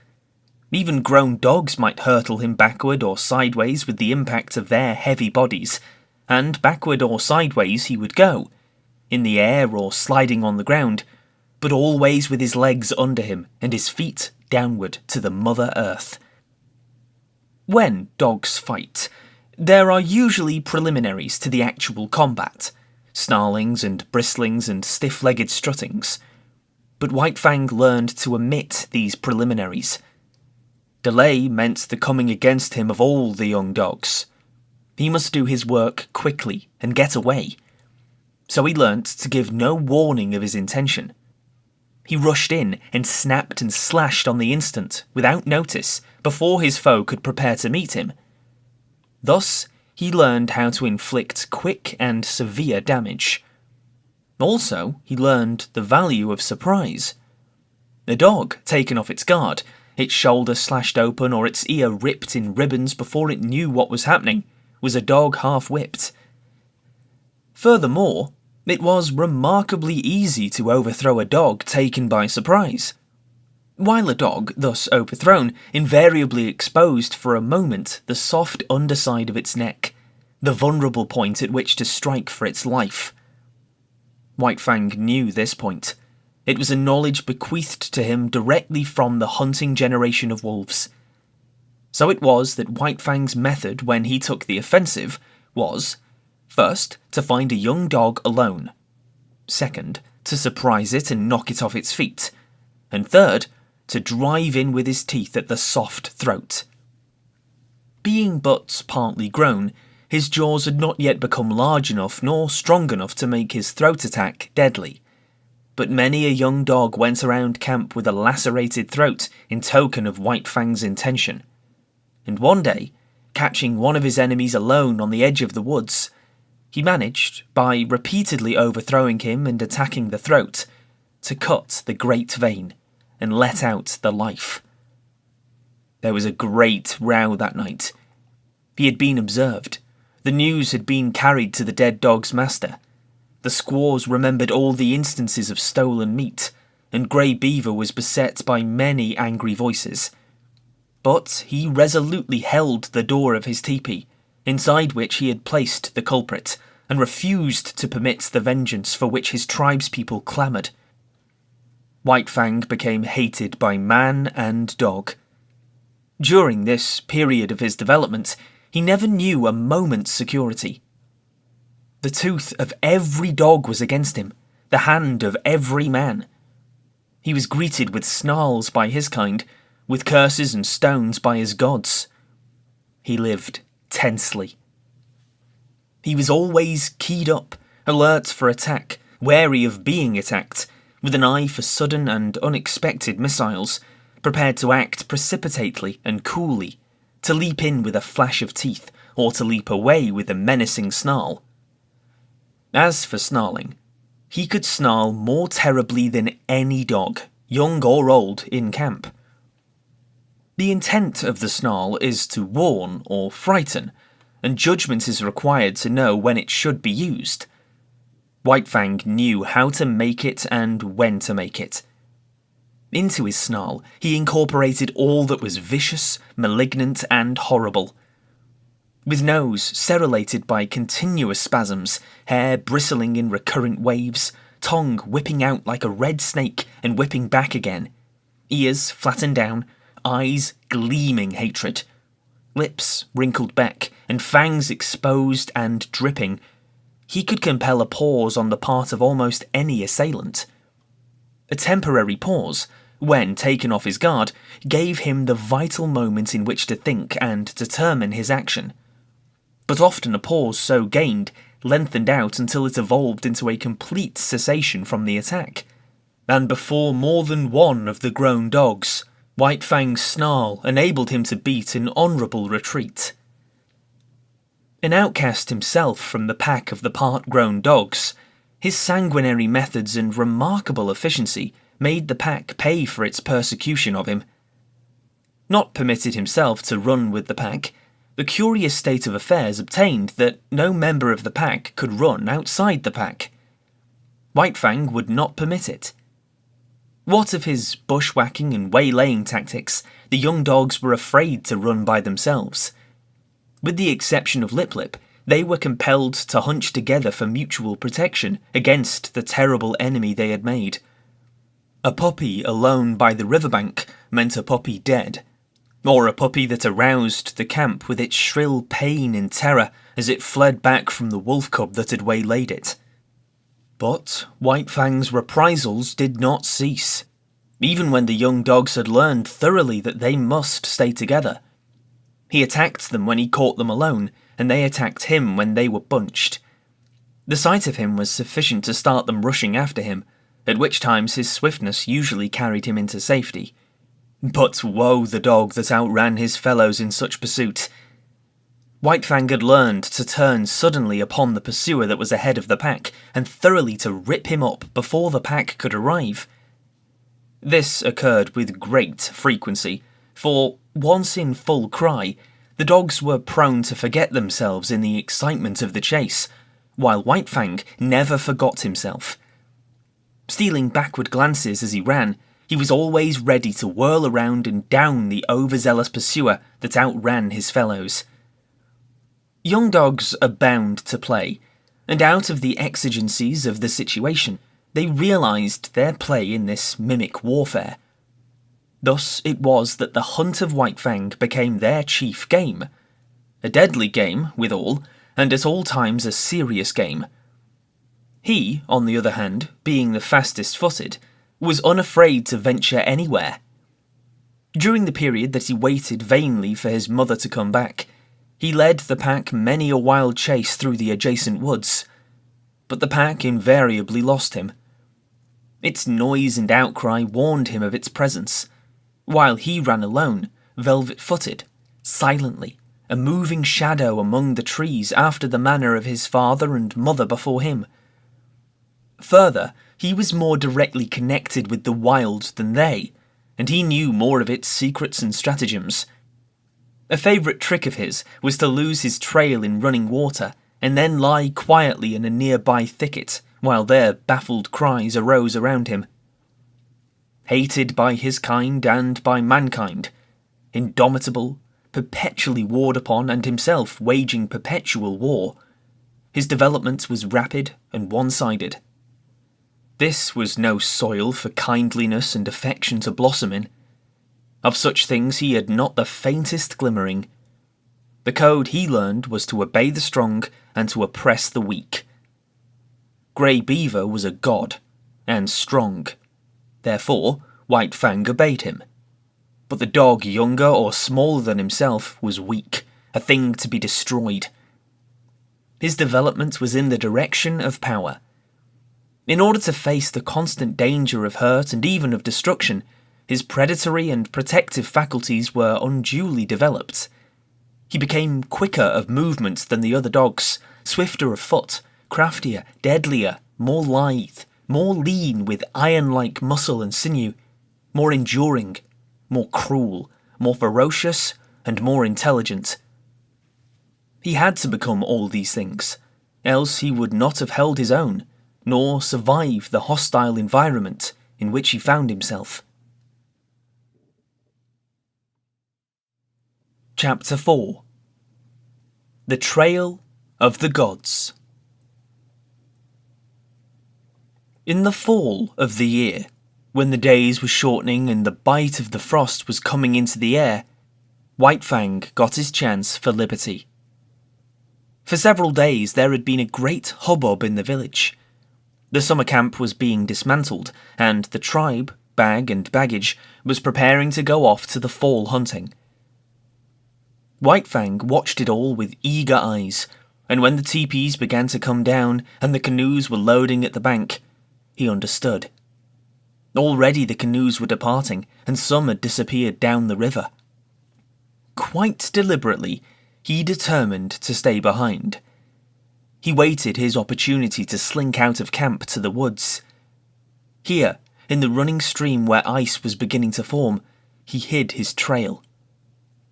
S1: Even grown dogs might hurtle him backward or sideways with the impact of their heavy bodies, and backward or sideways he would go, in the air or sliding on the ground, but always with his legs under him and his feet downward to the Mother Earth. When dogs fight, there are usually preliminaries to the actual combat, snarlings and bristlings and stiff-legged struttings. But White Fang learned to omit these preliminaries. Delay meant the coming against him of all the young dogs. He must do his work quickly and get away. So he learnt to give no warning of his intention. He rushed in and snapped and slashed on the instant, without notice, before his foe could prepare to meet him. Thus, he learned how to inflict quick and severe damage. Also, he learned the value of surprise. A dog taken off its guard, its shoulder slashed open or its ear ripped in ribbons before it knew what was happening, was a dog half-whipped. Furthermore, it was remarkably easy to overthrow a dog taken by surprise. While a dog, thus overthrown, invariably exposed for a moment the soft underside of its neck, the vulnerable point at which to strike for its life. White Fang knew this point. It was a knowledge bequeathed to him directly from the hunting generation of wolves. So it was that White Fang's method when he took the offensive was, first, to find a young dog alone, second, to surprise it and knock it off its feet, and third, to drive in with his teeth at the soft throat. Being but partly grown, his jaws had not yet become large enough nor strong enough to make his throat attack deadly. But many a young dog went around camp with a lacerated throat in token of White Fang's intention. And one day, catching one of his enemies alone on the edge of the woods, he managed, by repeatedly overthrowing him and attacking the throat, to cut the great vein and let out the life. There was a great row that night. He had been observed. The news had been carried to the dead dog's master. The squaws remembered all the instances of stolen meat, and Grey Beaver was beset by many angry voices. But he resolutely held the door of his tepee, inside which he had placed the culprit, and refused to permit the vengeance for which his tribespeople clamoured. White Fang became hated by man and dog. During this period of his development, he never knew a moment's security. The tooth of every dog was against him, the hand of every man. He was greeted with snarls by his kind, with curses and stones by his gods. He lived tensely. He was always keyed up, alert for attack, wary of being attacked, with an eye for sudden and unexpected missiles, prepared to act precipitately and coolly, to leap in with a flash of teeth, or to leap away with a menacing snarl. As for snarling, he could snarl more terribly than any dog, young or old, in camp. The intent of the snarl is to warn or frighten, and judgment is required to know when it should be used. White Fang knew how to make it and when to make it. Into his snarl, he incorporated all that was vicious, malignant, and horrible. With nose cerulated by continuous spasms, hair bristling in recurrent waves, tongue whipping out like a red snake and whipping back again, ears flattened down, eyes gleaming hatred, lips wrinkled back, and fangs exposed and dripping, he could compel a pause on the part of almost any assailant. A temporary pause, when taken off his guard, gave him the vital moment in which to think and determine his action. But often a pause so gained lengthened out until it evolved into a complete cessation from the attack. And before more than one of the grown dogs, White Fang's snarl enabled him to beat an honourable retreat. An outcast himself from the pack of the part-grown dogs, his sanguinary methods and remarkable efficiency made the pack pay for its persecution of him. Not permitted himself to run with the pack, the curious state of affairs obtained that no member of the pack could run outside the pack. White Fang would not permit it. What of his bushwhacking and waylaying tactics, the young dogs were afraid to run by themselves. With the exception of Lip Lip, they were compelled to hunch together for mutual protection against the terrible enemy they had made. A puppy alone by the riverbank meant a puppy dead, or a puppy that aroused the camp with its shrill pain and terror as it fled back from the wolf cub that had waylaid it. But White Fang's reprisals did not cease, even when the young dogs had learned thoroughly that they must stay together. He attacked them when he caught them alone, and they attacked him when they were bunched. The sight of him was sufficient to start them rushing after him, at which times his swiftness usually carried him into safety. But woe the dog that outran his fellows in such pursuit. White Fang had learned to turn suddenly upon the pursuer that was ahead of the pack, and thoroughly to rip him up before the pack could arrive. This occurred with great frequency, for, once in full cry, the dogs were prone to forget themselves in the excitement of the chase, while White Fang never forgot himself. Stealing backward glances as he ran, he was always ready to whirl around and down the overzealous pursuer that outran his fellows. Young dogs are bound to play, and out of the exigencies of the situation, they realised their play in this mimic warfare. Thus it was that the hunt of White Fang became their chief game. A deadly game, withal, and at all times a serious game. He, on the other hand, being the fastest-footed, was unafraid to venture anywhere. During the period that he waited vainly for his mother to come back, he led the pack many a wild chase through the adjacent woods, but the pack invariably lost him. Its noise and outcry warned him of its presence, while he ran alone, velvet-footed, silently, a moving shadow among the trees after the manner of his father and mother before him. Further, he was more directly connected with the wild than they, and he knew more of its secrets and stratagems. A favourite trick of his was to lose his trail in running water, and then lie quietly in a nearby thicket, while their baffled cries arose around him. Hated by his kind and by mankind, indomitable, perpetually warred upon, and himself waging perpetual war, his development was rapid and one-sided. This was no soil for kindliness and affection to blossom in. Of such things he had not the faintest glimmering. The code he learned was to obey the strong and to oppress the weak. Grey Beaver was a god, and strong. Therefore, White Fang obeyed him. But the dog younger or smaller than himself was weak, a thing to be destroyed. His development was in the direction of power. In order to face the constant danger of hurt and even of destruction, his predatory and protective faculties were unduly developed. He became quicker of movement than the other dogs, swifter of foot, craftier, deadlier, more lithe, more lean with iron-like muscle and sinew, more enduring, more cruel, more ferocious, and more intelligent. He had to become all these things, else he would not have held his own, nor survive the hostile environment in which he found himself. Chapter 4. The Trail of the Gods. In the fall of the year, when the days were shortening and the bite of the frost was coming into the air, White Fang got his chance for liberty. For several days there had been a great hubbub in the village. The summer camp was being dismantled, and the tribe, bag and baggage, was preparing to go off to the fall hunting. White Fang watched it all with eager eyes, and when the teepees began to come down and the canoes were loading at the bank, he understood. Already the canoes were departing, and some had disappeared down the river. Quite deliberately, he determined to stay behind. He waited his opportunity to slink out of camp to the woods. Here, in the running stream where ice was beginning to form, he hid his trail.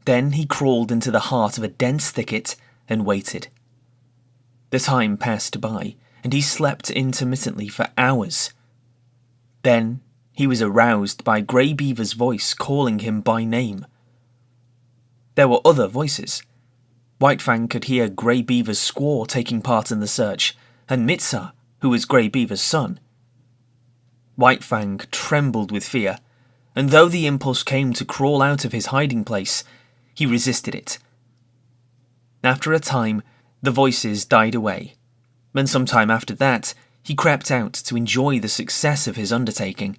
S1: Then he crawled into the heart of a dense thicket and waited. The time passed by, and he slept intermittently for hours. Then he was aroused by Grey Beaver's voice calling him by name. There were other voices. White Fang could hear Grey Beaver's squaw taking part in the search, and Mitsa, who was Grey Beaver's son. White Fang trembled with fear, and though the impulse came to crawl out of his hiding place, he resisted it. After a time, the voices died away, and some time after that, he crept out to enjoy the success of his undertaking.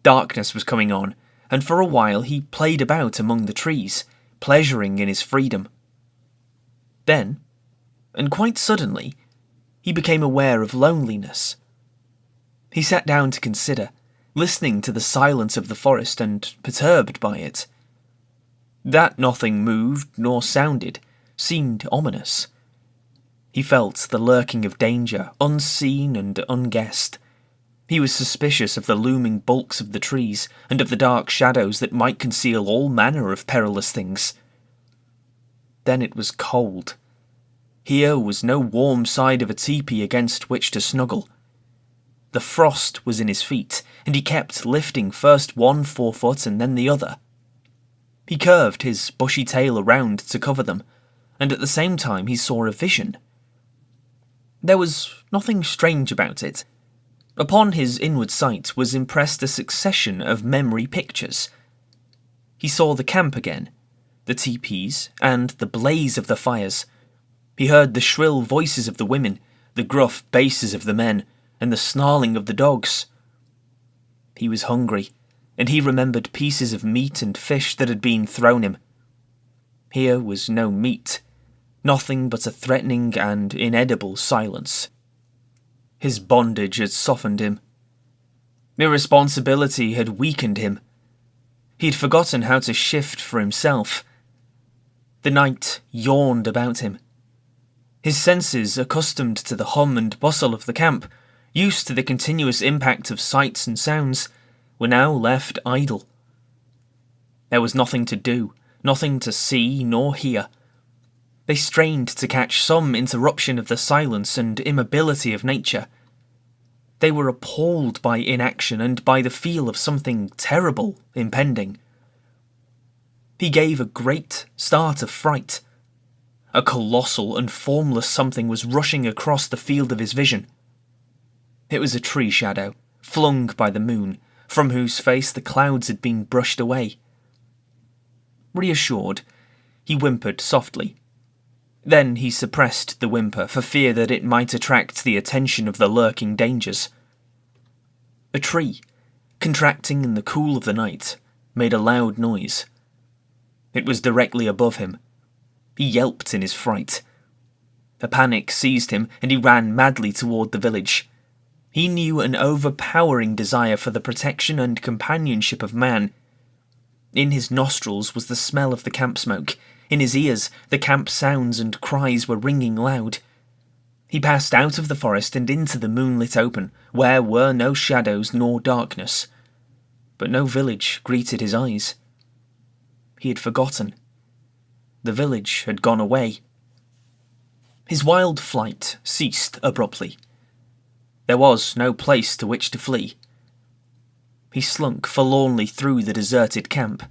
S1: Darkness was coming on, and for a while he played about among the trees, pleasuring in his freedom. Then, and quite suddenly, he became aware of loneliness. He sat down to consider, listening to the silence of the forest and perturbed by it. That nothing moved nor sounded seemed ominous. He felt the lurking of danger, unseen and unguessed. He was suspicious of the looming bulks of the trees and of the dark shadows that might conceal all manner of perilous things. Then it was cold. Here was no warm side of a tepee against which to snuggle. The frost was in his feet, and he kept lifting first one forefoot and then the other. He curved his bushy tail around to cover them, and at the same time he saw a vision. There was nothing strange about it. Upon his inward sight was impressed a succession of memory pictures. He saw the camp again, the teepees, and the blaze of the fires. He heard the shrill voices of the women, the gruff basses of the men, and the snarling of the dogs. He was hungry, and he remembered pieces of meat and fish that had been thrown him. Here was no meat, nothing but a threatening and inedible silence. His bondage had softened him. Irresponsibility had weakened him. He had forgotten how to shift for himself. The night yawned about him. His senses, accustomed to the hum and bustle of the camp, used to the continuous impact of sights and sounds, were now left idle. There was nothing to do, nothing to see nor hear. They strained to catch some interruption of the silence and immobility of nature. They were appalled by inaction and by the feel of something terrible impending. He gave a great start of fright. A colossal and formless something was rushing across the field of his vision. It was a tree shadow, flung by the moon, from whose face the clouds had been brushed away. Reassured, he whimpered softly. Then he suppressed the whimper for fear that it might attract the attention of the lurking dangers. A tree, contracting in the cool of the night, made a loud noise. It was directly above him. He yelped in his fright. A panic seized him, and he ran madly toward the village. He knew an overpowering desire for the protection and companionship of man. In his nostrils was the smell of the camp smoke. In his ears, the camp sounds and cries were ringing loud. He passed out of the forest and into the moonlit open, where were no shadows nor darkness. But no village greeted his eyes. He had forgotten. The village had gone away. His wild flight ceased abruptly. There was no place to which to flee. He slunk forlornly through the deserted camp,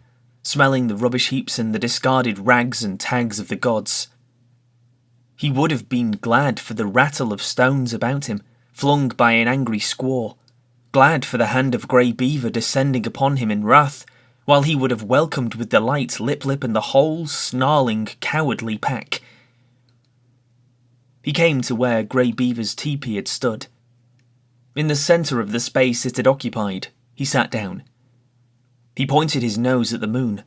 S1: smelling the rubbish heaps and the discarded rags and tags of the gods. He would have been glad for the rattle of stones about him, flung by an angry squaw, glad for the hand of Grey Beaver descending upon him in wrath, while he would have welcomed with delight Lip-Lip and the whole snarling, cowardly pack. He came to where Grey Beaver's tepee had stood. In the centre of the space it had occupied, he sat down. He pointed his nose at the moon.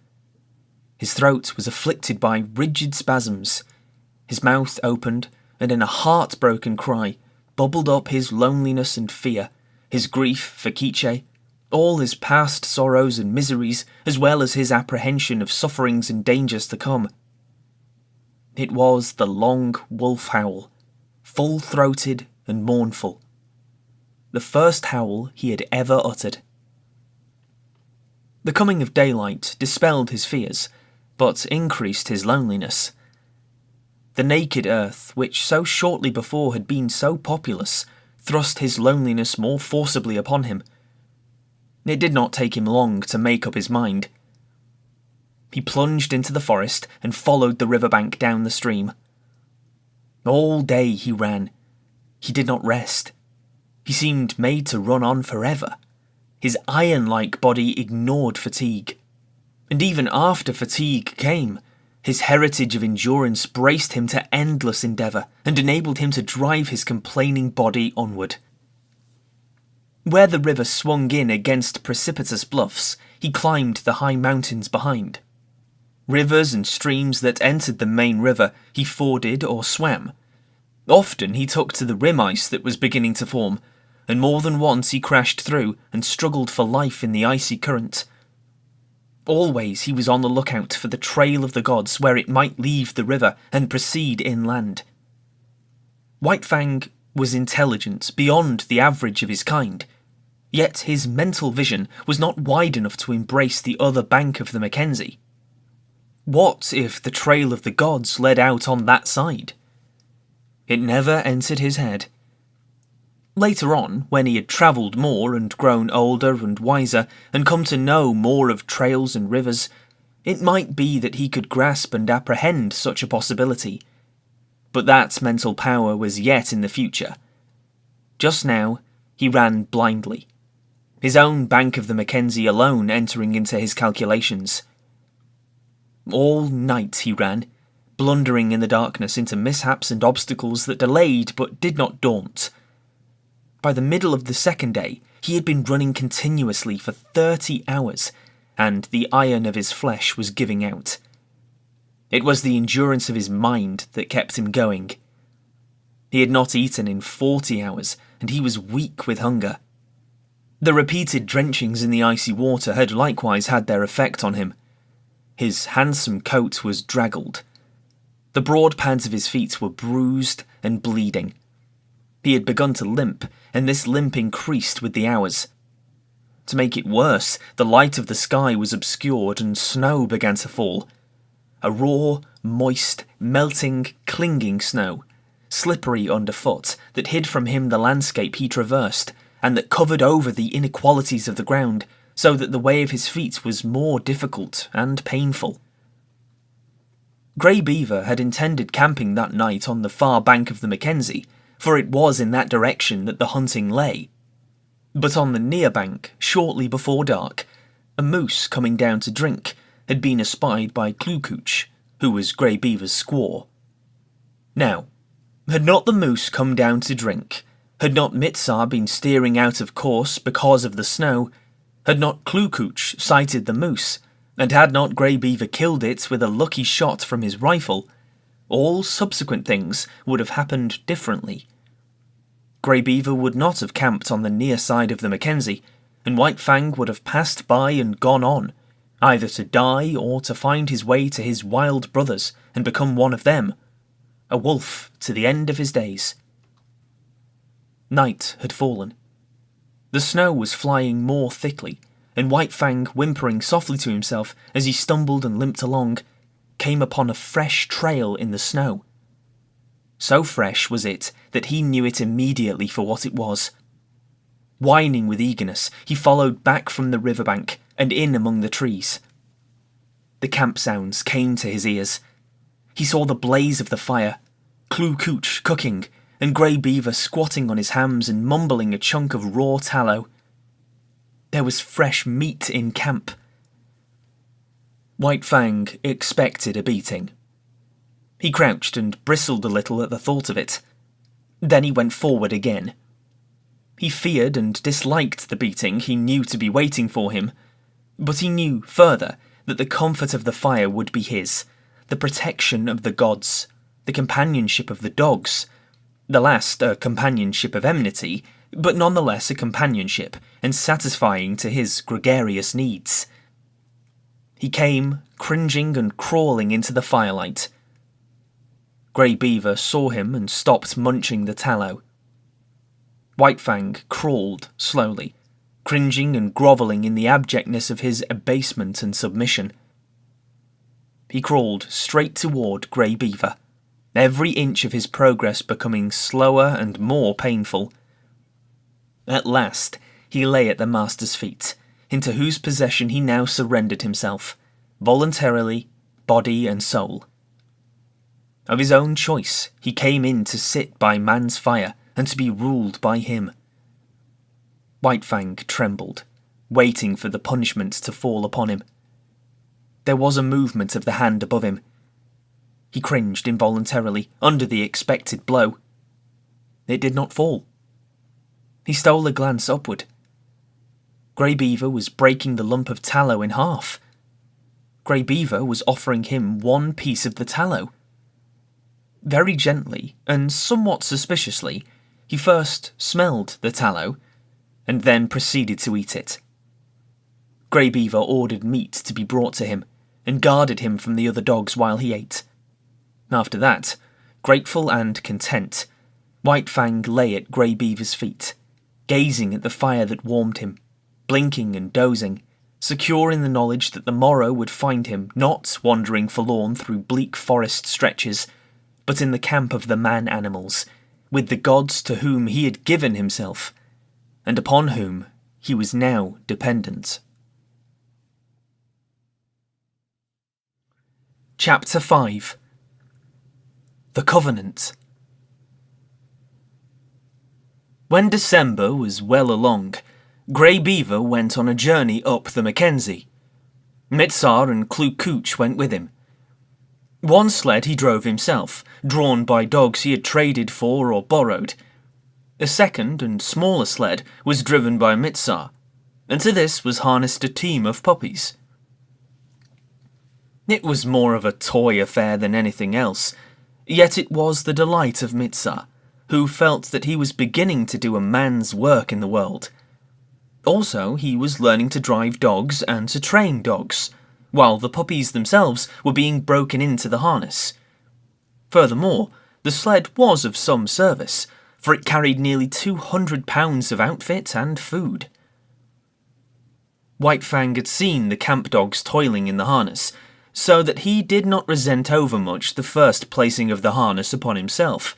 S1: His throat was afflicted by rigid spasms. His mouth opened, and in a heartbroken cry bubbled up his loneliness and fear, his grief for Quiche, all his past sorrows and miseries, as well as his apprehension of sufferings and dangers to come. It was the long wolf howl, full-throated and mournful. The first howl he had ever uttered. The coming of daylight dispelled his fears, but increased his loneliness. The naked earth, which so shortly before had been so populous, thrust his loneliness more forcibly upon him. It did not take him long to make up his mind. He plunged into the forest and followed the riverbank down the stream. All day he ran. He did not rest. He seemed made to run on forever. His iron-like body ignored fatigue. And even after fatigue came, his heritage of endurance braced him to endless endeavour and enabled him to drive his complaining body onward. Where the river swung in against precipitous bluffs, he climbed the high mountains behind. Rivers and streams that entered the main river he forded or swam. Often he took to the rim ice that was beginning to form, and more than once he crashed through and struggled for life in the icy current. Always he was on the lookout for the trail of the gods where it might leave the river and proceed inland. White Fang was intelligent beyond the average of his kind, yet his mental vision was not wide enough to embrace the other bank of the Mackenzie. What if the trail of the gods led out on that side? It never entered his head. Later on, when he had travelled more and grown older and wiser and come to know more of trails and rivers, it might be that he could grasp and apprehend such a possibility. But that mental power was yet in the future. Just now, he ran blindly, his own bank of the Mackenzie alone entering into his calculations. All night he ran, blundering in the darkness into mishaps and obstacles that delayed but did not daunt. By the middle of the second day, he had been running continuously for 30 hours, and the iron of his flesh was giving out. It was the endurance of his mind that kept him going. He had not eaten in 40 hours, and he was weak with hunger. The repeated drenchings in the icy water had likewise had their effect on him. His handsome coat was draggled. The broad pads of his feet were bruised and bleeding. He had begun to limp, and this limp increased with the hours. To make it worse, the light of the sky was obscured and snow began to fall. A raw, moist, melting, clinging snow, slippery underfoot, that hid from him the landscape he traversed, and that covered over the inequalities of the ground, so that the way of his feet was more difficult and painful. Grey Beaver had intended camping that night on the far bank of the Mackenzie, for it was in that direction that the hunting lay. But on the near bank, shortly before dark, a moose coming down to drink had been espied by Clucooch, who was Grey Beaver's squaw. Now, had not the moose come down to drink, had not Mitsar been steering out of course because of the snow, had not Clucooch sighted the moose, and had not Grey Beaver killed it with a lucky shot from his rifle, all subsequent things would have happened differently. Grey Beaver would not have camped on the near side of the Mackenzie, and White Fang would have passed by and gone on, either to die or to find his way to his wild brothers and become one of them, a wolf to the end of his days. Night had fallen. The snow was flying more thickly, and White Fang, whimpering softly to himself as he stumbled and limped along, came upon a fresh trail in the snow. So fresh was it that he knew it immediately for what it was. Whining with eagerness, he followed back from the riverbank and in among the trees. The camp sounds came to his ears. He saw the blaze of the fire, Clucooch cooking, and Grey Beaver squatting on his hams and mumbling a chunk of raw tallow. There was fresh meat in camp. White Fang expected a beating. He crouched and bristled a little at the thought of it. Then he went forward again. He feared and disliked the beating he knew to be waiting for him, but he knew further that the comfort of the fire would be his, the protection of the gods, the companionship of the dogs, the last a companionship of enmity, but nonetheless a companionship, and satisfying to his gregarious needs. He came, cringing and crawling into the firelight. Grey Beaver saw him and stopped munching the tallow. White Fang crawled slowly, cringing and grovelling in the abjectness of his abasement and submission. He crawled straight toward Grey Beaver, every inch of his progress becoming slower and more painful. At last, he lay at the master's feet, into whose possession he now surrendered himself, voluntarily, body and soul. Of his own choice, he came in to sit by man's fire and to be ruled by him. White Fang trembled, waiting for the punishment to fall upon him. There was a movement of the hand above him. He cringed involuntarily under the expected blow. It did not fall. He stole a glance upward. Grey Beaver was breaking the lump of tallow in half. Grey Beaver was offering him one piece of the tallow. Very gently, and somewhat suspiciously, he first smelled the tallow, and then proceeded to eat it. Grey Beaver ordered meat to be brought to him, and guarded him from the other dogs while he ate. After that, grateful and content, White Fang lay at Grey Beaver's feet, gazing at the fire that warmed him, blinking and dozing, secure in the knowledge that the morrow would find him not wandering forlorn through bleak forest stretches, but in the camp of the man-animals, with the gods to whom he had given himself, and upon whom he was now dependent. Chapter 5. The Covenant. When December was well along, Grey Beaver went on a journey up the Mackenzie. Mitsar and Kloo Kooch went with him. One sled he drove himself, drawn by dogs he had traded for or borrowed. A second and smaller sled was driven by Mitsar, and to this was harnessed a team of puppies. It was more of a toy affair than anything else, yet it was the delight of Mitsar, who felt that he was beginning to do a man's work in the world. Also, he was learning to drive dogs and to train dogs, while the puppies themselves were being broken into the harness. Furthermore, the sled was of some service, for it carried nearly 200 pounds of outfit and food. White Fang had seen the camp dogs toiling in the harness, so that he did not resent overmuch the first placing of the harness upon himself.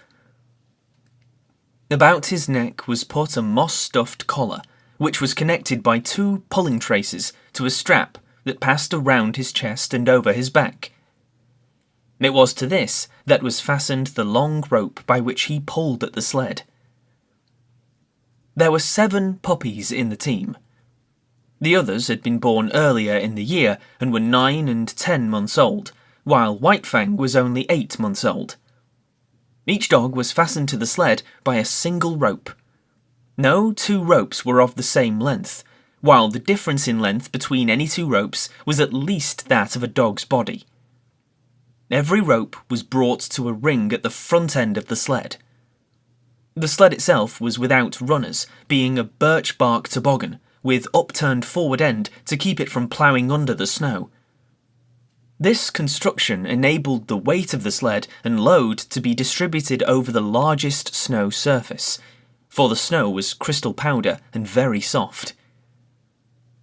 S1: About his neck was put a moss-stuffed collar, which was connected by 2 pulling traces to a strap that passed around his chest and over his back. It was to this that was fastened the long rope by which he pulled at the sled. There were 7 puppies in the team. The others had been born earlier in the year and were 9 and 10 months old, while White Fang was only 8 months old. Each dog was fastened to the sled by a single rope. No 2 ropes were of the same length, while the difference in length between any 2 ropes was at least that of a dog's body. Every rope was brought to a ring at the front end of the sled. The sled itself was without runners, being a birch bark toboggan, with upturned forward end to keep it from ploughing under the snow. This construction enabled the weight of the sled and load to be distributed over the largest snow surface, for the snow was crystal powder and very soft.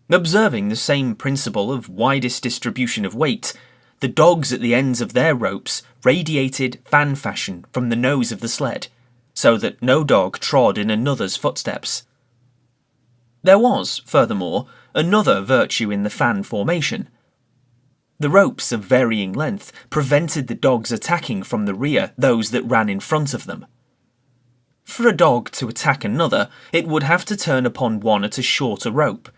S1: Observing the same principle of widest distribution of weight, the dogs at the ends of their ropes radiated fan fashion from the nose of the sled, so that no dog trod in another's footsteps. There was, furthermore, another virtue in the fan formation. The ropes of varying length prevented the dogs attacking from the rear those that ran in front of them. For a dog to attack another, it would have to turn upon one at a shorter rope,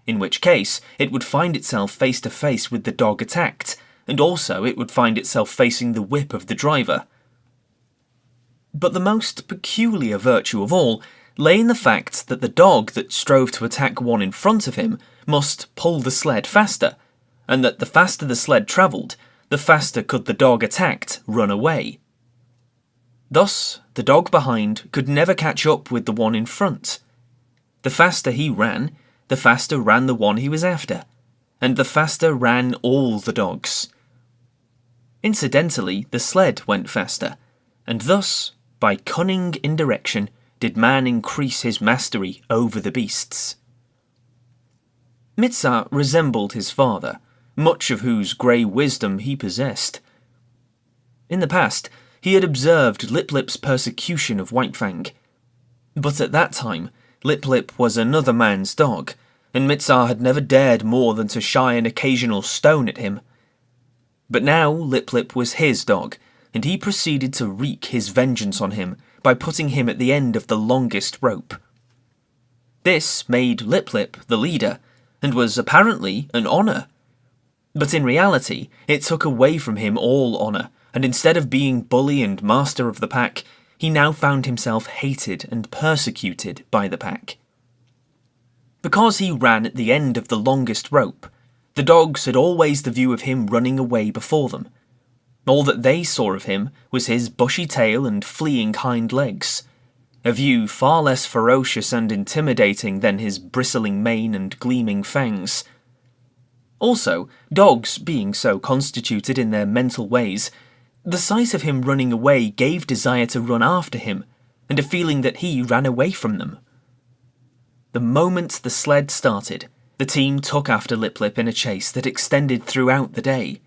S1: in which case it would find itself face to face with the dog attacked, and also it would find itself facing the whip of the driver. But the most peculiar virtue of all lay in the fact that the dog that strove to attack one in front of him must pull the sled faster, and that the faster the sled travelled, the faster could the dog attacked run away. Thus, the dog behind could never catch up with the one in front. The faster he ran, the faster ran the one he was after, and the faster ran all the dogs. Incidentally, the sled went faster, and thus, by cunning indirection, did man increase his mastery over the beasts. Mitsar resembled his father, much of whose grey wisdom he possessed. In the past, he had observed Lip Lip's persecution of White Fang, but at that time, Lip Lip was another man's dog, and Mitsar had never dared more than to shy an occasional stone at him. But now Lip Lip was his dog, and he proceeded to wreak his vengeance on him by putting him at the end of the longest rope. This made Lip Lip the leader, and was apparently an honour. But in reality, it took away from him all honour, and instead of being bully and master of the pack, he now found himself hated and persecuted by the pack. Because he ran at the end of the longest rope, the dogs had always the view of him running away before them. All that they saw of him was his bushy tail and fleeing hind legs, a view far less ferocious and intimidating than his bristling mane and gleaming fangs. Also, dogs being so constituted in their mental ways, the sight of him running away gave desire to run after him, and a feeling that he ran away from them. The moment the sled started, the team took after Lip Lip in a chase that extended throughout the day.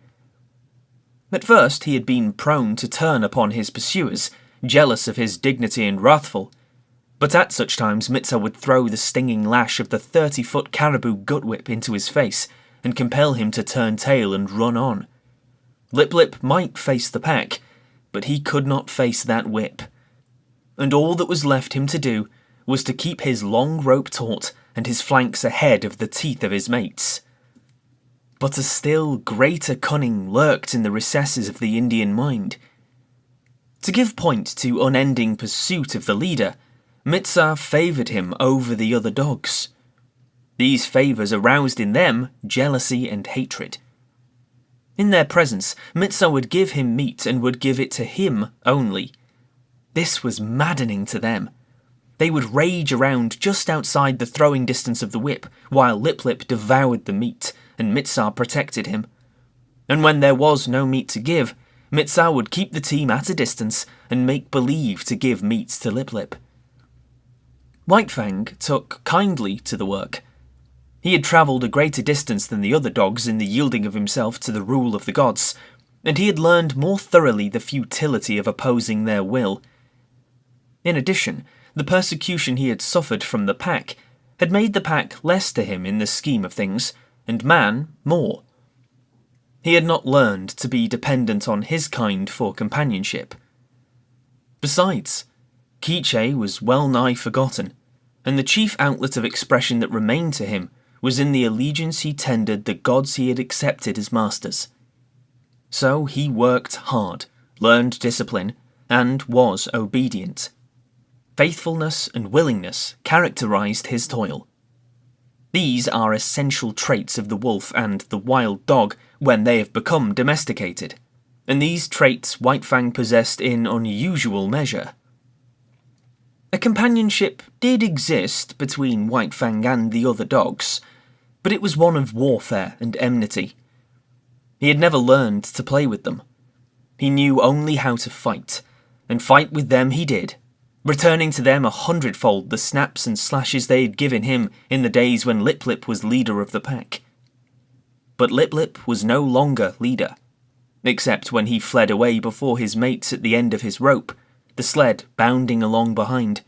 S1: At first he had been prone to turn upon his pursuers, jealous of his dignity and wrathful, but at such times Mitza would throw the stinging lash of the 30-foot caribou gut whip into his face and compel him to turn tail and run on. Lip Lip might face the pack, but he could not face that whip, and all that was left him to do was to keep his long rope taut and his flanks ahead of the teeth of his mates. But a still greater cunning lurked in the recesses of the Indian mind. To give point to unending pursuit of the leader, Mitza favoured him over the other dogs. These favours aroused in them jealousy and hatred. In their presence, Mitza would give him meat and would give it to him only. This was maddening to them. They would rage around just outside the throwing distance of the whip, while Lip Lip devoured the meat, and Mitza protected him. And when there was no meat to give, Mitza would keep the team at a distance and make believe to give meat to Lip Lip. White Fang took kindly to the work. He had travelled a greater distance than the other dogs in the yielding of himself to the rule of the gods, and he had learned more thoroughly the futility of opposing their will. In addition, the persecution he had suffered from the pack had made the pack less to him in the scheme of things, and man more. He had not learned to be dependent on his kind for companionship. Besides, Quiche was well nigh forgotten, and the chief outlet of expression that remained to him was in the allegiance he tendered the gods he had accepted as masters. So he worked hard, learned discipline, and was obedient. Faithfulness and willingness characterized his toil. These are essential traits of the wolf and the wild dog when they have become domesticated, and these traits White Fang possessed in unusual measure. A companionship did exist between White Fang and the other dogs, but it was one of warfare and enmity. He had never learned to play with them. He knew only how to fight, and fight with them he did, returning to them 100-fold the snaps and slashes they had given him in the days when Lip Lip was leader of the pack. But Lip Lip was no longer leader, except when he fled away before his mates at the end of his rope, the sled bounding along behind.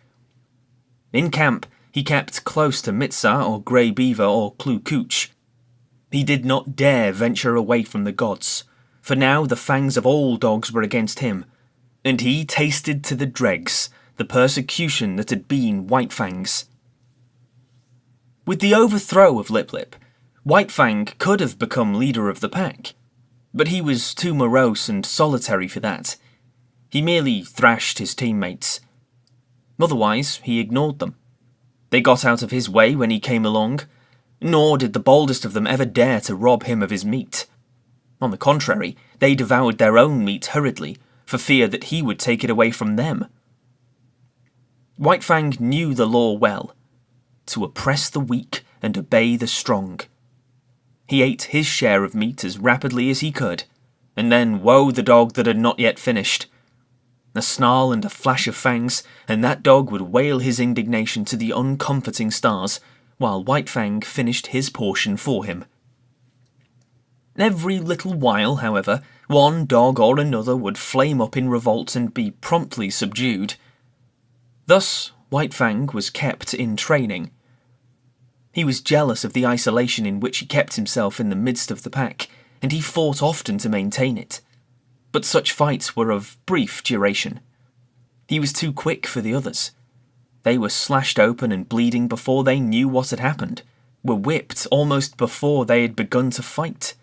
S1: In camp, he kept close to Mitza or Grey Beaver or Kloo Kooch. He did not dare venture away from the gods, for now the fangs of all dogs were against him, and he tasted to the dregs the persecution that had been White Fang's. With the overthrow of Lip Lip, White Fang could have become leader of the pack, but he was too morose and solitary for that. He merely thrashed his teammates. Otherwise, he ignored them. They got out of his way when he came along, nor did the boldest of them ever dare to rob him of his meat. On the contrary, they devoured their own meat hurriedly, for fear that he would take it away from them. White Fang knew the law well, to oppress the weak and obey the strong. He ate his share of meat as rapidly as he could, and then woe the dog that had not yet finished. A snarl and a flash of fangs, and that dog would wail his indignation to the uncomforting stars, while White Fang finished his portion for him. Every little while, however, one dog or another would flame up in revolt and be promptly subdued. Thus, White Fang was kept in training. He was jealous of the isolation in which he kept himself in the midst of the pack, and he fought often to maintain it. But such fights were of brief duration. He was too quick for the others. They were slashed open and bleeding before they knew what had happened, were whipped almost before they had begun to fight.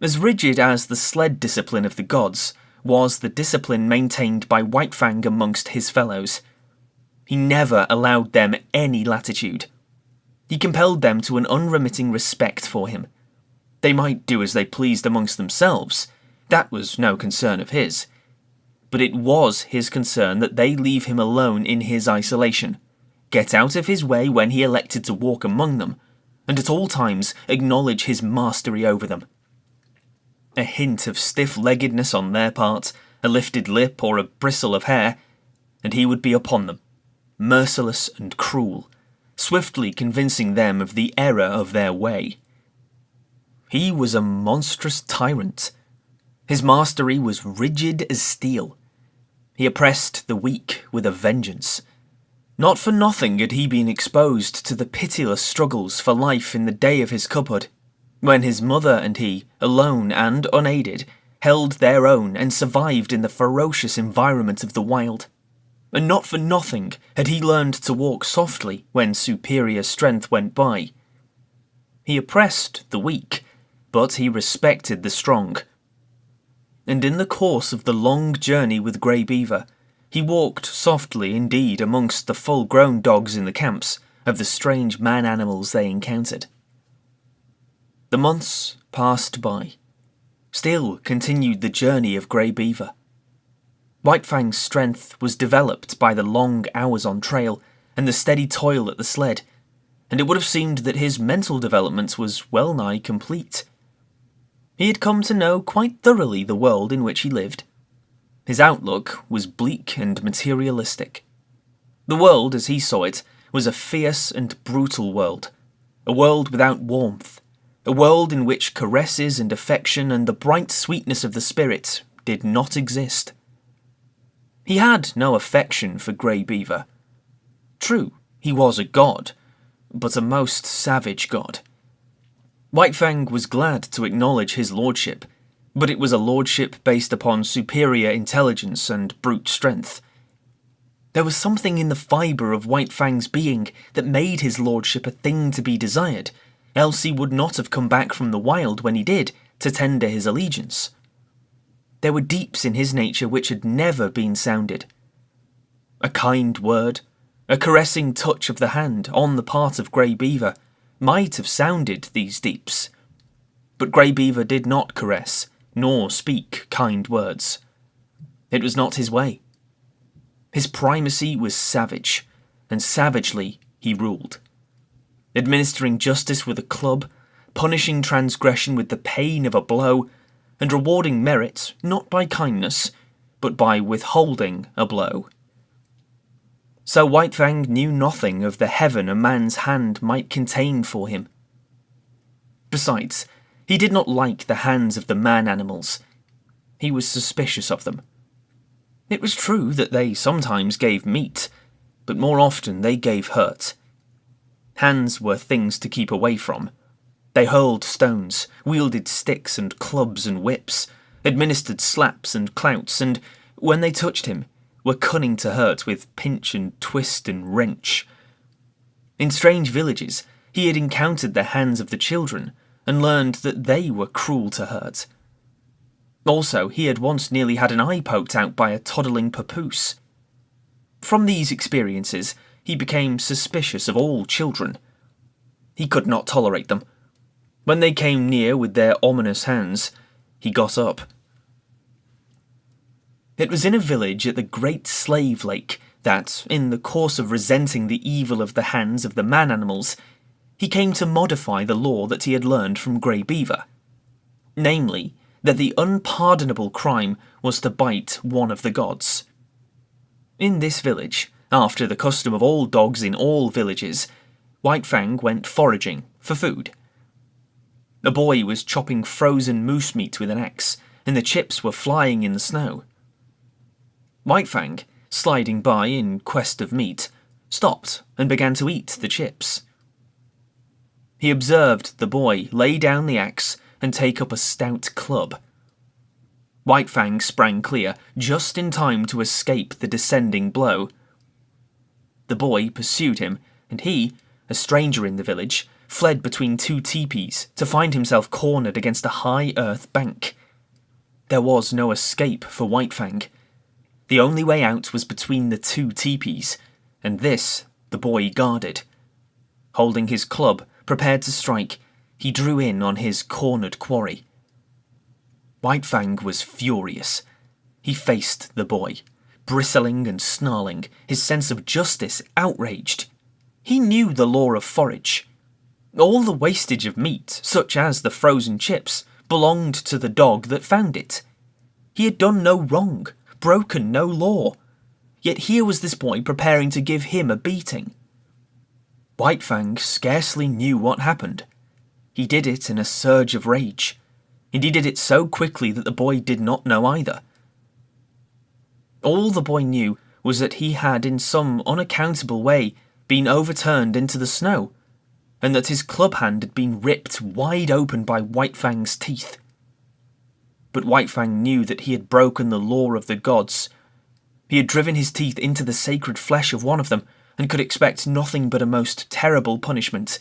S1: As rigid as the sled discipline of the gods was the discipline maintained by White Fang amongst his fellows. He never allowed them any latitude. He compelled them to an unremitting respect for him. They might do as they pleased amongst themselves. That was no concern of his. But it was his concern that they leave him alone in his isolation, get out of his way when he elected to walk among them, and at all times acknowledge his mastery over them. A hint of stiff-leggedness on their part, a lifted lip or a bristle of hair, and he would be upon them, merciless and cruel, swiftly convincing them of the error of their way. He was a monstrous tyrant. His mastery was rigid as steel. He oppressed the weak with a vengeance. Not for nothing had he been exposed to the pitiless struggles for life in the day of his cubhood, when his mother and he, alone and unaided, held their own and survived in the ferocious environment of the wild. And not for nothing had he learned to walk softly when superior strength went by. He oppressed the weak, but he respected the strong. And in the course of the long journey with Grey Beaver, he walked softly indeed amongst the full-grown dogs in the camps of the strange man-animals they encountered. The months passed by. Still continued the journey of Grey Beaver. White Fang's strength was developed by the long hours on trail and the steady toil at the sled, and it would have seemed that his mental development was well nigh complete. He had come to know quite thoroughly the world in which he lived. His outlook was bleak and materialistic. The world, as he saw it, was a fierce and brutal world, a world without warmth, a world in which caresses and affection and the bright sweetness of the spirit did not exist. He had no affection for Grey Beaver. True, he was a god, but a most savage god. White Fang was glad to acknowledge his lordship, but it was a lordship based upon superior intelligence and brute strength. There was something in the fibre of White Fang's being that made his lordship a thing to be desired, else he would not have come back from the wild when he did to tender his allegiance. There were deeps in his nature which had never been sounded. A kind word, a caressing touch of the hand on the part of Grey Beaver might have sounded these deeps. But Grey Beaver did not caress, nor speak kind words. It was not his way. His primacy was savage, and savagely he ruled. Administering justice with a club, punishing transgression with the pain of a blow, and rewarding merit not by kindness, but by withholding a blow. So White Fang knew nothing of the heaven a man's hand might contain for him. Besides, he did not like the hands of the man-animals. He was suspicious of them. It was true that they sometimes gave meat, but more often they gave hurt. Hands were things to keep away from. They hurled stones, wielded sticks and clubs and whips, administered slaps and clouts, and, when they touched him, were cunning to hurt with pinch and twist and wrench. In strange villages, he had encountered the hands of the children, and learned that they were cruel to hurt. Also, he had once nearly had an eye poked out by a toddling papoose. From these experiences, he became suspicious of all children. He could not tolerate them. When they came near with their ominous hands, he got up. It was in a village at the Great Slave Lake that, in the course of resenting the evil of the hands of the man-animals, he came to modify the law that he had learned from Grey Beaver. Namely, that the unpardonable crime was to bite one of the gods. In this village, after the custom of all dogs in all villages, White Fang went foraging for food. A boy was chopping frozen moose meat with an axe, and the chips were flying in the snow. White Fang, sliding by in quest of meat, stopped and began to eat the chips. He observed the boy lay down the axe and take up a stout club. White Fang sprang clear, just in time to escape the descending blow. The boy pursued him, and he, a stranger in the village, fled between two teepees to find himself cornered against a high earth bank. There was no escape for White Fang. The only way out was between the two teepees, and this the boy guarded. Holding his club, prepared to strike, he drew in on his cornered quarry. White Fang was furious. He faced the boy, bristling and snarling, his sense of justice outraged. He knew the law of forage. All the wastage of meat, such as the frozen chips, belonged to the dog that found it. He had done no wrong, broken no law. Yet here was this boy preparing to give him a beating. White Fang scarcely knew what happened. He did it in a surge of rage, and he did it so quickly that the boy did not know either. All the boy knew was that he had in some unaccountable way been overturned into the snow, and that his club hand had been ripped wide open by White Fang's teeth. But White Fang knew that he had broken the law of the gods. He had driven his teeth into the sacred flesh of one of them, and could expect nothing but a most terrible punishment.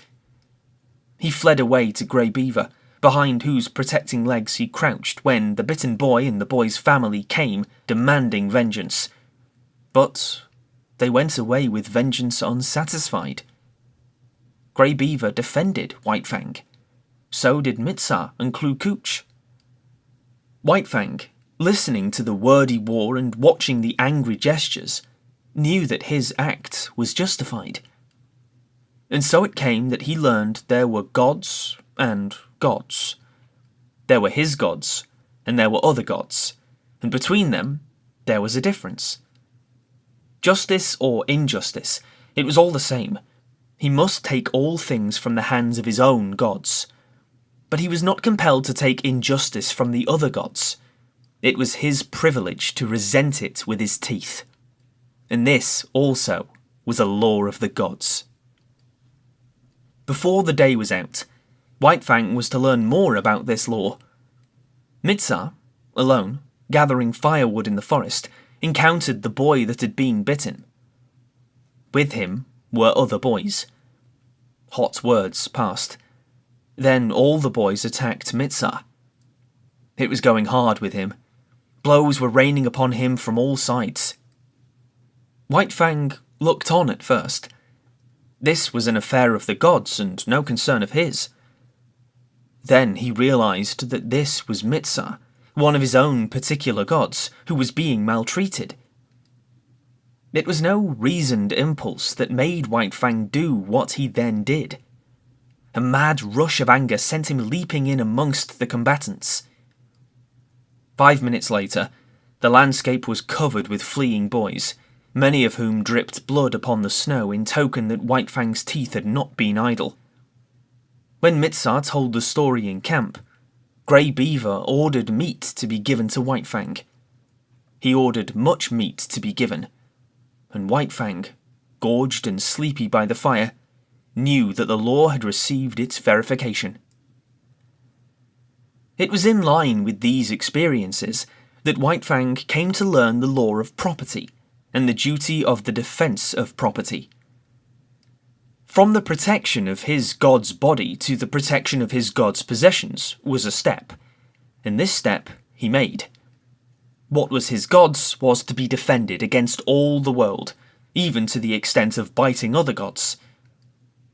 S1: He fled away to Grey Beaver, behind whose protecting legs he crouched when the bitten boy and the boy's family came, demanding vengeance. But they went away with vengeance unsatisfied. Grey Beaver defended White Fang. So did Mitsar and Kloo Kooch. White Fang, listening to the wordy war and watching the angry gestures, knew that his act was justified. And so it came that he learned there were gods and gods. There were his gods, and there were other gods, and between them there was a difference. Justice or injustice, it was all the same. He must take all things from the hands of his own gods. But he was not compelled to take injustice from the other gods. It was his privilege to resent it with his teeth. And this, also, was a law of the gods. Before the day was out, White Fang was to learn more about this law. Mitsar, alone, gathering firewood in the forest, encountered the boy that had been bitten. With him were other boys. Hot words passed. Then all the boys attacked Mitsar. It was going hard with him. Blows were raining upon him from all sides. White Fang looked on at first. This was an affair of the gods and no concern of his. Then he realized that this was Mitsar, one of his own particular gods, who was being maltreated. It was no reasoned impulse that made White Fang do what he then did. A mad rush of anger sent him leaping in amongst the combatants. 5 minutes later, the landscape was covered with fleeing boys, many of whom dripped blood upon the snow in token that White Fang's teeth had not been idle. When Mitsar told the story in camp, Grey Beaver ordered meat to be given to White Fang. He ordered much meat to be given, and White Fang, gorged and sleepy by the fire, knew that the law had received its verification. It was in line with these experiences that White Fang came to learn the law of property and the duty of the defence of property. From the protection of his god's body to the protection of his god's possessions was a step, and this step he made. What was his god's was to be defended against all the world, even to the extent of biting other gods.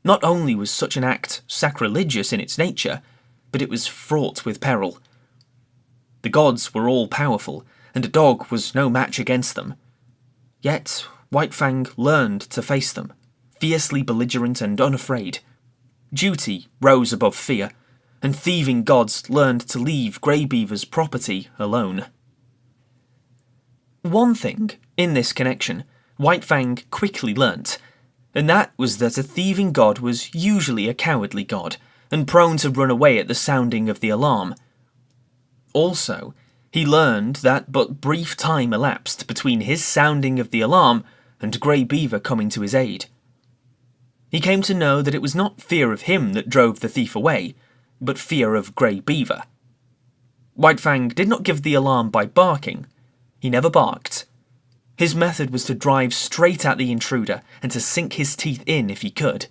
S1: Not only was such an act sacrilegious in its nature, but it was fraught with peril. The gods were all powerful, and a dog was no match against them. Yet White Fang learned to face them, fiercely belligerent and unafraid. Duty rose above fear, and thieving gods learned to leave Grey Beaver's property alone. One thing, in this connection, White Fang quickly learnt, and that was that a thieving god was usually a cowardly god, and prone to run away at the sounding of the alarm. Also, he learned that but brief time elapsed between his sounding of the alarm and Grey Beaver coming to his aid. He came to know that it was not fear of him that drove the thief away, but fear of Grey Beaver. White Fang did not give the alarm by barking. He never barked. His method was to drive straight at the intruder and to sink his teeth in if he could.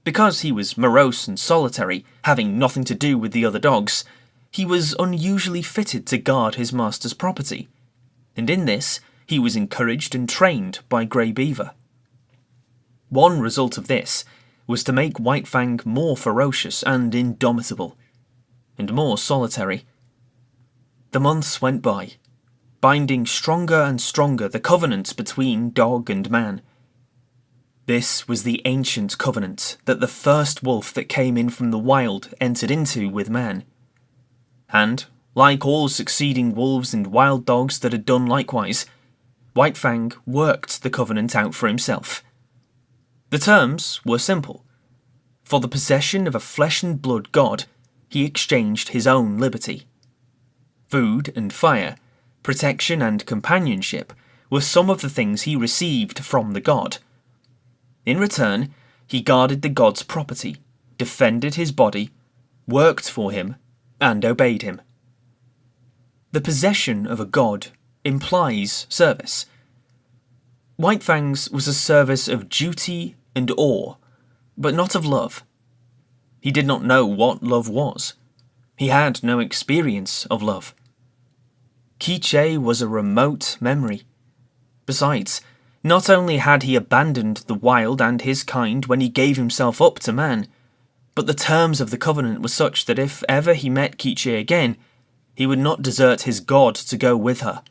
S1: Because he was morose and solitary, having nothing to do with the other dogs, he was unusually fitted to guard his master's property, and in this he was encouraged and trained by Grey Beaver. One result of this was to make White Fang more ferocious and indomitable, and more solitary. The months went by, binding stronger and stronger the covenant between dog and man. This was the ancient covenant that the first wolf that came in from the wild entered into with man. And, like all succeeding wolves and wild dogs that had done likewise, White Fang worked the covenant out for himself. The terms were simple. For the possession of a flesh and blood god, he exchanged his own liberty. Food and fire, protection and companionship were some of the things he received from the god. In return, he guarded the god's property, defended his body, worked for him, and obeyed him. The possession of a god implies service. White Fang's was a service of duty and awe, but not of love. He did not know what love was. He had no experience of love. Qiche was a remote memory. Besides, not only had he abandoned the wild and his kind when he gave himself up to man, but the terms of the covenant were such that if ever he met Qiche again, he would not desert his god to go with her.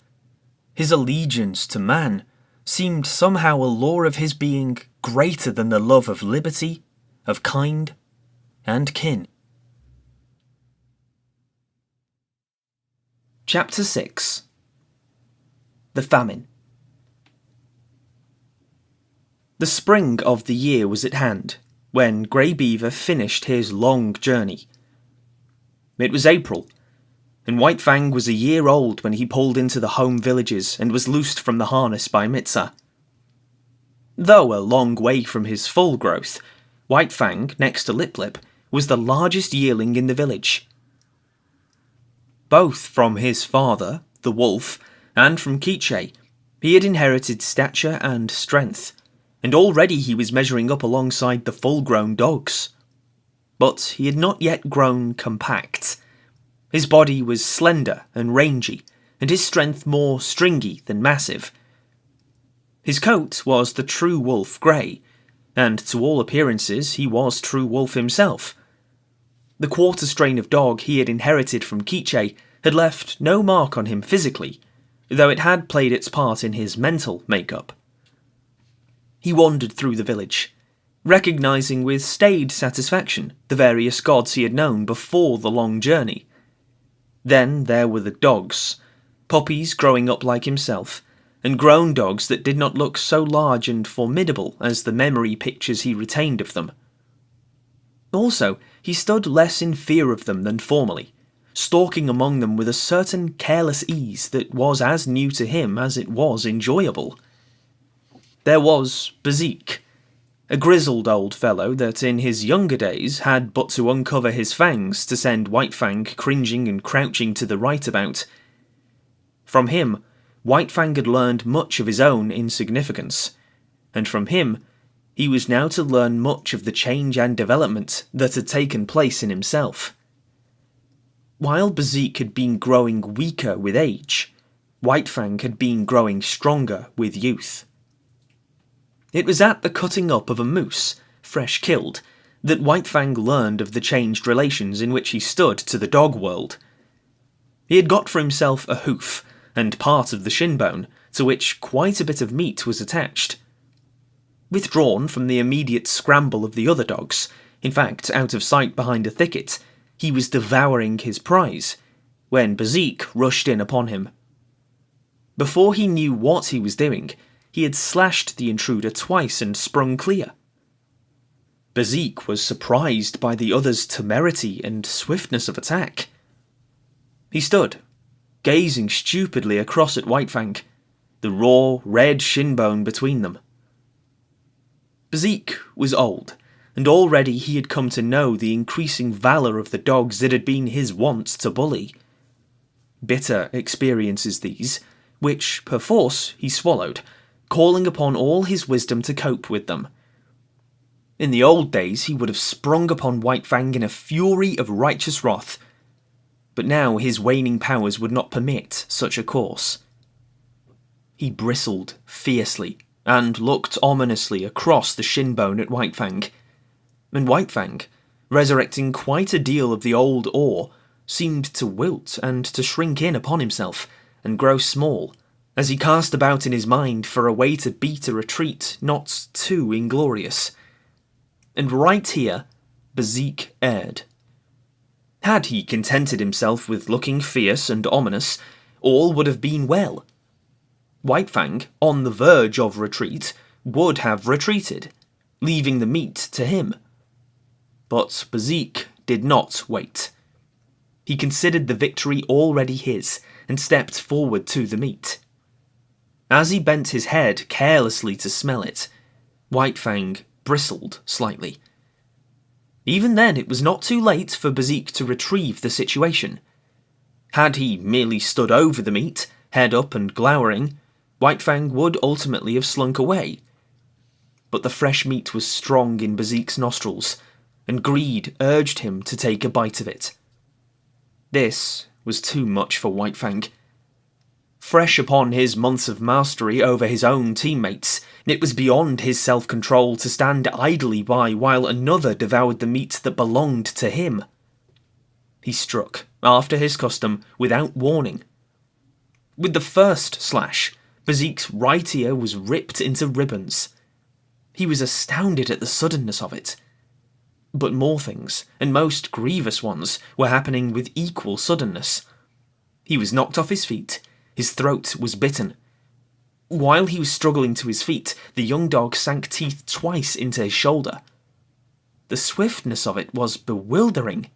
S1: His allegiance to man seemed somehow a law of his being greater than the love of liberty, of kind, and kin. Chapter 6. The Famine. The spring of the year was at hand, when Grey Beaver finished his long journey. It was April, and White Fang was a year old when he pulled into the home villages and was loosed from the harness by Mitsa. Though a long way from his full growth, White Fang, next to Lip Lip, was the largest yearling in the village. Both from his father, the wolf, and from Qiche, he had inherited stature and strength, and already he was measuring up alongside the full-grown dogs. But he had not yet grown compact. His body was slender and rangy, and his strength more stringy than massive. His coat was the true wolf grey, and to all appearances he was true wolf himself. The quarter strain of dog he had inherited from Qiche had left no mark on him physically, though it had played its part in his mental makeup. He wandered through the village, recognising with staid satisfaction the various gods he had known before the long journey. Then there were the dogs, puppies growing up like himself, and grown dogs that did not look so large and formidable as the memory pictures he retained of them. Also, he stood less in fear of them than formerly, stalking among them with a certain careless ease that was as new to him as it was enjoyable. There was Bezique, a grizzled old fellow that in his younger days had but to uncover his fangs to send White Fang cringing and crouching to the right about. From him, White Fang had learned much of his own insignificance, and from him he was now to learn much of the change and development that had taken place in himself. While Bezique had been growing weaker with age, White Fang had been growing stronger with youth. It was at the cutting up of a moose, fresh killed, that White Fang learned of the changed relations in which he stood to the dog world. He had got for himself a hoof, and part of the shin bone, to which quite a bit of meat was attached. Withdrawn from the immediate scramble of the other dogs, in fact out of sight behind a thicket, he was devouring his prize, when Bezique rushed in upon him. Before he knew what he was doing, he had slashed the intruder twice and sprung clear. Bezique was surprised by the other's temerity and swiftness of attack. He stood, gazing stupidly across at White Fang, the raw, red shin bone between them. Bezique was old, and already he had come to know the increasing valour of the dogs that had been his wont to bully. Bitter experiences these, which, perforce, he swallowed, calling upon all his wisdom to cope with them. In the old days, he would have sprung upon White Fang in a fury of righteous wrath, but now his waning powers would not permit such a course. He bristled fiercely and looked ominously across the shin bone at White Fang, and White Fang, resurrecting quite a deal of the old awe, seemed to wilt and to shrink in upon himself and grow small, as he cast about in his mind for a way to beat a retreat not too inglorious. And right here, Bezique erred. Had he contented himself with looking fierce and ominous, all would have been well. White Fang, on the verge of retreat, would have retreated, leaving the meat to him. But Bezique did not wait. He considered the victory already his, and stepped forward to the meat. As he bent his head carelessly to smell it, White Fang bristled slightly. Even then, it was not too late for Bezique to retrieve the situation. Had he merely stood over the meat, head up and glowering, White Fang would ultimately have slunk away. But the fresh meat was strong in Bezique's nostrils, and greed urged him to take a bite of it. This was too much for White Fang. Fresh upon his months of mastery over his own teammates, it was beyond his self-control to stand idly by while another devoured the meat that belonged to him. He struck, after his custom, without warning. With the first slash, Bezique's right ear was ripped into ribbons. He was astounded at the suddenness of it. But more things, and most grievous ones, were happening with equal suddenness. He was knocked off his feet. His throat was bitten. While he was struggling to his feet, the young dog sank teeth twice into his shoulder. The swiftness of it was bewildering.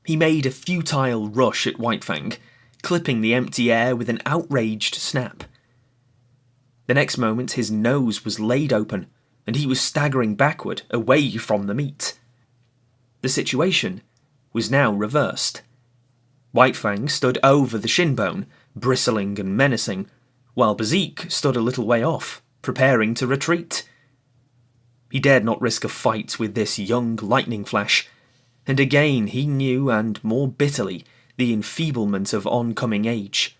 S1: He made a futile rush at White Fang, clipping the empty air with an outraged snap. The next moment his nose was laid open, and he was staggering backward, away from the meat. The situation was now reversed. White Fang stood over the shin bone, bristling and menacing, while Bezique stood a little way off, preparing to retreat. He dared not risk a fight with this young lightning flash, and again he knew, and more bitterly, the enfeeblement of oncoming age.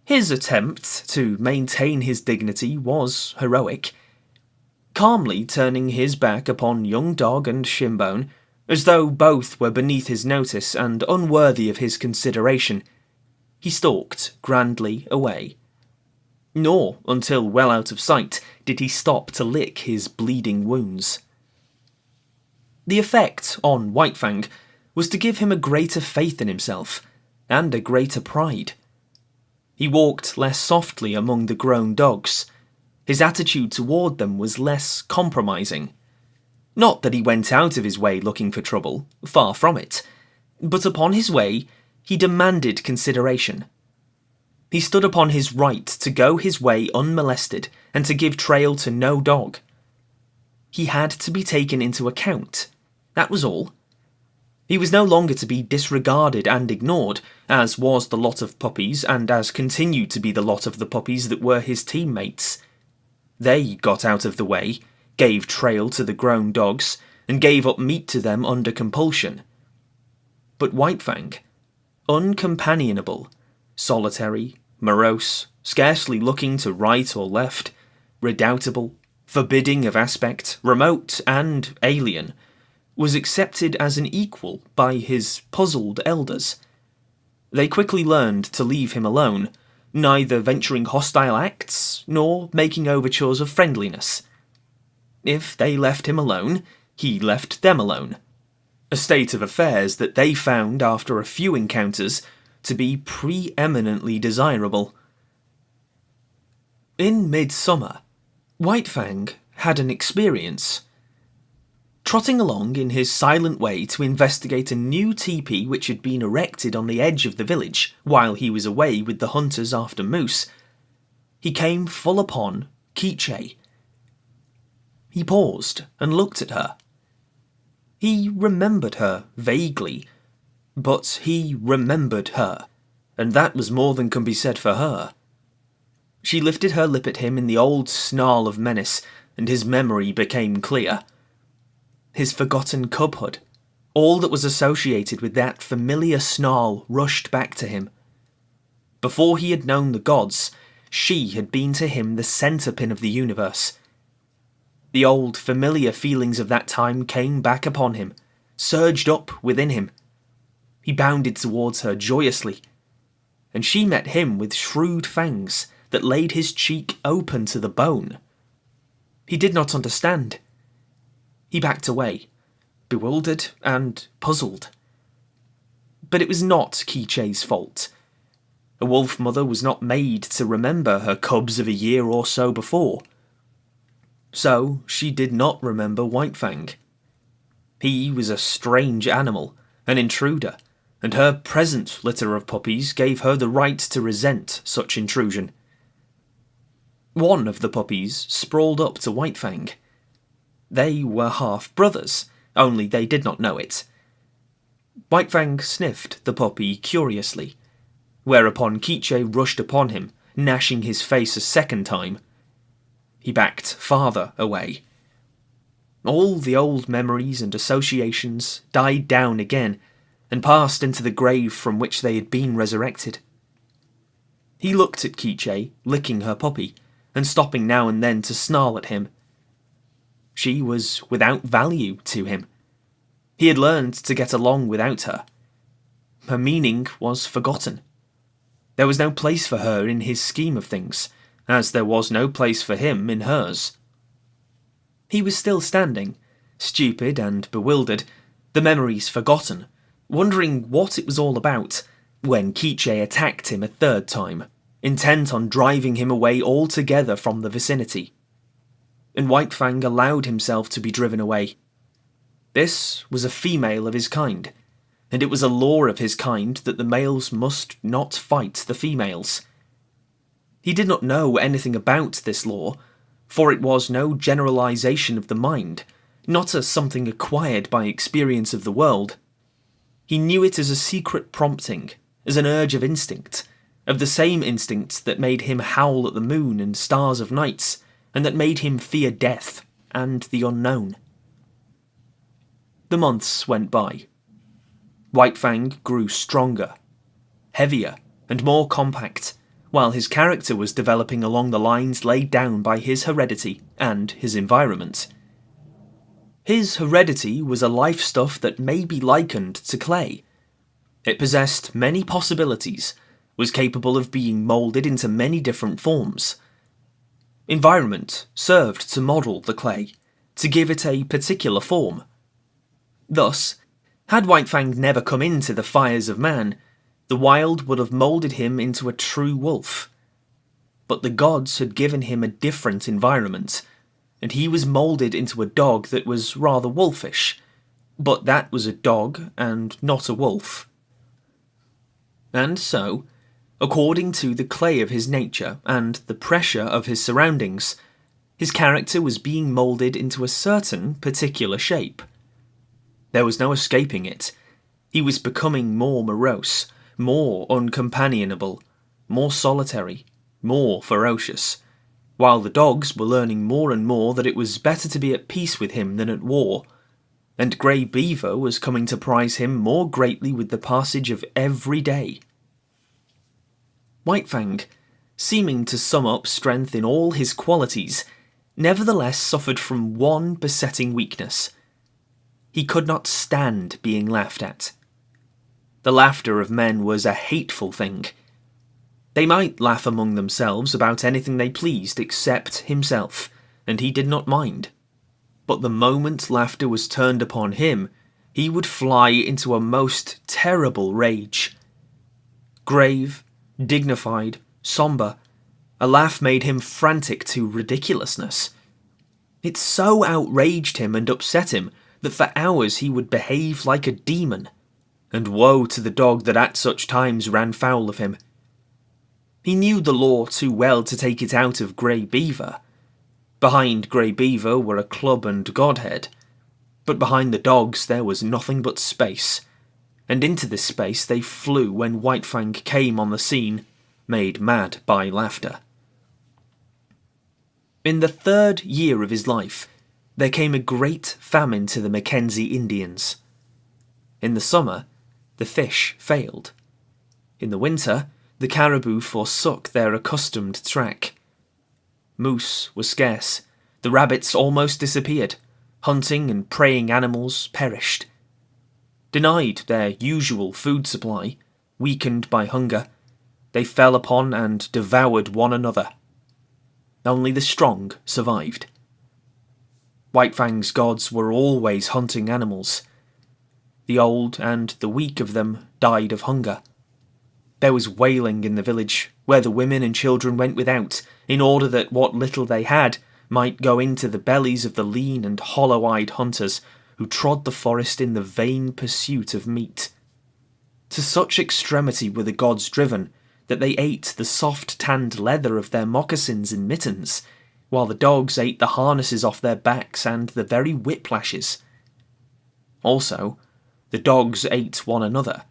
S1: His attempt to maintain his dignity was heroic. Calmly turning his back upon young dog and shinbone, as though both were beneath his notice and unworthy of his consideration, he stalked grandly away. Nor, until well out of sight, did he stop to lick his bleeding wounds. The effect on White Fang was to give him a greater faith in himself, and a greater pride. He walked less softly among the grown dogs. His attitude toward them was less compromising. Not that he went out of his way looking for trouble, far from it, but upon his way he demanded consideration. He stood upon his right to go his way unmolested and to give trail to no dog. He had to be taken into account, that was all. He was no longer to be disregarded and ignored, as was the lot of puppies and as continued to be the lot of the puppies that were his teammates. They got out of the way, gave trail to the grown dogs, and gave up meat to them under compulsion. But White Fang, uncompanionable, solitary, morose, scarcely looking to right or left, redoubtable, forbidding of aspect, remote and alien, was accepted as an equal by his puzzled elders. They quickly learned to leave him alone, neither venturing hostile acts nor making overtures of friendliness. If they left him alone, he left them alone. A state of affairs that they found, after a few encounters, to be preeminently desirable. In midsummer, White Fang had an experience. Trotting along in his silent way to investigate a new teepee which had been erected on the edge of the village while he was away with the hunters after moose, he came full upon Quiche. He paused and looked at her. He remembered her vaguely, but he remembered her, and that was more than can be said for her. She lifted her lip at him in the old snarl of menace, and his memory became clear. His forgotten cubhood, all that was associated with that familiar snarl, rushed back to him. Before he had known the gods, she had been to him the centerpin of the universe. The old, familiar feelings of that time came back upon him, surged up within him. He bounded towards her joyously, and she met him with shrewd fangs that laid his cheek open to the bone. He did not understand. He backed away, bewildered and puzzled. But it was not Qiche's fault. A wolf mother was not made to remember her cubs of a year or so before. So she did not remember White Fang. He was a strange animal, an intruder, and her present litter of puppies gave her the right to resent such intrusion. One of the puppies sprawled up to White Fang. They were half-brothers, only they did not know it. White Fang sniffed the puppy curiously, whereupon Qiche rushed upon him, gnashing his face a second time. He backed farther away. All the old memories and associations died down again, and passed into the grave from which they had been resurrected. He looked at Qiche, licking her puppy, and stopping now and then to snarl at him. She was without value to him. He had learned to get along without her. Her meaning was forgotten. There was no place for her in his scheme of things, as there was no place for him in hers. He was still standing, stupid and bewildered, the memories forgotten, wondering what it was all about, when Qiche attacked him a third time, intent on driving him away altogether from the vicinity. And White Fang allowed himself to be driven away. This was a female of his kind, and it was a law of his kind that the males must not fight the females. He did not know anything about this law, for it was no generalization of the mind, not as something acquired by experience of the world. He knew it as a secret prompting, as an urge of instinct, of the same instinct that made him howl at the moon and stars of nights, and that made him fear death and the unknown. The months went by. White Fang grew stronger, heavier, and more compact, while his character was developing along the lines laid down by his heredity and his environment. His heredity was a life stuff that may be likened to clay. It possessed many possibilities, was capable of being moulded into many different forms. Environment served to model the clay, to give it a particular form. Thus, had White Fang never come into the fires of man, the wild would have moulded him into a true wolf. But the gods had given him a different environment, and he was moulded into a dog that was rather wolfish, but that was a dog and not a wolf. And so, according to the clay of his nature and the pressure of his surroundings, his character was being moulded into a certain particular shape. There was no escaping it. He was becoming more morose, more uncompanionable, more solitary, more ferocious, while the dogs were learning more and more that it was better to be at peace with him than at war, and Grey Beaver was coming to prize him more greatly with the passage of every day. White Fang, seeming to sum up strength in all his qualities, nevertheless suffered from one besetting weakness. He could not stand being laughed at. The laughter of men was a hateful thing. They might laugh among themselves about anything they pleased except himself, and he did not mind. But the moment laughter was turned upon him, he would fly into a most terrible rage. Grave, dignified, sombre, a laugh made him frantic to ridiculousness. It so outraged him and upset him that for hours he would behave like a demon, and woe to the dog that at such times ran foul of him. He knew the law too well to take it out of Grey Beaver. Behind Grey Beaver were a club and Godhead, but behind the dogs there was nothing but space, and into this space they flew when White Fang came on the scene, made mad by laughter. In the 3rd year of his life, there came a great famine to the Mackenzie Indians. In the summer, the fish failed. In the winter, the caribou forsook their accustomed track. Moose were scarce, the rabbits almost disappeared, hunting and preying animals perished. Denied their usual food supply, weakened by hunger, they fell upon and devoured one another. Only the strong survived. White Fang's gods were always hunting animals. The old and the weak of them died of hunger. There was wailing in the village, where the women and children went without, in order that what little they had might go into the bellies of the lean and hollow-eyed hunters who trod the forest in the vain pursuit of meat. To such extremity were the gods driven that they ate the soft-tanned leather of their moccasins and mittens, while the dogs ate the harnesses off their backs and the very whiplashes. Also, the dogs ate one another,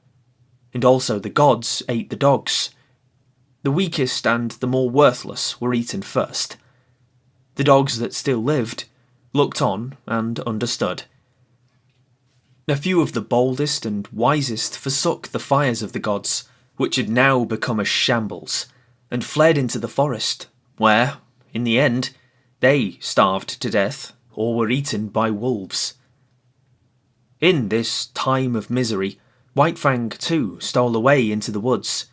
S1: and also the gods ate the dogs. The weakest and the more worthless were eaten first. The dogs that still lived looked on and understood. A few of the boldest and wisest forsook the fires of the gods, which had now become a shambles, and fled into the forest, where, in the end, they starved to death or were eaten by wolves. In this time of misery, White Fang too stole away into the woods.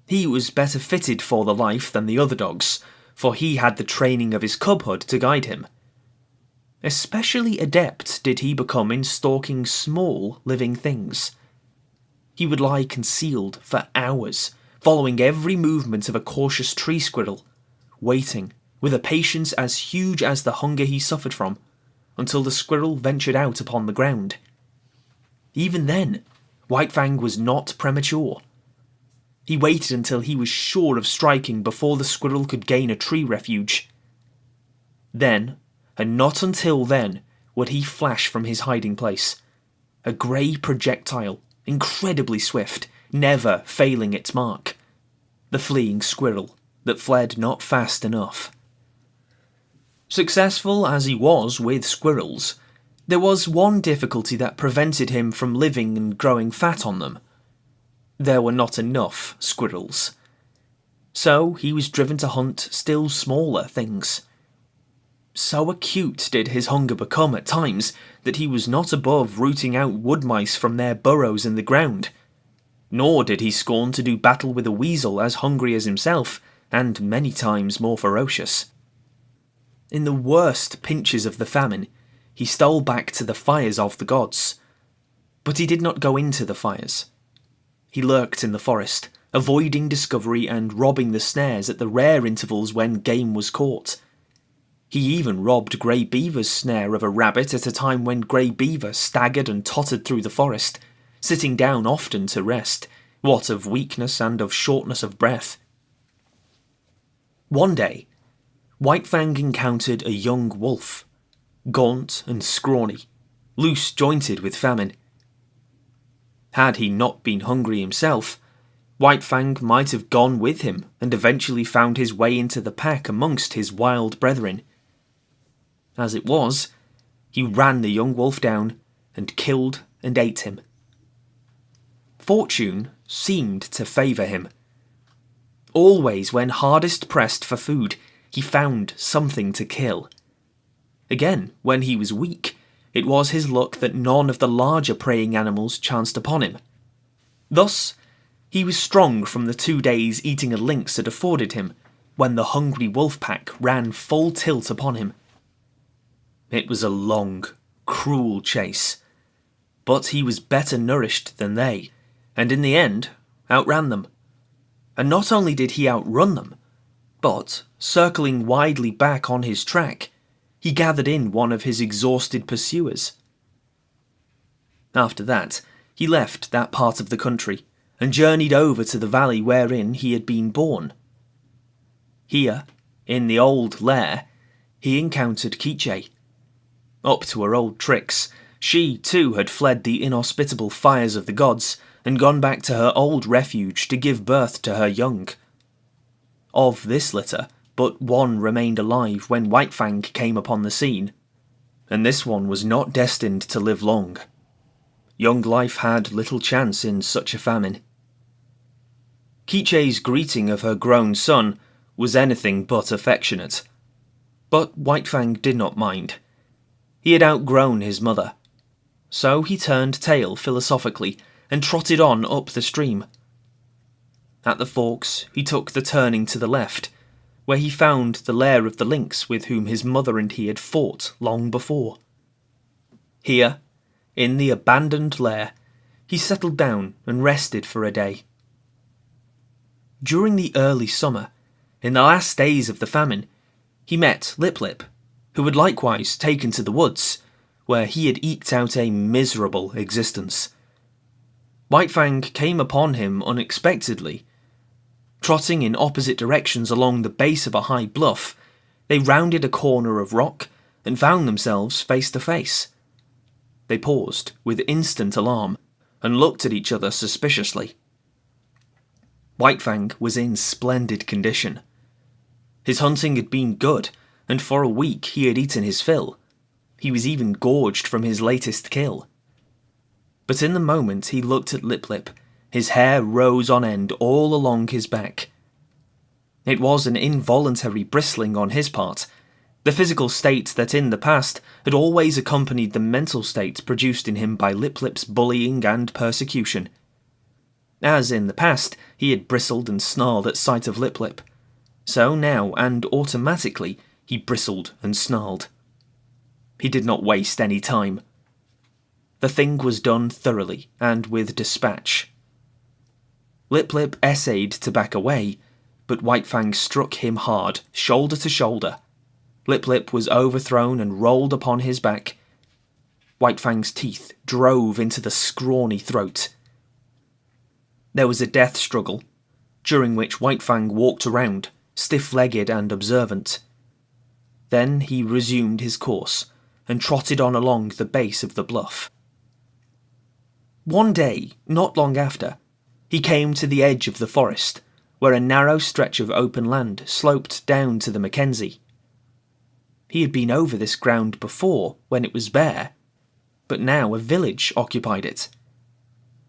S1: He was better fitted for the life than the other dogs, for he had the training of his cubhood to guide him. Especially adept did he become in stalking small living things. He would lie concealed for hours, following every movement of a cautious tree squirrel, waiting, with a patience as huge as the hunger he suffered from, until the squirrel ventured out upon the ground. Even then, White Fang was not premature. He waited until he was sure of striking before the squirrel could gain a tree refuge. Then, and not until then, would he flash from his hiding place, a grey projectile, incredibly swift, never failing its mark. The fleeing squirrel that fled not fast enough. Successful as he was with squirrels, there was one difficulty that prevented him from living and growing fat on them. There were not enough squirrels. So he was driven to hunt still smaller things. So acute did his hunger become at times that he was not above rooting out wood mice from their burrows in the ground. Nor did he scorn to do battle with a weasel as hungry as himself, and many times more ferocious. In the worst pinches of the famine, he stole back to the fires of the gods. But he did not go into the fires. He lurked in the forest, avoiding discovery and robbing the snares at the rare intervals when game was caught. He even robbed Grey Beaver's snare of a rabbit at a time when Grey Beaver staggered and tottered through the forest, sitting down often to rest, what of weakness and of shortness of breath. One day, White Fang encountered a young wolf, gaunt and scrawny, loose-jointed with famine. Had he not been hungry himself, White Fang might have gone with him and eventually found his way into the pack amongst his wild brethren. As it was, he ran the young wolf down and killed and ate him. Fortune seemed to favour him. Always when hardest pressed for food, he found something to kill. Again, when he was weak, it was his luck that none of the larger preying animals chanced upon him. Thus, he was strong from the 2 days eating a lynx had afforded him, when the hungry wolf pack ran full tilt upon him. It was a long, cruel chase, but he was better nourished than they, and in the end outran them. And not only did he outrun them, but, circling widely back on his track, he gathered in one of his exhausted pursuers. After that, he left that part of the country, and journeyed over to the valley wherein he had been born. Here, in the old lair, he encountered Quiche. Up to her old tricks, she too had fled the inhospitable fires of the gods, and gone back to her old refuge to give birth to her young. Of this litter, but one remained alive when White Fang came upon the scene, and this one was not destined to live long. Young life had little chance in such a famine. Qiche's greeting of her grown son was anything but affectionate, but White Fang did not mind. He had outgrown his mother, so he turned tail philosophically and trotted on up the stream. At the forks, he took the turning to the left, where he found the lair of the lynx with whom his mother and he had fought long before. Here, in the abandoned lair, he settled down and rested for a day. During the early summer, in the last days of the famine, he met Lip Lip, who had likewise taken to the woods, where he had eked out a miserable existence. White Fang came upon him unexpectedly. Trotting in opposite directions along the base of a high bluff, they rounded a corner of rock and found themselves face to face. They paused with instant alarm and looked at each other suspiciously. White Fang was in splendid condition. His hunting had been good, and for a week he had eaten his fill. He was even gorged from his latest kill. But in the moment he looked at Lip Lip, his hair rose on end all along his back. It was an involuntary bristling on his part, the physical state that in the past had always accompanied the mental state produced in him by Lip Lip's bullying and persecution. As in the past he had bristled and snarled at sight of Lip Lip, so now and automatically he bristled and snarled. He did not waste any time. The thing was done thoroughly and with dispatch. Lip Lip essayed to back away, but White Fang struck him hard, shoulder to shoulder. Lip Lip was overthrown and rolled upon his back. White Fang's teeth drove into the scrawny throat. There was a death struggle, during which White Fang walked around, stiff-legged and observant. Then he resumed his course and trotted on along the base of the bluff. One day, not long after, he came to the edge of the forest, where a narrow stretch of open land sloped down to the Mackenzie. He had been over this ground before, when it was bare, but now a village occupied it.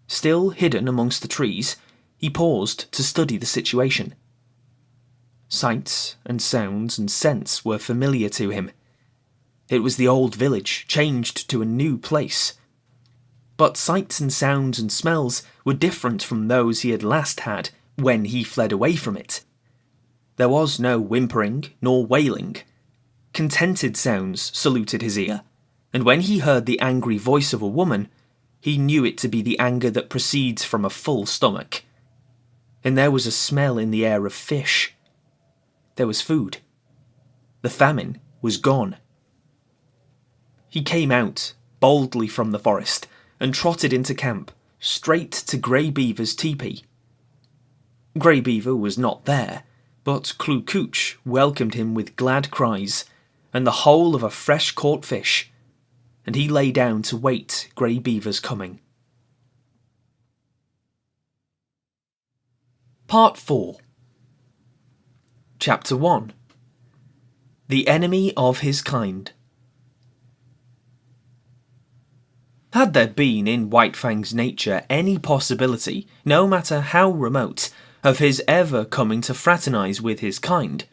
S1: Still hidden amongst the trees, he paused to study the situation. Sights and sounds and scents were familiar to him. It was the old village, changed to a new place. But sights and sounds and smells were different from those he had last had when he fled away from it. There was no whimpering nor wailing. Contented sounds saluted his ear, and when he heard the angry voice of a woman, he knew it to be the anger that proceeds from a full stomach. And there was a smell in the air of fish. There was food. The famine was gone. He came out boldly from the forest and trotted into camp, straight to Grey Beaver's teepee. Grey Beaver was not there, but Kloo Kooch welcomed him with glad cries and the whole of a fresh-caught fish, and he lay down to wait Grey Beaver's coming. Part 4. Chapter 1. The Enemy of His Kind. Had there been in White Fang's nature any possibility, no matter how remote, of his ever coming to fraternise with his kind,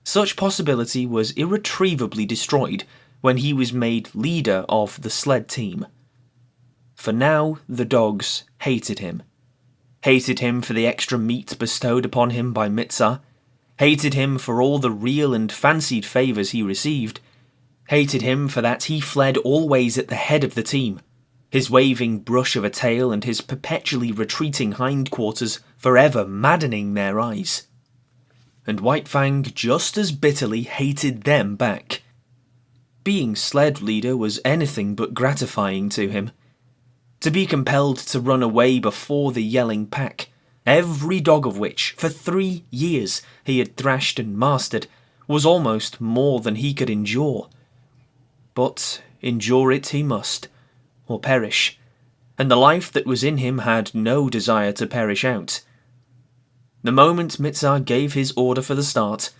S1: such possibility was irretrievably destroyed when he was made leader of the sled team. For now the dogs hated him. Hated him for the extra meat bestowed upon him by Mitzah, hated him for all the real and fancied favours he received, hated him for that he fled always at the head of the team, his waving brush of a tail and his perpetually retreating hindquarters forever maddening their eyes. And White Fang just as bitterly hated them back. Being sled leader was anything but gratifying to him. To be compelled to run away before the yelling pack, every dog of which, for 3 years, he had thrashed and mastered, was almost more than he could endure. But endure it he must, or perish, and the life that was in him had no desire to perish out. The moment Mitzah gave his order for the start,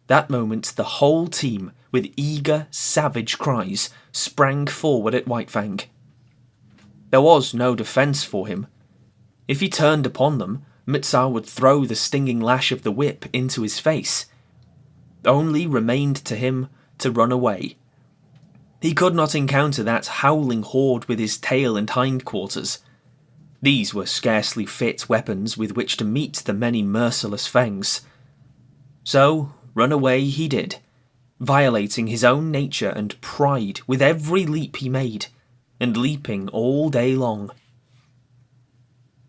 S1: That moment the whole team, with eager, savage cries, sprang forward at White Fang. There was no defence for him. If he turned upon them, Mitsa would throw the stinging lash of the whip into his face. Only remained to him to run away. He could not encounter that howling horde with his tail and hindquarters. These were scarcely fit weapons with which to meet the many merciless fangs. So, run away he did, violating his own nature and pride with every leap he made, and leaping all day long.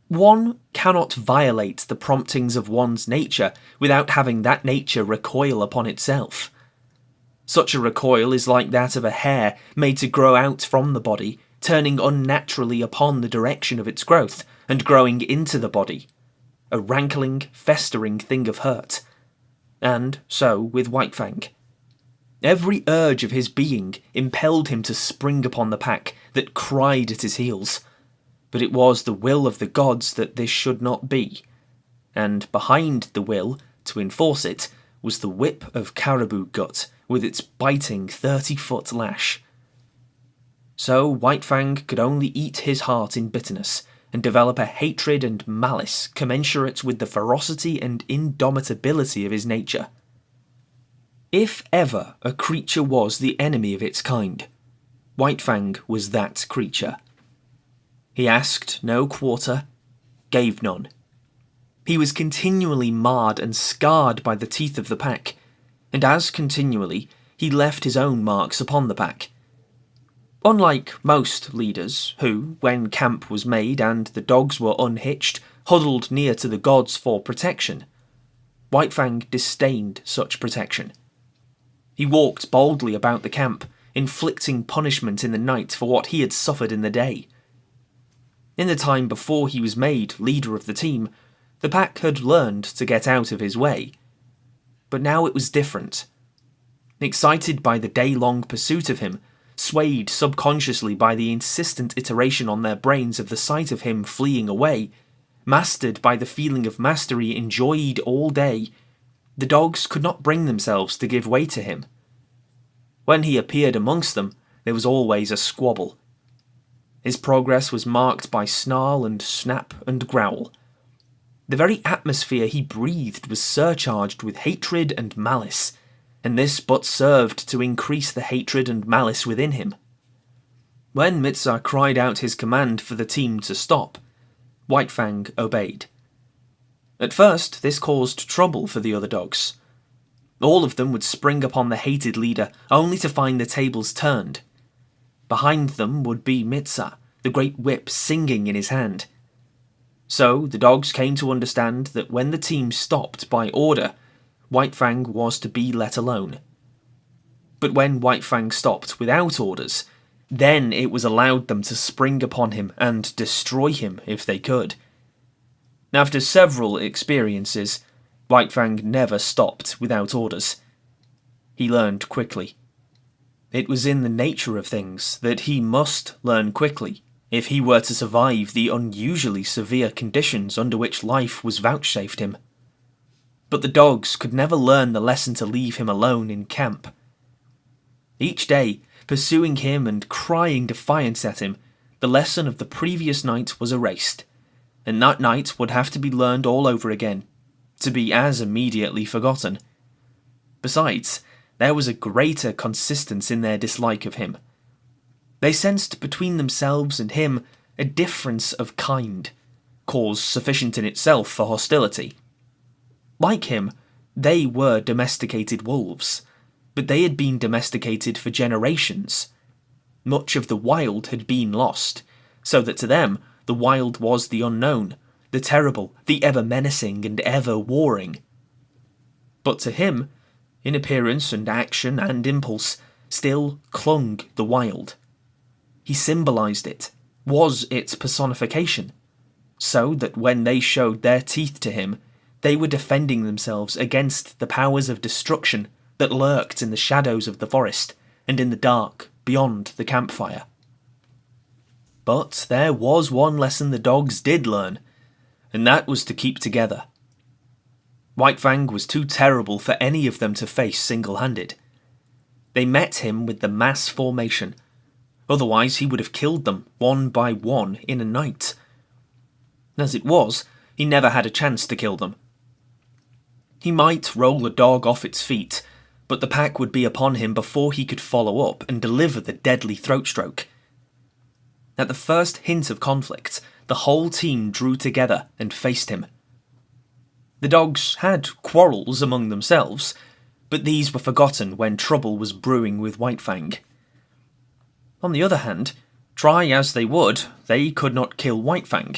S1: One cannot violate the promptings of one's nature without having that nature recoil upon itself. Such a recoil is like that of a hair made to grow out from the body, turning unnaturally upon the direction of its growth, and growing into the body. A rankling, festering thing of hurt. And so with White Fang. Every urge of his being impelled him to spring upon the pack that cried at his heels. But it was the will of the gods that this should not be. And behind the will, to enforce it, was the whip of caribou gut, with its biting 30-foot lash. So White Fang could only eat his heart in bitterness, and develop a hatred and malice commensurate with the ferocity and indomitability of his nature. If ever a creature was the enemy of its kind, White Fang was that creature. He asked no quarter, gave none. He was continually marred and scarred by the teeth of the pack, and as continually he left his own marks upon the pack. Unlike most leaders who, when camp was made and the dogs were unhitched, huddled near to the gods for protection, White Fang disdained such protection. He walked boldly about the camp, inflicting punishment in the night for what he had suffered in the day. In the time before he was made leader of the team, the pack had learned to get out of his way. But now it was different. Excited by the day-long pursuit of him, swayed subconsciously by the insistent iteration on their brains of the sight of him fleeing away, mastered by the feeling of mastery enjoyed all day, the dogs could not bring themselves to give way to him. When he appeared amongst them, there was always a squabble. His progress was marked by snarl and snap and growl. The very atmosphere he breathed was surcharged with hatred and malice, and this but served to increase the hatred and malice within him. When Mitsa cried out his command for the team to stop, White Fang obeyed. At first, this caused trouble for the other dogs. All of them would spring upon the hated leader, only to find the tables turned. Behind them would be Mitsa, the great whip singing in his hand. So the dogs came to understand that when the team stopped by order, White Fang was to be let alone. But when White Fang stopped without orders, then it was allowed them to spring upon him and destroy him if they could. After several experiences, White Fang never stopped without orders. He learned quickly. It was in the nature of things that he must learn quickly if he were to survive the unusually severe conditions under which life was vouchsafed him. But the dogs could never learn the lesson to leave him alone in camp. Each day, pursuing him and crying defiance at him, the lesson of the previous night was erased, and that night would have to be learned all over again, to be as immediately forgotten. Besides, there was a greater consistence in their dislike of him. They sensed between themselves and him a difference of kind, cause sufficient in itself for hostility. Like him, they were domesticated wolves, but they had been domesticated for generations. Much of the wild had been lost, so that to them the wild was the unknown, the terrible, the ever menacing and ever warring. But to him, in appearance and action and impulse, still clung the wild. He symbolized it, was its personification, so that when they showed their teeth to him, they were defending themselves against the powers of destruction that lurked in the shadows of the forest and in the dark beyond the campfire. But there was one lesson the dogs did learn, and that was to keep together. White Fang was too terrible for any of them to face single-handed. They met him with the mass formation. Otherwise, he would have killed them, one by one, in a night. As it was, he never had a chance to kill them. He might roll a dog off its feet, but the pack would be upon him before he could follow up and deliver the deadly throat stroke. At the first hint of conflict, the whole team drew together and faced him. The dogs had quarrels among themselves, but these were forgotten when trouble was brewing with White Fang. On the other hand, try as they would, they could not kill White Fang.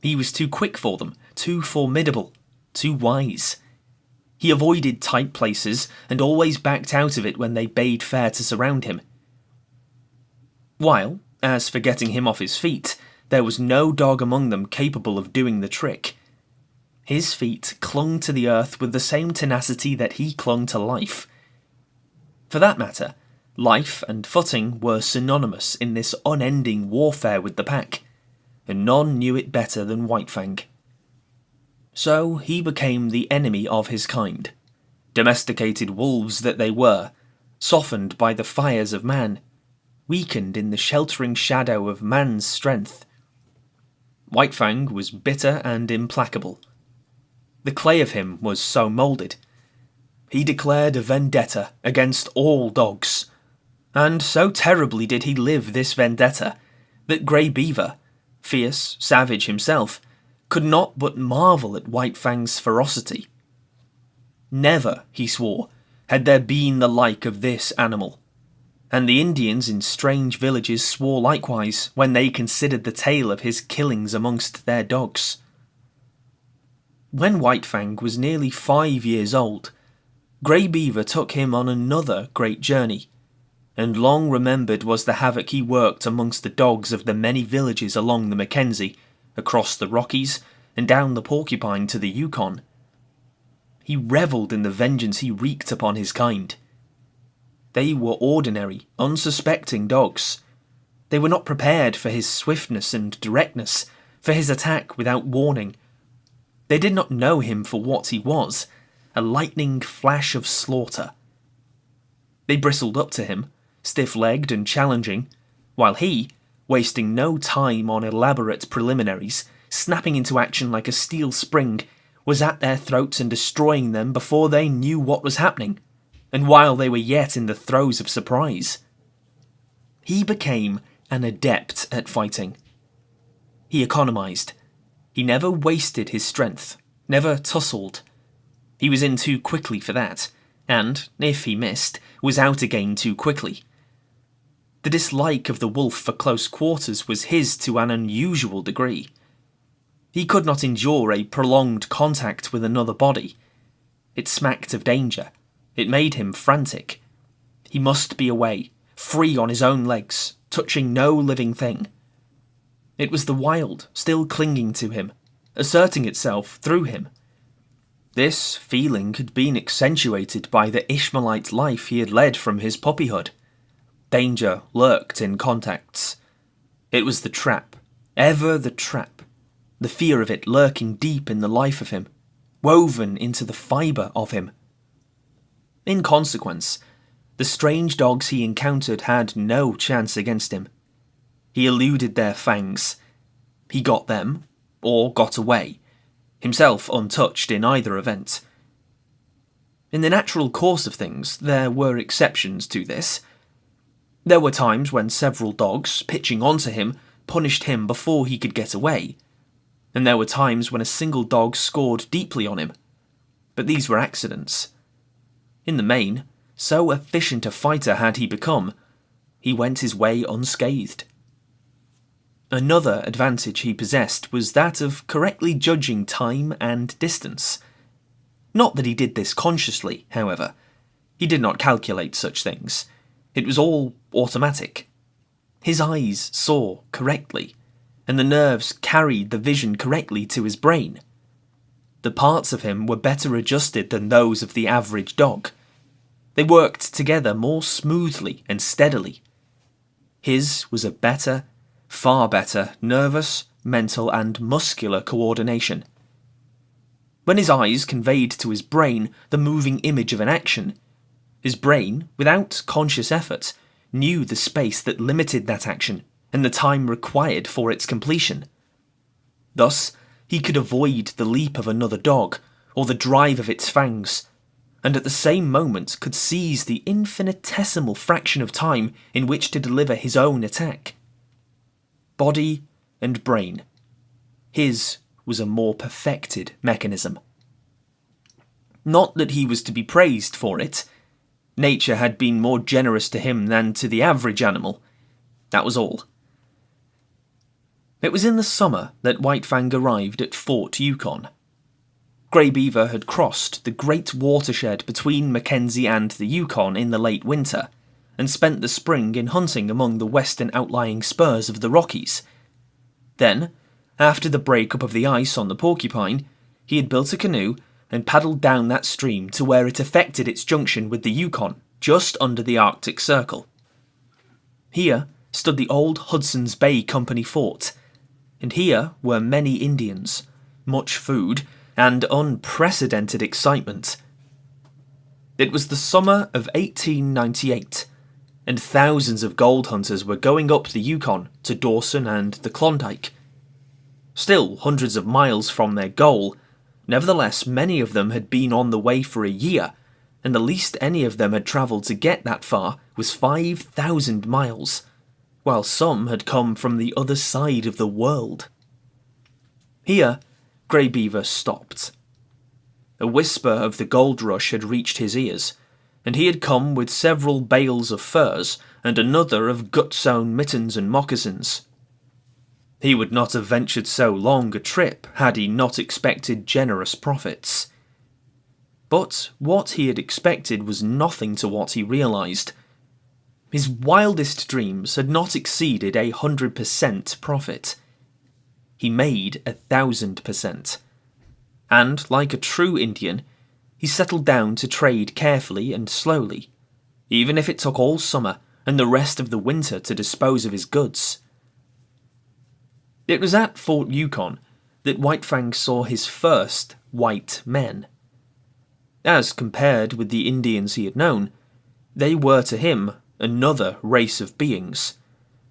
S1: He was too quick for them, too formidable, too wise. He avoided tight places and always backed out of it when they bade fair to surround him. While, as for getting him off his feet, there was no dog among them capable of doing the trick. His feet clung to the earth with the same tenacity that he clung to life. For that matter, life and footing were synonymous in this unending warfare with the pack, and none knew it better than White Fang. So he became the enemy of his kind. Domesticated wolves that they were, softened by the fires of man, weakened in the sheltering shadow of man's strength. White Fang was bitter and implacable. The clay of him was so moulded. He declared a vendetta against all dogs, and so terribly did he live this vendetta that Grey Beaver, fierce, savage himself, could not but marvel at White Fang's ferocity. Never, he swore, had there been the like of this animal, and the Indians in strange villages swore likewise when they considered the tale of his killings amongst their dogs. When White Fang was nearly 5 years old, Grey Beaver took him on another great journey, and long remembered was the havoc he worked amongst the dogs of the many villages along the Mackenzie, across the Rockies, and down the Porcupine to the Yukon. He revelled in the vengeance he wreaked upon his kind. They were ordinary, unsuspecting dogs. They were not prepared for his swiftness and directness, for his attack without warning. They did not know him for what he was, a lightning flash of slaughter. They bristled up to him, stiff-legged and challenging, while he, wasting no time on elaborate preliminaries, snapping into action like a steel spring, was at their throats and destroying them before they knew what was happening, and while they were yet in the throes of surprise. He became an adept at fighting. He economized. He never wasted his strength, never tussled. He was in too quickly for that, and, if he missed, was out again too quickly. The dislike of the wolf for close quarters was his to an unusual degree. He could not endure a prolonged contact with another body. It smacked of danger. It made him frantic. He must be away, free on his own legs, touching no living thing. It was the wild, still clinging to him, asserting itself through him. This feeling had been accentuated by the Ishmaelite life he had led from his puppyhood. Danger lurked in contacts. It was the trap, ever the trap, the fear of it lurking deep in the life of him, woven into the fibre of him. In consequence, the strange dogs he encountered had no chance against him. He eluded their fangs. He got them, or got away, himself untouched in either event. In the natural course of things, there were exceptions to this. There were times when several dogs, pitching onto him, punished him before he could get away, and there were times when a single dog scored deeply on him. But these were accidents. In the main, so efficient a fighter had he become, he went his way unscathed. Another advantage he possessed was that of correctly judging time and distance. Not that he did this consciously, however. He did not calculate such things. It was all automatic. His eyes saw correctly, and the nerves carried the vision correctly to his brain. The parts of him were better adjusted than those of the average dog. They worked together more smoothly and steadily. His was a better, far better, nervous, mental and muscular coordination. When his eyes conveyed to his brain the moving image of an action, his brain, without conscious effort, knew the space that limited that action and the time required for its completion. Thus, he could avoid the leap of another dog or the drive of its fangs, and at the same moment could seize the infinitesimal fraction of time in which to deliver his own attack. Body and brain. His was a more perfected mechanism. Not that he was to be praised for it. Nature had been more generous to him than to the average animal. That was all. It was in the summer that White Fang arrived at Fort Yukon. Grey Beaver had crossed the great watershed between Mackenzie and the Yukon in the late winter, and spent the spring in hunting among the western outlying spurs of the Rockies. Then, after the break-up of the ice on the Porcupine, he had built a canoe and paddled down that stream to where it effected its junction with the Yukon, just under the Arctic Circle. Here stood the old Hudson's Bay Company fort, and here were many Indians, much food, and unprecedented excitement. It was the summer of 1898, and thousands of gold hunters were going up the Yukon to Dawson and the Klondike. Still hundreds of miles from their goal, nevertheless many of them had been on the way for a year, and the least any of them had travelled to get that far was 5,000 miles, while some had come from the other side of the world. Here, Grey Beaver stopped. A whisper of the gold rush had reached his ears, and he had come with several bales of furs and another of gut-sewn mittens and moccasins. He would not have ventured so long a trip had he not expected generous profits. But what he had expected was nothing to what he realised. His wildest dreams had not exceeded 100% profit. He made 1,000%. And, like a true Indian, he settled down to trade carefully and slowly, even if it took all summer and the rest of the winter to dispose of his goods. It was at Fort Yukon that White Fang saw his first white men. As compared with the Indians he had known, they were to him another race of beings,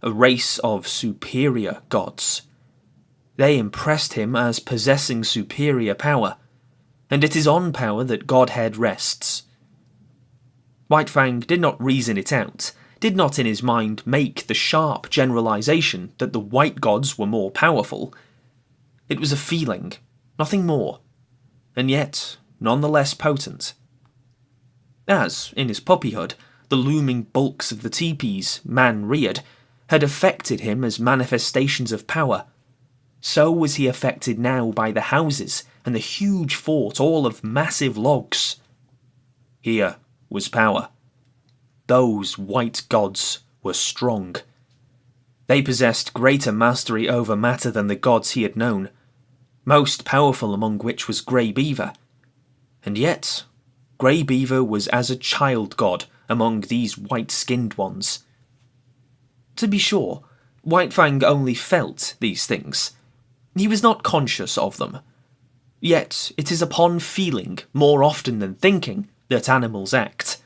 S1: a race of superior gods. They impressed him as possessing superior power, and it is on power that Godhead rests. White Fang did not reason it out, did not in his mind make the sharp generalization that the white gods were more powerful. It was a feeling, nothing more, and yet none the less potent. As, in his puppyhood, the looming bulks of the teepees man reared had affected him as manifestations of power, so was he affected now by the houses and the huge fort all of massive logs. Here was power. Those white gods were strong. They possessed greater mastery over matter than the gods he had known, most powerful among which was Grey Beaver. And yet, Grey Beaver was as a child god among these white-skinned ones. To be sure, White Fang only felt these things. He was not conscious of them. Yet it is upon feeling, more often than thinking, that animals act.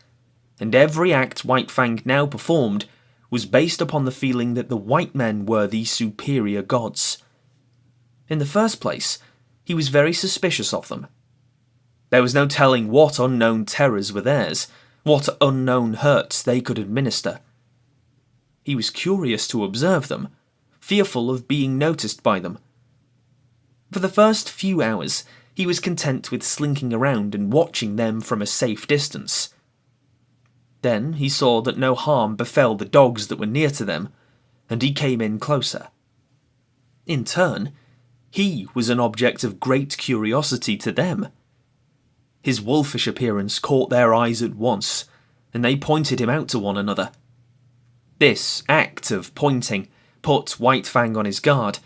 S1: And every act White Fang now performed was based upon the feeling that the white men were the superior gods. In the first place, he was very suspicious of them. There was no telling what unknown terrors were theirs, what unknown hurts they could administer. He was curious to observe them, fearful of being noticed by them. For the first few hours, he was content with slinking around and watching them from a safe distance. Then he saw that no harm befell the dogs that were near to them, and he came in closer. In turn, he was an object of great curiosity to them. His wolfish appearance caught their eyes at once, and they pointed him out to one another. This act of pointing put White Fang on his guard,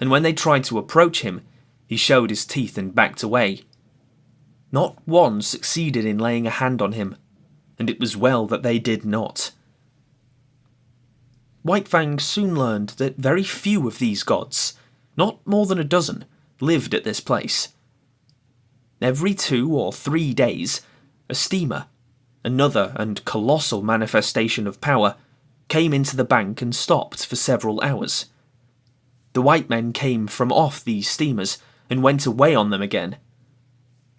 S1: and when they tried to approach him, he showed his teeth and backed away. Not one succeeded in laying a hand on him, and it was well that they did not. White Fang soon learned that very few of these gods, not more than a dozen, lived at this place. Every 2 or 3 days, a steamer, another and colossal manifestation of power, came into the bank and stopped for several hours. The white men came from off these steamers and went away on them again.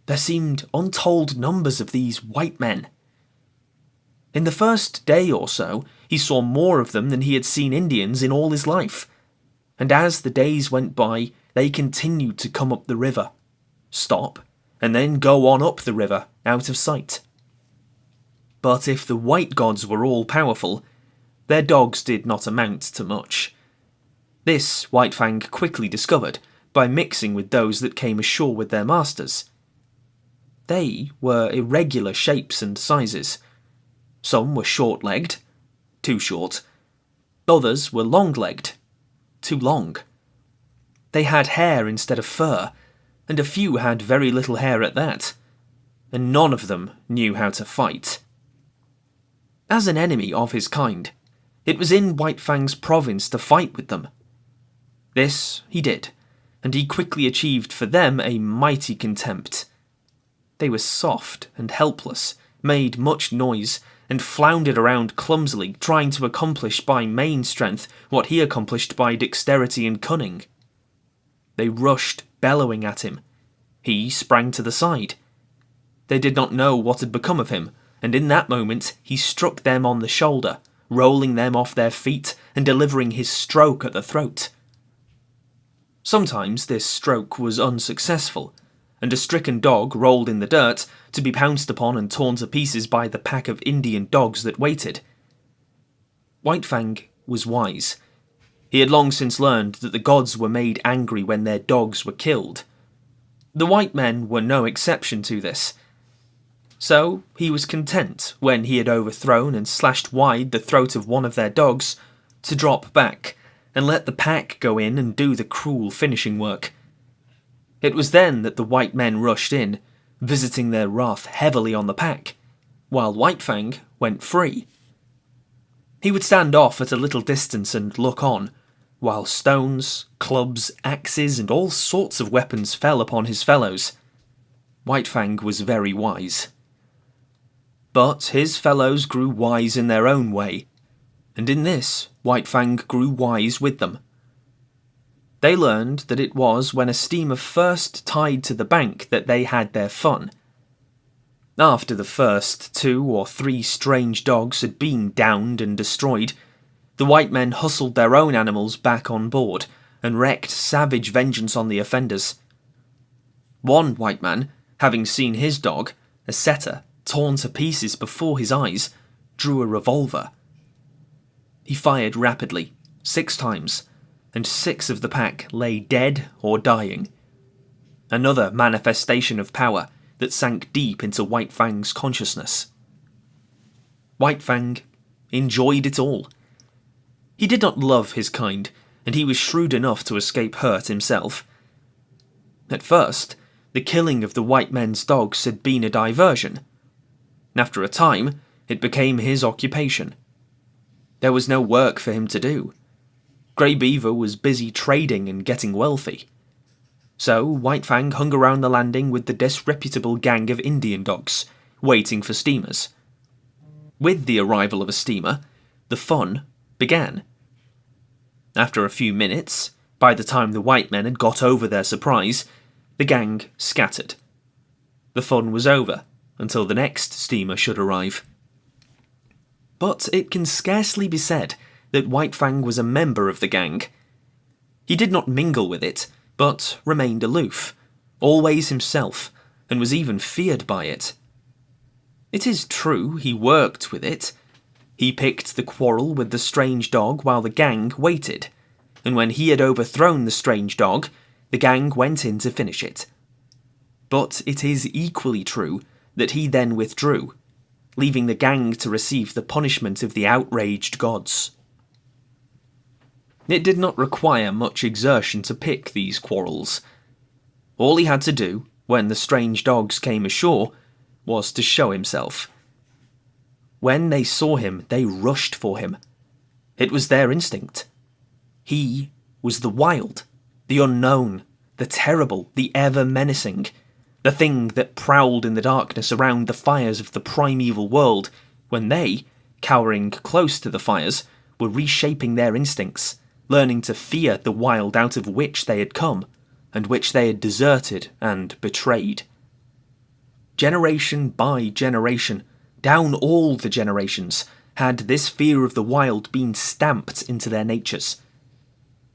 S1: There seemed untold numbers of these white men. In the first day or so, he saw more of them than he had seen Indians in all his life, and as the days went by, they continued to come up the river, stop, and then go on up the river, out of sight. But if the white gods were all powerful, their dogs did not amount to much. This White Fang quickly discovered by mixing with those that came ashore with their masters. They were irregular shapes and sizes. Some were short-legged, too short. Others were long-legged, too long. They had hair instead of fur, and a few had very little hair at that, and none of them knew how to fight. As an enemy of his kind, it was in White Fang's province to fight with them. This he did, and he quickly achieved for them a mighty contempt. They were soft and helpless, made much noise, and floundered around clumsily, trying to accomplish by main strength what he accomplished by dexterity and cunning. They rushed, bellowing at him. He sprang to the side. They did not know what had become of him, and in that moment he struck them on the shoulder, rolling them off their feet and delivering his stroke at the throat. Sometimes this stroke was unsuccessful, and a stricken dog rolled in the dirt to be pounced upon and torn to pieces by the pack of Indian dogs that waited. White Fang was wise. He had long since learned that the gods were made angry when their dogs were killed. The white men were no exception to this. So he was content, when he had overthrown and slashed wide the throat of one of their dogs, to drop back and let the pack go in and do the cruel finishing work. It was then that the white men rushed in, visiting their wrath heavily on the pack, while White Fang went free. He would stand off at a little distance and look on, while stones, clubs, axes, and all sorts of weapons fell upon his fellows. White Fang was very wise. But his fellows grew wise in their own way, and in this White Fang grew wise with them. They learned that it was when a steamer first tied to the bank that they had their fun. After the first 2 or 3 strange dogs had been downed and destroyed, the white men hustled their own animals back on board and wreaked savage vengeance on the offenders. One white man, having seen his dog, a setter, torn to pieces before his eyes, drew a revolver. He fired rapidly, 6 times, and 6 of the pack lay dead or dying. Another manifestation of power that sank deep into White Fang's consciousness. White Fang enjoyed it all. He did not love his kind, and he was shrewd enough to escape hurt himself. At first, the killing of the white men's dogs had been a diversion. After a time, it became his occupation. There was no work for him to do. Grey Beaver was busy trading and getting wealthy. So White Fang hung around the landing with the disreputable gang of Indian dogs, waiting for steamers. With the arrival of a steamer, the fun began. After a few minutes, by the time the white men had got over their surprise, the gang scattered. The fun was over until the next steamer should arrive. But it can scarcely be said that White Fang was a member of the gang. He did not mingle with it, but remained aloof, always himself, and was even feared by it. It is true he worked with it. He picked the quarrel with the strange dog while the gang waited, and when he had overthrown the strange dog, the gang went in to finish it. But it is equally true that he then withdrew, leaving the gang to receive the punishment of the outraged gods. It did not require much exertion to pick these quarrels. All he had to do, when the strange dogs came ashore, was to show himself. When they saw him, they rushed for him. It was their instinct. He was the wild, the unknown, the terrible, the ever-menacing, the thing that prowled in the darkness around the fires of the primeval world, when they, cowering close to the fires, were reshaping their instincts, learning to fear the wild out of which they had come, and which they had deserted and betrayed. Generation by generation, down all the generations, had this fear of the wild been stamped into their natures.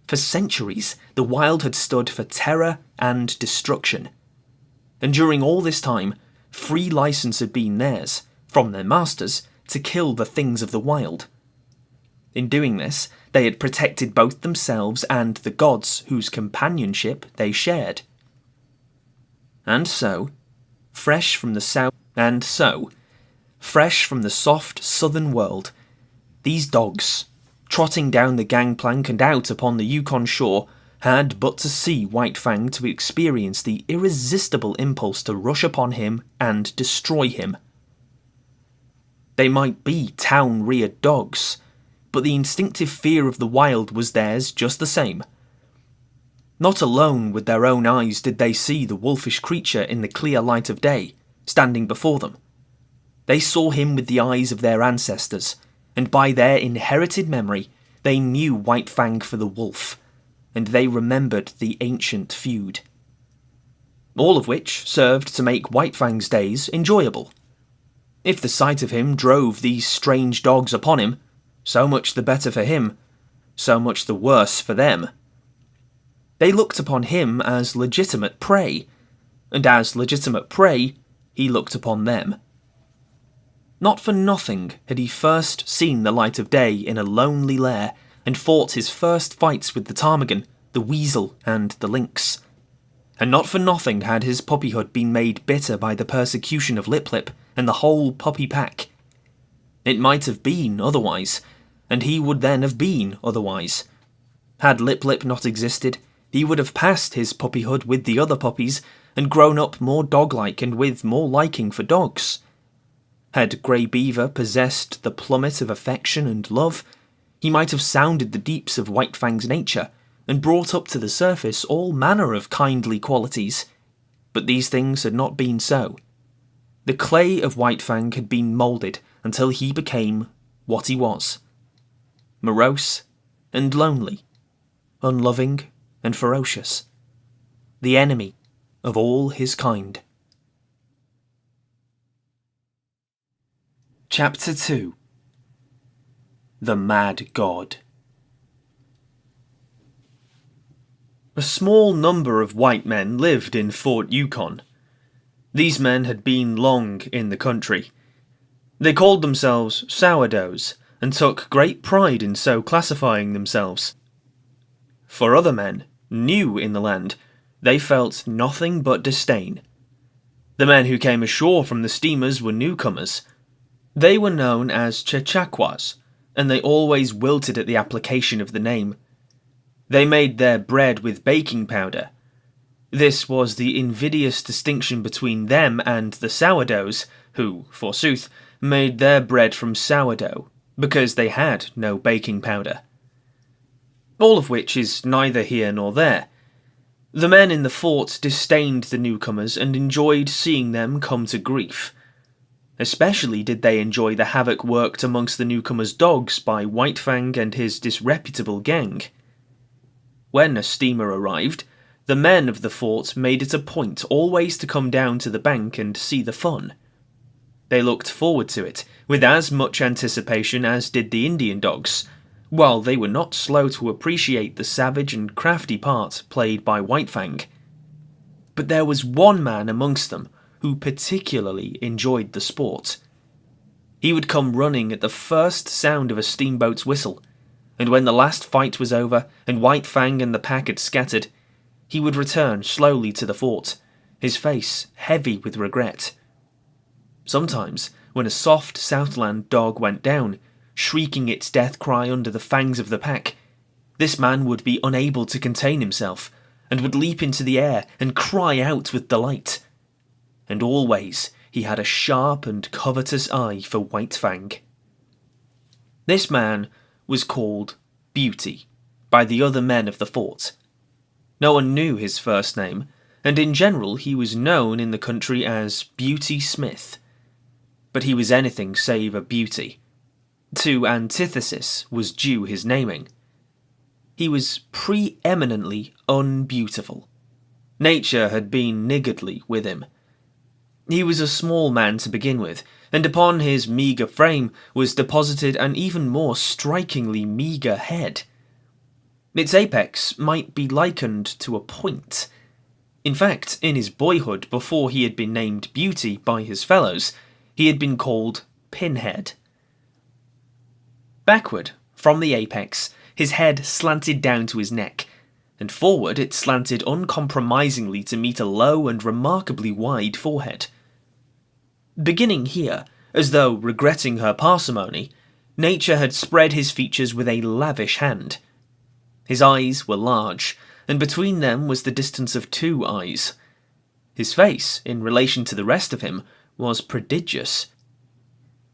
S1: For centuries, the wild had stood for terror and destruction. And during all this time, free license had been theirs, from their masters, to kill the things of the wild. In doing this, they had protected both themselves and the gods whose companionship they shared. And so, fresh from the soft southern world, these dogs, trotting down the gangplank and out upon the Yukon shore, had but to see White Fang to experience the irresistible impulse to rush upon him and destroy him. They might be town-reared dogs, but the instinctive fear of the wild was theirs just the same. Not alone with their own eyes did they see the wolfish creature in the clear light of day, standing before them. They saw him with the eyes of their ancestors, and by their inherited memory, they knew White Fang for the wolf, and they remembered the ancient feud. All of which served to make White Fang's days enjoyable. If the sight of him drove these strange dogs upon him, so much the better for him, so much the worse for them. They looked upon him as legitimate prey, and as legitimate prey, he looked upon them. Not for nothing had he first seen the light of day in a lonely lair and fought his first fights with the ptarmigan, the weasel, and the lynx. And not for nothing had his puppyhood been made bitter by the persecution of Lip Lip and the whole puppy pack. It might have been otherwise, and he would then have been otherwise. Had Lip Lip not existed, he would have passed his puppyhood with the other puppies and grown up more dog-like and with more liking for dogs. Had Grey Beaver possessed the plummet of affection and love, he might have sounded the deeps of White Fang's nature and brought up to the surface all manner of kindly qualities. But these things had not been so. The clay of White Fang had been moulded until he became what he was. Morose and lonely, unloving and ferocious, the enemy of all his kind. Chapter 2. The Mad God. A small number of white men lived in Fort Yukon. These men had been long in the country. They called themselves sourdoughs, and took great pride in so classifying themselves. For other men, new in the land, they felt nothing but disdain. The men who came ashore from the steamers were newcomers. They were known as Chechakwas, and they always wilted at the application of the name. They made their bread with baking powder. This was the invidious distinction between them and the sourdoughs, who, forsooth, made their bread from sourdough, because they had no baking powder. All of which is neither here nor there. The men in the fort disdained the newcomers and enjoyed seeing them come to grief. Especially did they enjoy the havoc worked amongst the newcomers' dogs by White Fang and his disreputable gang. When a steamer arrived, the men of the fort made it a point always to come down to the bank and see the fun. They looked forward to it with as much anticipation as did the Indian dogs, while they were not slow to appreciate the savage and crafty part played by White Fang. But there was one man amongst them who particularly enjoyed the sport. He would come running at the first sound of a steamboat's whistle, and when the last fight was over and White Fang and the pack had scattered, he would return slowly to the fort, his face heavy with regret. Sometimes, when a soft Southland dog went down, shrieking its death cry under the fangs of the pack, this man would be unable to contain himself, and would leap into the air and cry out with delight. And always he had a sharp and covetous eye for White Fang. This man was called Beauty by the other men of the fort. No one knew his first name, and in general he was known in the country as Beauty Smith. But he was anything save a beauty. To antithesis was due his naming. He was preeminently unbeautiful. Nature had been niggardly with him. He was a small man to begin with, and upon his meagre frame was deposited an even more strikingly meagre head. Its apex might be likened to a point. In fact, in his boyhood, before he had been named Beauty by his fellows, he had been called Pinhead. Backward, from the apex, his head slanted down to his neck, and forward it slanted uncompromisingly to meet a low and remarkably wide forehead. Beginning here, as though regretting her parsimony, nature had spread his features with a lavish hand. His eyes were large, and between them was the distance of 2 eyes. His face, in relation to the rest of him, was prodigious.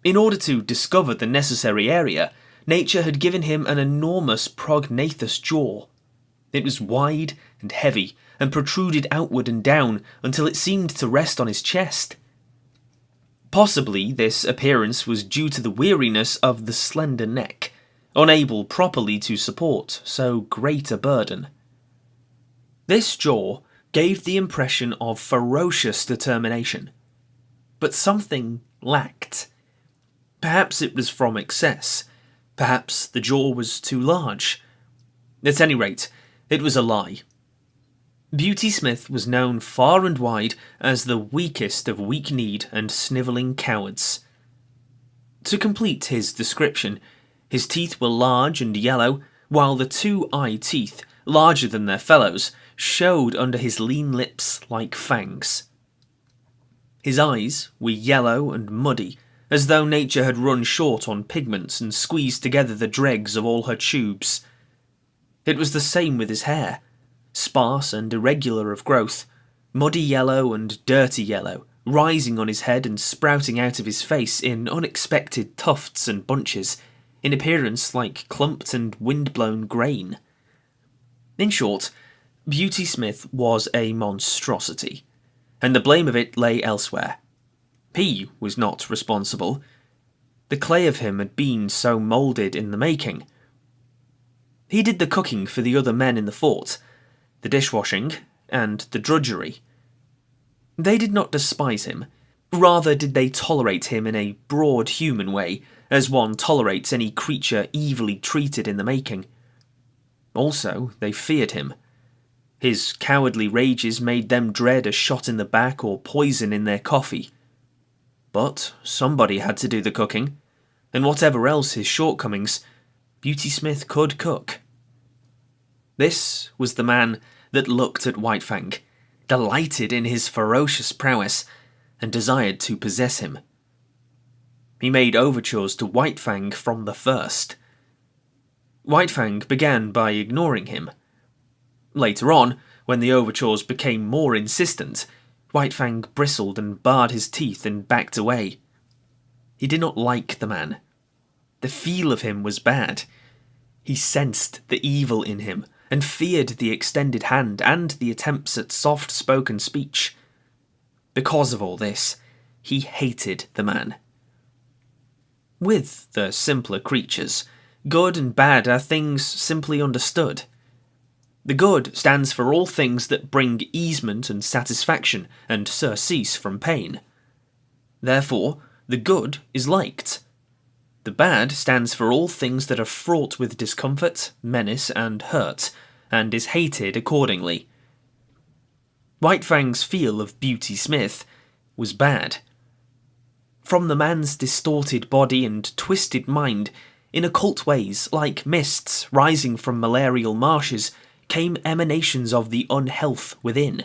S1: In order to discover the necessary area, nature had given him an enormous prognathous jaw. It was wide and heavy, and protruded outward and down until it seemed to rest on his chest. Possibly this appearance was due to the weariness of the slender neck, unable properly to support so great a burden. This jaw gave the impression of ferocious determination, but something lacked. Perhaps it was from excess, perhaps the jaw was too large. At any rate, it was a lie. Beauty Smith was known far and wide as the weakest of weak-kneed and snivelling cowards. To complete his description, his teeth were large and yellow, while the 2 eye teeth, larger than their fellows, showed under his lean lips like fangs. His eyes were yellow and muddy, as though nature had run short on pigments and squeezed together the dregs of all her tubes. It was the same with his hair. Sparse and irregular of growth, muddy yellow and dirty yellow, rising on his head and sprouting out of his face in unexpected tufts and bunches, in appearance like clumped and wind-blown grain. In short, Beauty Smith was a monstrosity, and the blame of it lay elsewhere. He was not responsible. The clay of him had been so moulded in the making. He did the cooking for the other men in the fort, the dishwashing, and the drudgery. They did not despise him, rather did they tolerate him in a broad human way, as one tolerates any creature evilly treated in the making. Also, they feared him. His cowardly rages made them dread a shot in the back or poison in their coffee. But somebody had to do the cooking, and whatever else his shortcomings, Beauty Smith could cook. This was the man that looked at White Fang, delighted in his ferocious prowess, and desired to possess him. He made overtures to White Fang from the first. White Fang began by ignoring him. Later on, when the overtures became more insistent, White Fang bristled and barred his teeth and backed away. He did not like the man. The feel of him was bad. He sensed the evil in him, and feared the extended hand and the attempts at soft-spoken speech. Because of all this, he hated the man. With the simpler creatures, good and bad are things simply understood. The good stands for all things that bring easement and satisfaction and surcease from pain. Therefore, the good is liked. The bad stands for all things that are fraught with discomfort, menace, and hurt, and is hated accordingly. White Fang's feel of Beauty Smith was bad. From the man's distorted body and twisted mind, in occult ways, like mists rising from malarial marshes, came emanations of the unhealth within.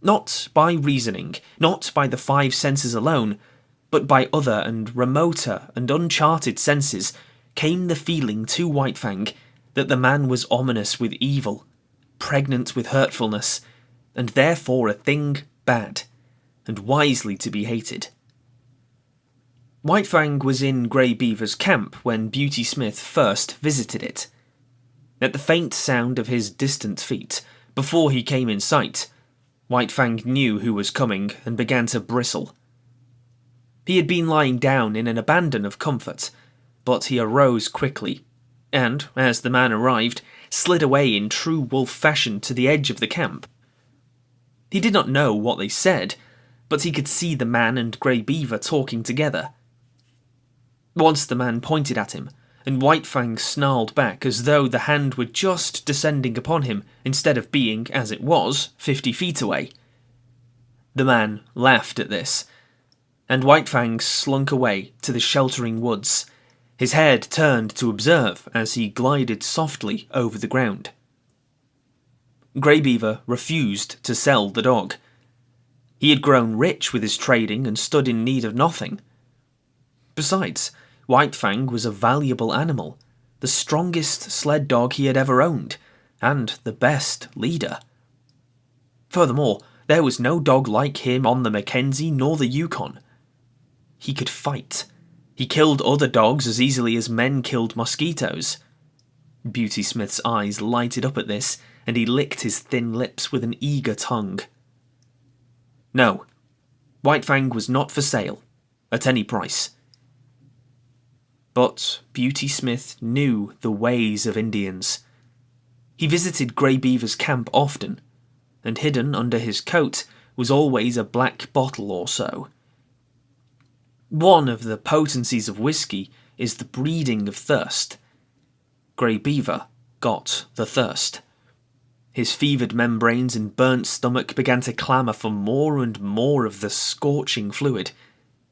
S1: Not by reasoning, not by the 5 senses alone, but by other and remoter and uncharted senses, came the feeling to White Fang that the man was ominous with evil, pregnant with hurtfulness, and therefore a thing bad, and wisely to be hated. White Fang was in Grey Beaver's camp when Beauty Smith first visited it. At the faint sound of his distant feet, before he came in sight, White Fang knew who was coming and began to bristle. He had been lying down in an abandon of comfort, but he arose quickly, and, as the man arrived, slid away in true wolf fashion to the edge of the camp. He did not know what they said, but he could see the man and Grey Beaver talking together. Once the man pointed at him, and White Fang snarled back as though the hand were just descending upon him instead of being, as it was, 50 feet away. The man laughed at this, and White Fang slunk away to the sheltering woods, his head turned to observe as he glided softly over the ground. Grey Beaver refused to sell the dog. He had grown rich with his trading and stood in need of nothing. Besides, White Fang was a valuable animal, the strongest sled dog he had ever owned, and the best leader. Furthermore, there was no dog like him on the Mackenzie nor the Yukon. He could fight. He killed other dogs as easily as men killed mosquitoes. Beauty Smith's eyes lighted up at this, and he licked his thin lips with an eager tongue. No, White Fang was not for sale, at any price. But Beauty Smith knew the ways of Indians. He visited Grey Beaver's camp often, and hidden under his coat was always a black bottle or so. One of the potencies of whiskey is the breeding of thirst. Grey Beaver got the thirst. His fevered membranes and burnt stomach began to clamour for more and more of the scorching fluid,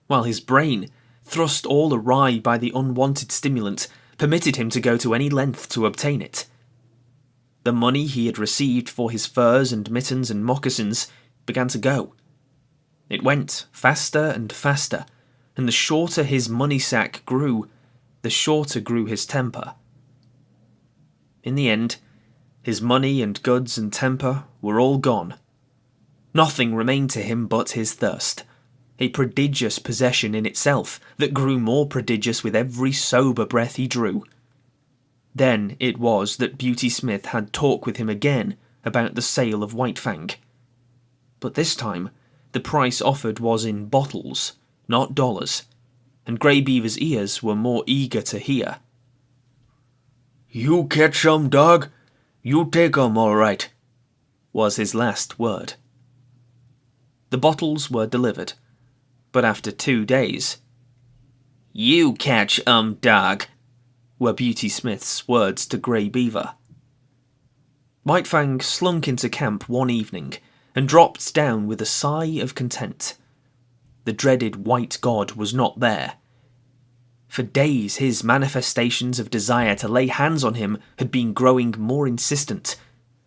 S1: while his brain, thrust all awry by the unwanted stimulant, permitted him to go to any length to obtain it. The money he had received for his furs and mittens and moccasins began to go. It went faster and faster, and the shorter his money sack grew, the shorter grew his temper. In the end, his money and goods and temper were all gone. Nothing remained to him but his thirst, a prodigious possession in itself that grew more prodigious with every sober breath he drew. Then it was that Beauty Smith had talk with him again about the sale of White Fang. But this time, the price offered was in bottles, not dollars, and Grey Beaver's ears were more eager to hear.
S2: "You catch 'em, dog. You take 'em, all right,"
S1: was his last word. The bottles were delivered, but after 2 days. "You catch 'em, dog," were Beauty Smith's words to Grey Beaver. White Fang slunk into camp one evening and dropped down with a sigh of content. The dreaded white god was not there. For days his manifestations of desire to lay hands on him had been growing more insistent,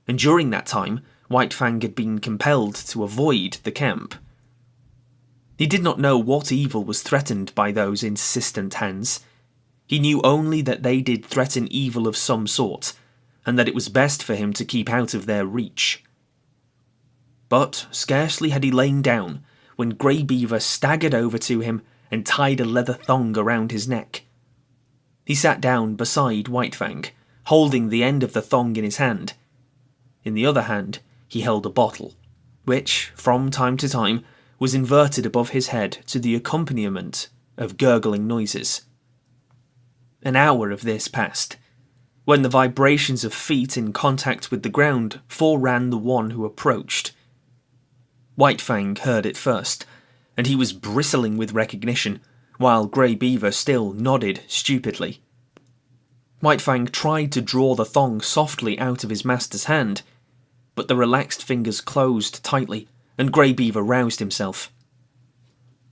S1: and during that time White Fang had been compelled to avoid the camp. He did not know what evil was threatened by those insistent hands. He knew only that they did threaten evil of some sort, and that it was best for him to keep out of their reach. But scarcely had he lain down when Grey Beaver staggered over to him and tied a leather thong around his neck. He sat down beside White Fang, holding the end of the thong in his hand. In the other hand, he held a bottle, which, from time to time, was inverted above his head to the accompaniment of gurgling noises. An hour of this passed, when the vibrations of feet in contact with the ground foreran the one who approached. White Fang heard it first, and he was bristling with recognition, while Grey Beaver still nodded stupidly. White Fang tried to draw the thong softly out of his master's hand, but the relaxed fingers closed tightly, and Grey Beaver roused himself.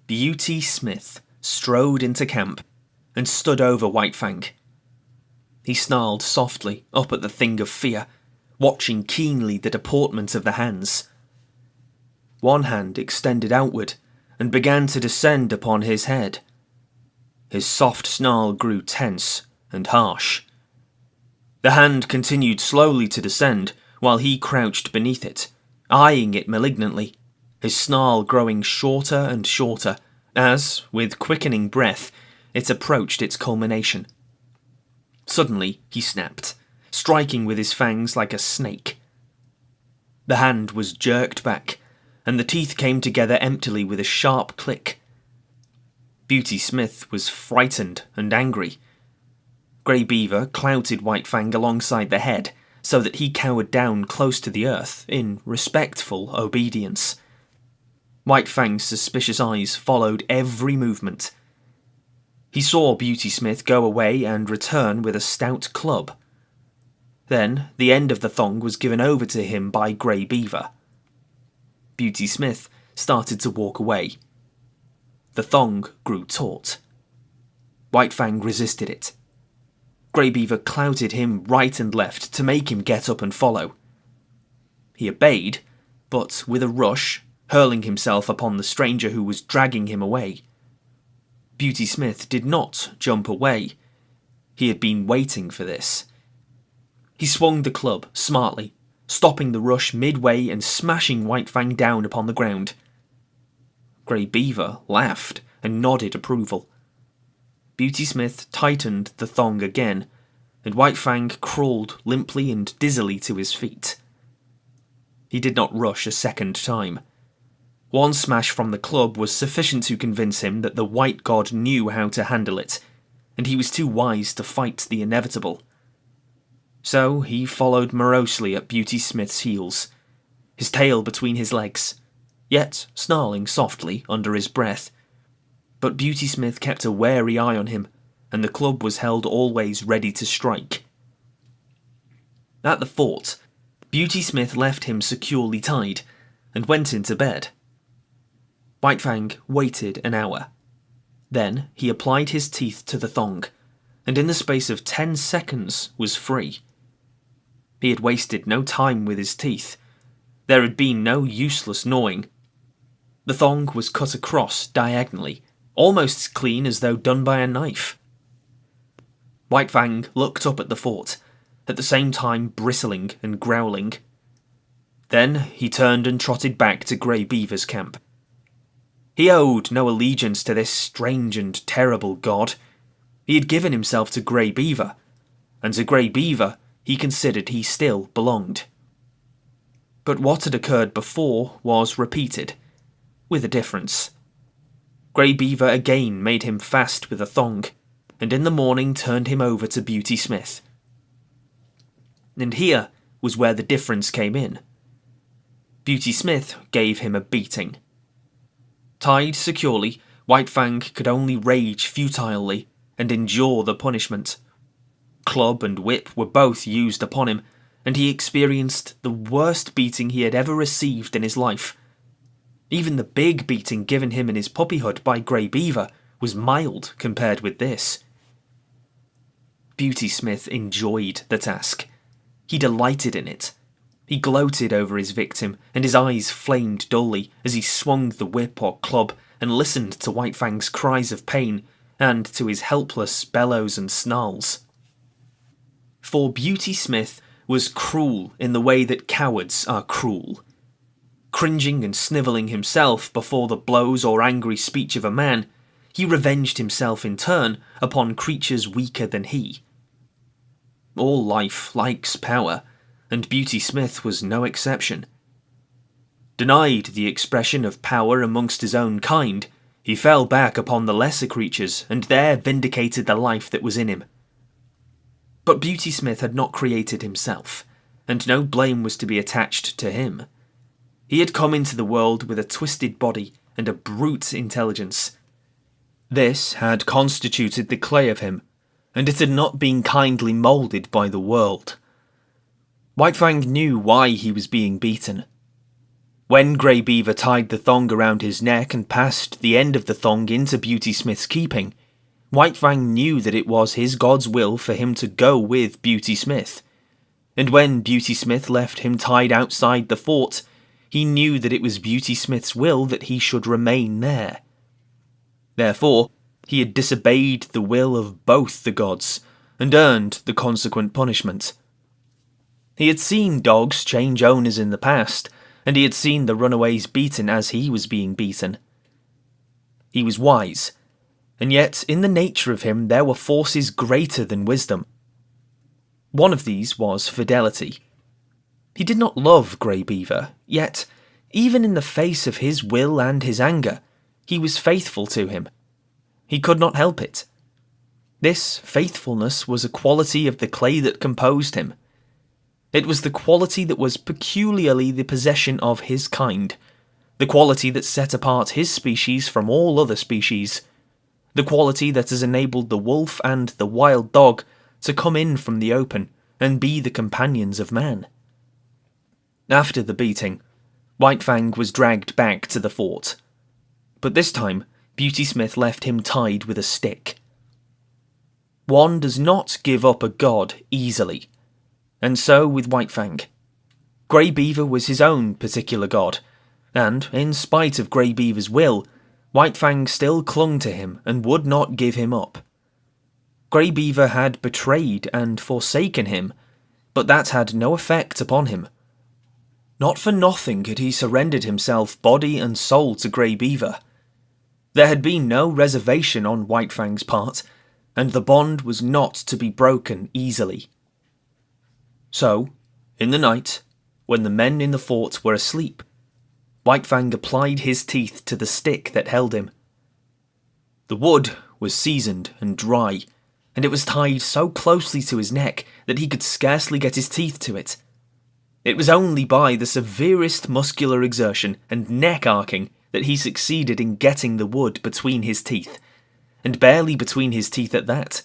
S1: Beauty Smith strode into camp and stood over White Fang. He snarled softly up at the thing of fear, watching keenly the deportment of the hands. One hand extended outward and began to descend upon his head. His soft snarl grew tense and harsh. The hand continued slowly to descend while he crouched beneath it, eyeing it malignantly, his snarl growing shorter and shorter as, with quickening breath, it approached its culmination. Suddenly he snapped, striking with his fangs like a snake. The hand was jerked back, and the teeth came together emptily with a sharp click. Beauty Smith was frightened and angry. Grey Beaver clouted White Fang alongside the head, so that he cowered down close to the earth in respectful obedience. White Fang's suspicious eyes followed every movement. He saw Beauty Smith go away and return with a stout club. Then the end of the thong was given over to him by Grey Beaver. Beauty Smith started to walk away. The thong grew taut. White Fang resisted it. Grey Beaver clouted him right and left to make him get up and follow. He obeyed, but with a rush, hurling himself upon the stranger who was dragging him away. Beauty Smith did not jump away. He had been waiting for this. He swung the club smartly, stopping the rush midway and smashing White Fang down upon the ground. Grey Beaver laughed and nodded approval. Beauty Smith tightened the thong again, and White Fang crawled limply and dizzily to his feet. He did not rush a second time. One smash from the club was sufficient to convince him that the White God knew how to handle it, and he was too wise to fight the inevitable. So he followed morosely at Beauty Smith's heels, his tail between his legs, yet snarling softly under his breath. But Beauty Smith kept a wary eye on him, and the club was held always ready to strike. At the fort, Beauty Smith left him securely tied, and went into bed. White Fang waited an hour. Then he applied his teeth to the thong, and in the space of 10 seconds was free. He had wasted no time with his teeth. There had been no useless gnawing. The thong was cut across diagonally, almost as clean as though done by a knife. White Fang looked up at the fort, at the same time bristling and growling. Then he turned and trotted back to Grey Beaver's camp. He owed no allegiance to this strange and terrible god. He had given himself to Grey Beaver, and to Grey Beaver he considered he still belonged. But what had occurred before was repeated, with a difference. Grey Beaver again made him fast with a thong, and in the morning turned him over to Beauty Smith. And here was where the difference came in. Beauty Smith gave him a beating. Tied securely, White Fang could only rage futilely and endure the punishment. Club and whip were both used upon him, and he experienced the worst beating he had ever received in his life. Even the big beating given him in his puppyhood by Grey Beaver was mild compared with this. Beauty Smith enjoyed the task. He delighted in it. He gloated over his victim, and his eyes flamed dully as he swung the whip or club and listened to White Fang's cries of pain and to his helpless bellows and snarls. For Beauty Smith was cruel in the way that cowards are cruel. Cringing and snivelling himself before the blows or angry speech of a man, he revenged himself in turn upon creatures weaker than he. All life likes power, and Beauty Smith was no exception. Denied the expression of power amongst his own kind, he fell back upon the lesser creatures and there vindicated the life that was in him. But Beauty Smith had not created himself, and no blame was to be attached to him. He had come into the world with a twisted body and a brute intelligence. This had constituted the clay of him, and it had not been kindly moulded by the world. White Fang knew why he was being beaten. When Grey Beaver tied the thong around his neck and passed the end of the thong into Beauty Smith's keeping, White Fang knew that it was his god's will for him to go with Beauty Smith. And when Beauty Smith left him tied outside the fort, he knew that it was Beauty Smith's will that he should remain there. Therefore, he had disobeyed the will of both the gods, and earned the consequent punishment. He had seen dogs change owners in the past, and he had seen the runaways beaten as he was being beaten. He was wise, and yet in the nature of him there were forces greater than wisdom. One of these was fidelity. He did not love Grey Beaver, yet even in the face of his will and his anger, he was faithful to him. He could not help it. This faithfulness was a quality of the clay that composed him. It was the quality that was peculiarly the possession of his kind, the quality that set apart his species from all other species, the quality that has enabled the wolf and the wild dog to come in from the open and be the companions of man. After the beating, White Fang was dragged back to the fort, but this time Beauty Smith left him tied with a stick. One does not give up a god easily, and so with White Fang. Grey Beaver was his own particular god, and, in spite of Grey Beaver's will, White Fang still clung to him and would not give him up. Grey Beaver had betrayed and forsaken him, but that had no effect upon him. Not for nothing had he surrendered himself body and soul to Grey Beaver. There had been no reservation on White Fang's part, and the bond was not to be broken easily. So, in the night, when the men in the fort were asleep, White Fang applied his teeth to the stick that held him. The wood was seasoned and dry, and it was tied so closely to his neck that he could scarcely get his teeth to it. It was only by the severest muscular exertion and neck arcing that he succeeded in getting the wood between his teeth, and barely between his teeth at that,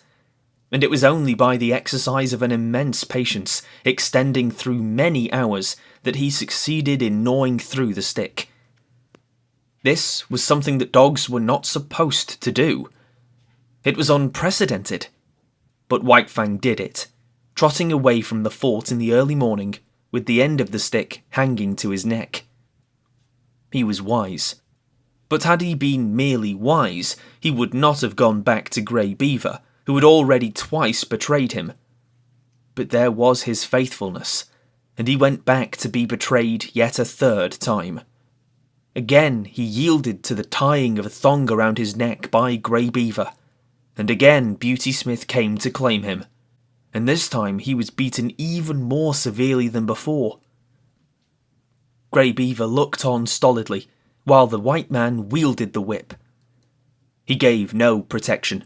S1: and it was only by the exercise of an immense patience, extending through many hours, that he succeeded in gnawing through the stick. This was something that dogs were not supposed to do. It was unprecedented, but White Fang did it, trotting away from the fort in the early morning, with the end of the stick hanging to his neck. He was wise. But had he been merely wise, he would not have gone back to Grey Beaver, who had already twice betrayed him. But there was his faithfulness, and he went back to be betrayed yet a third time. Again he yielded to the tying of a thong around his neck by Grey Beaver, and again Beauty Smith came to claim him, and this time he was beaten even more severely than before. Grey Beaver looked on stolidly, while the white man wielded the whip. He gave no protection.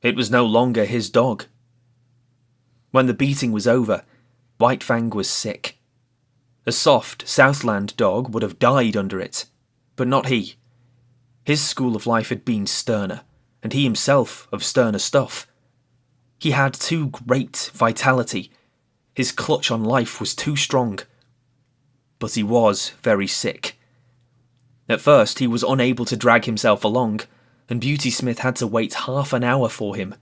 S1: It was no longer his dog. When the beating was over, White Fang was sick. A soft Southland dog would have died under it, but not he. His school of life had been sterner, and he himself of sterner stuff. He had too great vitality. His clutch on life was too strong. But he was very sick. At first he was unable to drag himself along, and Beauty Smith had to wait half an hour for him.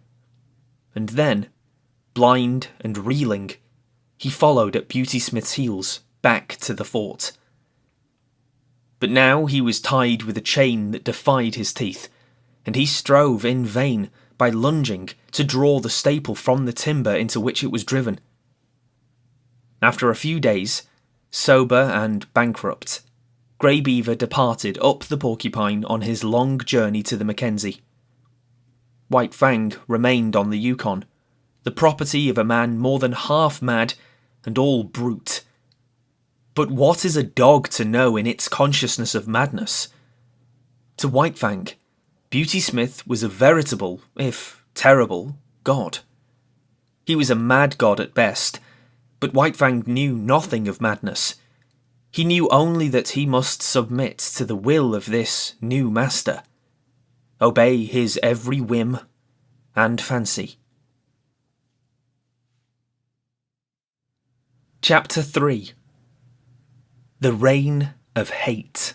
S1: And then, blind and reeling, he followed at Beauty Smith's heels back to the fort. But now he was tied with a chain that defied his teeth, and he strove in vain by lunging to draw the staple from the timber into which it was driven. After a few days, sober and bankrupt, Grey Beaver departed up the Porcupine on his long journey to the Mackenzie. White Fang remained on the Yukon, the property of a man more than half mad and all brute. But what is a dog to know in its consciousness of madness? To White Fang, Beauty Smith was a veritable, if terrible, god. He was a mad god at best, but White Fang knew nothing of madness. He knew only that he must submit to the will of this new master, obey his every whim and fancy. Chapter 3. The Reign of Hate.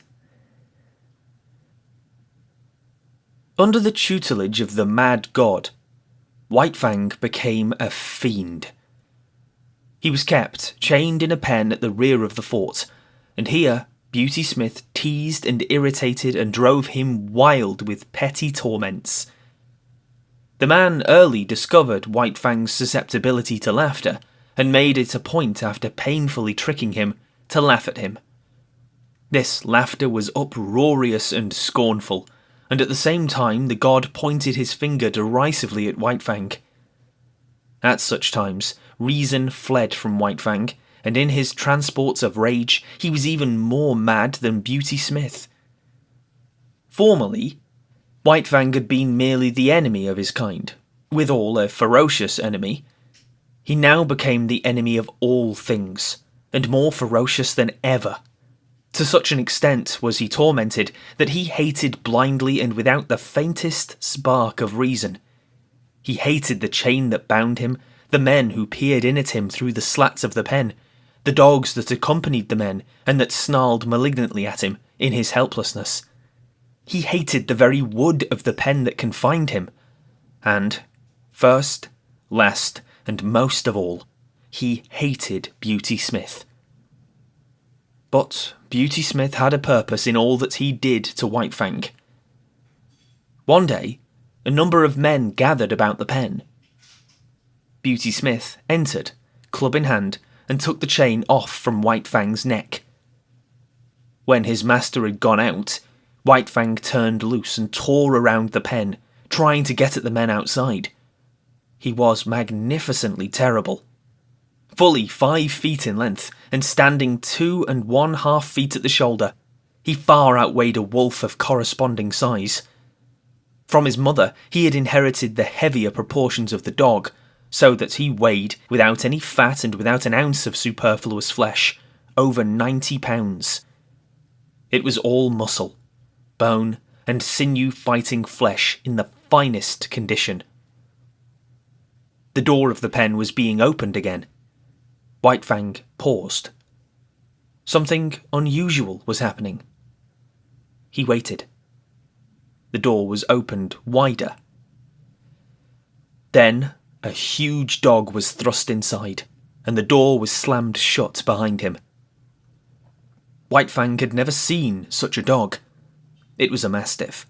S1: Under the tutelage of the mad god, White Fang became a fiend. He was kept chained in a pen at the rear of the fort, and here Beauty Smith teased and irritated and drove him wild with petty torments. The man early discovered White Fang's susceptibility to laughter, and made it a point after painfully tricking him to laugh at him. This laughter was uproarious and scornful, and at the same time the god pointed his finger derisively at White Fang. At such times, reason fled from White Fang, and in his transports of rage, he was even more mad than Beauty Smith. Formerly, White Fang had been merely the enemy of his kind, withal a ferocious enemy. He now became the enemy of all things, and more ferocious than ever. To such an extent was he tormented that he hated blindly and without the faintest spark of reason. He hated the chain that bound him, the men who peered in at him through the slats of the pen, the dogs that accompanied the men and that snarled malignantly at him in his helplessness. He hated the very wood of the pen that confined him. And, first, last, and most of all, he hated Beauty Smith. But Beauty Smith had a purpose in all that he did to White Fang. One day, a number of men gathered about the pen. Beauty Smith entered, club in hand, and took the chain off from White Fang's neck. When his master had gone out, White Fang turned loose and tore around the pen, trying to get at the men outside. He was magnificently terrible. Fully 5 feet in length, and standing 2 1/2 feet at the shoulder, he far outweighed a wolf of corresponding size. From his mother, he had inherited the heavier proportions of the dog, so that he weighed, without any fat and without an ounce of superfluous flesh, over 90 pounds. It was all muscle, bone, and sinew-fighting flesh in the finest condition. The door of the pen was being opened again. White Fang paused. Something unusual was happening. He waited. The door was opened wider. Then a huge dog was thrust inside, and the door was slammed shut behind him. White Fang had never seen such a dog. It was a mastiff.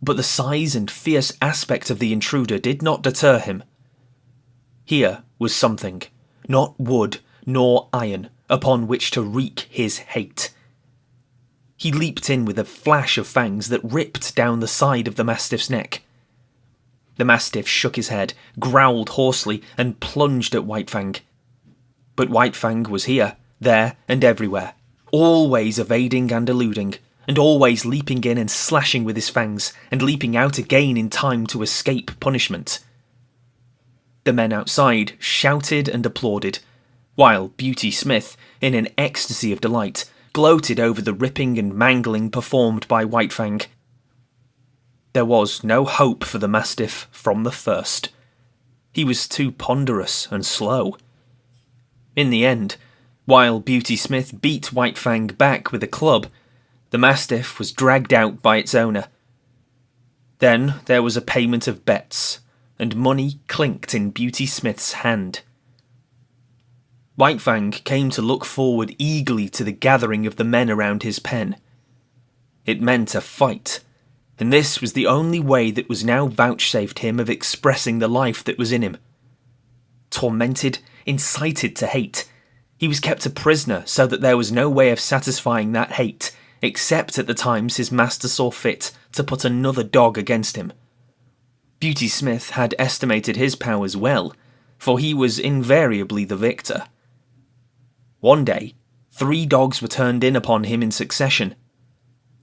S1: But the size and fierce aspect of the intruder did not deter him. Here was something, not wood nor iron, upon which to wreak his hate. He leaped in with a flash of fangs that ripped down the side of the mastiff's neck. The mastiff shook his head, growled hoarsely, and plunged at White Fang. But White Fang was here, there, and everywhere, always evading and eluding, and always leaping in and slashing with his fangs, and leaping out again in time to escape punishment. The men outside shouted and applauded, while Beauty Smith, in an ecstasy of delight, gloated over the ripping and mangling performed by White Fang. There was no hope for the mastiff from the first. He was too ponderous and slow. In the end, while Beauty Smith beat White Fang back with a club, the mastiff was dragged out by its owner. Then there was a payment of bets, and money clinked in Beauty Smith's hand. White Fang came to look forward eagerly to the gathering of the men around his pen. It meant a fight, and this was the only way that was now vouchsafed him of expressing the life that was in him. Tormented, incited to hate, he was kept a prisoner so that there was no way of satisfying that hate, except at the times his master saw fit to put another dog against him. Beauty Smith had estimated his powers well, for he was invariably the victor. One day, 3 dogs were turned in upon him in succession.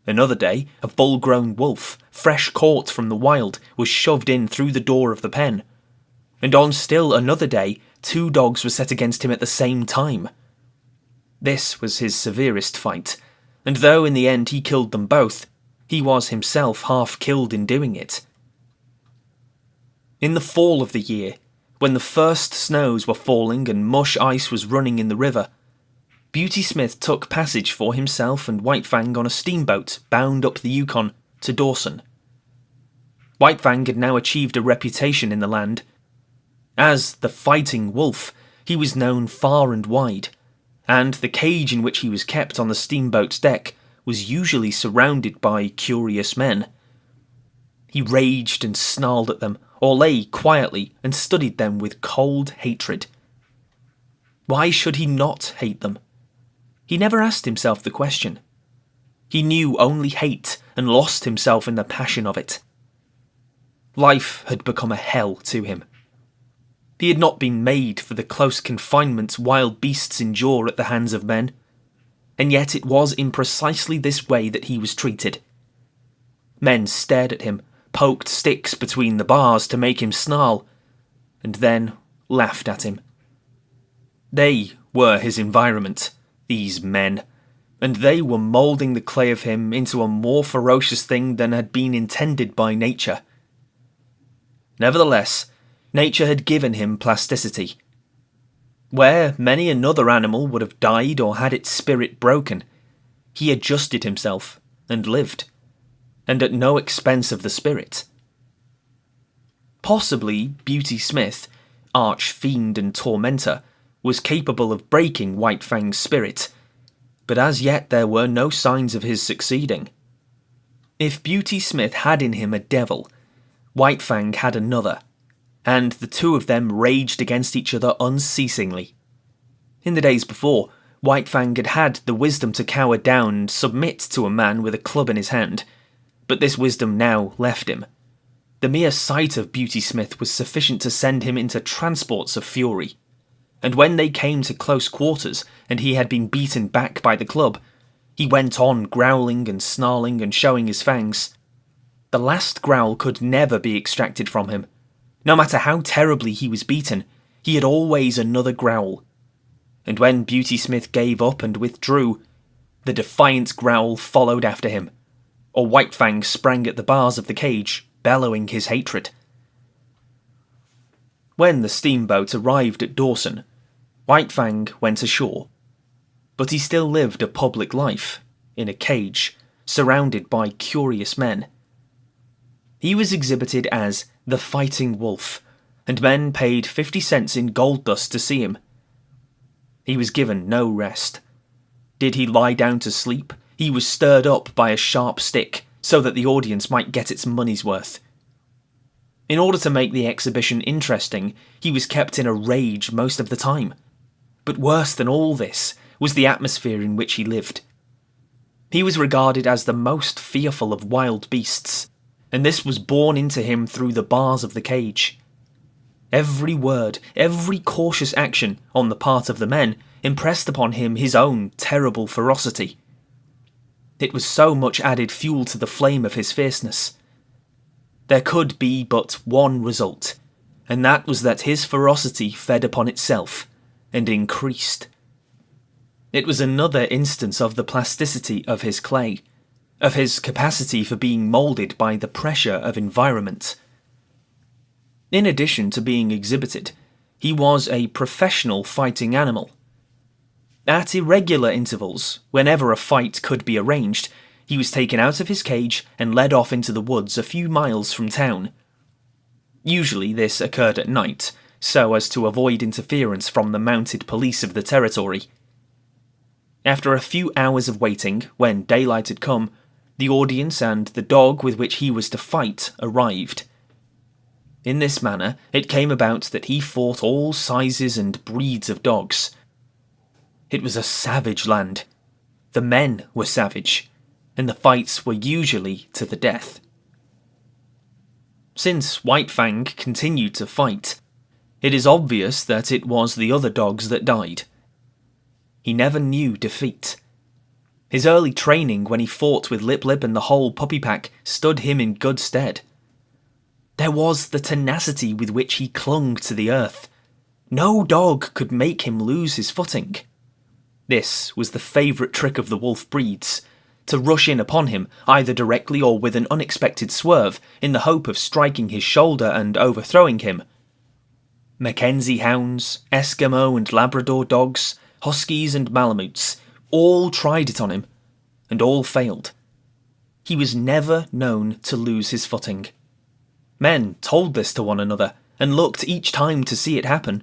S1: Another day, a full-grown wolf, fresh caught from the wild, was shoved in through the door of the pen. And on still another day, 2 dogs were set against him at the same time. This was his severest fight, and though in the end he killed them both, he was himself half killed in doing it. In the fall of the year, when the first snows were falling and mush ice was running in the river, Beauty Smith took passage for himself and White Fang on a steamboat bound up the Yukon to Dawson. White Fang had now achieved a reputation in the land. As the Fighting Wolf, he was known far and wide, and the cage in which he was kept on the steamboat's deck was usually surrounded by curious men. He raged and snarled at them, or lay quietly and studied them with cold hatred. Why should he not hate them? He never asked himself the question. He knew only hate and lost himself in the passion of it. Life had become a hell to him. He had not been made for the close confinement wild beasts endure at the hands of men. And yet it was in precisely this way that he was treated. Men stared at him, poked sticks between the bars to make him snarl, and then laughed at him. They were his environment, these men, and they were moulding the clay of him into a more ferocious thing than had been intended by nature. Nevertheless, nature had given him plasticity. Where many another animal would have died or had its spirit broken, he adjusted himself and lived, and at no expense of the spirit. Possibly Beauty Smith, arch-fiend and tormentor, was capable of breaking White Fang's spirit, but as yet there were no signs of his succeeding. If Beauty Smith had in him a devil, White Fang had another, and the two of them raged against each other unceasingly. In the days before, White Fang had had the wisdom to cower down and submit to a man with a club in his hand, but this wisdom now left him. The mere sight of Beauty Smith was sufficient to send him into transports of fury, and when they came to close quarters and he had been beaten back by the club, he went on growling and snarling and showing his fangs. The last growl could never be extracted from him. No matter how terribly he was beaten, he had always another growl. And when Beauty Smith gave up and withdrew, the defiant growl followed after him, or White Fang sprang at the bars of the cage, bellowing his hatred. When the steamboat arrived at Dawson, White Fang went ashore, but he still lived a public life, in a cage, surrounded by curious men. He was exhibited as the Fighting Wolf, and men paid 50 cents in gold dust to see him. He was given no rest. Did he lie down to sleep, he was stirred up by a sharp stick, so that the audience might get its money's worth. In order to make the exhibition interesting, he was kept in a rage most of the time. But worse than all this was the atmosphere in which he lived. He was regarded as the most fearful of wild beasts, and this was borne into him through the bars of the cage. Every word, every cautious action on the part of the men impressed upon him his own terrible ferocity. It was so much added fuel to the flame of his fierceness. There could be but one result, and that was that his ferocity fed upon itself and increased. It was another instance of the plasticity of his clay, of his capacity for being moulded by the pressure of environment. In addition to being exhibited, he was a professional fighting animal. At irregular intervals, whenever a fight could be arranged, he was taken out of his cage and led off into the woods a few miles from town. Usually this occurred at night, so as to avoid interference from the mounted police of the territory. After a few hours of waiting, when daylight had come, the audience and the dog with which he was to fight arrived. In this manner, it came about that he fought all sizes and breeds of dogs. It was a savage land. The men were savage, and the fights were usually to the death. Since White Fang continued to fight, it is obvious that it was the other dogs that died. He never knew defeat. His early training when he fought with Lip Lip and the whole puppy pack stood him in good stead. There was the tenacity with which he clung to the earth. No dog could make him lose his footing. This was the favourite trick of the wolf breeds, to rush in upon him, either directly or with an unexpected swerve, in the hope of striking his shoulder and overthrowing him. Mackenzie hounds, Eskimo and Labrador dogs, huskies and Malamutes, all tried it on him, and all failed. He was never known to lose his footing. Men told this to one another, and looked each time to see it happen,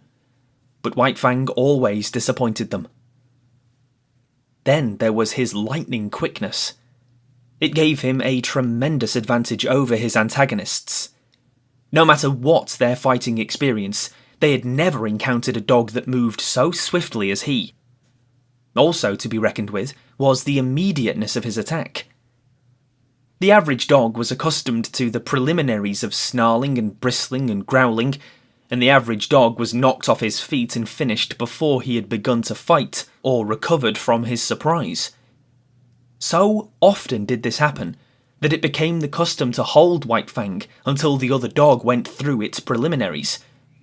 S1: but White Fang always disappointed them. Then there was his lightning quickness. It gave him a tremendous advantage over his antagonists. No matter what their fighting experience, they had never encountered a dog that moved so swiftly as he. Also to be reckoned with was the immediateness of his attack. The average dog was accustomed to the preliminaries of snarling and bristling and growling, and the average dog was knocked off his feet and finished before he had begun to fight or recovered from his surprise. So often did this happen that it became the custom to hold White Fang until the other dog went through its preliminaries,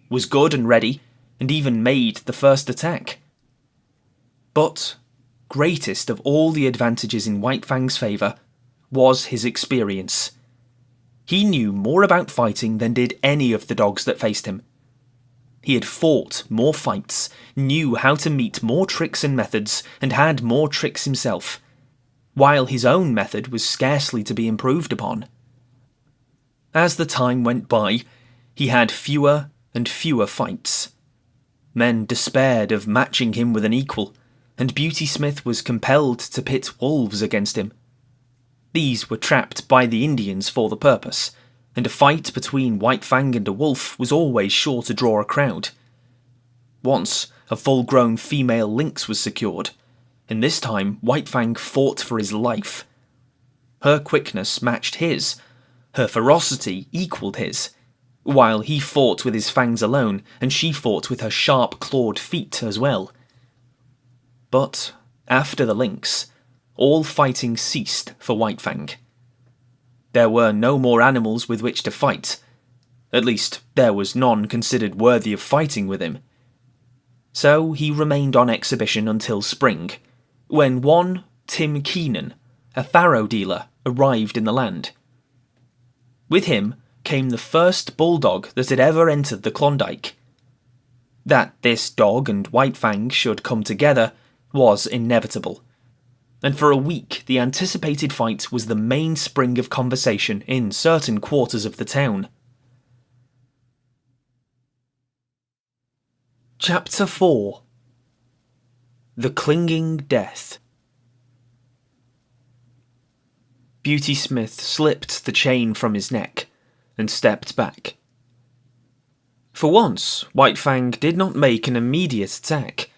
S1: was good and ready, and even made the first attack. But greatest of all the advantages in White Fang's favour was his experience. He knew more about fighting than did any of the dogs that faced him. He had fought more fights, knew how to meet more tricks and methods, and had more tricks himself, while his own method was scarcely to be improved upon. As the time went by, he had fewer and fewer fights. Men despaired of matching him with an equal, and Beauty Smith was compelled to pit wolves against him. These were trapped by the Indians for the purpose, and a fight between White Fang and a wolf was always sure to draw a crowd. Once, a full-grown female lynx was secured, and this time White Fang fought for his life. Her quickness matched his, her ferocity equalled his, while he fought with his fangs alone, and she fought with her sharp clawed feet as well. But after the lynx, all fighting ceased for White Fang. There were no more animals with which to fight. At least, there was none considered worthy of fighting with him. So he remained on exhibition until spring, when one Tim Keenan, a faro dealer, arrived in the land. With him came the first bulldog that had ever entered the Klondike. That this dog and White Fang should come together was inevitable, and for a week the anticipated fight was the mainspring of conversation in certain quarters of the town. Chapter 4. The Clinging Death. Beauty Smith slipped the chain from his neck and stepped back. For once, White Fang did not make an immediate attack.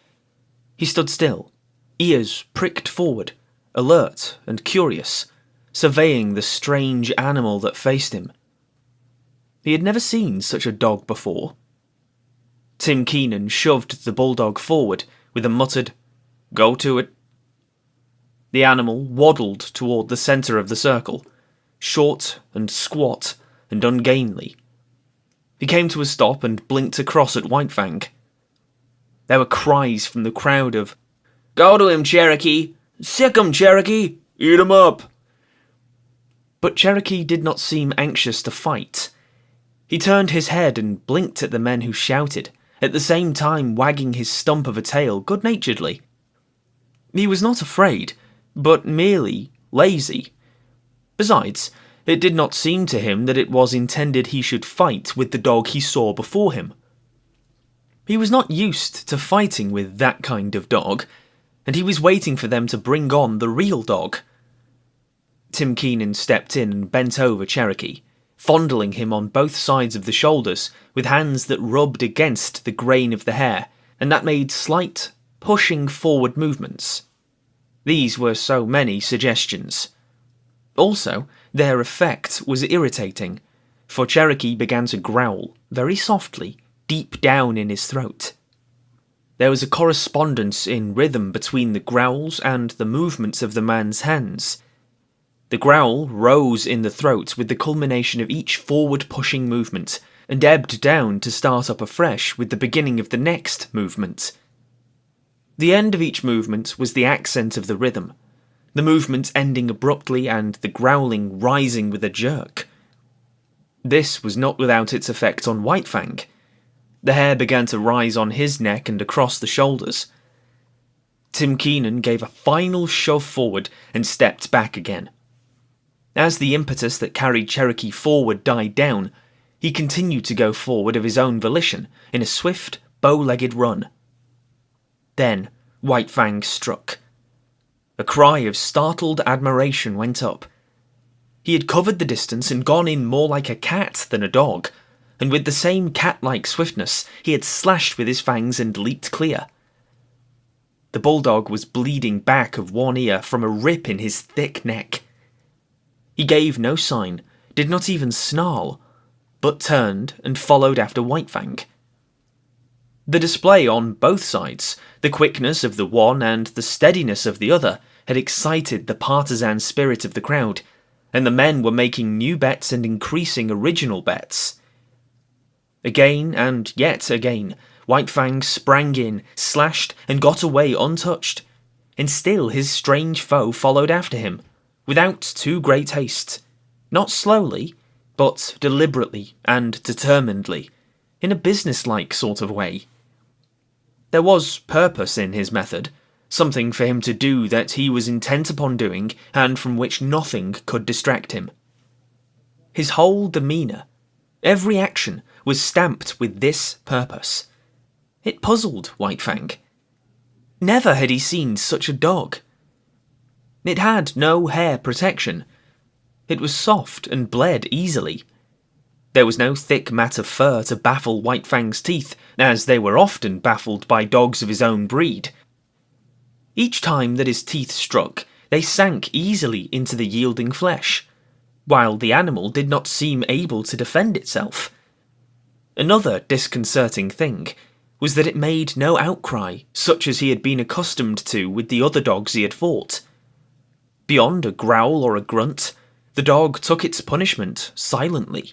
S1: He stood still, ears pricked forward, alert and curious, surveying the strange animal that faced him. He had never seen such a dog before. Tim Keenan shoved the bulldog forward with a muttered, "Go to it." The animal waddled toward the centre of the circle, short and squat and ungainly. He came to a stop and blinked across at White Fang. There were cries from the crowd of, "Go to him, Cherokee! Sick 'em, Cherokee! Eat 'em up!" But Cherokee did not seem anxious to fight. He turned his head and blinked at the men who shouted, at the same time wagging his stump of a tail good-naturedly. He was not afraid, but merely lazy. Besides, it did not seem to him that it was intended he should fight with the dog he saw before him. He was not used to fighting with that kind of dog, and he was waiting for them to bring on the real dog. Tim Keenan stepped in and bent over Cherokee, fondling him on both sides of the shoulders with hands that rubbed against the grain of the hair, and that made slight, pushing forward movements. These were so many suggestions. Also, their effect was irritating, for Cherokee began to growl, very softly, deep down in his throat. There was a correspondence in rhythm between the growls and the movements of the man's hands. The growl rose in the throat with the culmination of each forward-pushing movement, and ebbed down to start up afresh with the beginning of the next movement. The end of each movement was the accent of the rhythm, the movement ending abruptly and the growling rising with a jerk. This was not without its effect on White Fang. The hair began to rise on his neck and across the shoulders. Tim Keenan gave a final shove forward and stepped back again. As the impetus that carried Cherokee forward died down, he continued to go forward of his own volition in a swift, bow-legged run. Then White Fang struck. A cry of startled admiration went up. He had covered the distance and gone in more like a cat than a dog, and with the same cat-like swiftness he had slashed with his fangs and leaped clear. The bulldog was bleeding back of one ear from a rip in his thick neck. He gave no sign, did not even snarl, but turned and followed after White Fang, The display on both sides, the quickness of the one and the steadiness of the other, had excited the partisan spirit of the crowd, and the men were making new bets and increasing original bets. Again and yet again, White Fang sprang in, slashed, and got away untouched, and still his strange foe followed after him, without too great haste, not slowly, but deliberately and determinedly, in a businesslike sort of way. There was purpose in his method, something for him to do that he was intent upon doing and from which nothing could distract him. His whole demeanour, every action, was stamped with this purpose. It puzzled White Fang. Never had he seen such a dog. It had no hair protection. It was soft and bled easily. There was no thick mat of fur to baffle White Fang's teeth, as they were often baffled by dogs of his own breed. Each time that his teeth struck, they sank easily into the yielding flesh, while the animal did not seem able to defend itself. Another disconcerting thing was that it made no outcry such as he had been accustomed to with the other dogs he had fought. Beyond a growl or a grunt, the dog took its punishment silently,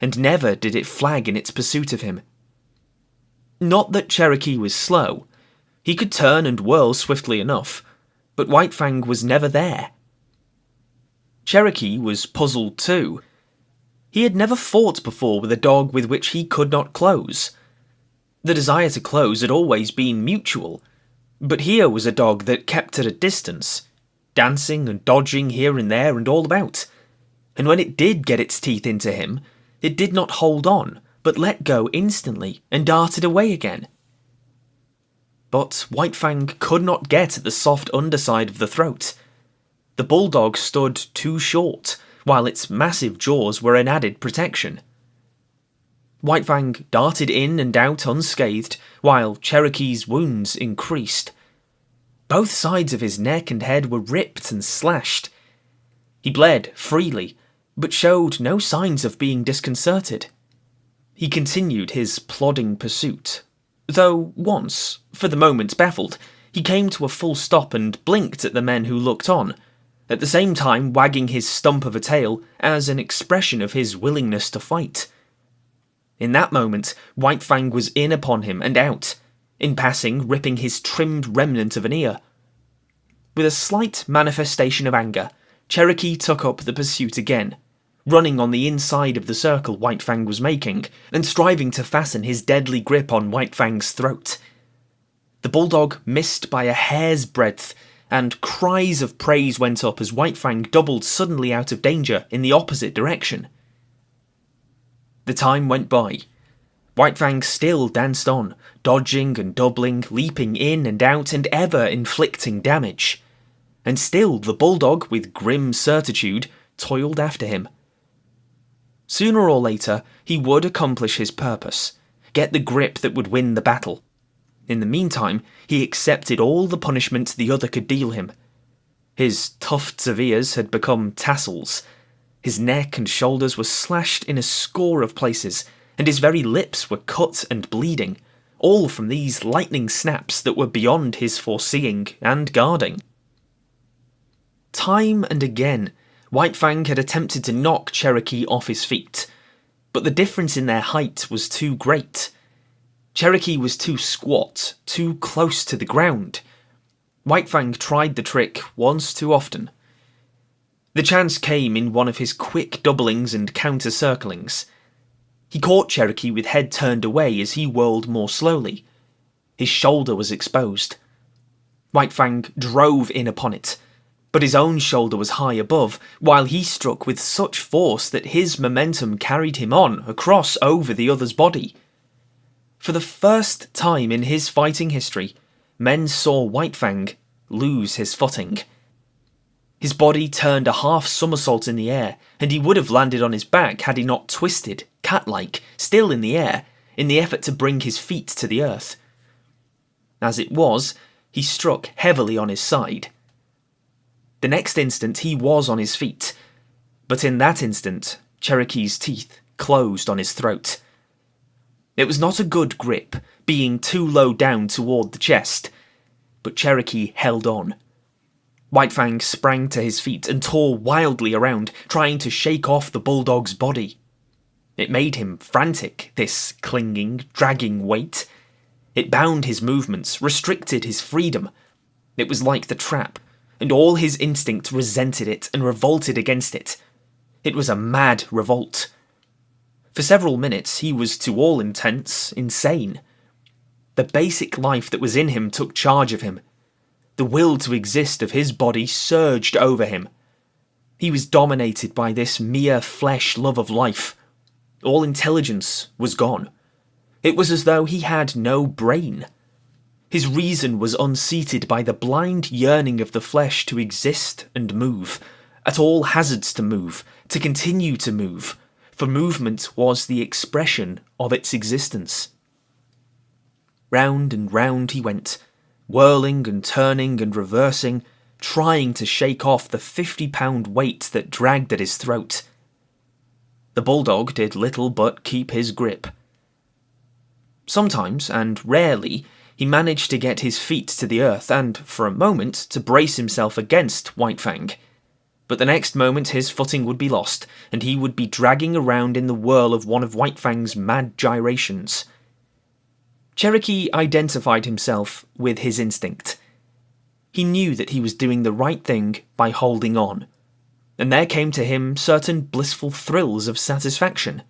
S1: and never did it flag in its pursuit of him. Not that Cherokee was slow. He could turn and whirl swiftly enough, but White Fang was never there. Cherokee was puzzled too. He had never fought before with a dog with which he could not close. The desire to close had always been mutual, but here was a dog that kept at a distance, dancing and dodging here and there and all about, and when it did get its teeth into him, it did not hold on, but let go instantly and darted away again. But White Fang could not get at the soft underside of the throat. The bulldog stood too short, while its massive jaws were an added protection. White Fang darted in and out unscathed, while Cherokee's wounds increased. Both sides of his neck and head were ripped and slashed. He bled freely, but showed no signs of being disconcerted. He continued his plodding pursuit, though once, for the moment baffled, he came to a full stop and blinked at the men who looked on, at the same time wagging his stump of a tail as an expression of his willingness to fight. In that moment, White Fang was in upon him and out, in passing ripping his trimmed remnant of an ear. With a slight manifestation of anger, Cherokee took up the pursuit again, running on the inside of the circle White Fang was making, and striving to fasten his deadly grip on White Fang's throat. The bulldog missed by a hair's breadth, and cries of praise went up as White Fang doubled suddenly out of danger in the opposite direction. The time went by. White Fang still danced on, dodging and doubling, leaping in and out, and ever inflicting damage. And still the bulldog, with grim certitude, toiled after him. Sooner or later, he would accomplish his purpose, get the grip that would win the battle. In the meantime, he accepted all the punishment the other could deal him. His tufts of ears had become tassels. His neck and shoulders were slashed in a score of places, and his very lips were cut and bleeding, all from these lightning snaps that were beyond his foreseeing and guarding. Time and again, White Fang had attempted to knock Cherokee off his feet, but the difference in their height was too great. Cherokee was too squat, too close to the ground. White Fang tried the trick once too often. The chance came in one of his quick doublings and counter-circlings. He caught Cherokee with head turned away as he whirled more slowly. His shoulder was exposed. White Fang drove in upon it, but his own shoulder was high above, while he struck with such force that his momentum carried him on across over the other's body. For the first time in his fighting history, men saw White Fang lose his footing. His body turned a half somersault in the air, and he would have landed on his back had he not twisted, cat-like, still in the air, in the effort to bring his feet to the earth. As it was, he struck heavily on his side. The next instant he was on his feet, but in that instant Cherokee's teeth closed on his throat. It was not a good grip, being too low down toward the chest, but Cherokee held on. White Fang sprang to his feet and tore wildly around, trying to shake off the bulldog's body. It made him frantic, this clinging, dragging weight. It bound his movements, restricted his freedom. It was like the trap, and all his instinct resented it and revolted against it. It was a mad revolt. For several minutes he was, to all intents, insane. The basic life that was in him took charge of him. The will to exist of his body surged over him. He was dominated by this mere flesh love of life. All intelligence was gone. It was as though he had no brain. His reason was unseated by the blind yearning of the flesh to exist and move, at all hazards to move, to continue to move, for movement was the expression of its existence. Round and round he went, whirling and turning and reversing, trying to shake off the 50-pound weight that dragged at his throat. The bulldog did little but keep his grip. Sometimes, and rarely, he managed to get his feet to the earth and, for a moment, to brace himself against White Fang. But the next moment his footing would be lost, and he would be dragging around in the whirl of one of White Fang's mad gyrations. Cherokee identified himself with his instinct. He knew that he was doing the right thing by holding on, and there came to him certain blissful thrills of satisfaction.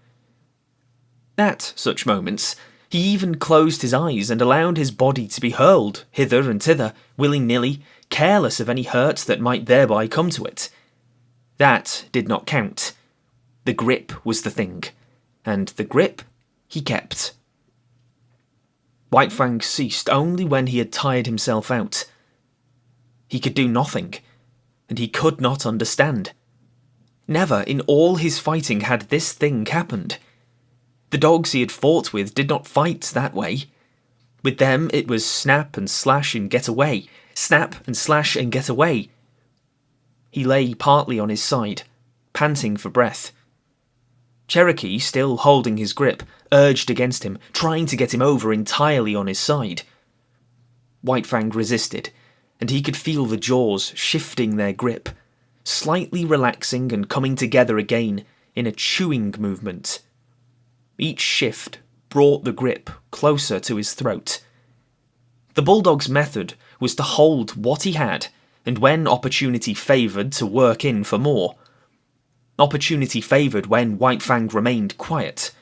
S1: At such moments, he even closed his eyes and allowed his body to be hurled hither and thither, willy-nilly, careless of any hurt that might thereby come to it. That did not count. The grip was the thing, and the grip he kept. White Fang ceased only when he had tired himself out. He could do nothing, and he could not understand. Never in all his fighting had this thing happened. The dogs he had fought with did not fight that way. With them it was snap and slash and get away, snap and slash and get away. He lay partly on his side, panting for breath. Cherokee, still holding his grip, urged against him, trying to get him over entirely on his side. White Fang resisted, and he could feel the jaws shifting their grip, slightly relaxing and coming together again in a chewing movement. Each shift brought the grip closer to his throat. The bulldog's method was to hold what he had, and when opportunity favoured, to work in for more. Opportunity favoured when White Fang remained quiet.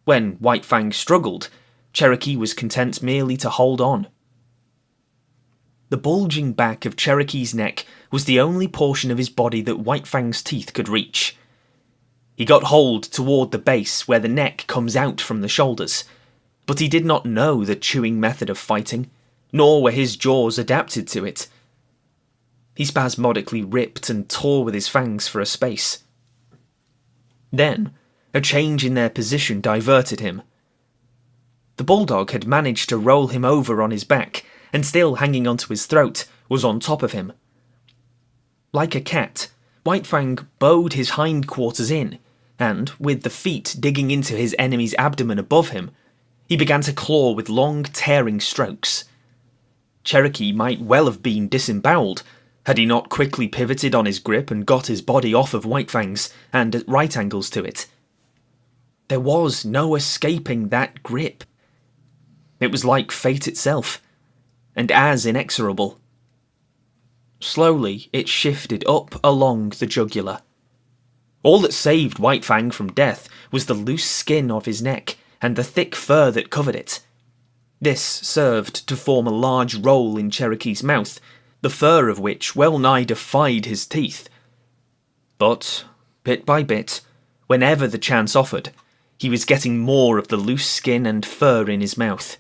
S1: When White Fang struggled, Cherokee was content merely to hold on. The bulging back of Cherokee's neck was the only portion of his body that White Fang's teeth could reach. He got hold toward the base where the neck comes out from the shoulders, but he did not know the chewing method of fighting, nor were his jaws adapted to it. He spasmodically ripped and tore with his fangs for a space. Then, a change in their position diverted him. The bulldog had managed to roll him over on his back, and still hanging onto his throat, was on top of him. Like a cat, White Fang bowed his hindquarters in, and, with the feet digging into his enemy's abdomen above him, he began to claw with long, tearing strokes. Cherokee might well have been disemboweled, had he not quickly pivoted on his grip and got his body off of White Fang's, and at right angles to it. There was no escaping that grip. It was like fate itself, and as inexorable. Slowly it shifted up along the jugular. All that saved White Fang from death was the loose skin of his neck and the thick fur that covered it. This served to form a large roll in Cherokee's mouth, the fur of which well nigh defied his teeth. But, bit by bit, whenever the chance offered, he was getting more of the loose skin and fur in his mouth.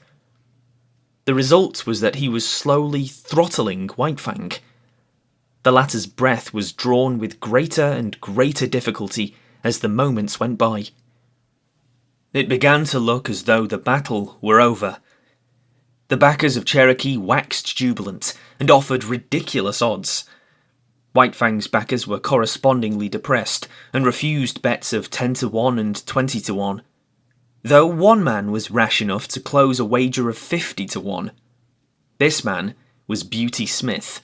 S1: The result was that he was slowly throttling White Fang. The latter's breath was drawn with greater and greater difficulty as the moments went by. It began to look as though the battle were over. The backers of Cherokee waxed jubilant and offered ridiculous odds. White Fang's backers were correspondingly depressed and refused bets of 10-1 and 20-1. though one man was rash enough to close a wager of 50-1. This man was Beauty Smith.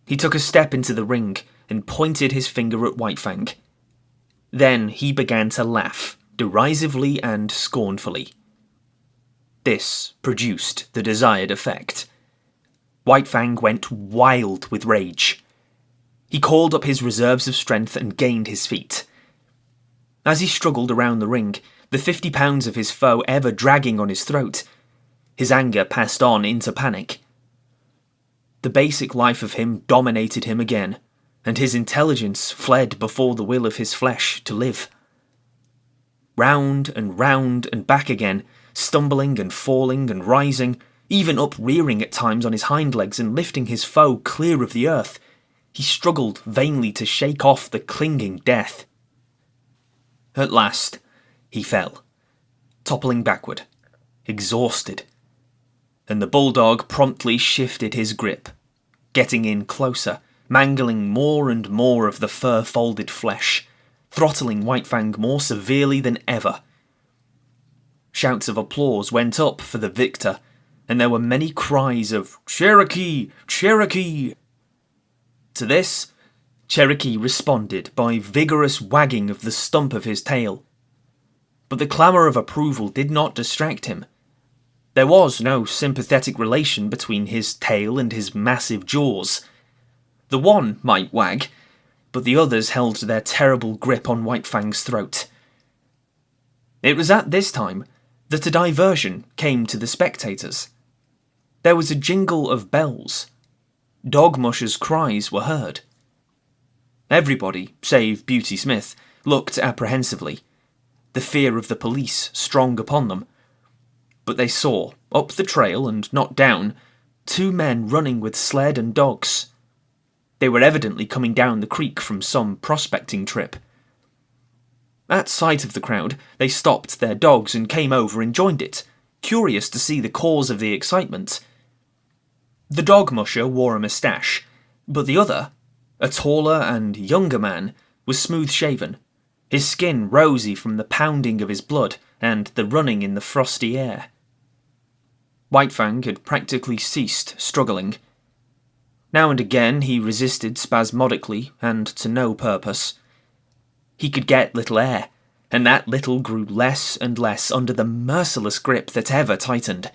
S1: He took a step into the ring and pointed his finger at White Fang. Then he began to laugh, derisively and scornfully. This produced the desired effect. White Fang went wild with rage. He called up his reserves of strength and gained his feet. As he struggled around the ring, the 50 pounds of his foe ever dragging on his throat, his anger passed on into panic. The basic life of him dominated him again, and his intelligence fled before the will of his flesh to live. Round and back again, stumbling and falling and rising, even uprearing at times on his hind legs and lifting his foe clear of the earth, he struggled vainly to shake off the clinging death. At last, he fell, toppling backward, exhausted, and the bulldog promptly shifted his grip, getting in closer, mangling more and more of the fur-folded flesh, throttling White Fang more severely than ever. Shouts of applause went up for the victor, and there were many cries of "Cherokee! Cherokee!" To this, Cherokee responded by vigorous wagging of the stump of his tail. But the clamour of approval did not distract him. There was no sympathetic relation between his tail and his massive jaws. The one might wag, but the others held their terrible grip on White Fang's throat. It was at this time that a diversion came to the spectators. There was a jingle of bells. Dog mushers' cries were heard. Everybody, save Beauty Smith, looked apprehensively, the fear of the police strong upon them. But they saw, up the trail and not down, 2 men running with sled and dogs. They were evidently coming down the creek from some prospecting trip. At sight of the crowd, they stopped their dogs and came over and joined it, curious to see the cause of the excitement. The dog musher wore a moustache, but the other, a taller and younger man, was smooth-shaven, his skin rosy from the pounding of his blood and the running in the frosty air. White Fang had practically ceased struggling. Now and again he resisted spasmodically and to no purpose. He could get little air, and that little grew less and less under the merciless grip that ever tightened.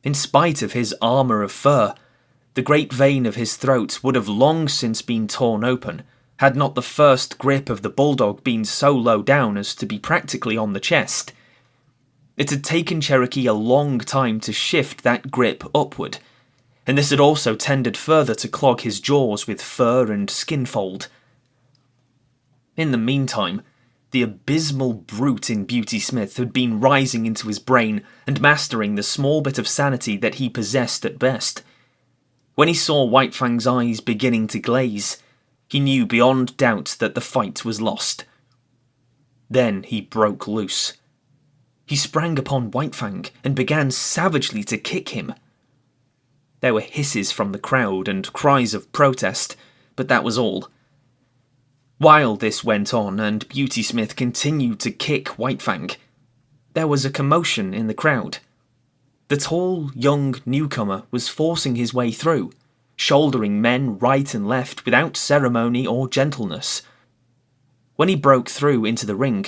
S1: In spite of his armour of fur, the great vein of his throat would have long since been torn open, had not the first grip of the bulldog been so low down as to be practically on the chest. It had taken Cherokee a long time to shift that grip upward, and this had also tended further to clog his jaws with fur and skin fold. In the meantime, the abysmal brute in Beauty Smith had been rising into his brain and mastering the small bit of sanity that he possessed at best. When he saw White Fang's eyes beginning to glaze, he knew beyond doubt that the fight was lost. Then he broke loose. He sprang upon White Fang and began savagely to kick him. There were hisses from the crowd and cries of protest, but that was all. While this went on and Beauty Smith continued to kick White Fang, there was a commotion in the crowd. The tall, young newcomer was forcing his way through, shouldering men right and left without ceremony or gentleness. When he broke through into the ring,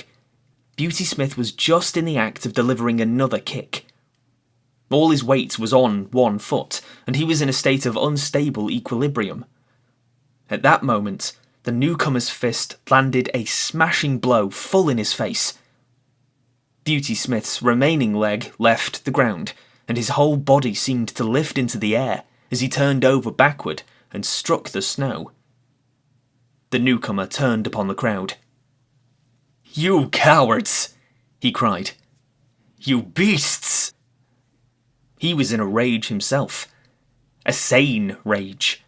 S1: Beauty Smith was just in the act of delivering another kick. All his weight was on one foot, and he was in a state of unstable equilibrium. At that moment, the newcomer's fist landed a smashing blow full in his face. Beauty Smith's remaining leg left the ground, and his whole body seemed to lift into the air as he turned over backward and struck the snow. The newcomer turned upon the crowd. "You cowards!" he cried. "You beasts!" He was in a rage himself. A sane rage.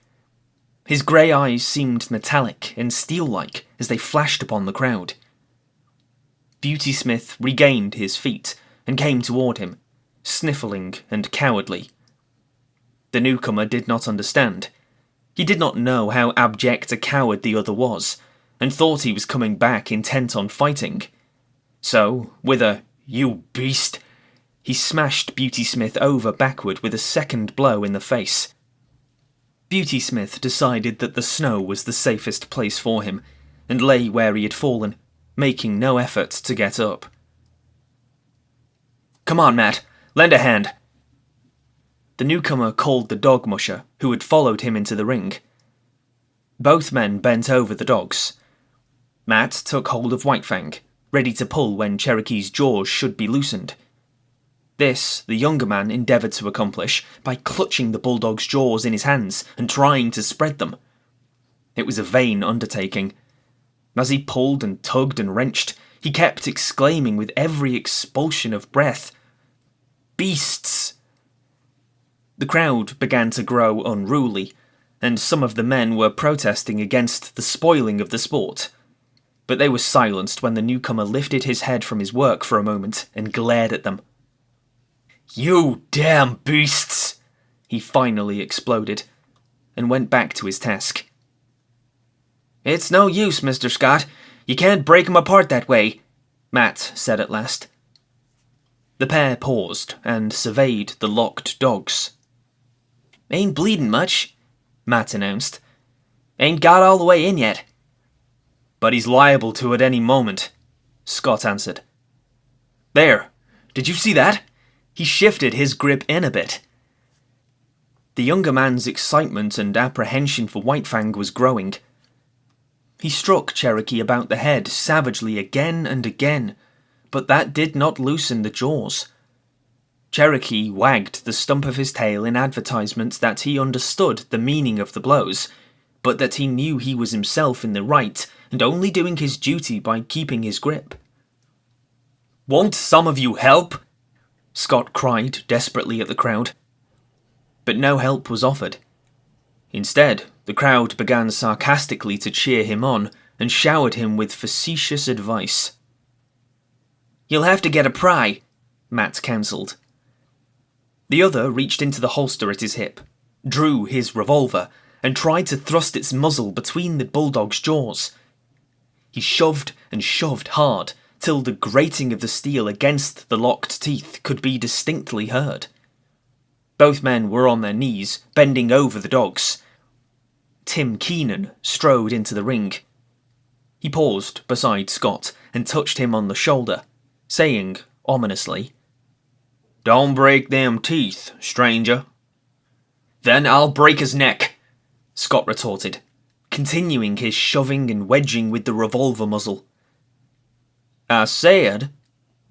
S1: His grey eyes seemed metallic and steel-like as they flashed upon the crowd. Beauty Smith regained his feet and came toward him, sniffling and cowardly. The newcomer did not understand. He did not know how abject a coward the other was, and thought he was coming back intent on fighting. So, with a "You beast," he smashed Beauty Smith over backward with a second blow in the face. Beauty Smith decided that the snow was the safest place for him, and lay where he had fallen, making no effort to get up. "Come on, Matt, lend a hand." The newcomer called the dog musher, who had followed him into the ring. Both men bent over the dogs. Matt took hold of White Fang, ready to pull when Cherokee's jaws should be loosened. This, the younger man endeavoured to accomplish by clutching the bulldog's jaws in his hands and trying to spread them. It was a vain undertaking. As he pulled and tugged and wrenched, he kept exclaiming with every expulsion of breath, "Beasts!" The crowd began to grow unruly, and some of the men were protesting against the spoiling of the sport. But they were silenced when the newcomer lifted his head from his work for a moment and glared at them. "You damn beasts!" he finally exploded, and went back to his task. "It's no use, Mr. Scott. You can't break 'em apart that way," Matt said at last. The pair paused and surveyed the locked dogs. "Ain't bleeding much," Matt announced. "Ain't got all the way in yet." "But he's liable to at any moment," Scott answered. "There, did you see that? He shifted his grip in a bit." The younger man's excitement and apprehension for White Fang was growing. He struck Cherokee about the head savagely again and again, but that did not loosen the jaws. Cherokee wagged the stump of his tail in advertisement that he understood the meaning of the blows, but that he knew he was himself in the right and only doing his duty by keeping his grip. "Won't some of you help?" Scott cried desperately at the crowd. But no help was offered. Instead, the crowd began sarcastically to cheer him on and showered him with facetious advice. "You'll have to get a pry," Matt counselled. The other reached into the holster at his hip, drew his revolver, and tried to thrust its muzzle between the bulldog's jaws. He shoved and shoved hard, till the grating of the steel against the locked teeth could be distinctly heard. Both men were on their knees, bending over the dogs. Tim Keenan strode into the ring. He paused beside Scott and touched him on the shoulder, saying ominously, "Don't break them teeth, stranger." "Then I'll break his neck," Scott retorted, continuing his shoving and wedging with the revolver muzzle. "I said,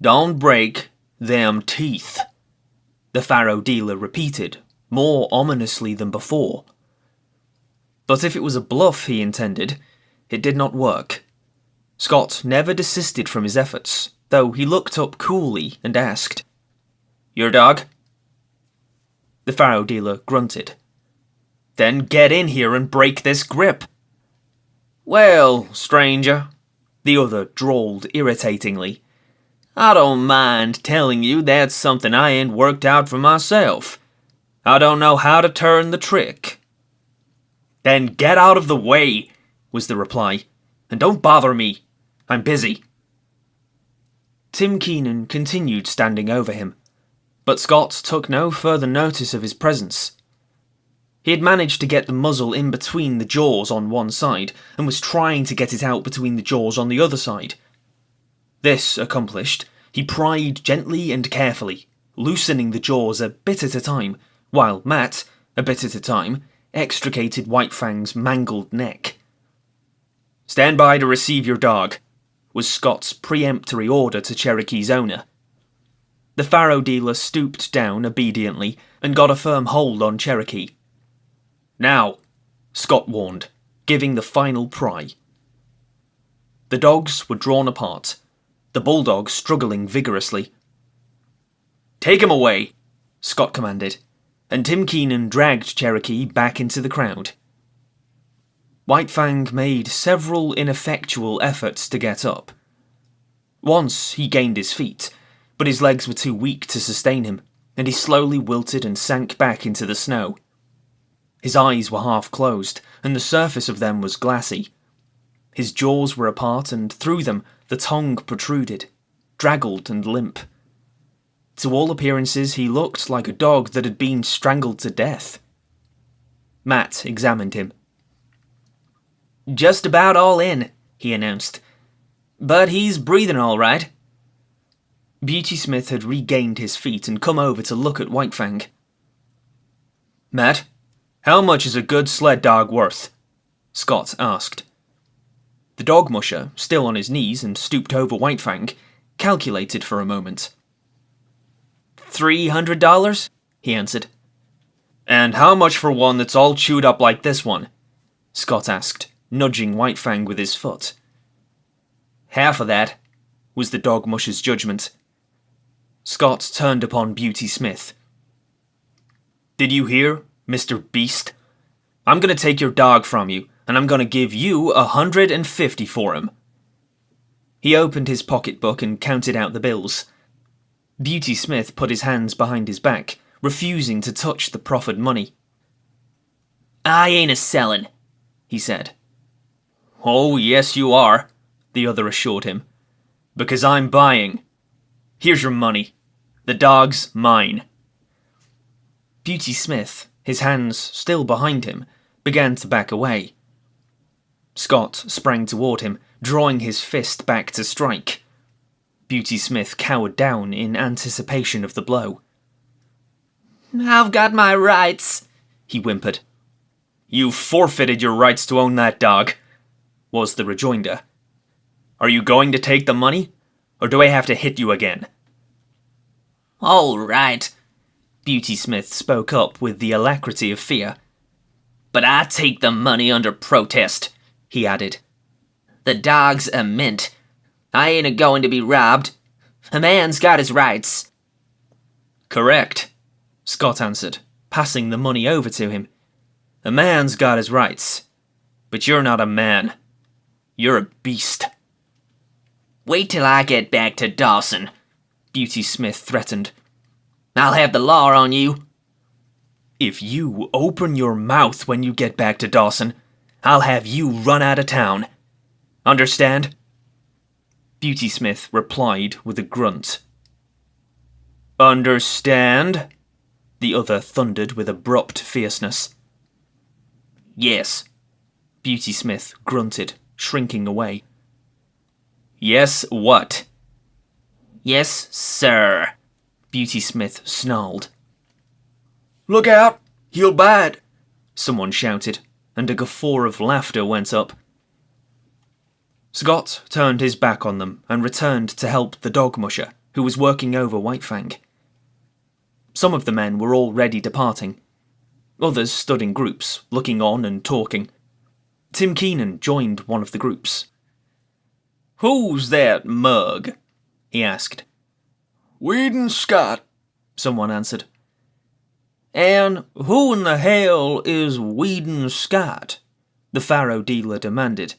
S1: don't break them teeth," the faro dealer repeated, more ominously than before. But if it was a bluff he intended, it did not work. Scott never desisted from his efforts, though he looked up coolly and asked, "Your dog?" The faro dealer grunted. "Then get in here and break this grip." "Well, stranger," the other drawled irritatingly, "I don't mind telling you that's something I ain't worked out for myself. I don't know how to turn the trick." "Then get out of the way," was the reply, "and don't bother me. I'm busy." Tim Keenan continued standing over him, but Scott took no further notice of his presence. He had managed to get the muzzle in between the jaws on one side, and was trying to get it out between the jaws on the other side. This accomplished, he pried gently and carefully, loosening the jaws a bit at a time, while Matt, a bit at a time, extricated White Fang's mangled neck. "Stand by to receive your dog," was Scott's peremptory order to Cherokee's owner. The faro dealer stooped down obediently and got a firm hold on Cherokee. "Now," Scott warned, giving the final pry. The dogs were drawn apart, the bulldog struggling vigorously. "Take him away," Scott commanded, and Tim Keenan dragged Cherokee back into the crowd. White Fang made several ineffectual efforts to get up. Once he gained his feet, but his legs were too weak to sustain him, and he slowly wilted and sank back into the snow. His eyes were half closed, and the surface of them was glassy. His jaws were apart, and through them the tongue protruded. draggled and limp. To all appearances, he looked like a dog that had been strangled to death. Matt examined him. "Just about all in," he announced. "But he's breathing all right." Beauty Smith had regained his feet and come over to look at White Fang. "Matt, how much is a good sled dog worth?" Scott asked. The dog musher, still on his knees and stooped over White Fang, calculated for a moment. $300, he answered. "And how much for one that's all chewed up like this one?" Scott asked, nudging White Fang with his foot. "Half of that," was the dog musher's judgment. Scott turned upon Beauty Smith. "Did you hear, Mr. Beast? I'm going to take your dog from you, and I'm going to give you $150 for him." He opened his pocketbook and counted out the bills. Beauty Smith put his hands behind his back, refusing to touch the proffered money. "I ain't a-sellin'," he said. "Oh, yes you are," the other assured him. "Because I'm buying. Here's your money. The dog's mine." Beauty Smith, his hands still behind him, began to back away. Scott sprang toward him, drawing his fist back to strike. Beauty Smith cowered down in anticipation of the blow. "I've got my rights," he whimpered. "You've forfeited your rights to own that dog," was the rejoinder. "Are you going to take the money, or do I have to hit you again?" "All right," Beauty Smith spoke up with the alacrity of fear. "But I take the money under protest," he added. "The dog's a mint. I ain't a-going to be robbed. A man's got his rights." "Correct," Scott answered, passing the money over to him. "A man's got his rights. But you're not a man. You're a beast." "Wait till I get back to Dawson," Beauty Smith threatened. "I'll have the law on you." "If you open your mouth when you get back to Dawson, I'll have you run out of town. Understand?" Beauty Smith replied with a grunt. "Understand?" the other thundered with abrupt fierceness. "Yes," Beauty Smith grunted, shrinking away. "Yes, what?" "Yes, sir," Beauty Smith snarled.
S2: "Look out! He'll bite!"
S1: someone shouted, and a guffaw of laughter went up. Scott turned his back on them and returned to help the dog musher, who was working over White Fang. Some of the men were already departing. Others stood in groups, looking on and talking. Tim Keenan joined one of the groups. "Who's that mug?" he asked.
S2: "Weedon Scott,"
S1: someone answered. "And who in the hell is Weedon Scott?" the faro dealer demanded.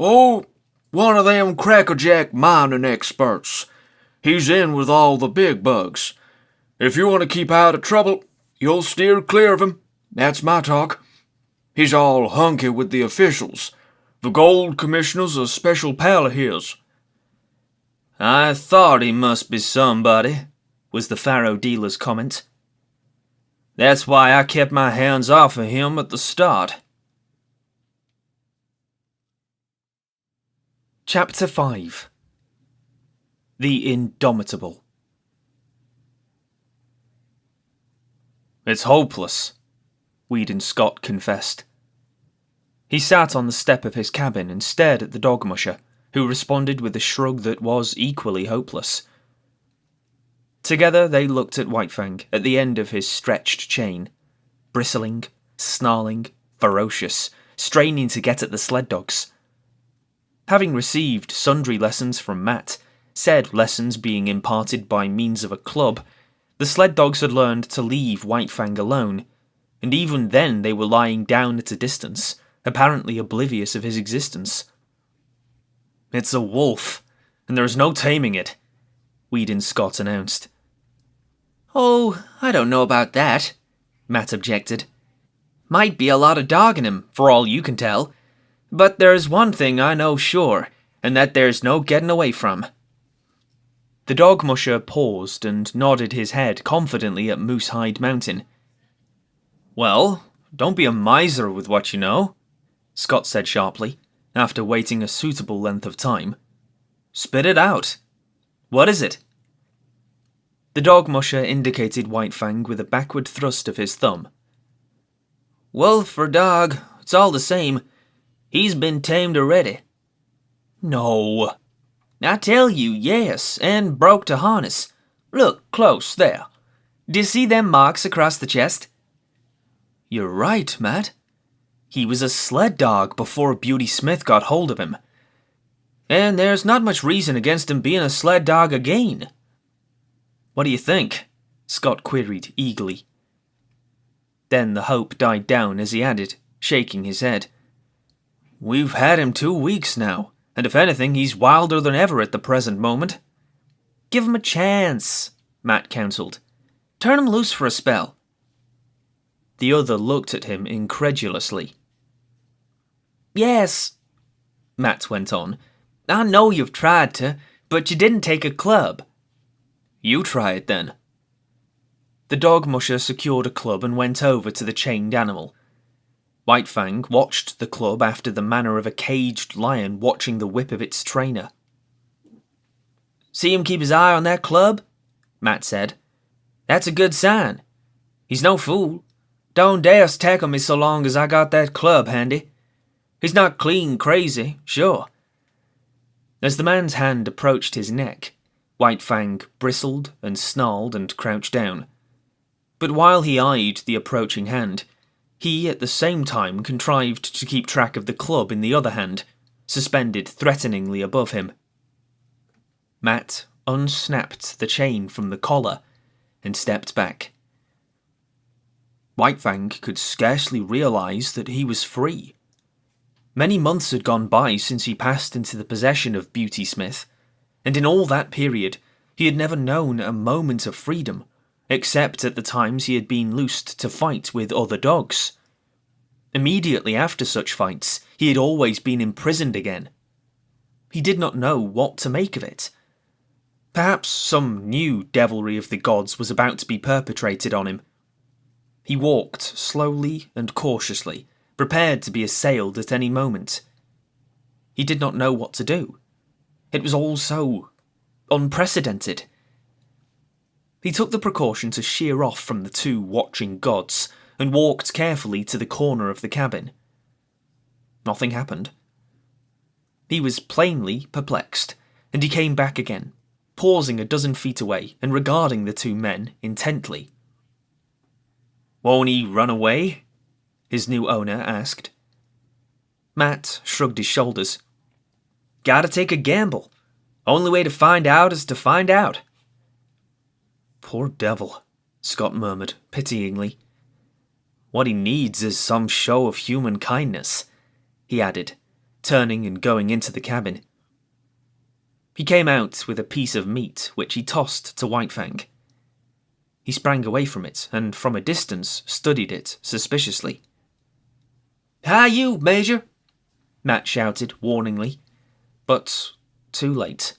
S2: "Oh, one of them crackerjack mining experts. He's in with all the big bugs. If you want to keep out of trouble, you'll steer clear of him. That's my talk. He's all hunky with the officials. The gold commissioner's a special pal of his."
S1: "I thought he must be somebody," was the faro dealer's comment. "That's why I kept my hands off of him at the start." Chapter 5 The Indomitable. "It's hopeless," Weedon Scott confessed. He sat on the step of his cabin and stared at the dog musher, who responded with a shrug that was equally hopeless. Together they looked at White Fang at the end of his stretched chain, bristling, snarling, ferocious, straining to get at the sled dogs. Having received sundry lessons from Matt, said lessons being imparted by means of a club, the sled dogs had learned to leave White Fang alone, and even then they were lying down at a distance, apparently oblivious of his existence. "It's a wolf, and there is no taming it," Weedon Scott announced. "Oh, I don't know about that," Matt objected. "Might be a lot of dog in him, for all you can tell. But there's one thing I know sure, and that there's no getting away from." The dog musher paused and nodded his head confidently at Moosehide Mountain.
S2: Well, don't be a miser with what you know, Scott said sharply, after waiting a suitable length of time. Spit it out. What is it?
S1: The dog musher indicated White Fang with a backward thrust of his thumb.
S2: Wolf or dog, it's all the same. He's been tamed already.
S1: No.
S2: I tell you, yes, and broke the harness. Look, close, there. Do you see them marks across the chest?
S1: You're right, Matt. He was a sled dog before Beauty Smith got hold of him.
S2: And there's not much reason against him being a sled dog again.
S1: What do you think? Scott queried eagerly. Then the hope died down as he added, shaking his head.
S2: We've had him 2 weeks now, and if anything, he's wilder than ever at the present moment.
S1: Give him a chance, Matt counselled.
S2: Turn him loose for a spell.
S1: The other looked at him incredulously.
S2: Yes, Matt went on. I know you've tried to, but you didn't take a club.
S1: You try it then. The dog musher secured a club and went over to the chained animal. White Fang watched the club after the manner of a caged lion watching the whip of its trainer.
S2: See him keep his eye on that club? Matt said. That's a good sign. He's no fool. Don't dare tackle me so long as I got that club handy. He's not clean crazy, sure.
S1: As the man's hand approached his neck, White Fang bristled and snarled and crouched down. But while he eyed the approaching hand, he at the same time contrived to keep track of the club in the other hand, suspended threateningly above him. Matt unsnapped the chain from the collar and stepped back. White Fang could scarcely realise that he was free. Many months had gone by since he passed into the possession of Beauty Smith, and in all that period he had never known a moment of freedom, except at the times he had been loosed to fight with other dogs. Immediately after such fights, he had always been imprisoned again. He did not know what to make of it. Perhaps some new devilry of the gods was about to be perpetrated on him. He walked slowly and cautiously, prepared to be assailed at any moment. He did not know what to do. It was all so unprecedented. He took the precaution to sheer off from the two watching gods and walked carefully to the corner of the cabin. Nothing happened. He was plainly perplexed, and he came back again, pausing a dozen feet away and regarding the two men intently.
S2: Won't he run away?
S1: His new owner asked. Matt shrugged his shoulders.
S2: Gotta take a gamble. Only way to find out is to find out.
S1: Poor devil, Scott murmured pityingly. What he needs is some show of human kindness, he added, turning and going into the cabin. He came out with a piece of meat which he tossed to White Fang. He sprang away from it and from a distance studied it suspiciously.
S2: Hi you, Major,
S1: Matt shouted warningly, but too late.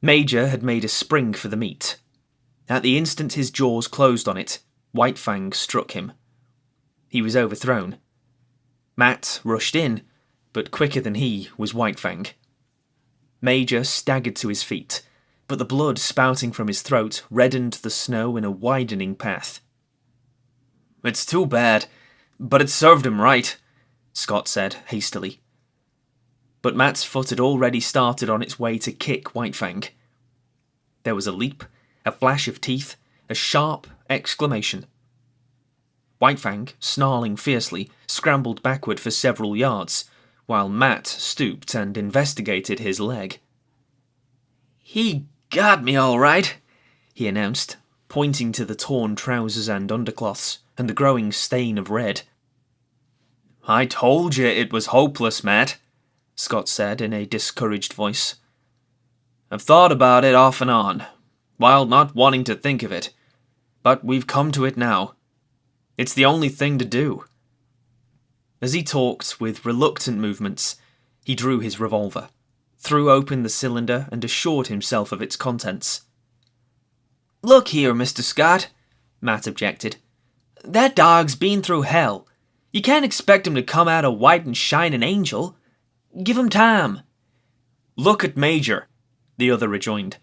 S1: Major had made a spring for the meat. At the instant his jaws closed on it, White Fang struck him. He was overthrown. Matt rushed in, but quicker than he was White Fang. Major staggered to his feet, but the blood spouting from his throat reddened the snow in a widening path.
S2: It's too bad, but it served him right, Scott said hastily.
S1: But Matt's foot had already started on its way to kick White Fang. There was a leap, a flash of teeth, a sharp exclamation. White Fang, snarling fiercely, scrambled backward for several yards, while Matt stooped and investigated his leg.
S2: He got me all right,
S1: he announced, pointing to the torn trousers and undercloths, and the growing stain of red.
S2: I told you it was hopeless, Matt, Scott said in a discouraged voice. I've thought about it off and on, while not wanting to think of it, but we've come to it now. It's the only thing to do.
S1: As he talked with reluctant movements, he drew his revolver. threw open the cylinder and assured himself of its contents. "Look here, Mr. Scott," Matt objected. "That dog's been through hell. You can't expect him to come out a white and shining angel. Give him time." "Look at Major," the other rejoined.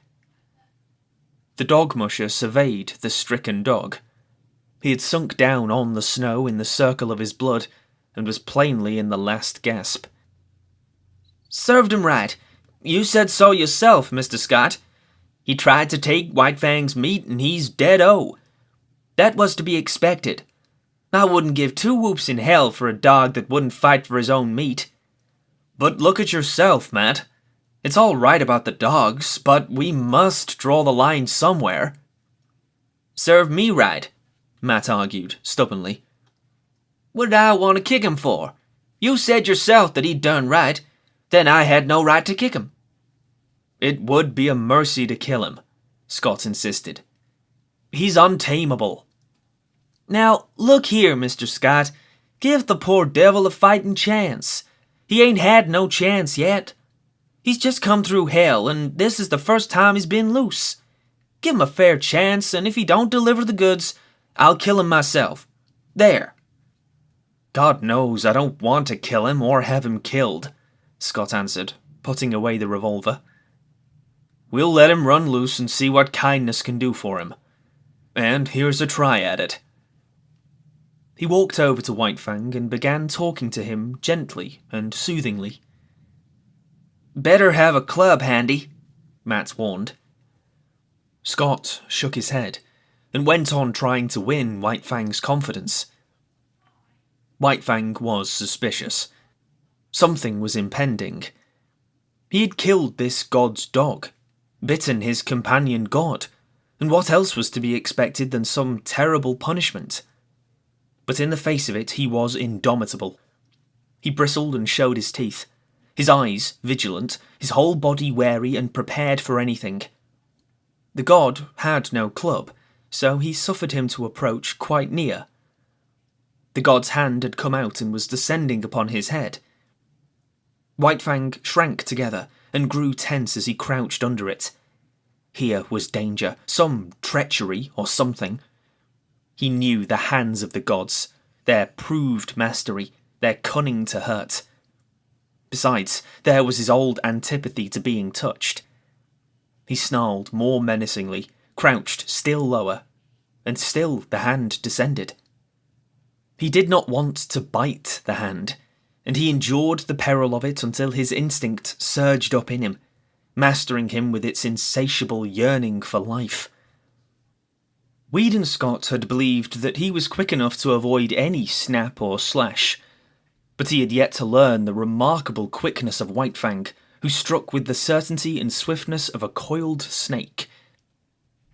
S1: The dog musher surveyed the stricken dog. He had sunk down on the snow in the circle of his blood and was plainly in the last gasp. "Served him right. You said so yourself, Mr. Scott. He tried to take White Fang's meat and he's dead-o. That was to be expected. I wouldn't give 2 whoops in hell for a dog that wouldn't fight for his own meat." "But look at yourself, Matt. It's all right about the dogs, but we must draw the line somewhere." "Serve me right," Matt argued, stubbornly. "What did I want to kick him for? You said yourself that he'd done right. Then I had no right to kick him." "It would be a mercy to kill him," Scott insisted. "He's untamable." "Now, look here, Mr. Scott. Give the poor devil a fighting chance. He ain't had no chance yet. He's just come through hell, and this is the first time he's been loose. Give him a fair chance, and if he don't deliver the goods, I'll kill him myself. There." "God knows I don't want to kill him or have him killed," Scott answered, putting away the revolver. "We'll let him run loose and see what kindness can do for him. And here's a try at it." He walked over to White Fang and began talking to him gently and soothingly. "Better have a club handy," Matt warned. Scott shook his head and went on trying to win White Fang's confidence. White Fang was suspicious. Something was impending. He had killed this god's dog, bitten his companion god, and what else was to be expected than some terrible punishment? But in the face of it, he was indomitable. He bristled and showed his teeth, his eyes vigilant, his whole body wary and prepared for anything. The god had no club, so he suffered him to approach quite near. The god's hand had come out and was descending upon his head. White Fang shrank together and grew tense as he crouched under it. Here was danger, some treachery or something. He knew the hands of the gods, their proved mastery, their cunning to hurt. Besides, there was his old antipathy to being touched. He snarled more menacingly, crouched still lower, and still the hand descended. He did not want to bite the hand, and he endured the peril of it until his instinct surged up in him, mastering him with its insatiable yearning for life. Weedon Scott had believed that he was quick enough to avoid any snap or slash, but he had yet to learn the remarkable quickness of White Fang, who struck with the certainty and swiftness of a coiled snake.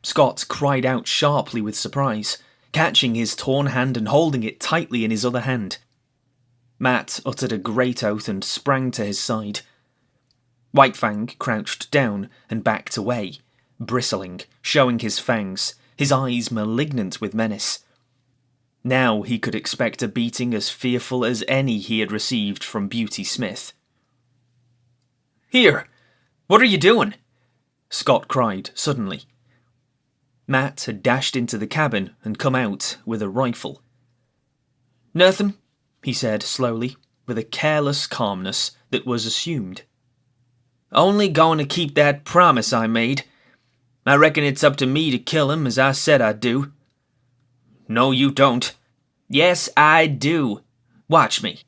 S1: Scott cried out sharply with surprise, catching his torn hand and holding it tightly in his other hand. Matt uttered a great oath and sprang to his side. White Fang crouched down and backed away, bristling, showing his fangs, his eyes malignant with menace. Now he could expect a beating as fearful as any he had received from Beauty Smith. "Here! What are you doing?" Scott cried suddenly. Matt had dashed into the cabin and come out with a rifle. "Nothing," he said slowly, with a careless calmness that was assumed. "Only going to keep that promise I made. I reckon it's up to me to kill him as I said I'd do." "No, you don't." "Yes, I do. Watch me."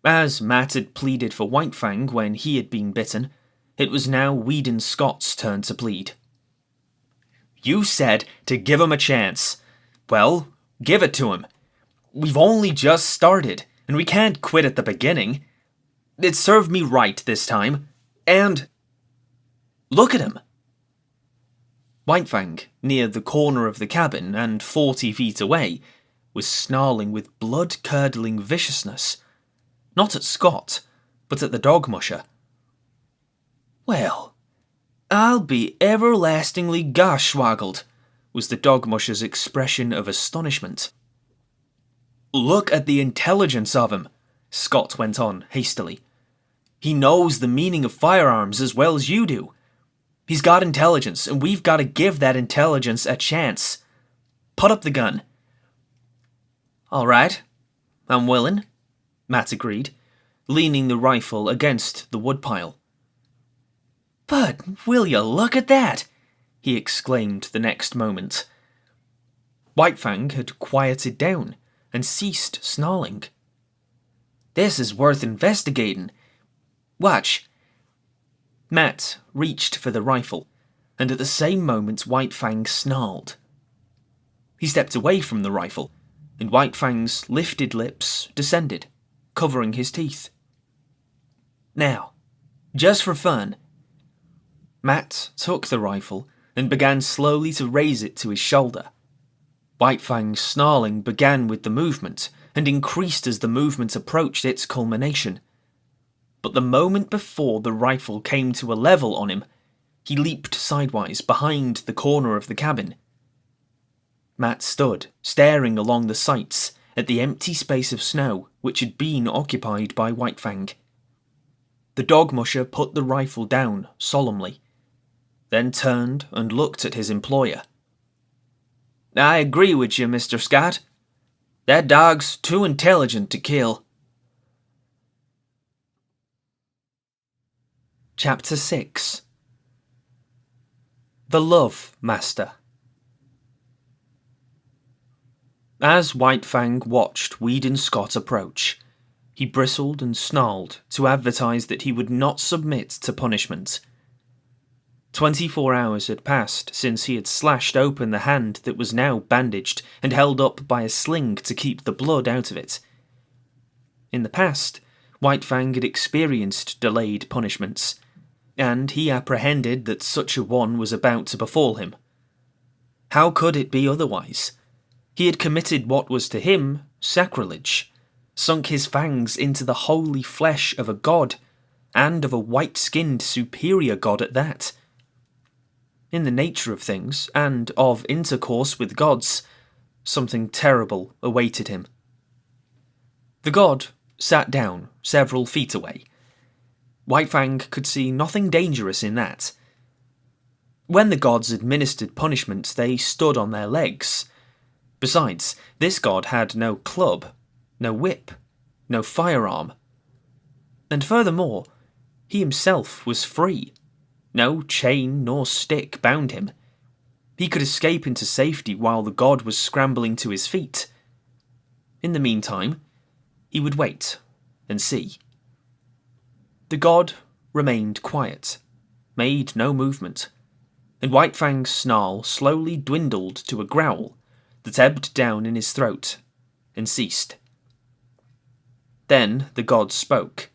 S1: As Matt had pleaded for White Fang when he had been bitten, it was now Weedon Scott's turn to plead. "You said to give him a chance. Well, give it to him. We've only just started, and we can't quit at the beginning. It served me right this time, and... look at him." White Fang, near the corner of the cabin and 40 feet away, was snarling with blood-curdling viciousness. Not at Scott, but at the dog musher. "Well, I'll be everlastingly gosh-swoggled," was the dog musher's expression of astonishment. "Look at the intelligence of him," Scott went on hastily. He knows the meaning of firearms as well as you do. He's got intelligence, and we've got to give that intelligence a chance. Put up the gun." "All right, I'm willing," Matt agreed, leaning the rifle against the woodpile. "But will you look at that?" he exclaimed the next moment. White Fang had quieted down and ceased snarling. "This is worth investigating. Watch." Matt reached for the rifle, and at the same moment White Fang snarled. He stepped away from the rifle, and White Fang's lifted lips descended, covering his teeth. "Now, just for fun." Matt took the rifle and began slowly to raise it to his shoulder. White Fang's snarling began with the movement and increased as the movement approached its culmination. But the moment before the rifle came to a level on him, he leaped sidewise behind the corner of the cabin. Matt stood, staring along the sights at the empty space of snow which had been occupied by White Fang. The dog musher put the rifle down solemnly, then turned and looked at his employer. "I agree with you, Mr. Scott. That dog's too intelligent to kill." Chapter 6. The Love Master. As White Fang watched Weedon Scott approach, he bristled and snarled to advertise that he would not submit to punishment. 24 hours had passed since he had slashed open the hand that was now bandaged and held up by a sling to keep the blood out of it. In the past, White Fang had experienced delayed punishments, and he apprehended that such a one was about to befall him. How could it be otherwise? He had committed what was to him sacrilege, sunk his fangs into the holy flesh of a god, and of a white-skinned superior god at that. In the nature of things, and of intercourse with gods, something terrible awaited him. The god sat down several feet away. White Fang could see nothing dangerous in that. When the gods administered punishment, they stood on their legs. Besides, this god had no club, no whip, no firearm. And furthermore, he himself was free. No chain nor stick bound him. He could escape into safety while the god was scrambling to his feet. In the meantime, he would wait and see. The god remained quiet, made no movement, and White Fang's snarl slowly dwindled to a growl that ebbed down in his throat and ceased. Then the god spoke,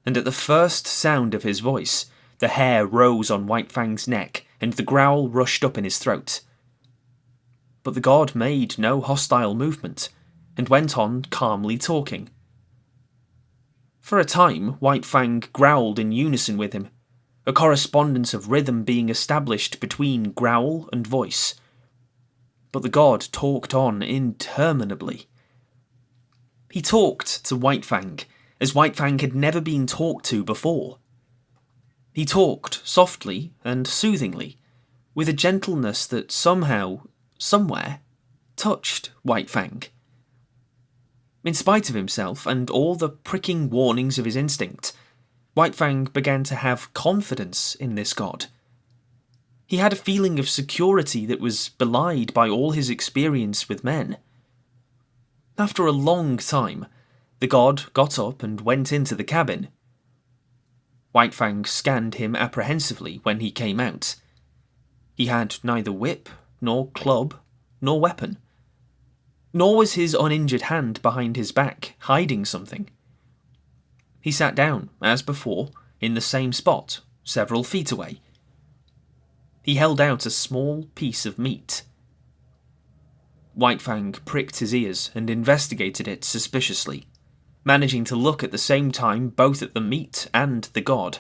S1: and at the first sound of his voice, the hair rose on White Fang's neck and the growl rushed up in his throat. But the god made no hostile movement and went on calmly talking. For a time, White Fang growled in unison with him, a correspondence of rhythm being established between growl and voice. But the god talked on interminably. He talked to White Fang as White Fang had never been talked to before. He talked softly and soothingly, with a gentleness that somehow, somewhere, touched White Fang. In spite of himself and all the pricking warnings of his instinct, White Fang began to have confidence in this god. He had a feeling of security that was belied by all his experience with men. After a long time, the god got up and went into the cabin. White Fang scanned him apprehensively when he came out. He had neither whip, nor club, nor weapon. Nor was his uninjured hand behind his back, hiding something. He sat down, as before, in the same spot, several feet away. He held out a small piece of meat. White Fang pricked his ears and investigated it suspiciously, managing to look at the same time both at the meat and the god.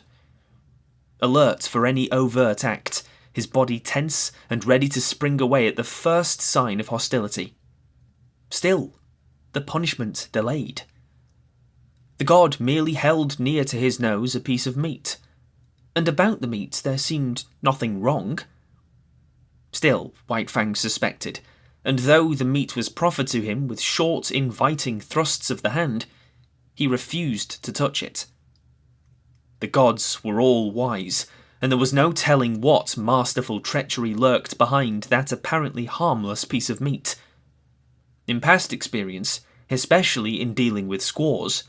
S1: Alert for any overt act, his body tense and ready to spring away at the first sign of hostility. Still, the punishment delayed. The god merely held near to his nose a piece of meat, and about the meat there seemed nothing wrong. Still, White Fang suspected, and though the meat was proffered to him with short, inviting thrusts of the hand, he refused to touch it. The gods were all wise, and there was no telling what masterful treachery lurked behind that apparently harmless piece of meat. In past experience, especially in dealing with squaws,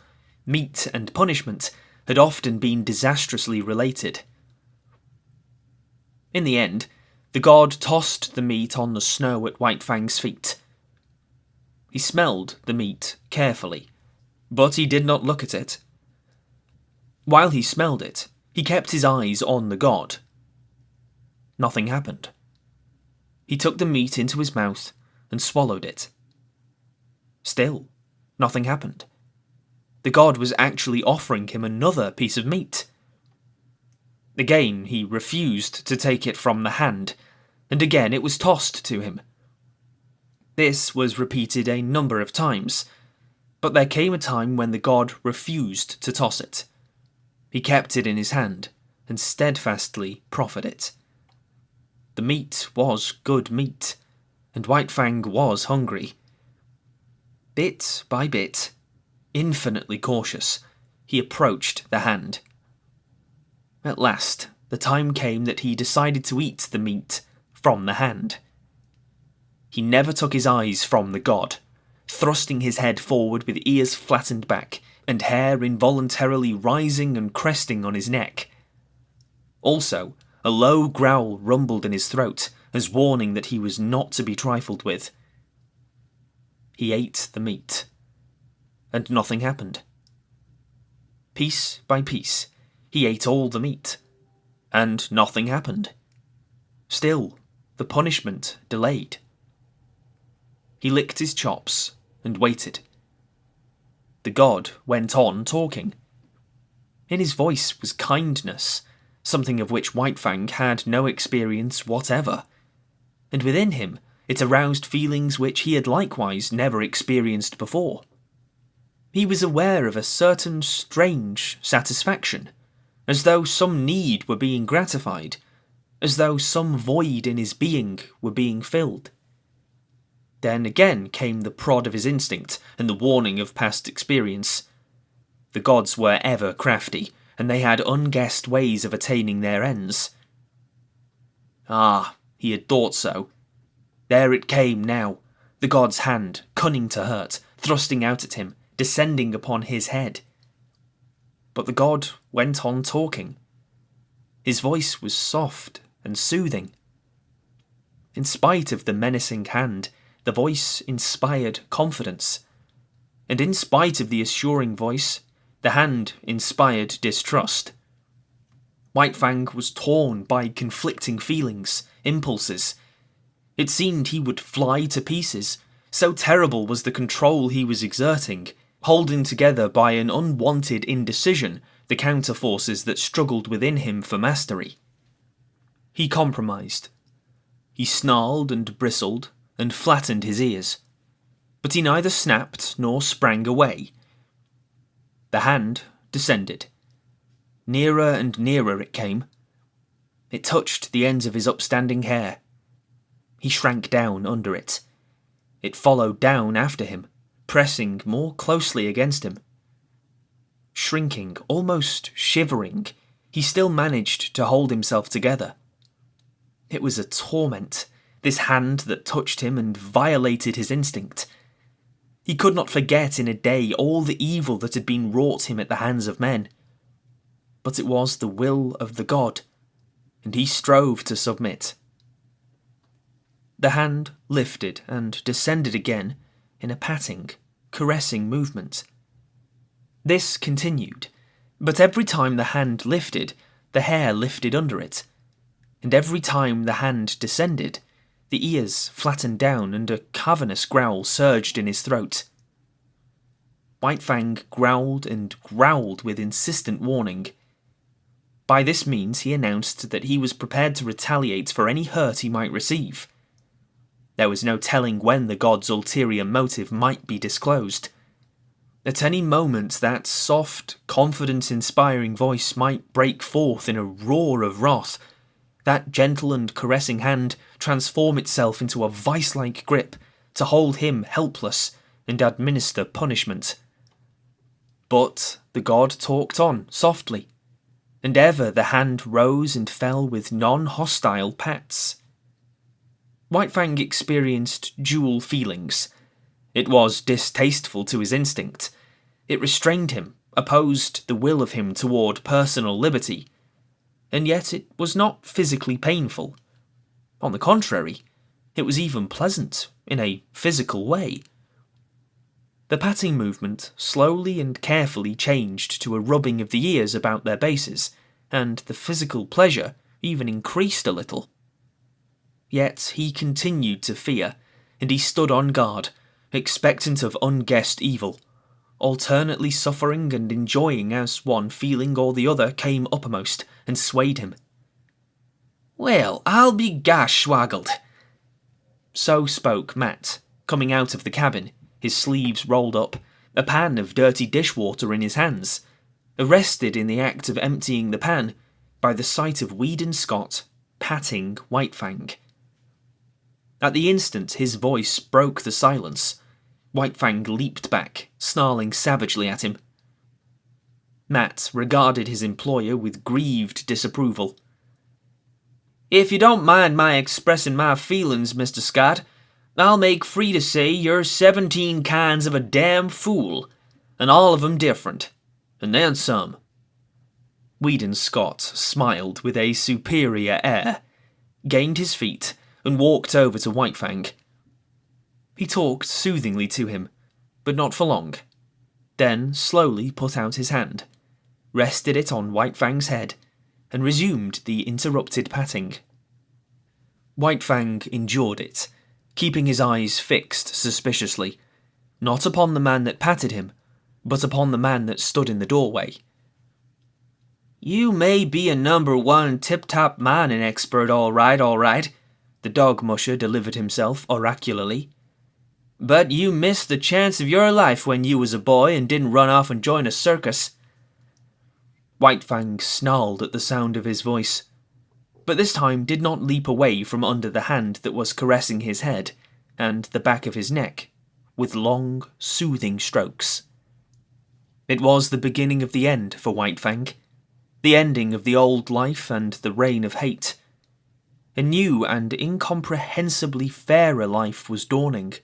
S1: meat and punishment had often been disastrously related. In the end, the god tossed the meat on the snow at White Fang's feet. He smelled the meat carefully, but he did not look at it. While he smelled it, he kept his eyes on the god. Nothing happened. He took the meat into his mouth and swallowed it. Still, nothing happened. The god was actually offering him another piece of meat. Again, he refused to take it from the hand, and again it was tossed to him. This was repeated a number of times, but there came a time when the god refused to toss it. He kept it in his hand and steadfastly proffered it. The meat was good meat, and White Fang was hungry. Bit by bit, infinitely cautious, he approached the hand. At last, the time came that he decided to eat the meat from the hand. He never took his eyes from the god, thrusting his head forward with ears flattened back and hair involuntarily rising and cresting on his neck. Also, a low growl rumbled in his throat as warning that he was not to be trifled with. He ate the meat, and nothing happened. Piece by piece, he ate all the meat, and nothing happened. Still, the punishment delayed. He licked his chops and waited. The god went on talking. In his voice was kindness, something of which White Fang had no experience whatever, and within him it aroused feelings which he had likewise never experienced before. He was aware of a certain strange satisfaction, as though some need were being gratified, as though some void in his being were being filled. Then again came the prod of his instinct and the warning of past experience. The gods were ever crafty, and they had unguessed ways of attaining their ends. Ah, he had thought so. There it came now, the god's hand, cunning to hurt, thrusting out at him, descending upon his head. But the god went on talking. His voice was soft and soothing. In spite of the menacing hand, the voice inspired confidence, and in spite of the assuring voice, the hand inspired distrust. White Fang was torn by conflicting feelings, impulses. It seemed he would fly to pieces, so terrible was the control he was exerting, holding together by an unwanted indecision the counterforces that struggled within him for mastery. He compromised. He snarled and bristled, and flattened his ears, but he neither snapped nor sprang away. The hand descended. Nearer and nearer it came. It touched the ends of his upstanding hair. He shrank down under it. It followed down after him, pressing more closely against him. Shrinking, almost shivering, he still managed to hold himself together. It was a torment, this hand that touched him and violated his instinct. He could not forget in a day all the evil that had been wrought him at the hands of men. But it was the will of the god, and he strove to submit. The hand lifted and descended again in a patting, caressing movement. This continued, but every time the hand lifted, the hair lifted under it, and every time the hand descended, the ears flattened down and a cavernous growl surged in his throat. White Fang growled and growled with insistent warning. By this means he announced that he was prepared to retaliate for any hurt he might receive. There was no telling when the god's ulterior motive might be disclosed. At any moment that soft, confidence-inspiring voice might break forth in a roar of wrath, that gentle and caressing hand transform itself into a vice-like grip to hold him helpless and administer punishment. But the god talked on softly, and ever the hand rose and fell with non-hostile pats. White Fang experienced dual feelings. It was distasteful to his instinct. It restrained him, opposed the will of him toward personal liberty, and yet it was not physically painful. On the contrary, it was even pleasant in a physical way. The patting movement slowly and carefully changed to a rubbing of the ears about their bases, and the physical pleasure even increased a little. Yet he continued to fear, and he stood on guard, expectant of unguessed evil, alternately suffering and enjoying as one feeling or the other came uppermost and swayed him. "Well, I'll be gosh swaggled." So spoke Matt, coming out of the cabin, his sleeves rolled up, a pan of dirty dishwater in his hands, arrested in the act of emptying the pan by the sight of Weedon Scott patting White Fang. At the instant his voice broke the silence, White Fang leaped back, snarling savagely at him. Matt regarded his employer with grieved disapproval. "If you don't mind my expressing my feelings, Mr. Scott, I'll make free to say you're 17 kinds of a damn fool, and all of 'em different, and then some." Weedon Scott smiled with a superior air, gained his feet, and walked over to White Fang. He talked soothingly to him, but not for long, then slowly put out his hand, rested it on White Fang's head, and resumed the interrupted patting. White Fang endured it, keeping his eyes fixed suspiciously, not upon the man that patted him, but upon the man that stood in the doorway. "You may be a #1 tip-top mining expert, all right, the dog musher delivered himself oracularly. "But you missed the chance of your life when you was a boy and didn't run off and join a circus." White Fang snarled at the sound of his voice, but this time did not leap away from under the hand that was caressing his head and the back of his neck with long, soothing strokes. It was the beginning of the end for White Fang, the ending of the old life and the reign of hate. A new and incomprehensibly fairer life was dawning.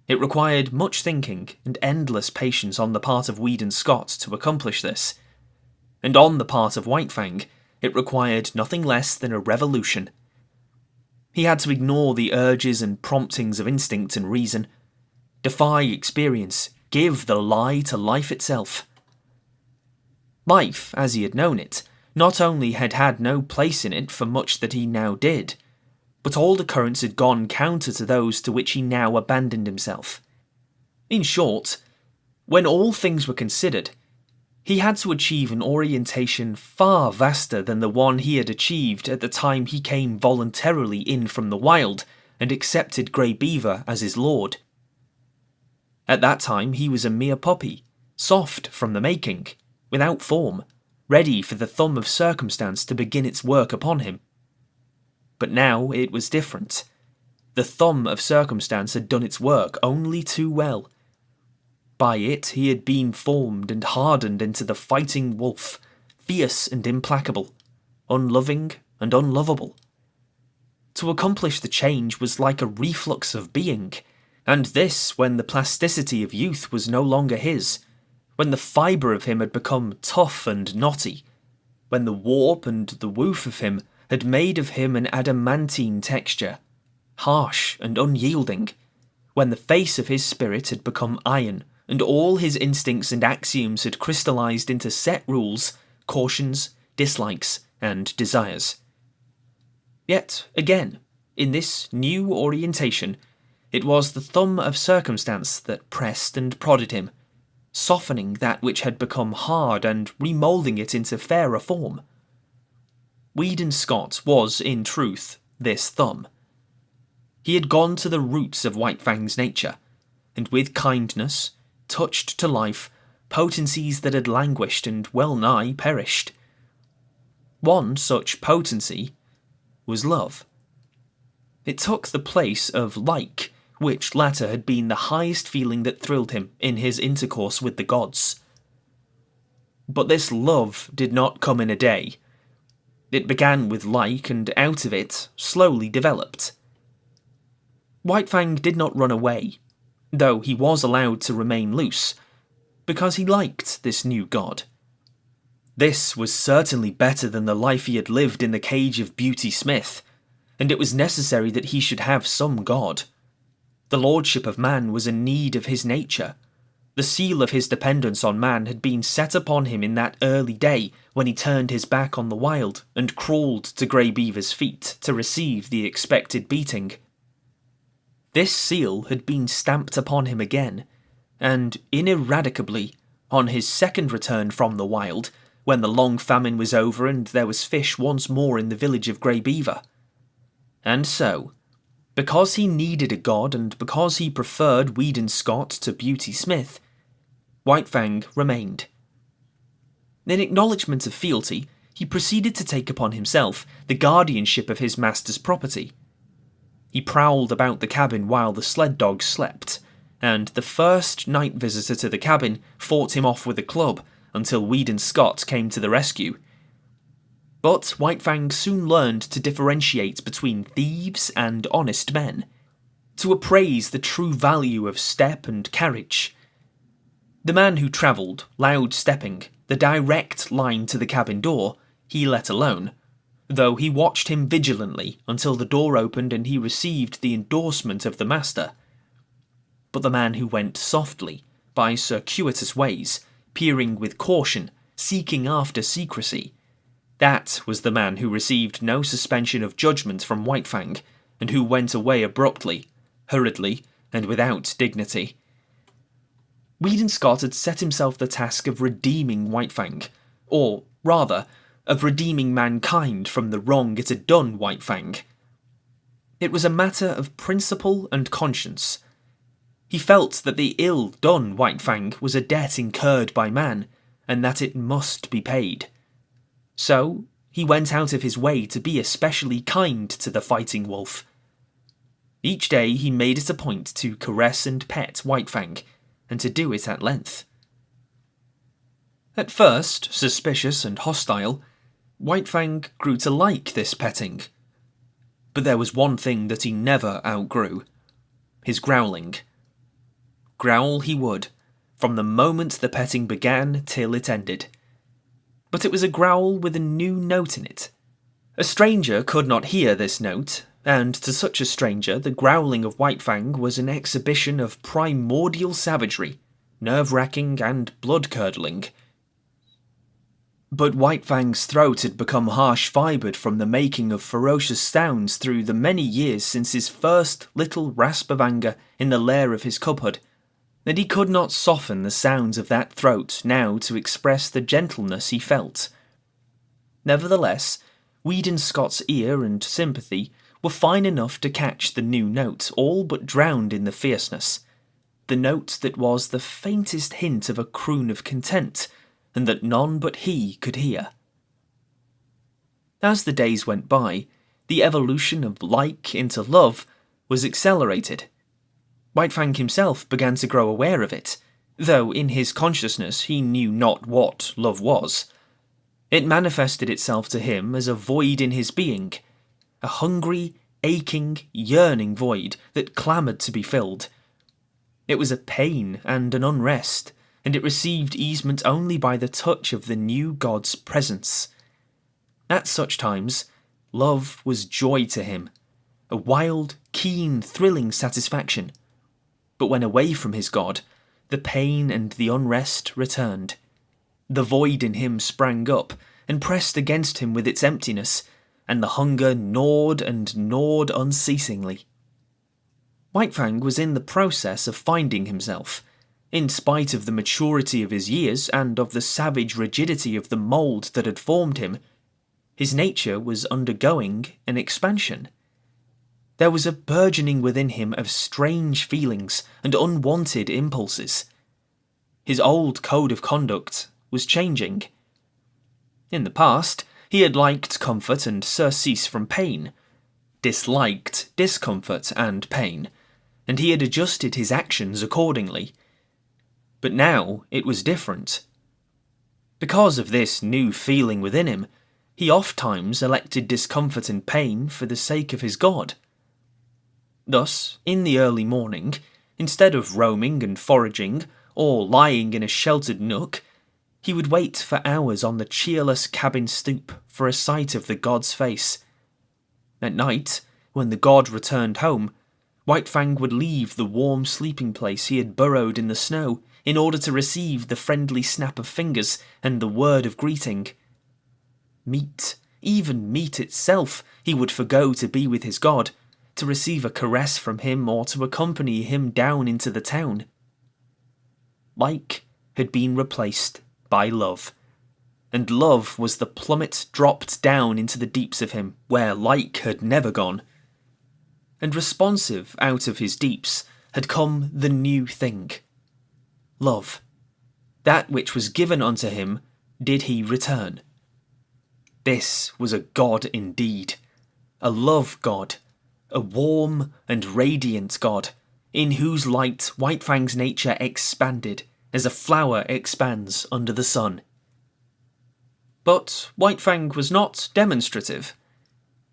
S1: It required much thinking and endless patience on the part of Weedon Scott to accomplish this, and on the part of White Fang it required nothing less than a revolution. He had to ignore the urges and promptings of instinct and reason, defy experience, give the lie to life itself. Life, as he had known it, not only had had no place in it for much that he now did, but all the currents had gone counter to those to which he now abandoned himself. In short, when all things were considered, he had to achieve an orientation far vaster than the one he had achieved at the time he came voluntarily in from the wild and accepted Grey Beaver as his lord. At that time he was a mere puppy, soft from the making, without form, ready for the thumb of circumstance to begin its work upon him. But now it was different. The thumb of circumstance had done its work only too well. By it he had been formed and hardened into the fighting wolf, fierce and implacable, unloving and unlovable. To accomplish the change was like a reflux of being, and this when the plasticity of youth was no longer his, when the fibre of him had become tough and knotty, when the warp and the woof of him had made of him an adamantine texture, harsh and unyielding, when the face of his spirit had become iron, and all his instincts and axioms had crystallized into set rules, cautions, dislikes, and desires. Yet, again, in this new orientation, it was the thumb of circumstance that pressed and prodded him, softening that which had become hard and remoulding it into fairer form. Weedon Scott was, in truth, this thumb. He had gone to the roots of White Fang's nature, and with kindness, touched to life potencies that had languished and well-nigh perished. One such potency was love. It took the place of like, which latter had been the highest feeling that thrilled him in his intercourse with the gods. But this love did not come in a day. It began with like, and out of it slowly developed. White Fang did not run away, though he was allowed to remain loose, because he liked this new god. This was certainly better than the life he had lived in the cage of Beauty Smith, and it was necessary that he should have some god. The lordship of man was a need of his nature. The seal of his dependence on man had been set upon him in that early day when he turned his back on the wild and crawled to Grey Beaver's feet to receive the expected beating. This seal had been stamped upon him again, and ineradicably, on his second return from the wild, when the long famine was over and there was fish once more in the village of Grey Beaver. And so, because he needed a god and because he preferred Weedon Scott to Beauty Smith, White Fang remained. In acknowledgement of fealty, he proceeded to take upon himself the guardianship of his master's property. He prowled about the cabin while the sled dogs slept, and the first night visitor to the cabin fought him off with a club until Weedon Scott came to the rescue. But White Fang soon learned to differentiate between thieves and honest men, to appraise the true value of step and carriage. The man who travelled, loud stepping, the direct line to the cabin door, he let alone, though he watched him vigilantly until the door opened and he received the endorsement of the master. But the man who went softly, by circuitous ways, peering with caution, seeking after secrecy, that was the man who received no suspension of judgment from White Fang, and who went away abruptly, hurriedly, and without dignity. Weedon Scott had set himself the task of redeeming White Fang, or, rather, of redeeming mankind from the wrong it had done White Fang. It was a matter of principle and conscience. He felt that the ill done White Fang was a debt incurred by man, and that it must be paid. So, he went out of his way to be especially kind to the fighting wolf. Each day he made it a point to caress and pet White Fang, and to do it at length. At first, suspicious and hostile, White Fang grew to like this petting. But there was one thing that he never outgrew: his growling. Growl he would, from the moment the petting began till it ended. But it was a growl with a new note in it. A stranger could not hear this note, and to such a stranger the growling of White Fang was an exhibition of primordial savagery, nerve-wracking and blood-curdling. But White Fang's throat had become harsh-fibred from the making of ferocious sounds through the many years since his first little rasp of anger in the lair of his cubhood, and he could not soften the sounds of that throat now to express the gentleness he felt. Nevertheless, Weedon Scott's ear and sympathy were fine enough to catch the new note, all but drowned in the fierceness, the note that was the faintest hint of a croon of content, and that none but he could hear. As the days went by, the evolution of like into love was accelerated. White Fang himself began to grow aware of it, though in his consciousness he knew not what love was. It manifested itself to him as a void in his being, a hungry, aching, yearning void that clamoured to be filled. It was a pain and an unrest, and it received easement only by the touch of the new god's presence. At such times, love was joy to him, a wild, keen, thrilling satisfaction. But when away from his god, the pain and the unrest returned. The void in him sprang up, and pressed against him with its emptiness, and the hunger gnawed and gnawed unceasingly. White Fang was in the process of finding himself, in spite of the maturity of his years and of the savage rigidity of the mould that had formed him. His nature was undergoing an expansion. There was a burgeoning within him of strange feelings and unwanted impulses. His old code of conduct was changing. In the past, he had liked comfort and surcease from pain, disliked discomfort and pain, and he had adjusted his actions accordingly. But now it was different. Because of this new feeling within him, he oft-times elected discomfort and pain for the sake of his God. Thus, in the early morning, instead of roaming and foraging, or lying in a sheltered nook, he would wait for hours on the cheerless cabin stoop for a sight of the god's face. At night, when the god returned home, White Fang would leave the warm sleeping place he had burrowed in the snow in order to receive the friendly snap of fingers and the word of greeting. Meat, even meat itself, he would forgo to be with his god, to receive a caress from him or to accompany him down into the town. Like had been replaced by love, and love was the plummet dropped down into the deeps of him where like had never gone. And responsive out of his deeps had come the new thing. Love. That which was given unto him did he return. This was a god indeed, a love god, a warm and radiant god, in whose light White Fang's nature expanded as a flower expands under the sun. But White Fang was not demonstrative.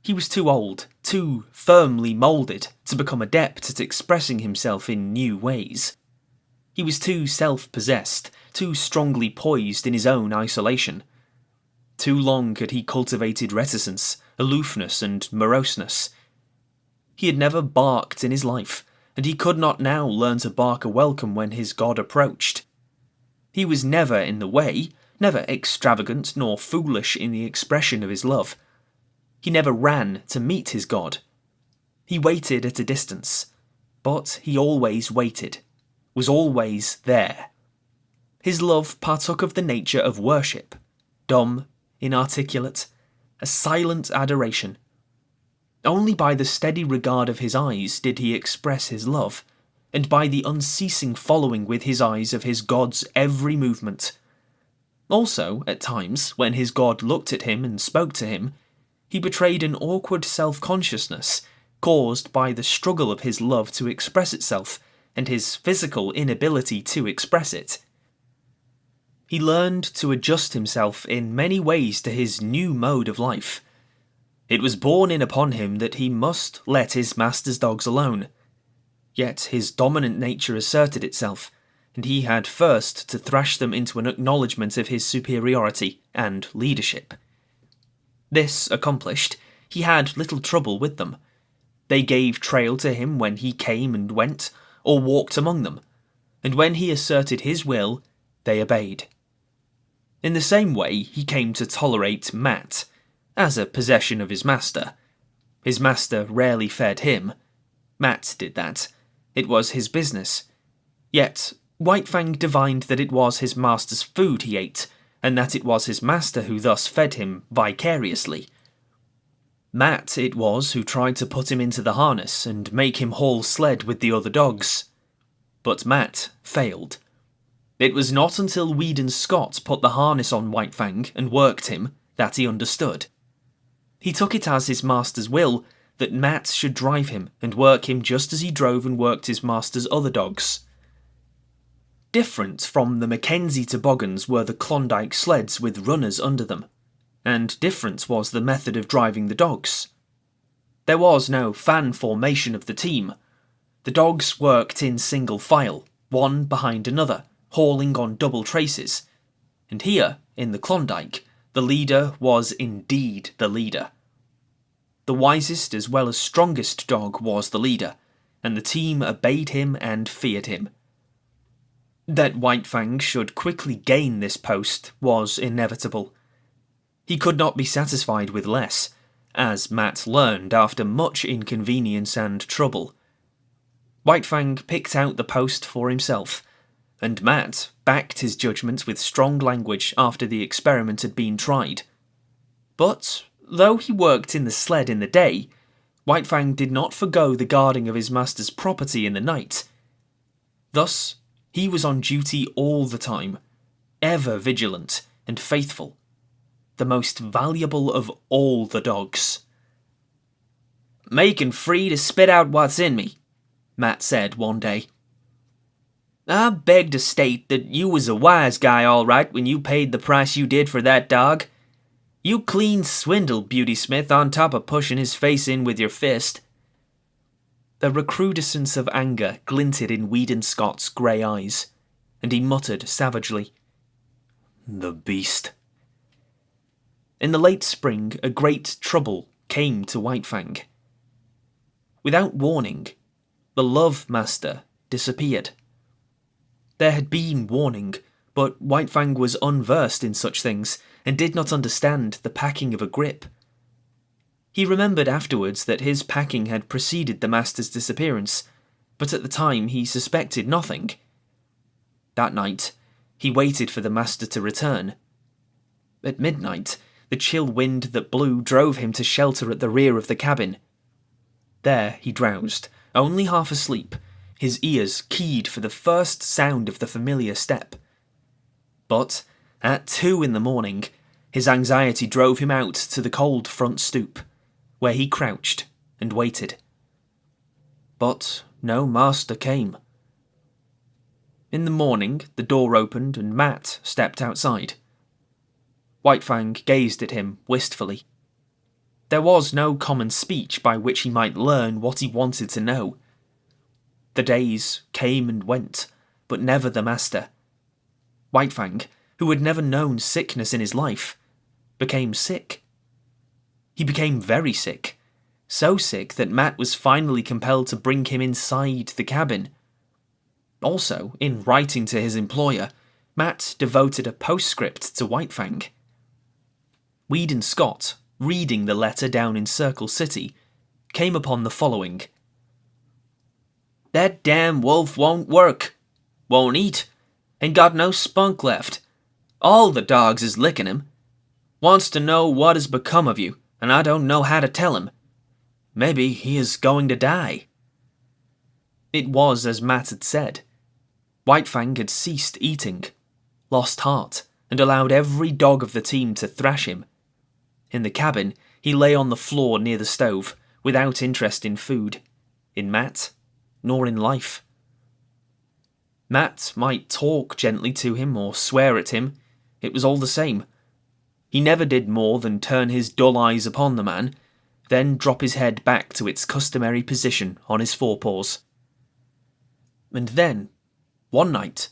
S1: He was too old, too firmly moulded to become adept at expressing himself in new ways. He was too self-possessed, too strongly poised in his own isolation. Too long had he cultivated reticence, aloofness, and moroseness. He had never barked in his life, and he could not now learn to bark a welcome when his god approached. He was never in the way, never extravagant nor foolish in the expression of his love. He never ran to meet his god. He waited at a distance, but he always waited, was always there. His love partook of the nature of worship, dumb, inarticulate, a silent adoration. Only by the steady regard of his eyes did he express his love, and by the unceasing following with his eyes of his god's every movement. Also, at times, when his god looked at him and spoke to him, he betrayed an awkward self-consciousness caused by the struggle of his love to express itself and his physical inability to express it. He learned to adjust himself in many ways to his new mode of life. It was borne in upon him that he must let his master's dogs alone. Yet his dominant nature asserted itself, and he had first to thrash them into an acknowledgement of his superiority and leadership. This accomplished, he had little trouble with them. They gave trail to him when he came and went, or walked among them, and when he asserted his will, they obeyed. In the same way he came to tolerate Matt, as a possession of his master. His master rarely fed him. Matt did that. It was his business. Yet White Fang divined that it was his master's food he ate, and that it was his master who thus fed him vicariously. Matt it was who tried to put him into the harness and make him haul sled with the other dogs. But Matt failed. It was not until Weedon Scott put the harness on White Fang and worked him that he understood. He took it as his master's will that Matt should drive him and work him just as he drove and worked his master's other dogs. Different from the Mackenzie toboggans were the Klondike sleds with runners under them, and different was the method of driving the dogs. There was no fan formation of the team. The dogs worked in single file, one behind another, hauling on double traces, and here, in the Klondike, the leader was indeed the leader. The wisest as well as strongest dog was the leader, and the team obeyed him and feared him. That White Fang should quickly gain this post was inevitable. He could not be satisfied with less, as Matt learned after much inconvenience and trouble. White Fang picked out the post for himself, and Matt backed his judgment with strong language after the experiment had been tried. But, though he worked in the sled in the day, White Fang did not forgo the guarding of his master's property in the night. Thus, He was on duty all the time, ever vigilant and faithful, the most valuable of all the dogs.
S2: "Making free to spit out what's in me," Matt said one day. "I beg to state that you was a wise guy all right when you paid the price you did for that dog. You clean swindled Beauty Smith on top of pushing his face in with your fist."
S1: The recrudescence of anger glinted in Weedon Scott's grey eyes, and he muttered savagely, "The beast." In the late spring, a great trouble came to White Fang. Without warning, the Love Master disappeared. There had been warning, but White Fang was unversed in such things and did not understand the packing of a grip. He remembered afterwards that his packing had preceded the Master's disappearance, but at the time he suspected nothing. That night, he waited for the Master to return. At midnight, the chill wind that blew drove him to shelter at the rear of the cabin. There he drowsed, only half asleep, his ears keyed for the first sound of the familiar step. But at 2 a.m, his anxiety drove him out to the cold front stoop, where he crouched and waited. But no Master came. In the morning, the door opened and Matt stepped outside. White Fang gazed at him wistfully. There was no common speech by which he might learn what he wanted to know. The days came and went, but never the Master. White Fang, who had never known sickness in his life, became sick. He became very sick, so sick that Matt was finally compelled to bring him inside the cabin. Also, in writing to his employer, Matt devoted a postscript to White Fang. Weedon Scott, reading the letter down in Circle City, came upon the following. "That damn wolf won't work, won't eat, ain't got no spunk left. All the dogs is licking him. Wants to know what has become of you, and I don't know how to tell him. Maybe he is going to die." It was as Matt had said. White Fang had ceased eating, lost heart, and allowed every dog of the team to thrash him. In the cabin, he lay on the floor near the stove, without interest in food, in Matt, nor in life. Matt might talk gently to him or swear at him, it was all the same. He never did more than turn his dull eyes upon the man, then drop his head back to its customary position on his forepaws. And then, one night,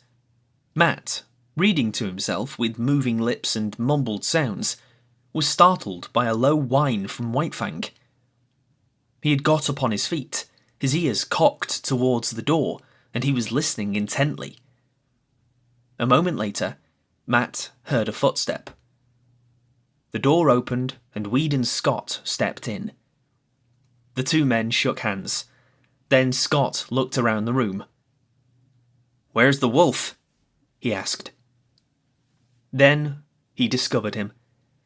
S1: Matt, reading to himself with moving lips and mumbled sounds, was startled by a low whine from White Fang. He had got upon his feet, his ears cocked towards the door, and he was listening intently. A moment later, Matt heard a footstep. The door opened and Weedon Scott stepped in. The two men shook hands. Then Scott looked around the room. "Where's the wolf?" he asked. Then he discovered him,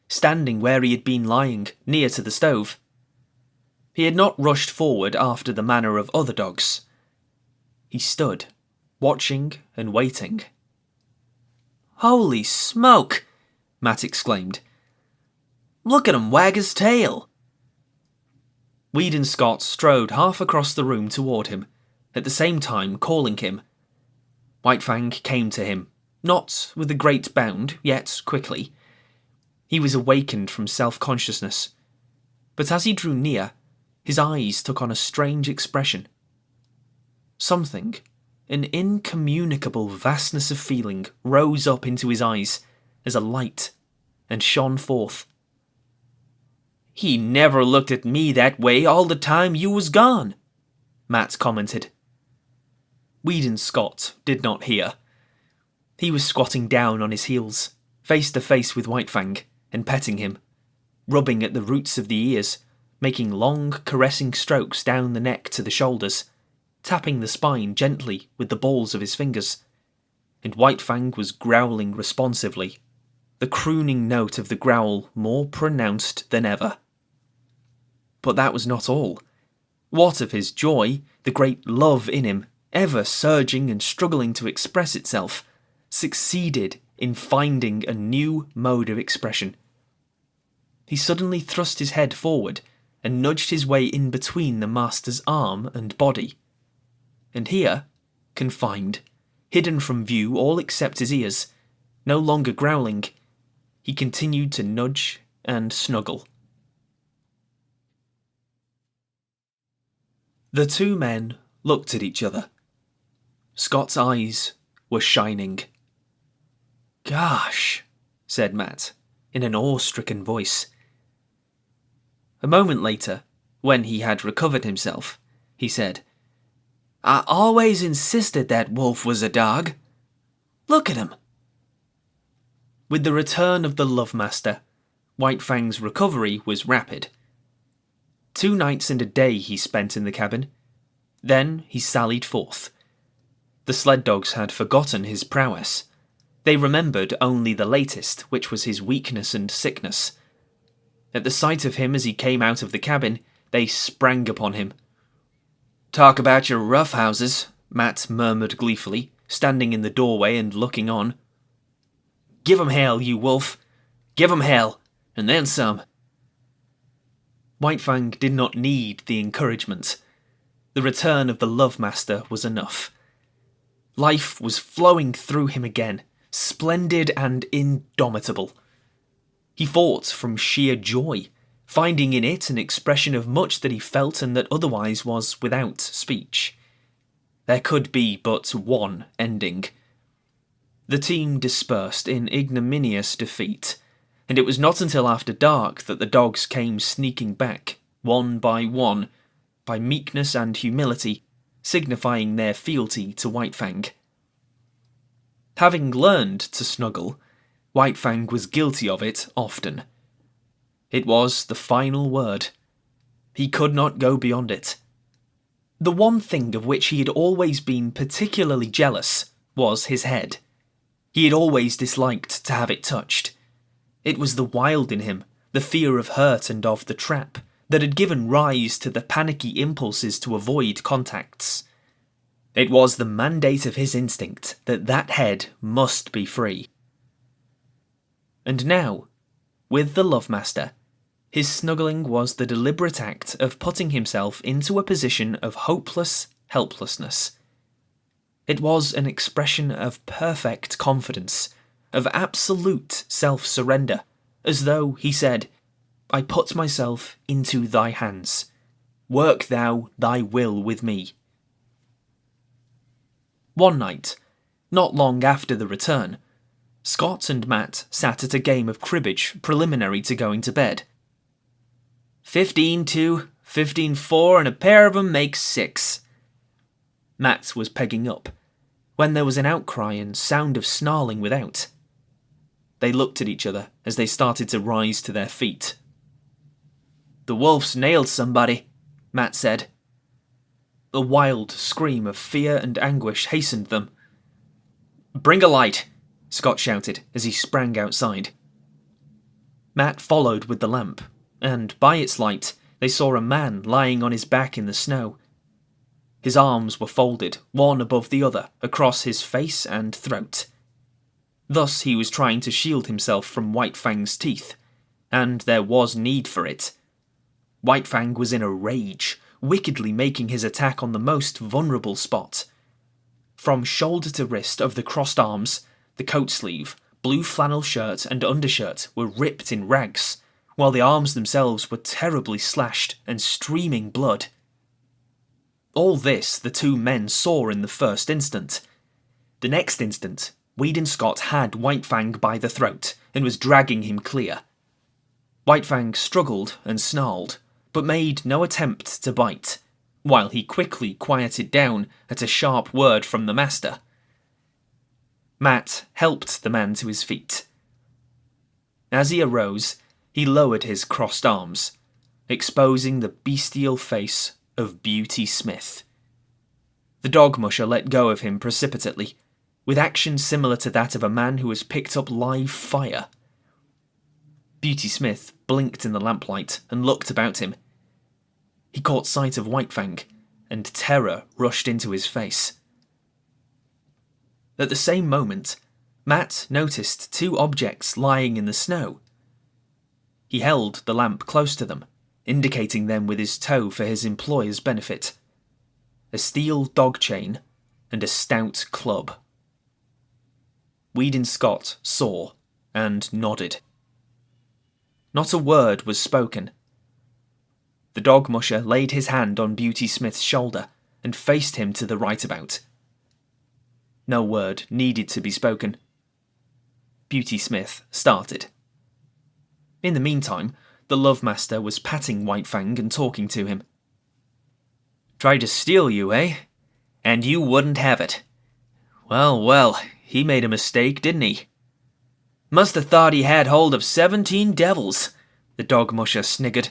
S1: standing where he had been lying, near to the stove. He had not rushed forward after the manner of other dogs. He stood, watching and waiting. "Holy smoke!" Matt exclaimed. "Look at him wag his tail!" Weedon Scott strode half across the room toward him, at the same time calling him. White Fang came to him, not with a great bound, yet quickly. He was awakened from self-consciousness, but as he drew near, his eyes took on a strange expression. Something, an incommunicable vastness of feeling, rose up into his eyes as a light and shone forth. "He never looked at me that way all the time you was gone," Matt commented. Weedon Scott did not hear. He was squatting down on his heels, face to face with White Fang, and petting him, rubbing at the roots of the ears, making long, caressing strokes down the neck to the shoulders, tapping the spine gently with the balls of his fingers. And White Fang was growling responsively, the crooning note of the growl more pronounced than ever. But that was not all. What of his joy, the great love in him, ever surging and struggling to express itself, succeeded in finding a new mode of expression. He suddenly thrust his head forward and nudged his way in between the master's arm and body. And here, confined, hidden from view all except his ears, no longer growling, he continued to nudge and snuggle. The two men looked at each other. Scott's eyes were shining. "Gosh," said Matt, in an awe-stricken voice. A moment later, when he had recovered himself, he said, "I always insisted that Wolf was a dog. Look at him." With the return of the Love Master, White Fang's recovery was rapid. 2 nights and a day he spent in the cabin. Then he sallied forth. The sled dogs had forgotten his prowess. They remembered only the latest, which was his weakness and sickness. At the sight of him as he came out of the cabin, they sprang upon him. "Talk about your roughhouses," Matt murmured gleefully, standing in the doorway and looking on. "Give 'em hell, you wolf! Give 'em hell, and then some." White Fang did not need the encouragement. The return of the Love Master was enough. Life was flowing through him again, splendid and indomitable. He fought from sheer joy, finding in it an expression of much that he felt and that otherwise was without speech. There could be but one ending. The team dispersed in ignominious defeat, and it was not until after dark that the dogs came sneaking back, one, by meekness and humility, signifying their fealty to White Fang. Having learned to snuggle, White Fang was guilty of it often. It was the final word. He could not go beyond it. The one thing of which he had always been particularly jealous was his head. He had always disliked to have it touched. It was the wild in him, the fear of hurt and of the trap, that had given rise to the panicky impulses to avoid contacts. It was the mandate of his instinct that that head must be free. And now, with the Love Master, his snuggling was the deliberate act of putting himself into a position of hopeless helplessness. It was an expression of perfect confidence, of absolute self-surrender, as though he said, "I put myself into thy hands. Work thou thy will with me." One night, not long after the return, Scott and Matt sat at a game of cribbage preliminary to going to bed. 15-2, 15-4, and a pair of 'em makes 6. Matt was pegging up, when there was an outcry and sound of snarling without. They looked at each other as they started to rise to their feet. "The wolf's nailed somebody," Matt said. A wild scream of fear and anguish hastened them. "Bring a light," Scott shouted as he sprang outside. Matt followed with the lamp, and by its light they saw a man lying on his back in the snow. His arms were folded, one above the other, across his face and throat. Thus he was trying to shield himself from White Fang's teeth, and there was need for it. White Fang was in a rage, wickedly making his attack on the most vulnerable spot. From shoulder to wrist of the crossed arms, the coat sleeve, blue flannel shirt and undershirt were ripped in rags, while the arms themselves were terribly slashed and streaming blood. All this the two men saw in the first instant. The next instant, Weedon Scott had White Fang by the throat and was dragging him clear. White Fang struggled and snarled, but made no attempt to bite, while he quickly quieted down at a sharp word from the master. Matt helped the man to his feet. As he arose, he lowered his crossed arms, exposing the bestial face of Beauty Smith. The dog musher let go of him precipitately, with action similar to that of a man who has picked up live fire. Beauty Smith blinked in the lamplight and looked about him. He caught sight of White Fang, and terror rushed into his face. At the same moment, Matt noticed two objects lying in the snow. He held the lamp close to them, indicating them with his toe for his employer's benefit. A steel dog chain and a stout club. Weedon Scott saw and nodded. Not a word was spoken. The dog musher laid his hand on Beauty Smith's shoulder and faced him to the right about. No word needed to be spoken. Beauty Smith started. In the meantime, the Love Master was patting White Fang and talking to him. "Tried to steal you, eh? And you wouldn't have it. Well, he made a mistake, didn't he? Must have thought he had hold of 17 devils, the dog musher sniggered.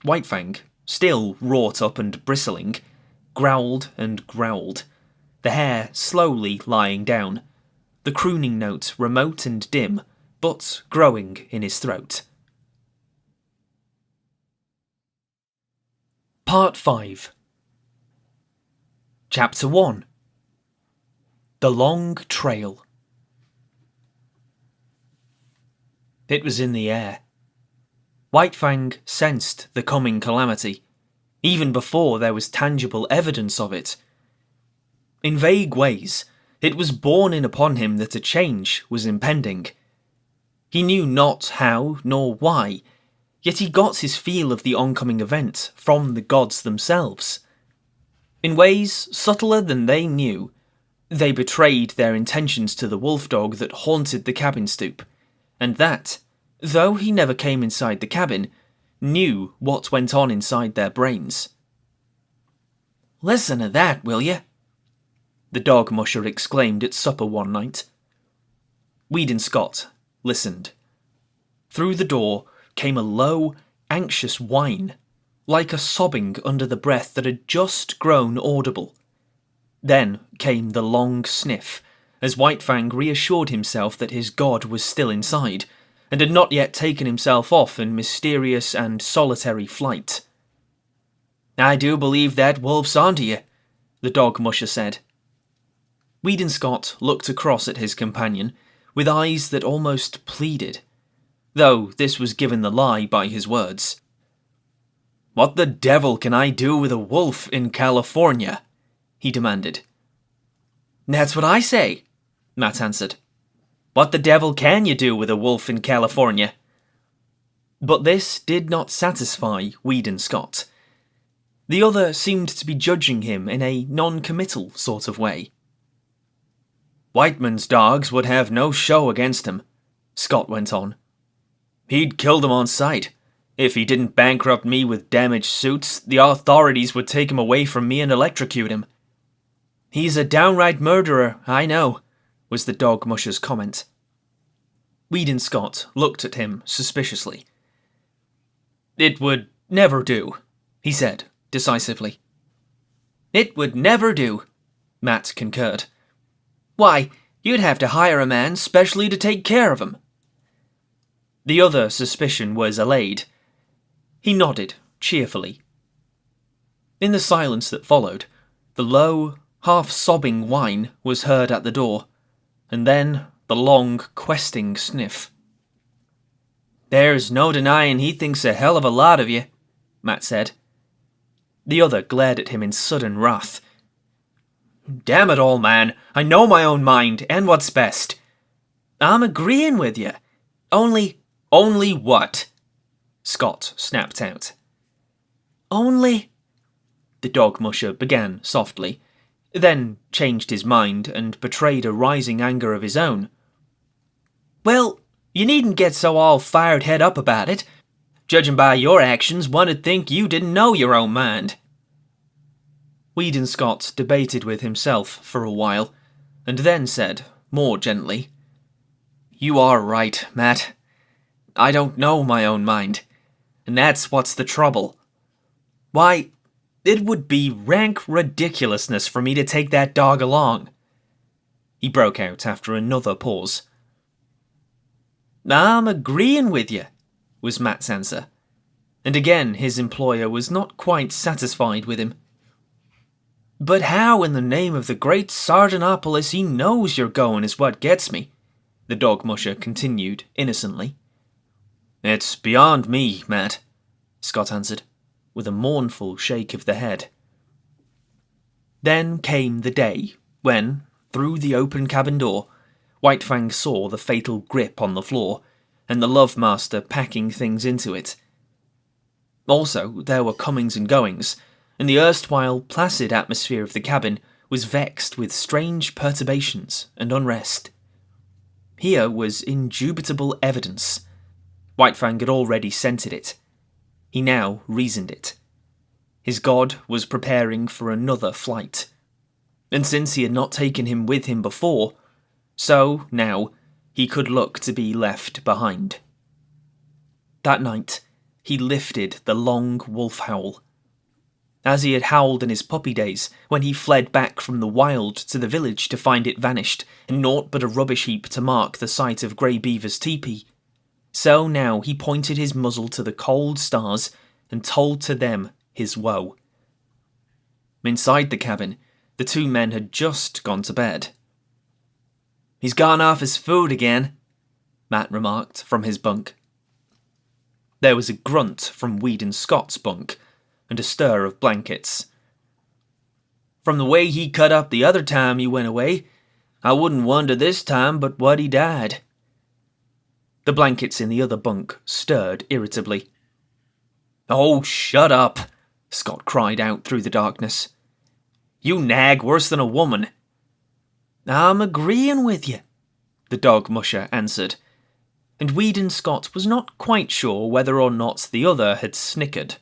S1: White Fang, still wrought up and bristling, growled and growled, the hair slowly lying down, the crooning note remote and dim, but growing in his throat. Part 5. Chapter 1. The Long Trail. It was in the air. White Fang sensed the coming calamity, even before there was tangible evidence of it. In vague ways, it was borne in upon him that a change was impending. He knew not how nor why, yet he got his feel of the oncoming event from the gods themselves. In ways subtler than they knew, they betrayed their intentions to the wolf dog that haunted the cabin stoop, and that, though he never came inside the cabin, knew what went on inside their brains. "Listen to that, will you?" the dog musher exclaimed at supper one night. Weedon Scott listened. Through the door came a low, anxious whine, like a sobbing under the breath that had just grown audible. Then came the long sniff, as White Fang reassured himself that his god was still inside, and had not yet taken himself off in mysterious and solitary flight. "I do believe that wolf's onto you," the dog musher said. Weedon Scott looked across at his companion, with eyes that almost pleaded, though this was given the lie by his words. "What the devil can I do with a wolf in California?" he demanded. "That's what I say," Matt answered. "What the devil can you do with a wolf in California?" But this did not satisfy Weedon Scott. The other seemed to be judging him in a non-committal sort of way. "Whiteman's dogs would have no show against him," Scott went on. "He'd kill them on sight. If he didn't bankrupt me with damaged suits, the authorities would take him away from me and electrocute him." "He's a downright murderer, I know," was the dog musher's comment. Weedon Scott looked at him suspiciously. "It would never do," he said decisively. "It would never do," Matt concurred. "Why, you'd have to hire a man specially to take care of him." The other suspicion was allayed. He nodded cheerfully. In the silence that followed, the low, half-sobbing whine was heard at the door, and then the long, questing sniff. "There's no denying he thinks a hell of a lot of you," Matt said. The other glared at him in sudden wrath. "Damn it all, man, I know my own mind and what's best." "I'm agreeing with you. Only what?" Scott snapped out. "Only," the dog musher began softly, then changed his mind and betrayed a rising anger of his own. "Well, you needn't get so all fired head up about it. Judging by your actions, one'd think you didn't know your own mind." Weedon Scott debated with himself for a while, and then said, more gently, "You are right, Matt. I don't know my own mind, and that's what's the trouble. Why, it would be rank ridiculousness for me to take that dog along," he broke out after another pause. "I'm agreeing with you," was Matt's answer, and again his employer was not quite satisfied with him. But how in the name of the great Sardanapalus he knows you're going is what gets me, the dog musher continued innocently.
S2: It's beyond me, Matt, Scott answered, with a mournful shake of the head.
S1: Then came the day when, through the open cabin door, White Fang saw the fatal grip on the floor, and the Love Master packing things into it. Also, there were comings and goings, and the erstwhile placid atmosphere of the cabin was vexed with strange perturbations and unrest. Here was indubitable evidence. White Fang had already scented it. He now reasoned it. His god was preparing for another flight. And since he had not taken him with him before, so now he could look to be left behind. That night, he lifted the long wolf howl. As he had howled in his puppy days, when he fled back from the wild to the village to find it vanished, and naught but a rubbish heap to mark the site of Grey Beaver's teepee, so now he pointed his muzzle to the cold stars and told to them his woe. Inside the cabin, the two men had just gone to bed.
S2: He's gone off his food again, Matt remarked from his bunk.
S1: There was a grunt from Weedon Scott's bunk, and a stir of blankets.
S2: From the way he cut up the other time you went away, I wouldn't wonder this time but what he died.
S1: The blankets in the other bunk stirred irritably.
S2: Oh, shut up, Scott cried out through the darkness. You nag worse than a woman.
S1: I'm agreeing with you, the dog musher answered, and Weedon Scott was not quite sure whether or not the other had snickered.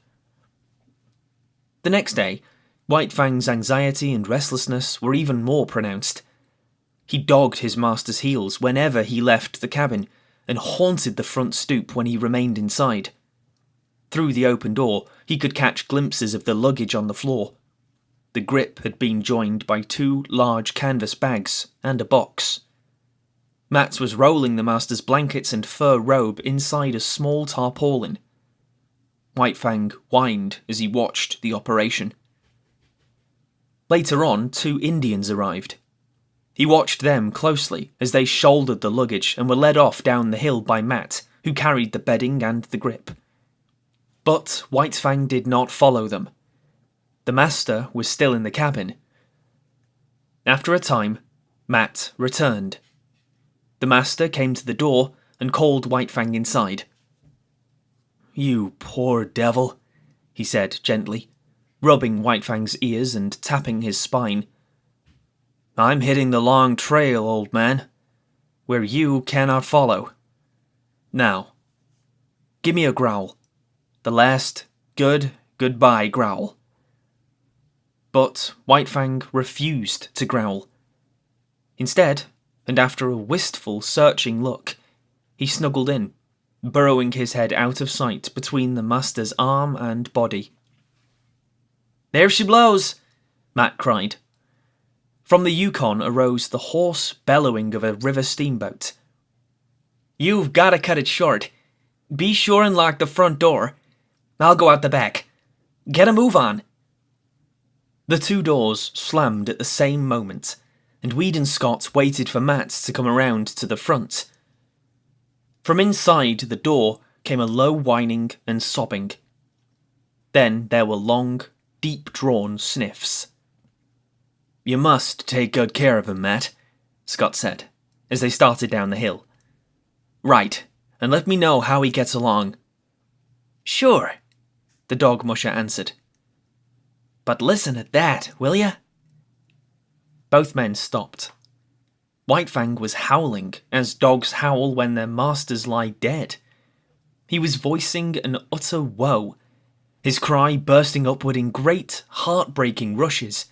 S1: The next day, White Fang's anxiety and restlessness were even more pronounced. He dogged his master's heels whenever he left the cabin, and haunted the front stoop when he remained inside. Through the open door, he could catch glimpses of the luggage on the floor. The grip had been joined by 2 large canvas bags and a box. Matt was rolling the master's blankets and fur robe inside a small tarpaulin. White Fang whined as he watched the operation. Later on, 2 Indians arrived. He watched them closely as they shouldered the luggage and were led off down the hill by Matt, who carried the bedding and the grip. But White Fang did not follow them. The master was still in the cabin. After a time, Matt returned. The master came to the door and called White Fang inside.
S2: You poor devil, he said gently,
S1: rubbing White Fang's ears and tapping his spine.
S2: I'm hitting the long trail, old man,
S1: where you cannot follow. Now, give me a growl. The last goodbye growl. But White Fang refused to growl. Instead, and after a wistful, searching look, he snuggled in, burrowing his head out of sight between the master's arm and body.
S2: There she blows, Matt cried.
S1: From the Yukon arose the hoarse bellowing of a river steamboat.
S2: You've got to cut it short. Be sure and lock the front door. I'll go out the back. Get a move on.
S1: The 2 doors slammed at the same moment, and Weedon Scott waited for Matt to come around to the front. From inside the door came a low whining and sobbing. Then there were long, deep-drawn sniffs.
S2: You must take good care of him, Matt, Scott said, as they started down the hill.
S1: Right, and let me know how he gets along.
S2: Sure,
S1: the dog musher answered.
S2: But listen at that, will ya?
S1: Both men stopped. White Fang was howling, as dogs howl when their masters lie dead. He was voicing an utter woe, his cry bursting upward in great, heartbreaking rushes,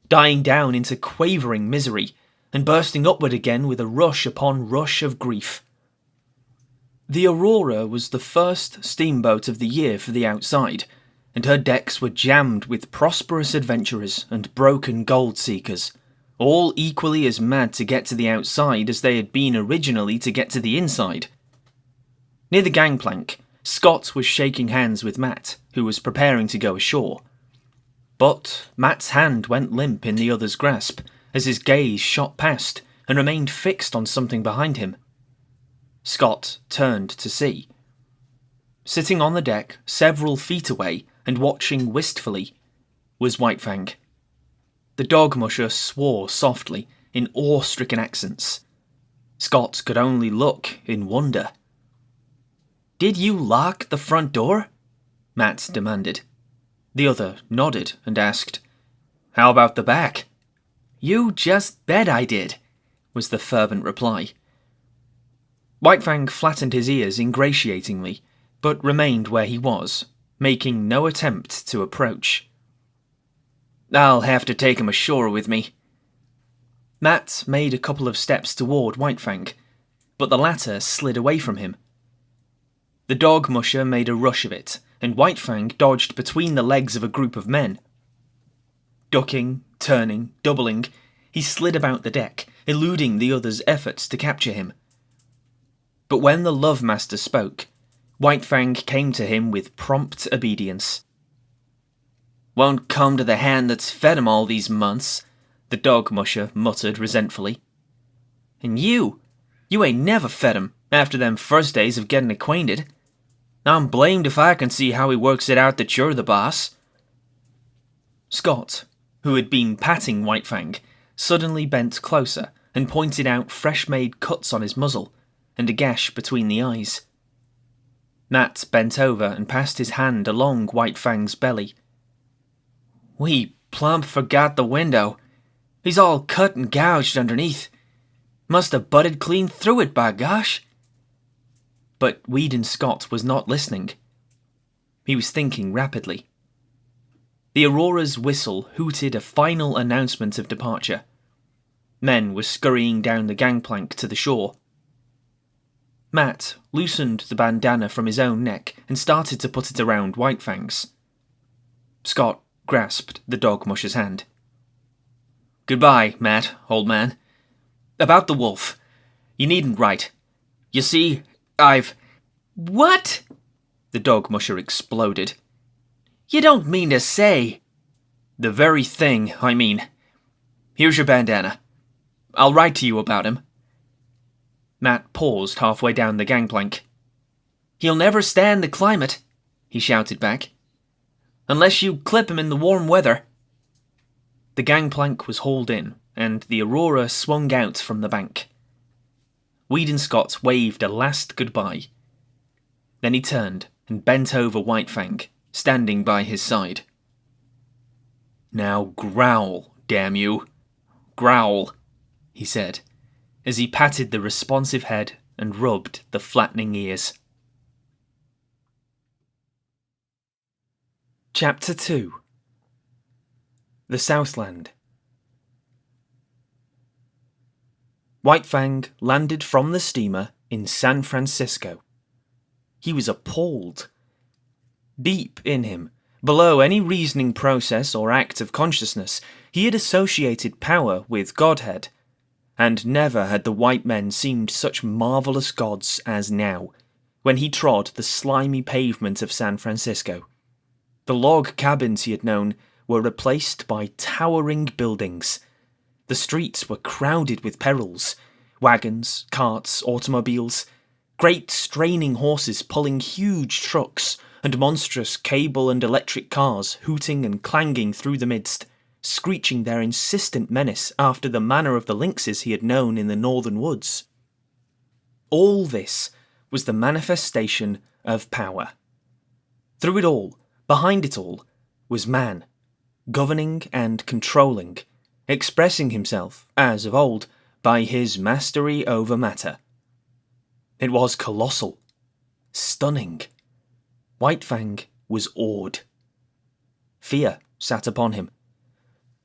S1: dying down into quavering misery, and bursting upward again with a rush upon rush of grief. The Aurora was the first steamboat of the year for the outside, and her decks were jammed with prosperous adventurers and broken gold seekers, all equally as mad to get to the outside as they had been originally to get to the inside. Near the gangplank, Scott was shaking hands with Matt, who was preparing to go ashore. But Matt's hand went limp in the other's grasp as his gaze shot past and remained fixed on something behind him. Scott turned to see. Sitting on the deck several feet away and watching wistfully was White Fang. The dog musher swore softly in awe-stricken accents. Scott could only look in wonder. "Did you lock the front door?" Matt demanded. The other nodded and asked, "How about the back?" "You just bet I did," was the fervent reply. White Fang flattened his ears ingratiatingly, but remained where he was, making no attempt to approach. "I'll have to take him ashore with me." Matt made a couple of steps toward White Fang, but the latter slid away from him. The dog musher made a rush of it, and White Fang dodged between the legs of a group of men. Ducking, turning, doubling, he slid about the deck, eluding the other's efforts to capture him. But when the Love Master spoke, White Fang came to him with prompt obedience. "Won't come to the hand that's fed him all these months," the dog musher muttered resentfully. "And you ain't never fed him after them first days of getting acquainted. I'm blamed if I can see how he works it out that you're the boss." Scott, who had been patting White Fang, suddenly bent closer and pointed out fresh-made cuts on his muzzle and a gash between the eyes. Matt bent over and passed his hand along White Fang's belly. "We plumb forgot the window. He's all cut and gouged underneath. Must have butted clean through it, by gosh." But Weedon Scott was not listening. He was thinking rapidly. The Aurora's whistle hooted a final announcement of departure. Men were scurrying down the gangplank to the shore. Matt loosened the bandana from his own neck and started to put it around White Fang's. Scott grasped the dog musher's hand. "Goodbye, Matt, old man. About the wolf. You needn't write. You see, I've—"
S3: "What?" the dog musher exploded. "You don't mean to say—"
S1: "The very thing I mean. Here's your bandana. I'll write to you about him." Matt paused halfway down the gangplank.
S3: "He'll never stand the climate," he shouted back. "Unless you clip him in the warm weather."
S1: The gangplank was hauled in, and the Aurora swung out from the bank. Weedon Scott waved a last goodbye. Then he turned and bent over White Fang, standing by his side. "Now growl, damn you. Growl," he said, as he patted the responsive head and rubbed the flattening ears. Chapter 2. The Southland. White Fang landed from the steamer in San Francisco. He was appalled. Deep in him, below any reasoning process or act of consciousness, he had associated power with godhead, and never had the white men seemed such marvelous gods as now, when he trod the slimy pavement of San Francisco. The log cabins he had known were replaced by towering buildings. The streets were crowded with perils. Wagons, carts, automobiles, great straining horses pulling huge trucks, and monstrous cable and electric cars hooting and clanging through the midst, screeching their insistent menace after the manner of the lynxes he had known in the northern woods. All this was the manifestation of power. Through it all, behind it all, was man, governing and controlling, expressing himself, as of old, by his mastery over matter. It was colossal, stunning. White Fang was awed. Fear sat upon him.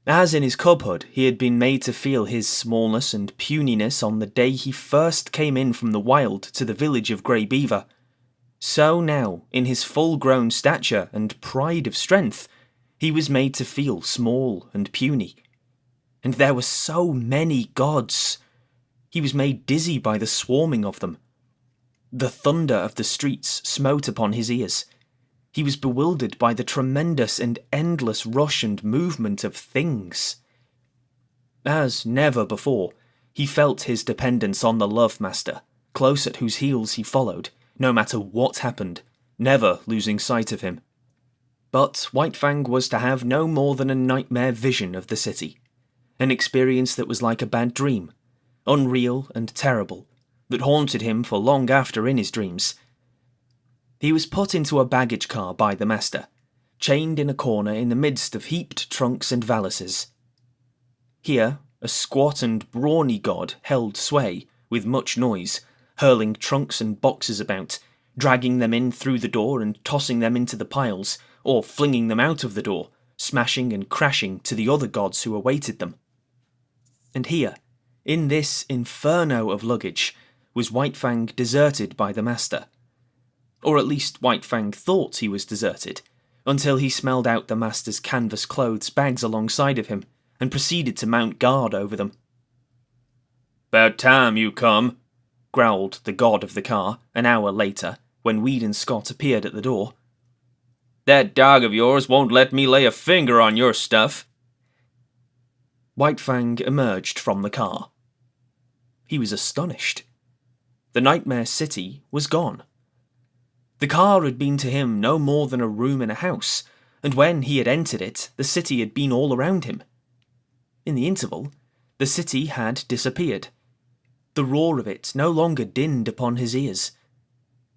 S1: As in his cubhood he had been made to feel his smallness and puniness on the day he first came in from the wild to the village of Grey Beaver, so now, in his full-grown stature and pride of strength, he was made to feel small and puny. And there were so many gods. He was made dizzy by the swarming of them. The thunder of the streets smote upon his ears. He was bewildered by the tremendous and endless rush and movement of things. As never before, he felt his dependence on the Love Master, close at whose heels he followed, no matter what happened, never losing sight of him. But White Fang was to have no more than a nightmare vision of the city, an experience that was like a bad dream, unreal and terrible, that haunted him for long after in his dreams. He was put into a baggage car by the master, chained in a corner in the midst of heaped trunks and valises. Here, a squat and brawny god held sway, with much noise, hurling trunks and boxes about, dragging them in through the door and tossing them into the piles, or flinging them out of the door, smashing and crashing to the other gods who awaited them. And here, in this inferno of luggage, was White Fang deserted by the master. Or at least White Fang thought he was deserted, until he smelled out the master's canvas clothes bags alongside of him, and proceeded to mount guard over them.
S2: "'Bout time you come,"
S1: growled the god of the car, an hour later, when Weed and Scott appeared at the door.
S2: "That dog of yours won't let me lay a finger on your stuff."
S1: White Fang emerged from the car. He was astonished. The nightmare city was gone. The car had been to him no more than a room in a house, and when he had entered it, the city had been all around him. In the interval, the city had disappeared. The roar of it no longer dinned upon his ears.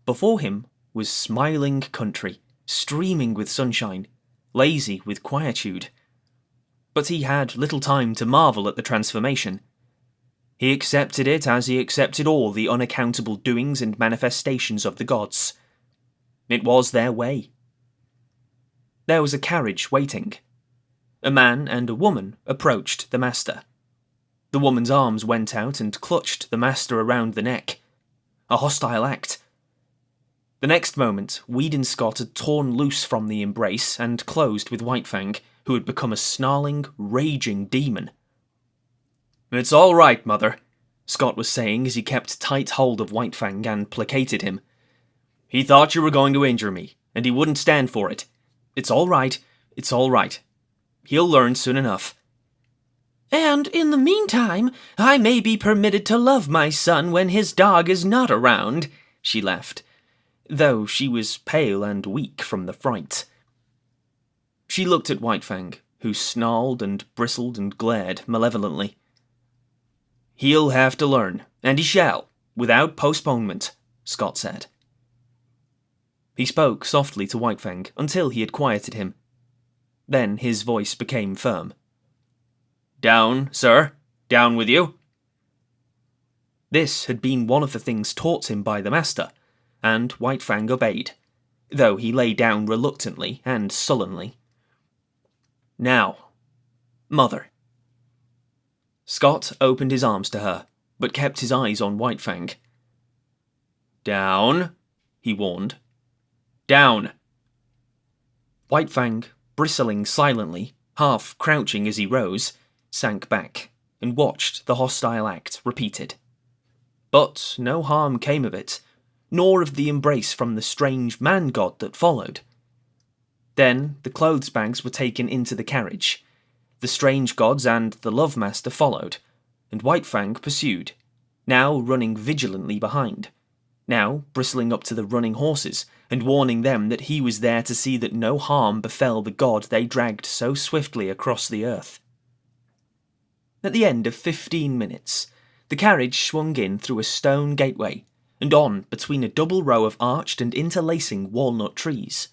S1: Before him was smiling country, streaming with sunshine, lazy with quietude. But he had little time to marvel at the transformation. He accepted it as he accepted all the unaccountable doings and manifestations of the gods. It was their way. There was a carriage waiting. A man and a woman approached the master. The woman's arms went out and clutched the master around the neck. A hostile act. The next moment, Weed and Scott had torn loose from the embrace and closed with White Fang, who had become a snarling, raging demon.
S2: "It's all right, Mother,"
S1: Scott was saying as he kept tight hold of White Fang and placated him.
S2: "He thought you were going to injure me, and he wouldn't stand for it.
S1: It's all right. It's all right. He'll learn soon enough."
S3: "And in the meantime, I may be permitted to love my son when his dog is not around," she laughed, though she was pale and weak from the fright.
S1: She looked at White Fang, who snarled and bristled and glared malevolently.
S2: "He'll have to learn, and he shall,
S1: without postponement," Scott said. He spoke softly to White Fang until he had quieted him. Then his voice became firm.
S2: "Down, sir. Down with you."
S1: This had been one of the things taught him by the master, and White Fang obeyed, though he lay down reluctantly and sullenly. "Now, Mother." Scott opened his arms to her, but kept his eyes on White Fang.
S2: "Down," he warned. "Down."
S1: White Fang, bristling silently, half crouching as he rose, sank back and watched the hostile act repeated. But no harm came of it, nor of the embrace from the strange man-god that followed. Then the clothes bags were taken into the carriage. The strange gods and the Love Master followed, and White Fang pursued, now running vigilantly behind, now bristling up to the running horses and warning them that he was there to see that no harm befell the god they dragged so swiftly across the earth. At the end of 15 minutes, the carriage swung in through a stone gateway and on between a double row of arched and interlacing walnut trees.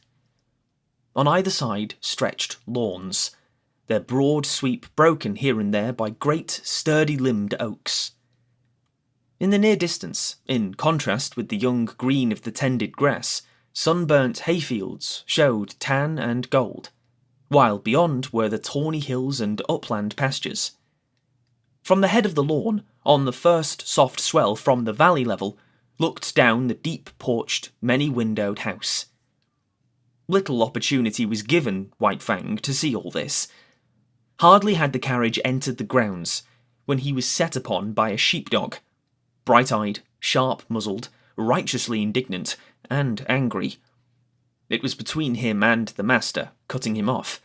S1: On either side stretched lawns, their broad sweep broken here and there by great, sturdy-limbed oaks. In the near distance, in contrast with the young green of the tended grass, sunburnt hayfields showed tan and gold, while beyond were the tawny hills and upland pastures. From the head of the lawn, on the first soft swell from the valley level, looked down the deep-porched, many-windowed house. Little opportunity was given White Fang to see all this. Hardly had the carriage entered the grounds, when he was set upon by a sheepdog, bright-eyed, sharp-muzzled, righteously indignant, and angry.
S3: It was between him and the master, cutting him off.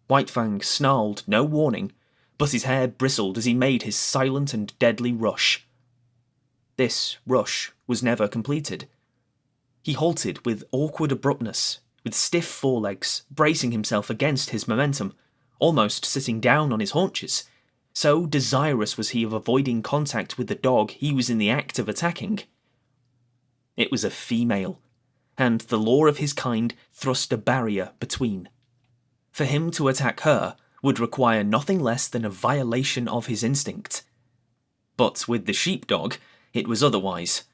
S3: White Fang snarled no warning, but his hair bristled as he made his silent and deadly rush. This rush was never completed. He halted with awkward abruptness, with stiff forelegs, bracing himself against his momentum, almost sitting down on his haunches. So desirous was he of avoiding contact with the dog he was in the act of attacking. It was a female, and the law of his kind thrust a barrier between. For him to attack her would require nothing less than a violation of his instinct. But with the sheepdog, it was otherwise.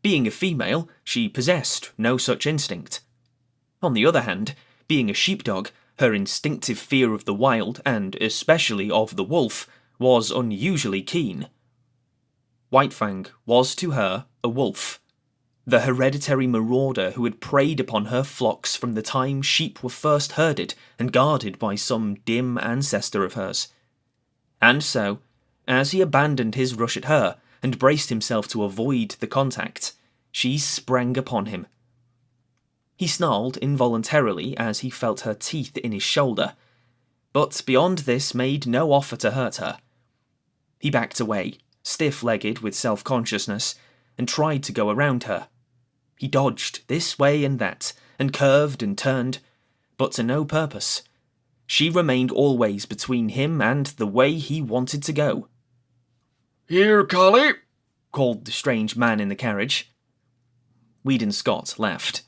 S3: Being a female, she possessed no such instinct. On the other hand, being a sheepdog, her instinctive fear of the wild, and especially of the wolf, was unusually keen. White Fang was to her a wolf, the hereditary marauder who had preyed upon her flocks from the time sheep were first herded and guarded by some dim ancestor of hers. And so, as he abandoned his rush at her and braced himself to avoid the contact, she sprang upon him. He snarled involuntarily as he felt her teeth in his shoulder, but beyond this made no offer to hurt her. He backed away, stiff-legged with self-consciousness, and tried to go around her. He dodged this way and that, and curved and turned, but to no purpose. She remained always between him and the way he wanted to go.
S2: "Here, Collie,"
S3: called the strange man in the carriage. Weedon Scott laughed.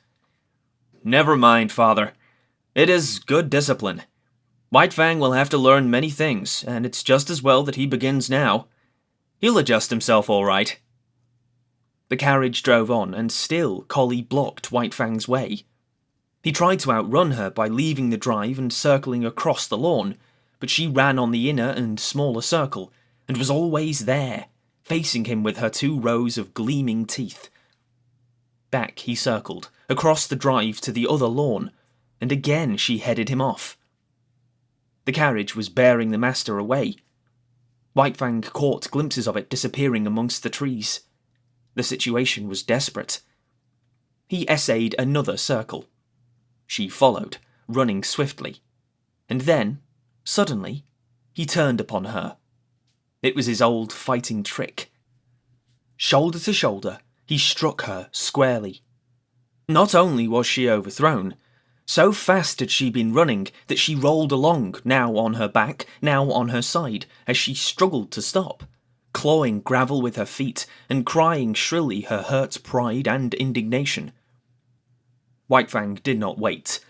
S3: "Never mind, father. It is good discipline. White Fang will have to learn many things, and it's just as well that he begins now. He'll adjust himself all right." The carriage drove on, and still Collie blocked White Fang's way. He tried to outrun her by leaving the drive and circling across the lawn, but she ran on the inner and smaller circle, and was always there, facing him with her 2 rows of gleaming teeth. Back he circled, across the drive to the other lawn, and again she headed him off. The carriage was bearing the master away. White Fang caught glimpses of it disappearing amongst the trees. The situation was desperate. He essayed another circle. She followed, running swiftly. And then, suddenly, he turned upon her. It was his old fighting trick. Shoulder to shoulder, he struck her squarely. Not only was she overthrown, so fast had she been running that she rolled along, now on her back, now on her side, as she struggled to stop, clawing gravel with her feet and crying shrilly her hurt pride and indignation. White Fang did not wait.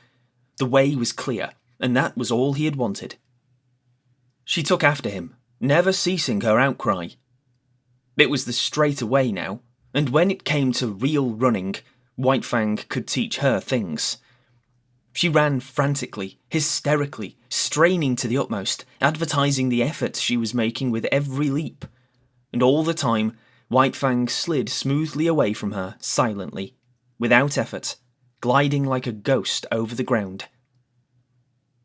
S3: The way was clear, and that was all he had wanted. She took after him, never ceasing her outcry. It was the straight away now, and when it came to real running, White Fang could teach her things. She ran frantically, hysterically, straining to the utmost, advertising the effort she was making with every leap. And all the time, White Fang slid smoothly away from her, silently, without effort, gliding like a ghost over the ground.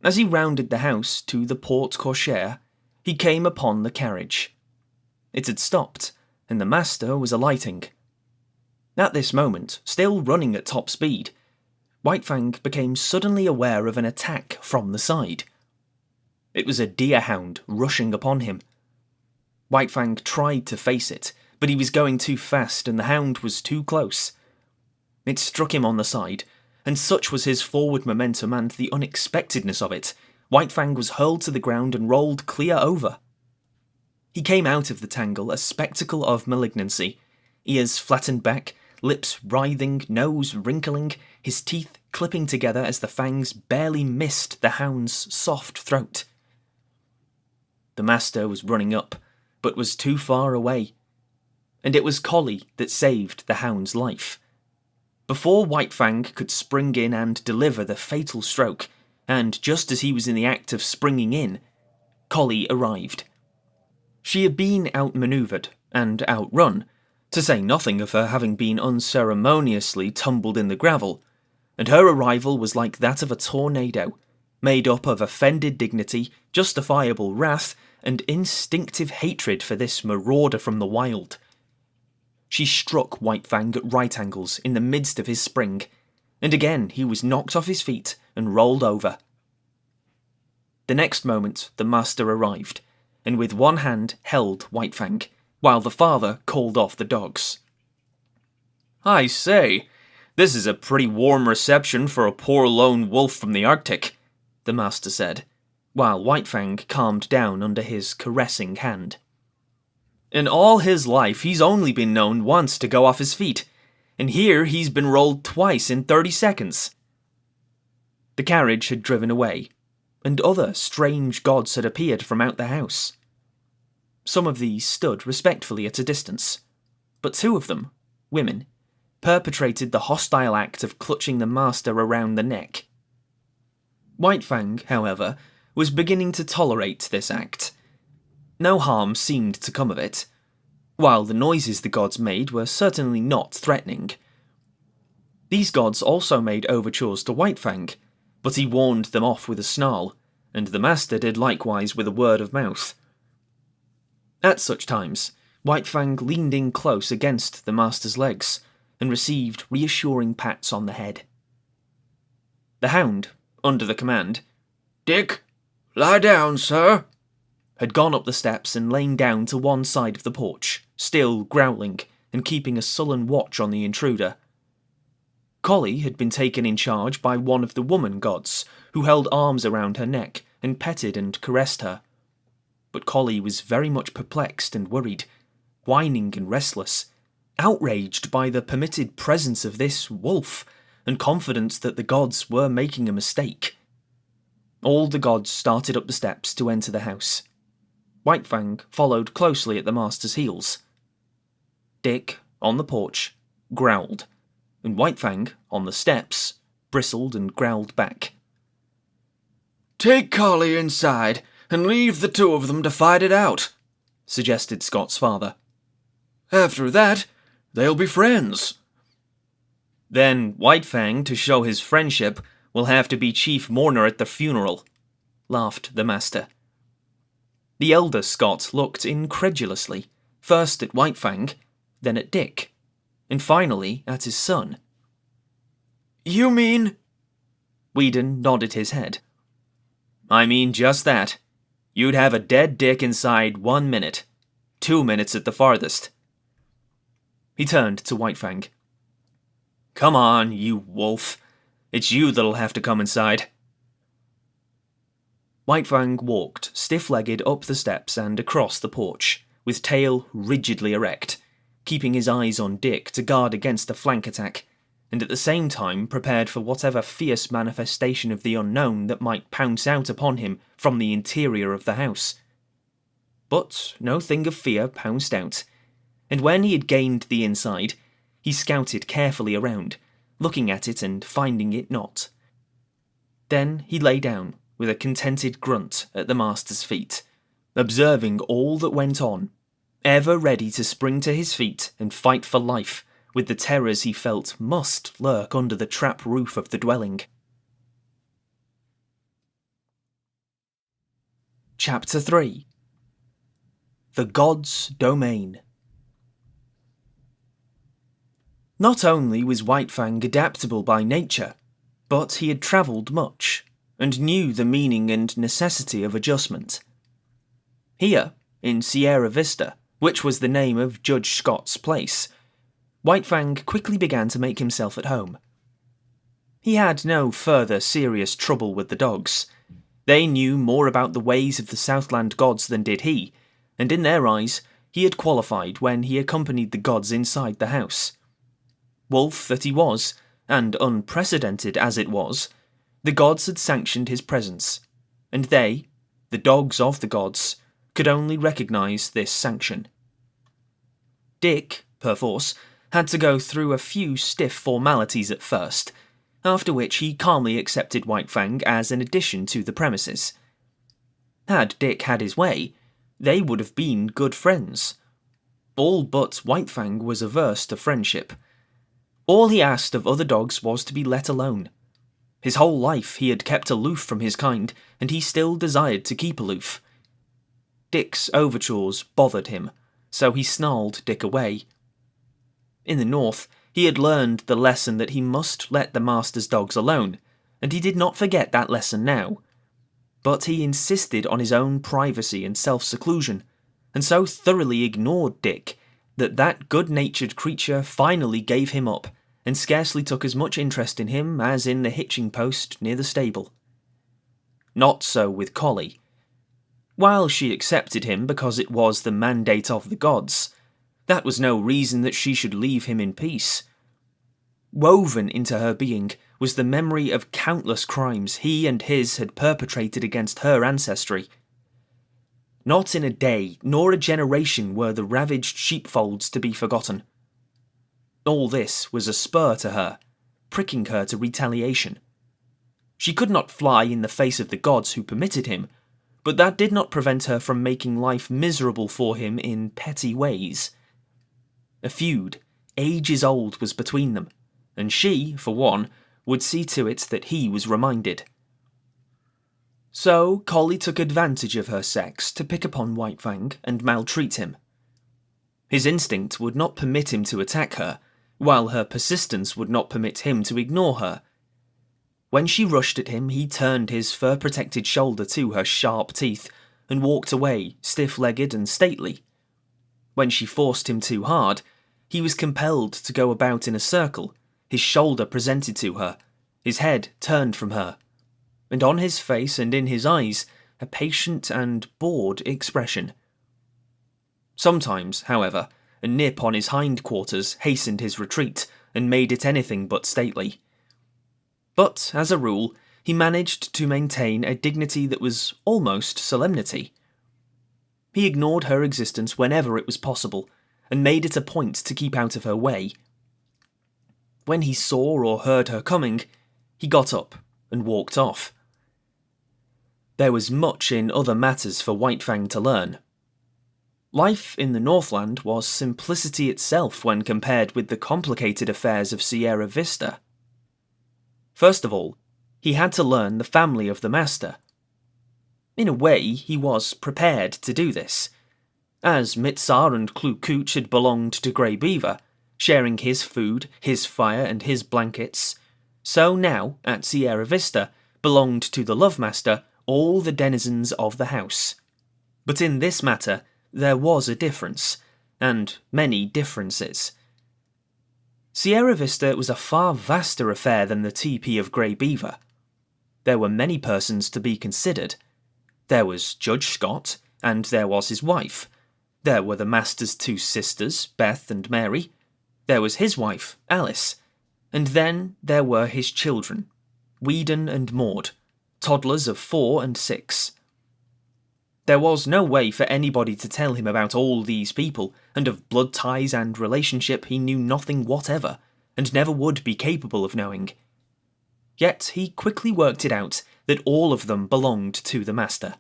S3: As he rounded the house to the porte cochere, he came upon the carriage. It had stopped, and the master was alighting. At this moment, still running at top speed, White Fang became suddenly aware of an attack from the side. It was a deerhound rushing upon him. White Fang tried to face it, but he was going too fast and the hound was too close. It struck him on the side, and such was his forward momentum and the unexpectedness of it, White Fang was hurled to the ground and rolled clear over. He came out of the tangle a spectacle of malignancy, ears flattened back, lips writhing, nose wrinkling, his teeth clipping together as the fangs barely missed the hound's soft throat. The master was running up, but was too far away, and it was Collie that saved the hound's life. Before White Fang could spring in and deliver the fatal stroke, and just as he was in the act of springing in, Collie arrived. She had been outmanoeuvred and outrun, to say nothing of her having been unceremoniously tumbled in the gravel, and her arrival was like that of a tornado, made up of offended dignity, justifiable wrath, and instinctive hatred for this marauder from the wild. She struck White Fang at right angles in the midst of his spring, and again he was knocked off his feet and rolled over. The next moment the master arrived, and with one hand held White Fang, while the father called off the dogs.
S2: "I say, this is a pretty warm reception for a poor lone wolf from the Arctic," the master said,
S3: while White Fang calmed down under his caressing hand.
S2: "In all his life he's only been known once to go off his feet, and here he's been rolled twice in 30 seconds.
S3: The carriage had driven away, and other strange gods had appeared from out the house. Some of these stood respectfully at a distance, but 2 of them, women, perpetrated the hostile act of clutching the master around the neck. White Fang, however, was beginning to tolerate this act. No harm seemed to come of it, while the noises the gods made were certainly not threatening. These gods also made overtures to White Fang, but he warned them off with a snarl, and the master did likewise with a word of mouth. At such times, White Fang leaned in close against the master's legs, and received reassuring pats on the head. The hound, under the command,
S2: "Dick, lie down, sir,"
S3: had gone up the steps and lain down to one side of the porch, still growling and keeping a sullen watch on the intruder. Collie had been taken in charge by one of the woman gods, who held arms around her neck and petted and caressed her. But Collie was very much perplexed and worried, whining and restless, outraged by the permitted presence of this wolf, and confident that the gods were making a mistake. All the gods started up the steps to enter the house. White Fang followed closely at the master's heels. Dick, on the porch, growled, and White Fang, on the steps, bristled and growled back.
S2: "Take Collie inside and leave the 2 of them to fight it out," suggested Scott's father. "After that, they'll be friends."
S3: "Then White Fang, to show his friendship, will have to be chief mourner at the funeral," laughed the master. The elder Scott looked incredulously, first at White Fang, then at Dick, and finally at his son.
S2: "You mean—"
S3: Whedon nodded his head.
S2: "I mean just that. You'd have a dead Dick inside 1 minute. 2 minutes at the farthest."
S3: He turned to White Fang.
S2: "Come on, you wolf. It's you that'll have to come inside."
S3: White Fang walked stiff-legged up the steps and across the porch, with tail rigidly erect, keeping his eyes on Dick to guard against a flank attack, and at the same time prepared for whatever fierce manifestation of the unknown that might pounce out upon him from the interior of the house. But no thing of fear pounced out, and when he had gained the inside, he scouted carefully around, looking at it and finding it not. Then he lay down, with a contented grunt at the master's feet, observing all that went on, ever ready to spring to his feet and fight for life, with the terrors he felt must lurk under the trap roof of the dwelling. Chapter 3. The God's Domain. Not only was White Fang adaptable by nature, but he had travelled much, and knew the meaning and necessity of adjustment. Here, in Sierra Vista, which was the name of Judge Scott's place, White Fang quickly began to make himself at home. He had no further serious trouble with the dogs. They knew more about the ways of the Southland gods than did he, and in their eyes he had qualified when he accompanied the gods inside the house. Wolf that he was, and unprecedented as it was, the gods had sanctioned his presence, and they, the dogs of the gods, could only recognise this sanction. Dick, perforce, had to go through a few stiff formalities at first, after which he calmly accepted White Fang as an addition to the premises. Had Dick had his way, they would have been good friends. All but White Fang was averse to friendship. All he asked of other dogs was to be let alone. His whole life he had kept aloof from his kind, and he still desired to keep aloof. Dick's overtures bothered him, so he snarled Dick away. In the north, He had learned the lesson that he must let the master's dogs alone, and he did not forget that lesson now. But he insisted on his own privacy and self-seclusion, and so thoroughly ignored Dick that good-natured creature finally gave him up and scarcely took as much interest in him as in the hitching post near the stable. Not so with Collie. While she accepted him because it was the mandate of the gods, that was no reason that she should leave him in peace. Woven into her being was the memory of countless crimes he and his had perpetrated against her ancestry. Not in a day nor a generation were the ravaged sheepfolds to be forgotten. All this was a spur to her, pricking her to retaliation. She could not fly in the face of the gods who permitted him, but that did not prevent her from making life miserable for him in petty ways. A feud, ages old, was between them, and she, for one, would see to it that he was reminded. So Collie took advantage of her sex to pick upon White Fang and maltreat him. His instinct would not permit him to attack her, while her persistence would not permit him to ignore her. When she rushed at him, he turned his fur-protected shoulder to her sharp teeth and walked away, stiff-legged and stately. When she forced him too hard, he was compelled to go about in a circle, his shoulder presented to her, his head turned from her, and on his face and in his eyes a patient and bored expression. Sometimes, however, a nip on his hindquarters hastened his retreat and made it anything but stately. But, as a rule, he managed to maintain a dignity that was almost solemnity. He ignored her existence whenever it was possible, and made it a point to keep out of her way. When he saw or heard her coming, he got up and walked off. There was much in other matters for White Fang to learn. Life in the Northland was simplicity itself when compared with the complicated affairs of Sierra Vista. First of all, he had to learn the family of the master. In a way, he was prepared to do this. As Mitzar and Klukooch had belonged to Grey Beaver, sharing his food, his fire and his blankets, so now, at Sierra Vista, belonged to the Love Master all the denizens of the house. But in this matter, there was a difference, and many differences. Sierra Vista was a far vaster affair than the teepee of Grey Beaver. There were many persons to be considered. There was Judge Scott, and there was his wife. There were the master's two sisters, Beth and Mary. There was his wife, Alice. And then there were his children, Whedon and Maud, toddlers of 4 and 6. There was no way for anybody to tell him about all these people, and of blood ties and relationship he knew nothing whatever, and never would be capable of knowing. Yet he quickly worked it out that all of them belonged to the master.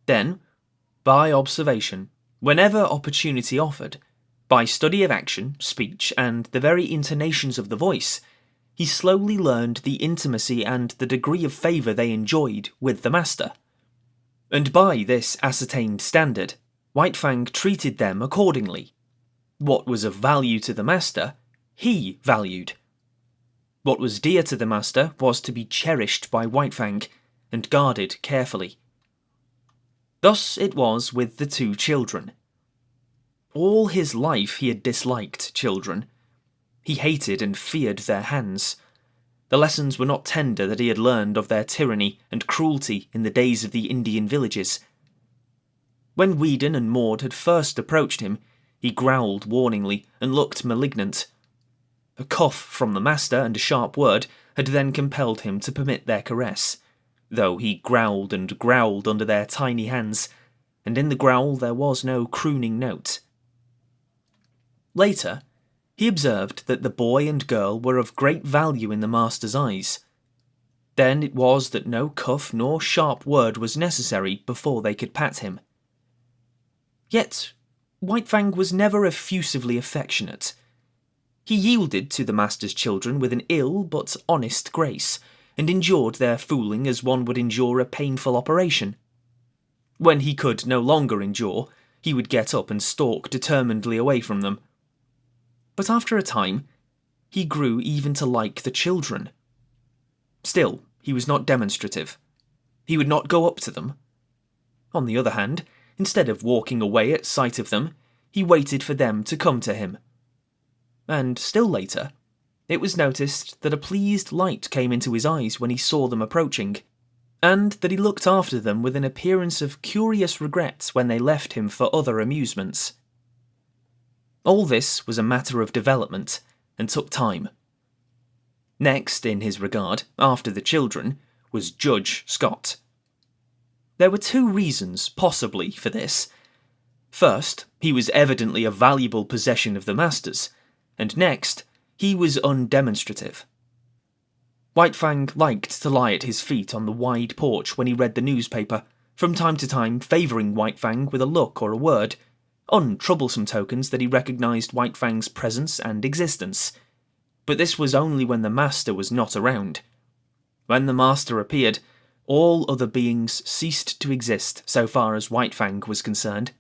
S3: Then, by observation, whenever opportunity offered, by study of action, speech, and the very intonations of the voice, he slowly learned the intimacy and the degree of favour they enjoyed with the master. And by this ascertained standard, White Fang treated them accordingly. What was of value to the master, he valued. What was dear to the master was to be cherished by White Fang and guarded carefully. Thus it was with the two children. All his life he had disliked children. He hated and feared their hands. The lessons were not tender that he had learned of their tyranny and cruelty in the days of the Indian villages. When Whedon and Maud had first approached him, he growled warningly and looked malignant. A cough from the master and a sharp word had then compelled him to permit their caress, though he growled and growled under their tiny hands, and in the growl there was no crooning note. Later, he observed that the boy and girl were of great value in the master's eyes. Then it was that no cuff nor sharp word was necessary before they could pat him. Yet, White Fang was never effusively affectionate. He yielded to the master's children with an ill but honest grace, and endured their fooling as one would endure a painful operation. When he could no longer endure, he would get up and stalk determinedly away from them. But after a time, he grew even to like the children. Still, he was not demonstrative. He would not go up to them. On the other hand, instead of walking away at sight of them, he waited for them to come to him. And still later, it was noticed that a pleased light came into his eyes when he saw them approaching, and that he looked after them with an appearance of curious regret when they left him for other amusements. All this was a matter of development, and took time. Next in his regard, after the children, was Judge Scott. There were two reasons, possibly, for this. First, he was evidently a valuable possession of the master's, and next, he was undemonstrative. White Fang liked to lie at his feet on the wide porch when he read the newspaper, from time to time favouring White Fang with a look or a word, untroublesome tokens that he recognised White Fang's presence and existence. But this was only when the master was not around. When the master appeared, all other beings ceased to exist so far as White Fang was concerned.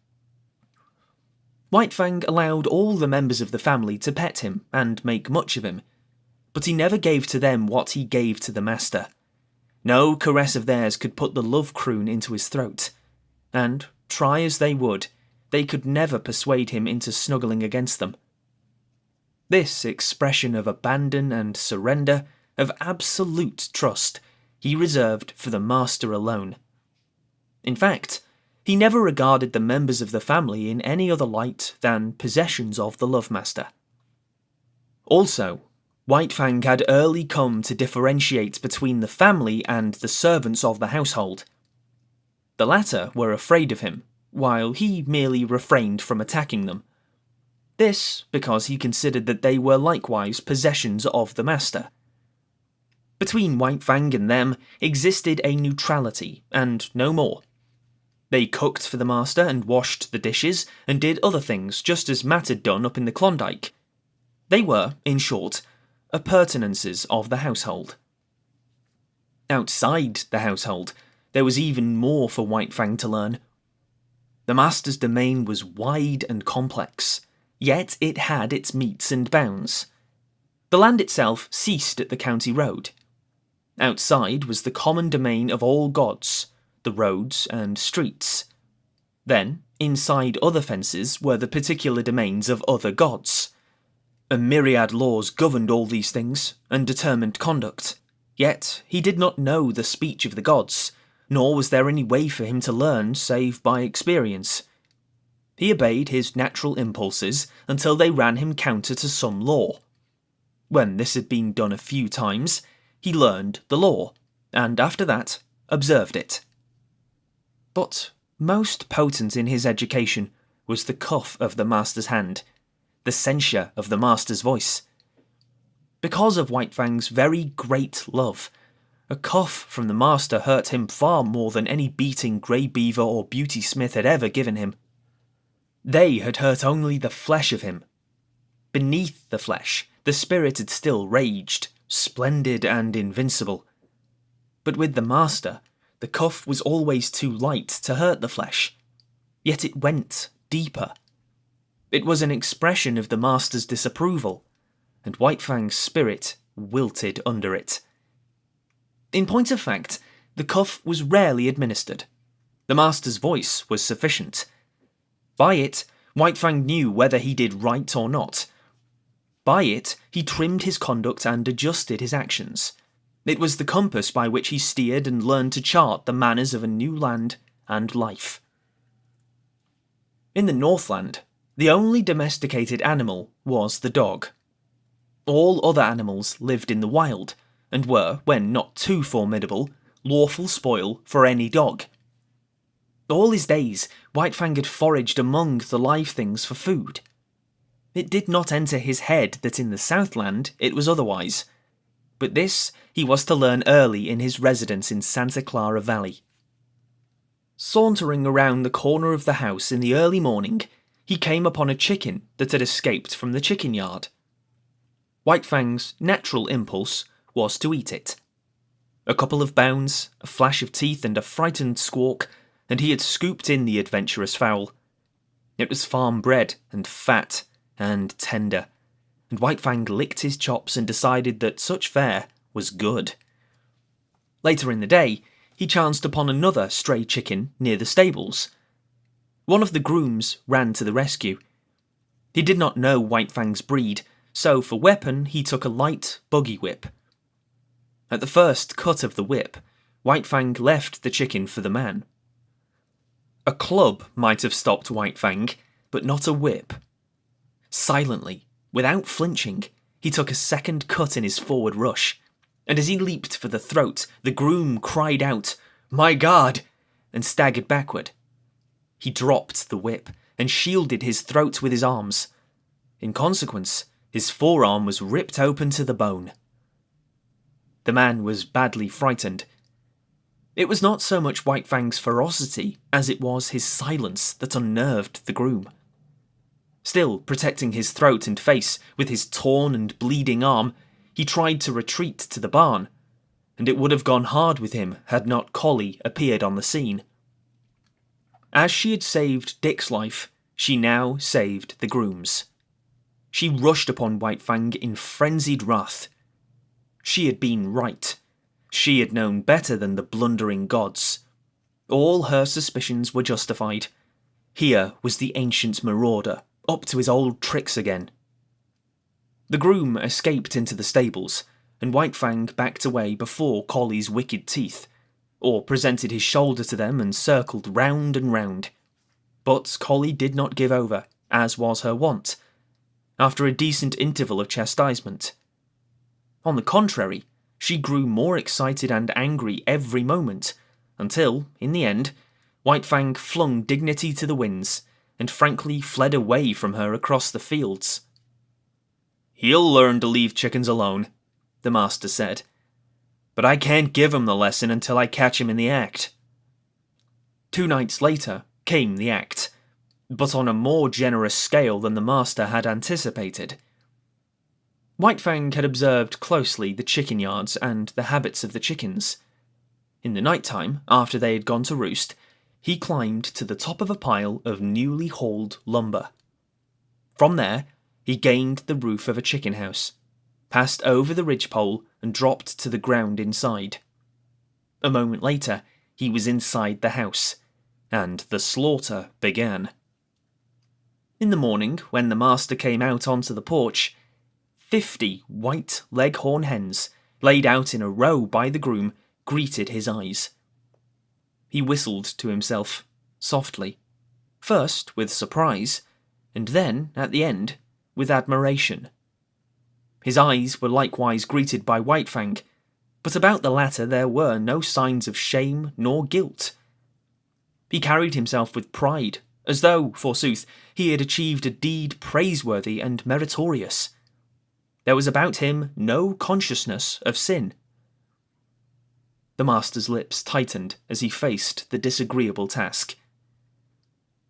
S3: White Fang allowed all the members of the family to pet him and make much of him, but he never gave to them what he gave to the master. No caress of theirs could put the love croon into his throat, and, try as they would, they could never persuade him into snuggling against them. This expression of abandon and surrender, of absolute trust, he reserved for the master alone. In fact, he never regarded the members of the family in any other light than possessions of the Love Master. Also, White Fang had early come to differentiate between the family and the servants of the household. The latter were afraid of him, while he merely refrained from attacking them. This because he considered that they were likewise possessions of the master. Between White Fang and them existed a neutrality, and no more. They cooked for the master and washed the dishes, and did other things just as Matt had done up in the Klondike. They were, in short, appurtenances of the household. Outside the household, there was even more for White Fang to learn. The master's domain was wide and complex, yet it had its metes and bounds. The land itself ceased at the county road. Outside was the common domain of all gods, the roads and streets. Then, inside other fences were the particular domains of other gods. A myriad laws governed all these things, and determined conduct. Yet he did not know the speech of the gods, nor was there any way for him to learn save by experience. He obeyed his natural impulses until they ran him counter to some law. When this had been done a few times, he learned the law, and after that, observed it. But most potent in his education was the cuff of the master's hand, the censure of the master's voice. Because of White Fang's very great love, a cuff from the master hurt him far more than any beating Grey Beaver or Beauty Smith had ever given him. They had hurt only the flesh of him. Beneath the flesh, the spirit had still raged, splendid and invincible. But with the master, the cuff was always too light to hurt the flesh, yet it went deeper. It was an expression of the master's disapproval, and White Fang's spirit wilted under it. In point of fact, the cuff was rarely administered. The master's voice was sufficient. By it, White Fang knew whether he did right or not. By it, he trimmed his conduct and adjusted his actions. It was the compass by which he steered and learned to chart the manners of a new land and life. In the Northland, the only domesticated animal was the dog. All other animals lived in the wild, and were, when not too formidable, lawful spoil for any dog. All his days, White Fang had foraged among the live things for food. It did not enter his head that in the Southland it was otherwise, but this he was to learn early in his residence in Santa Clara Valley. Sauntering around the corner of the house in the early morning, he came upon a chicken that had escaped from the chicken yard. White Fang's natural impulse was to eat it. A couple of bounds, a flash of teeth and a frightened squawk, and he had scooped in the adventurous fowl. It was farm bred and fat and tender, and White Fang licked his chops and decided that such fare was good. Later in the day, he chanced upon another stray chicken near the stables. One of the grooms ran to the rescue. He did not know White Fang's breed, so for weapon he took a light buggy whip. At the first cut of the whip, White Fang left the chicken for the man. A club might have stopped White Fang, but not a whip. Silently, without flinching, he took a second cut in his forward rush, and as he leaped for the throat, the groom cried out, "My God!" and staggered backward. He dropped the whip and shielded his throat with his arms. In consequence, his forearm was ripped open to the bone. The man was badly frightened. It was not so much White Fang's ferocity as it was his silence that unnerved the groom. Still protecting his throat and face with his torn and bleeding arm, he tried to retreat to the barn, and it would have gone hard with him had not Collie appeared on the scene. As she had saved Dick's life, she now saved the groom's. She rushed upon White Fang in frenzied wrath. She had been right. She had known better than the blundering gods. All her suspicions were justified. Here was the ancient marauder, up to his old tricks again. The groom escaped into the stables, and White Fang backed away before Collie's wicked teeth, or presented his shoulder to them and circled round and round. But Collie did not give over, as was her wont, after a decent interval of chastisement. On the contrary, she grew more excited and angry every moment, until, in the end, White Fang flung dignity to the winds, and frankly fled away from her across the fields. "He'll learn to leave chickens alone," the master said, "but I can't give him the lesson until I catch him in the act." 2 nights later came the act, but on a more generous scale than the master had anticipated. White Fang had observed closely the chicken yards and the habits of the chickens. In the night time, after they had gone to roost, he climbed to the top of a pile of newly hauled lumber. From there, he gained the roof of a chicken house, passed over the ridgepole and dropped to the ground inside. A moment later, he was inside the house, and the slaughter began. In the morning, when the master came out onto the porch, 50 white leghorn hens, laid out in a row by the groom, greeted his eyes. He whistled to himself, softly, first with surprise, and then, at the end, with admiration. His eyes were likewise greeted by White Fang, but about the latter there were no signs of shame nor guilt. He carried himself with pride, as though, forsooth, he had achieved a deed praiseworthy and meritorious. There was about him no consciousness of sin. The master's lips tightened as he faced the disagreeable task.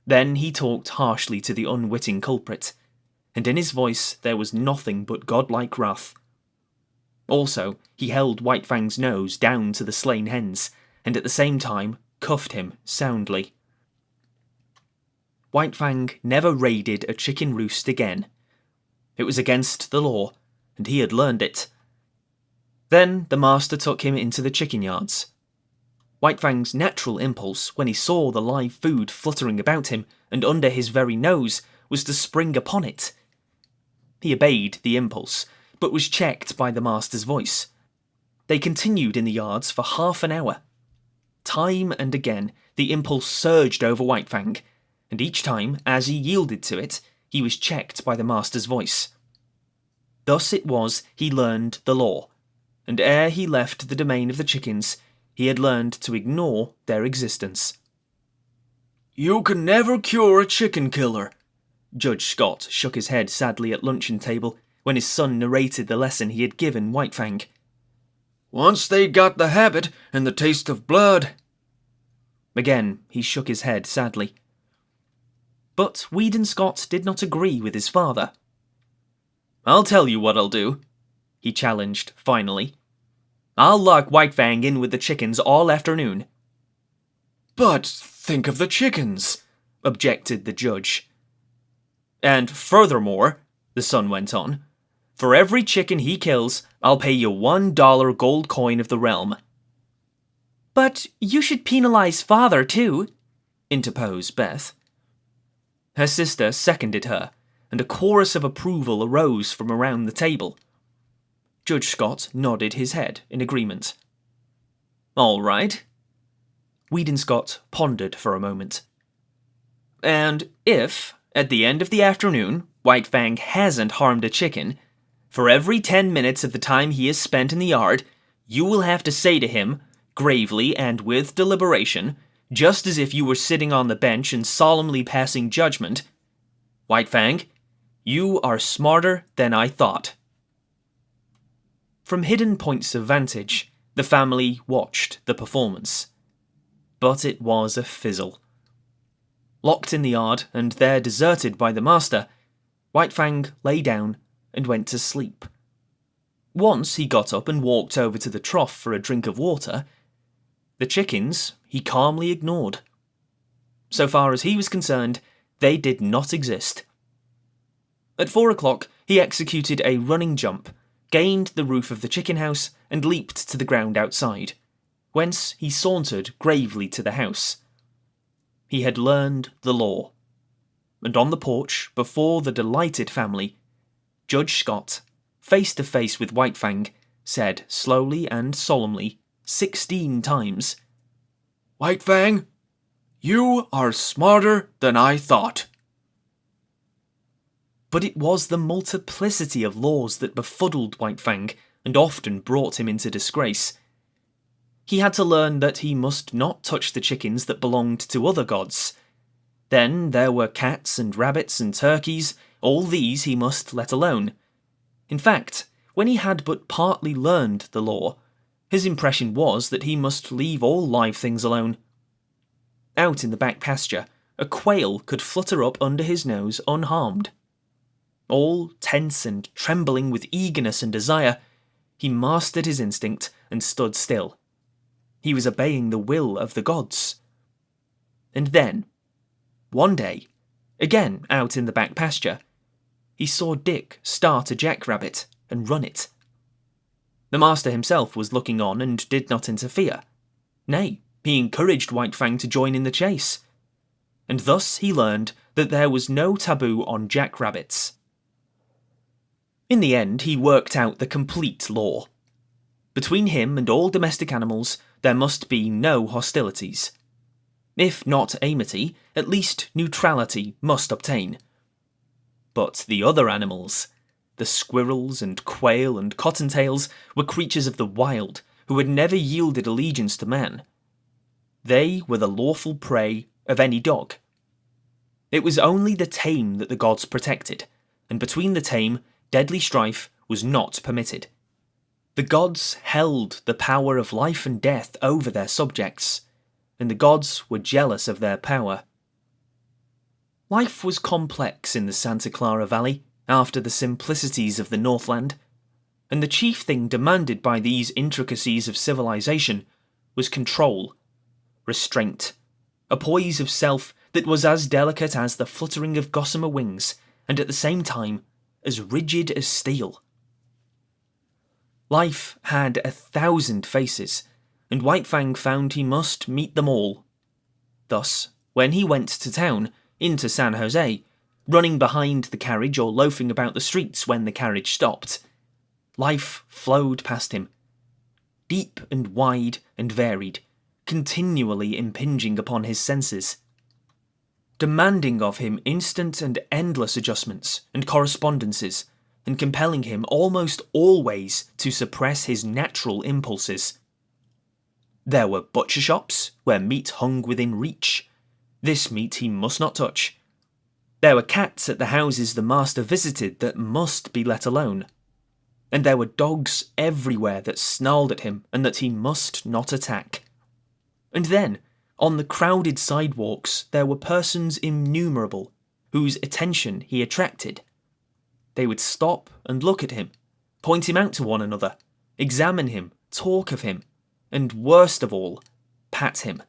S3: Then he talked harshly to the unwitting culprit, and in his voice there was nothing but godlike wrath. Also, he held White Fang's nose down to the slain hens, and at the same time cuffed him soundly. White Fang never raided a chicken roost again. It was against the law, and he had learned it. Then the master took him into the chicken yards. White Fang's natural impulse, when he saw the live food fluttering about him and under his very nose, was to spring upon it. He obeyed the impulse, but was checked by the master's voice. They continued in the yards for half an hour. Time and again, the impulse surged over White Fang, and each time, as he yielded to it, he was checked by the master's voice. Thus it was he learned the law, and ere he left the domain of the chickens, he had learned to ignore their existence.
S2: "You can never cure a chicken killer."
S3: Judge Scott shook his head sadly at luncheon table when his son narrated the lesson he had given White Fang.
S2: "Once they got the habit and the taste of blood."
S3: Again he shook his head sadly. But Weedon Scott did not agree with his father. "I'll tell you what I'll do," he challenged finally. "I'll lock White Fang in with the chickens all afternoon."
S2: "But think of the chickens,"
S3: objected the judge. "And furthermore," the son went on, For every chicken he kills, I'll pay you $1 gold coin of the realm." "But you should penalize father, too," interposed Beth. Her sister seconded her, and a chorus of approval arose from around the table. Judge Scott nodded his head in agreement. "All right." Weedon Scott pondered for a moment. "And if, at the end of the afternoon, White Fang hasn't harmed a chicken, for every 10 minutes of the time he has spent in the yard, you will have to say to him, gravely and with deliberation, just as if you were sitting on the bench and solemnly passing judgment, 'White Fang, you are smarter than I thought.'" From hidden points of vantage, the family watched the performance. But it was a fizzle. Locked in the yard and there deserted by the master, White Fang lay down and went to sleep. Once he got up and walked over to the trough for a drink of water. The chickens he calmly ignored. So far as he was concerned, they did not exist. At 4 o'clock, he executed a running jump, gained the roof of the chicken house, and leaped to the ground outside, whence he sauntered gravely to the house. He had learned the law. And on the porch, before the delighted family, Judge Scott, face to face with White Fang, said slowly and solemnly, 16 times,
S2: "White Fang, you are smarter than I thought."
S3: But it was the multiplicity of laws that befuddled White Fang and often brought him into disgrace. He had to learn that he must not touch the chickens that belonged to other gods. Then there were cats and rabbits and turkeys, all these he must let alone. In fact, when he had but partly learned the law, his impression was that he must leave all live things alone. Out in the back pasture, a quail could flutter up under his nose unharmed. All tense and trembling with eagerness and desire, he mastered his instinct and stood still. He was obeying the will of the gods. And then, one day, again out in the back pasture, he saw Dick start a jackrabbit and run it. The master himself was looking on and did not interfere. Nay, he encouraged White Fang to join in the chase. And thus he learned that there was no taboo on jackrabbits. In the end, he worked out the complete law. Between him and all domestic animals, there must be no hostilities. If not amity, at least neutrality must obtain. But the other animals, the squirrels and quail and cottontails, were creatures of the wild who had never yielded allegiance to man. They were the lawful prey of any dog. It was only the tame that the gods protected, and between the tame, deadly strife was not permitted. The gods held the power of life and death over their subjects, and the gods were jealous of their power. Life was complex in the Santa Clara Valley after the simplicities of the Northland, and the chief thing demanded by these intricacies of civilization was control, restraint, a poise of self that was as delicate as the fluttering of gossamer wings, and at the same time as rigid as steel. Life had 1,000 faces, and White Fang found he must meet them all. Thus, when he went to town, into San Jose, running behind the carriage or loafing about the streets when the carriage stopped, life flowed past him, deep and wide and varied, continually impinging upon his senses, demanding of him instant and endless adjustments and correspondences, and compelling him almost always to suppress his natural impulses. There were butcher shops where meat hung within reach. This meat he must not touch. There were cats at the houses the master visited that must be let alone. And there were dogs everywhere that snarled at him and that he must not attack. And then, on the crowded sidewalks, there were persons innumerable whose attention he attracted. They would stop and look at him, point him out to one another, examine him, talk of him, and worst of all, pat him.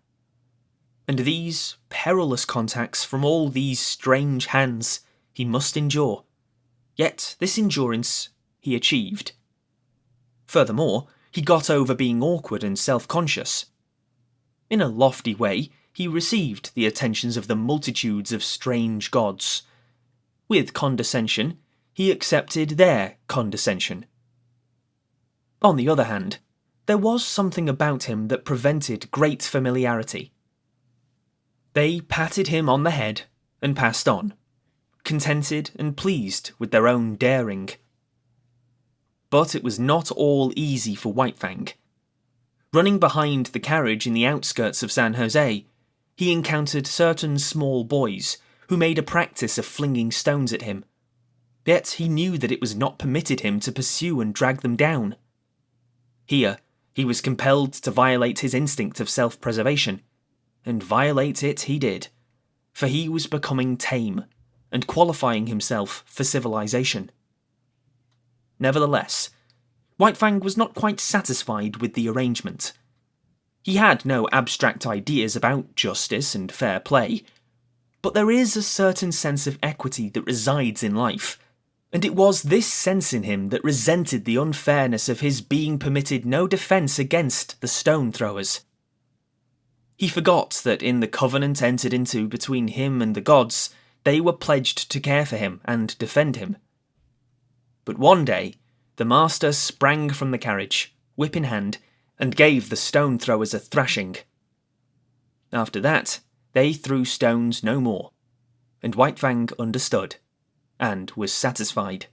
S3: And these perilous contacts from all these strange hands he must endure. Yet this endurance he he achieved. Furthermore, he got over being awkward and self-conscious. In a lofty way, he received the attentions of the multitudes of strange gods. With condescension, he accepted their condescension. On the other hand, there was something about him that prevented great familiarity. They patted him on the head and passed on, contented and pleased with their own daring. But it was not all easy for White Fang. Running behind the carriage in the outskirts of San Jose, he encountered certain small boys who made a practice of flinging stones at him. Yet he knew that it was not permitted him to pursue and drag them down. Here, he was compelled to violate his instinct of self-preservation, and violate it he did, for he was becoming tame and qualifying himself for civilization. Nevertheless, White Fang was not quite satisfied with the arrangement. He had no abstract ideas about justice and fair play, but there is a certain sense of equity that resides in life, and it was this sense in him that resented the unfairness of his being permitted no defence against the stone throwers. He forgot that in the covenant entered into between him and the gods, they were pledged to care for him and defend him. But one day, the master sprang from the carriage, whip in hand, and gave the stone throwers a thrashing. After that, they threw stones no more, and White Fang understood, and was satisfied.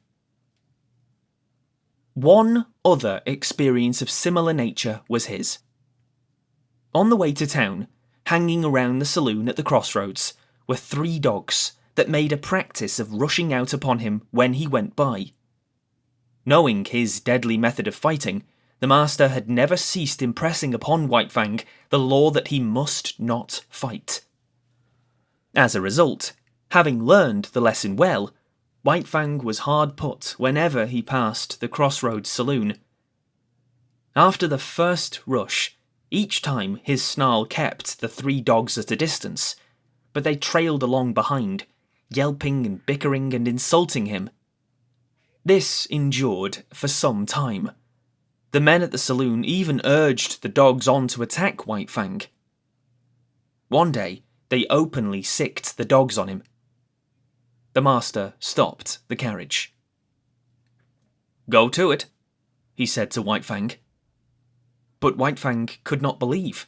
S3: One other experience of similar nature was his. On the way to town, hanging around the saloon at the crossroads, were 3 dogs that made a practice of rushing out upon him when he went by. Knowing his deadly method of fighting, the master had never ceased impressing upon White Fang the law that he must not fight. As a result, having learned the lesson well, White Fang was hard put whenever he passed the crossroads saloon. After the first rush, each time his snarl kept the 3 dogs at a distance, but they trailed along behind, yelping and bickering and insulting him. This endured for some time. The men at the saloon even urged the dogs on to attack White Fang. One day, they openly sicked the dogs on him. The master stopped the carriage. "Go to it," he said to White Fang. But White Fang could not believe.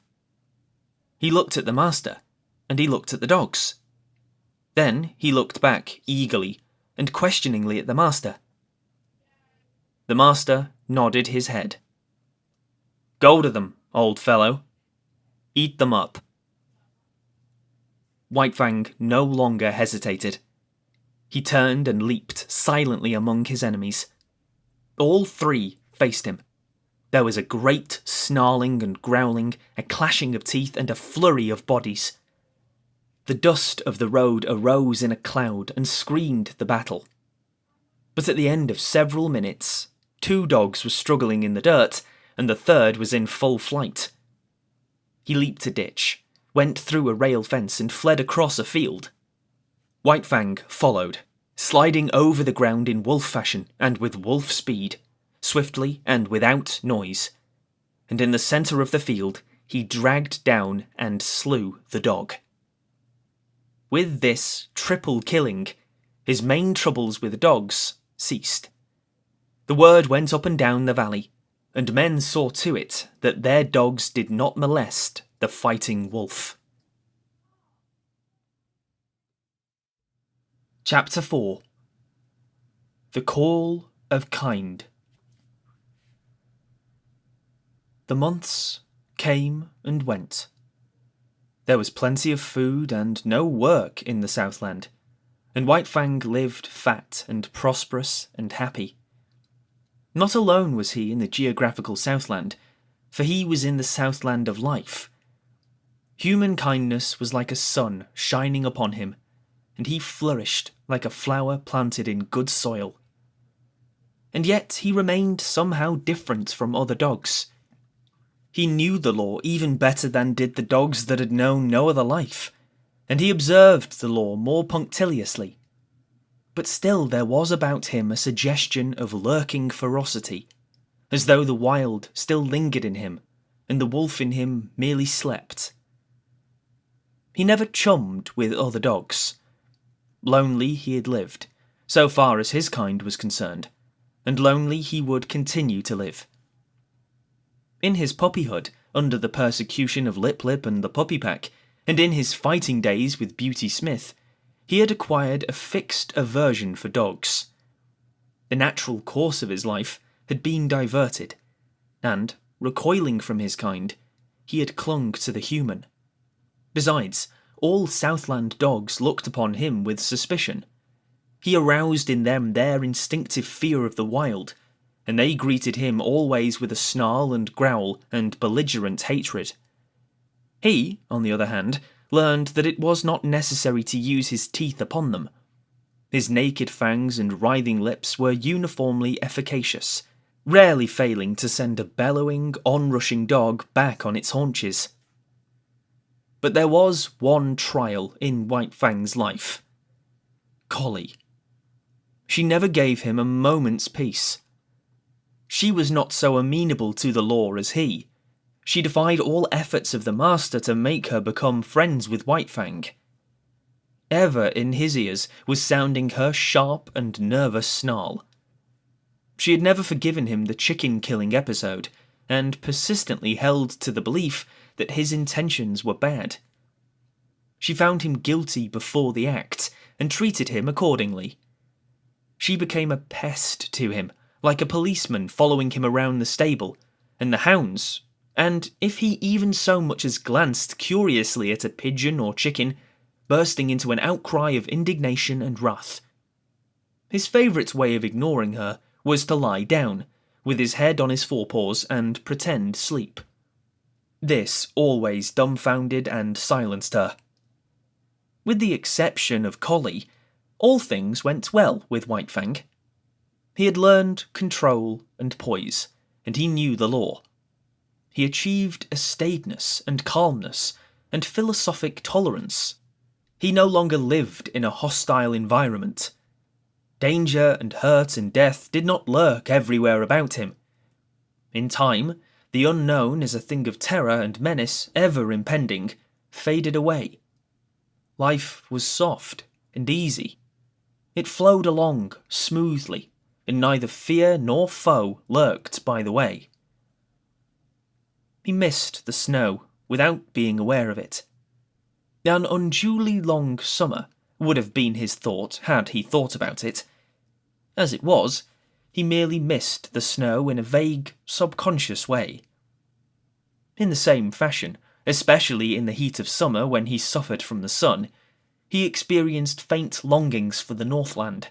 S3: He looked at the master, and he looked at the dogs. Then he looked back eagerly and questioningly at the master. The master nodded his head. "Go to them, old fellow. Eat them up." White Fang no longer hesitated. He turned and leaped silently among his enemies. All 3 faced him. There was a great snarling and growling, a clashing of teeth, and a flurry of bodies. The dust of the road arose in a cloud and screened the battle. But at the end of several minutes, 2 dogs were struggling in the dirt, and the 3rd was in full flight. He leaped a ditch, went through a rail fence, and fled across a field. White Fang followed, sliding over the ground in wolf fashion and with wolf speed, swiftly and without noise, and in the centre of the field he dragged down and slew the dog. With this triple killing, his main troubles with dogs ceased. The word went up and down the valley, and men saw to it that their dogs did not molest the fighting wolf. Chapter 4. The Call of Kind. The months came and went. There was plenty of food and no work in the Southland, and White Fang lived fat and prosperous and happy. Not alone was he in the geographical Southland, for he was in the Southland of life. Human kindness was like a sun shining upon him, and he flourished like a flower planted in good soil. And yet he remained somehow different from other dogs. He knew the law even better than did the dogs that had known no other life, and he observed the law more punctiliously. but still there was about him a suggestion of lurking ferocity, as though the wild still lingered in him, and the wolf in him merely slept. He never chummed with other dogs. Lonely he had lived, so far as his kind was concerned, and lonely he would continue to live. In his puppyhood, under the persecution of Lip Lip and the puppy pack, and in his fighting days with Beauty Smith, he had acquired a fixed aversion for dogs. The natural course of his life had been diverted, and, recoiling from his kind, he had clung to the human. Besides, all Southland dogs looked upon him with suspicion. He aroused in them their instinctive fear of the wild, and they greeted him always with a snarl and growl and belligerent hatred. He, on the other hand, learned that it was not necessary to use his teeth upon them. His naked fangs and writhing lips were uniformly efficacious, rarely failing to send a bellowing, onrushing dog back on its haunches. But there was one trial in White Fang's life. Collie. She never gave him a moment's peace. She was not so amenable to the law as he. She defied all efforts of the master to make her become friends with White Fang. Ever in his ears was sounding her sharp and nervous snarl. She had never forgiven him the chicken-killing episode, and persistently held to the belief that his intentions were bad. She found him guilty before the act, and treated him accordingly. She became a pest to him, like a policeman following him around the stable, and the hounds, and if he even so much as glanced curiously at a pigeon or chicken, bursting into an outcry of indignation and wrath. His favourite way of ignoring her was to lie down, with his head on his forepaws, and pretend sleep. This always dumbfounded and silenced her. With the exception of Collie, all things went well with White Fang. He had learned control and poise, and he knew the law. He achieved a staidness and calmness and philosophic tolerance. He no longer lived in a hostile environment. Danger and hurt and death did not lurk everywhere about him. In time, the unknown as a thing of terror and menace ever impending faded away. Life was soft and easy. It flowed along smoothly, and neither fear nor foe lurked by the way. He missed the snow without being aware of it. An unduly long summer would have been his thought had he thought about it. As it was, he merely missed the snow in a vague, subconscious way. In the same fashion, especially in the heat of summer when he suffered from the sun, he experienced faint longings for the Northland.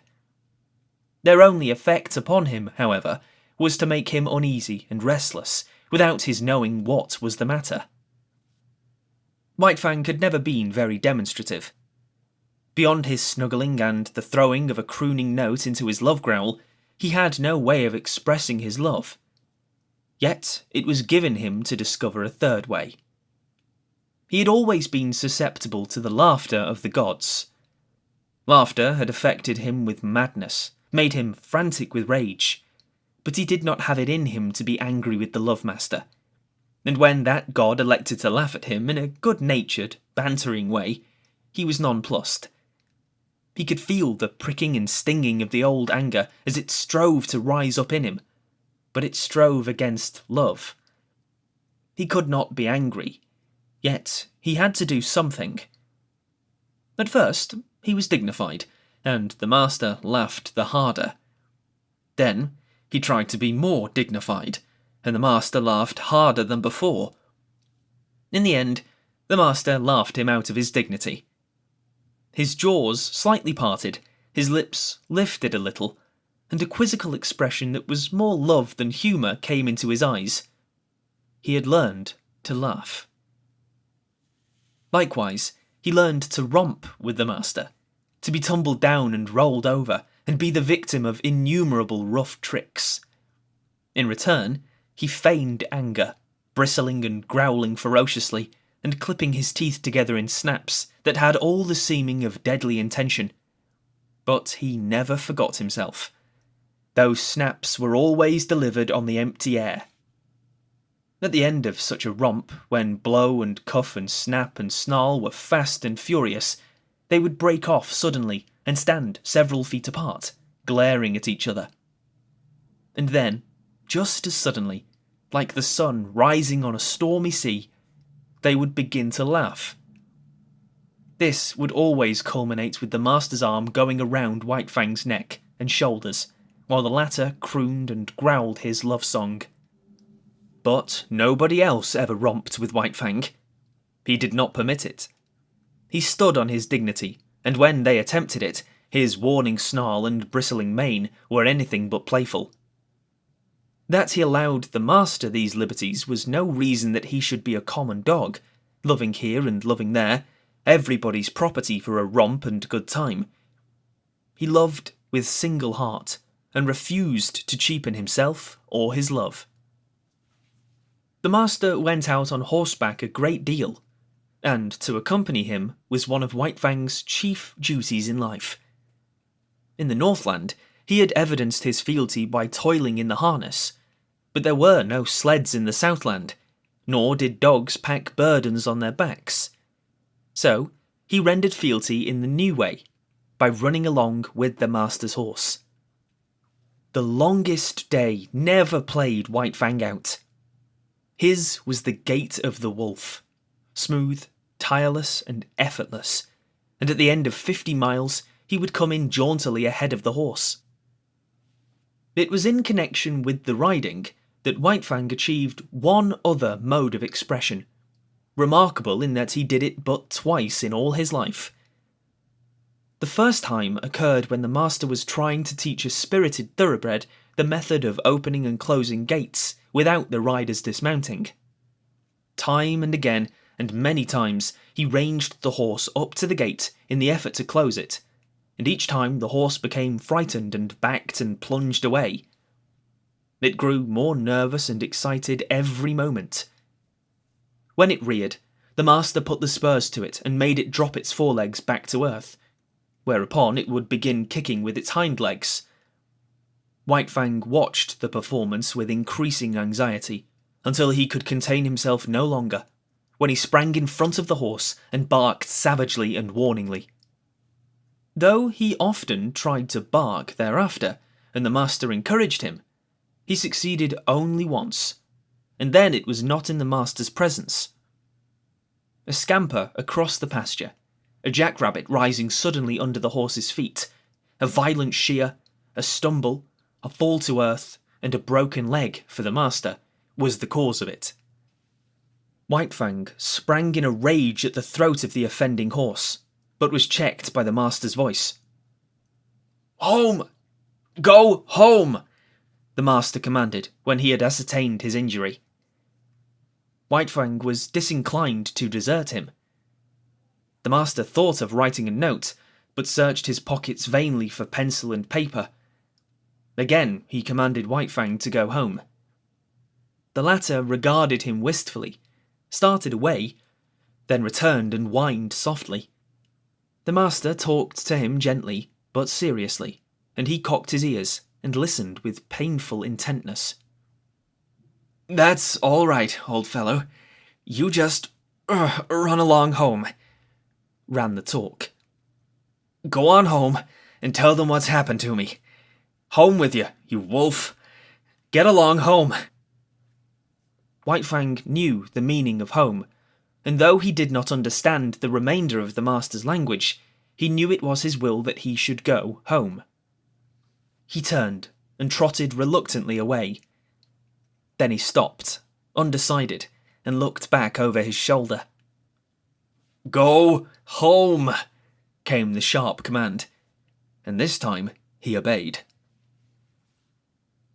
S3: Their only effect upon him, however, was to make him uneasy and restless, without his knowing what was the matter. White Fang had never been very demonstrative. Beyond his snuggling and the throwing of a crooning note into his love growl, he had no way of expressing his love. Yet it was given him to discover a third way. He had always been susceptible to the laughter of the gods. Laughter had affected him with madness, made him frantic with rage, but he did not have it in him to be angry with the Love Master, and when that god elected to laugh at him in a good-natured, bantering way, he was nonplussed. He could feel the pricking and stinging of the old anger as it strove to rise up in him, but it strove against love. He could not be angry, yet he had to do something. At first, he was dignified, and the master laughed the harder. Then, he tried to be more dignified, and the master laughed harder than before. In the end, the master laughed him out of his dignity. His jaws slightly parted, his lips lifted a little, and a quizzical expression that was more love than humour came into his eyes. He had learned to laugh. Likewise, he learned to romp with the master, to be tumbled down and rolled over, and be the victim of innumerable rough tricks. In return, he feigned anger, bristling and growling ferociously, and clipping his teeth together in snaps that had all the seeming of deadly intention. But he never forgot himself. Those snaps were always delivered on the empty air. At the end of such a romp, when blow and cuff and snap and snarl were fast and furious, they would break off suddenly and stand several feet apart, glaring at each other. And then, just as suddenly, like the sun rising on a stormy sea, they would begin to laugh. This would always culminate with the master's arm going around White Fang's neck and shoulders, while the latter crooned and growled his love song. But nobody else ever romped with White Fang. He did not permit it. He stood on his dignity, and when they attempted it, his warning snarl and bristling mane were anything but playful. That he allowed the master these liberties was no reason that he should be a common dog, loving here and loving there, everybody's property for a romp and good time. He loved with single heart, and refused to cheapen himself or his love. The master went out on horseback a great deal, and to accompany him was one of White Fang's chief duties in life. In the Northland, he had evidenced his fealty by toiling in the harness, but there were no sleds in the Southland, nor did dogs pack burdens on their backs. So he rendered fealty in the new way, by running along with the master's horse. The longest day never played White Fang out. His was the gait of the wolf, smooth, tireless, and effortless, and at the end of 50 miles he would come in jauntily ahead of the horse. It was in connection with the riding that White Fang achieved one other mode of expression, remarkable in that he did it but twice in all his life. The first time occurred when the master was trying to teach a spirited thoroughbred the method of opening and closing gates without the rider's dismounting. Time and again, and many times, he ranged the horse up to the gate in the effort to close it, and each time the horse became frightened and backed and plunged away. It grew more nervous and excited every moment. When it reared, the master put the spurs to it and made it drop its forelegs back to earth, whereupon it would begin kicking with its hind legs. White Fang watched the performance with increasing anxiety, until he could contain himself no longer, when he sprang in front of the horse and barked savagely and warningly. Though he often tried to bark thereafter, and the master encouraged him, he succeeded only once, and then it was not in the master's presence. A scamper across the pasture, a jackrabbit rising suddenly under the horse's feet, a violent shear, a stumble, a fall to earth, and a broken leg for the master, was the cause of it. White Fang sprang in a rage at the throat of the offending horse, but was checked by the master's voice. "Home! Go home!" the master commanded when he had ascertained his injury. White Fang was disinclined to desert him. The master thought of writing a note, but searched his pockets vainly for pencil and paper. Again he commanded White Fang to go home. The latter regarded him wistfully, started away, then returned and whined softly. The master talked to him gently but seriously, and he cocked his ears and listened with painful intentness. "That's all right, old fellow. You just run along home," ran the talk. "Go on home and tell them what's happened to me. Home with you, you wolf. Get along home." White Fang knew the meaning of home, and though he did not understand the remainder of the master's language, he knew it was his will that he should go home. He turned and trotted reluctantly away. Then he stopped, undecided, and looked back over his shoulder. "Go home," came the sharp command, and this time he obeyed.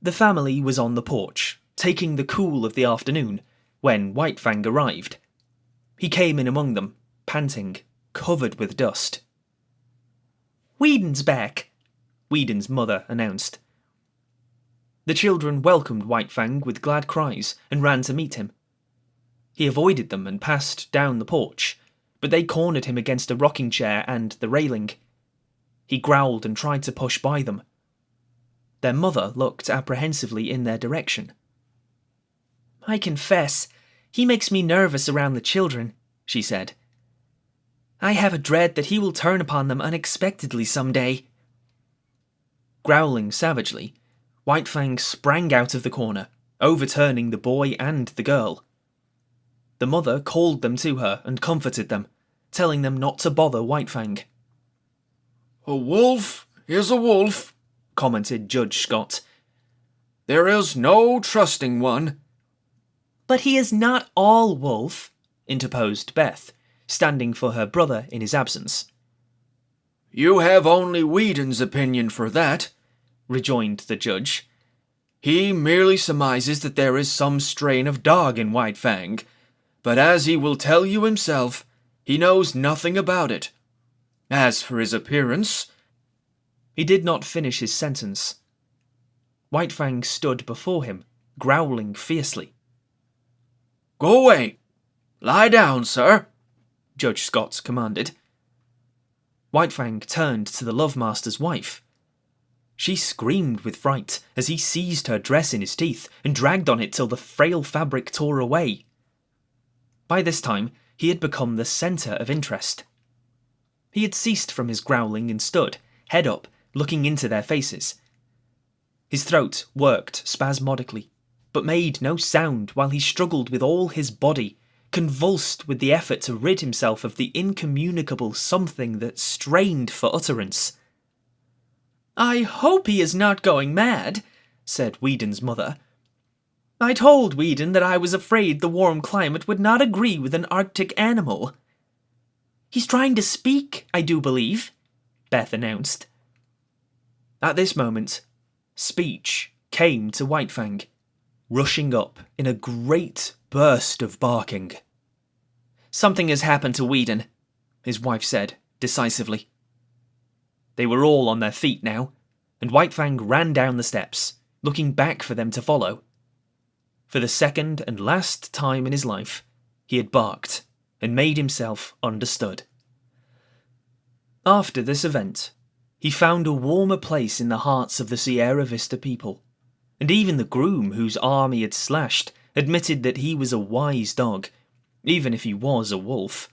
S3: The family was on the porch, taking the cool of the afternoon, when White Fang arrived. He came in among them, panting, covered with dust. "Whedon's back," Whedon's mother announced. The children welcomed White Fang with glad cries and ran to meet him. He avoided them and passed down the porch, but they cornered him against a rocking chair and the railing.
S1: He growled and tried to push by them. Their mother looked apprehensively in their direction.
S3: "I confess, he makes me nervous around the children," she said. "I have a dread that he will turn upon them unexpectedly some day."
S1: Growling savagely, White Fang sprang out of the corner, overturning the boy and the girl. The mother called them to her and comforted them, telling them not to bother White Fang.
S2: "A wolf is a wolf,"
S1: commented Judge Scott.
S2: "There is no trusting one."
S3: "But he is not all wolf,"
S1: interposed Beth, standing for her brother in his absence.
S2: "You have only Whedon's opinion for that," rejoined the judge. "He merely surmises that there is some strain of dog in White Fang, but as he will tell you himself, he knows nothing about it. As for his appearance—"
S1: He did not finish his sentence. White Fang stood before him, growling fiercely.
S2: "Go away! Lie down, sir!"
S1: Judge Scott commanded. White Fang turned to the Lovemaster's wife. She screamed with fright as he seized her dress in his teeth and dragged on it till the frail fabric tore away. By this time, he had become the centre of interest. He had ceased from his growling and stood, head up, looking into their faces. His throat worked spasmodically, but made no sound while he struggled with all his body, convulsed with the effort to rid himself of the incommunicable something that strained for utterance.
S3: "I hope he is not going mad," said Whedon's mother. "I told Whedon that I was afraid the warm climate would not agree with an Arctic animal." "He's trying to speak, I do believe," Beth announced.
S1: At this moment, speech came to White Fang, rushing up in a great burst of barking.
S3: "Something has happened to Whedon," his wife said decisively.
S1: They were all on their feet now, and White Fang ran down the steps, looking back for them to follow. For the second and last time in his life, he had barked and made himself understood. After this event, he found a warmer place in the hearts of the Sierra Vista people, and even the groom whose arm he had slashed admitted that he was a wise dog, even if he was a wolf.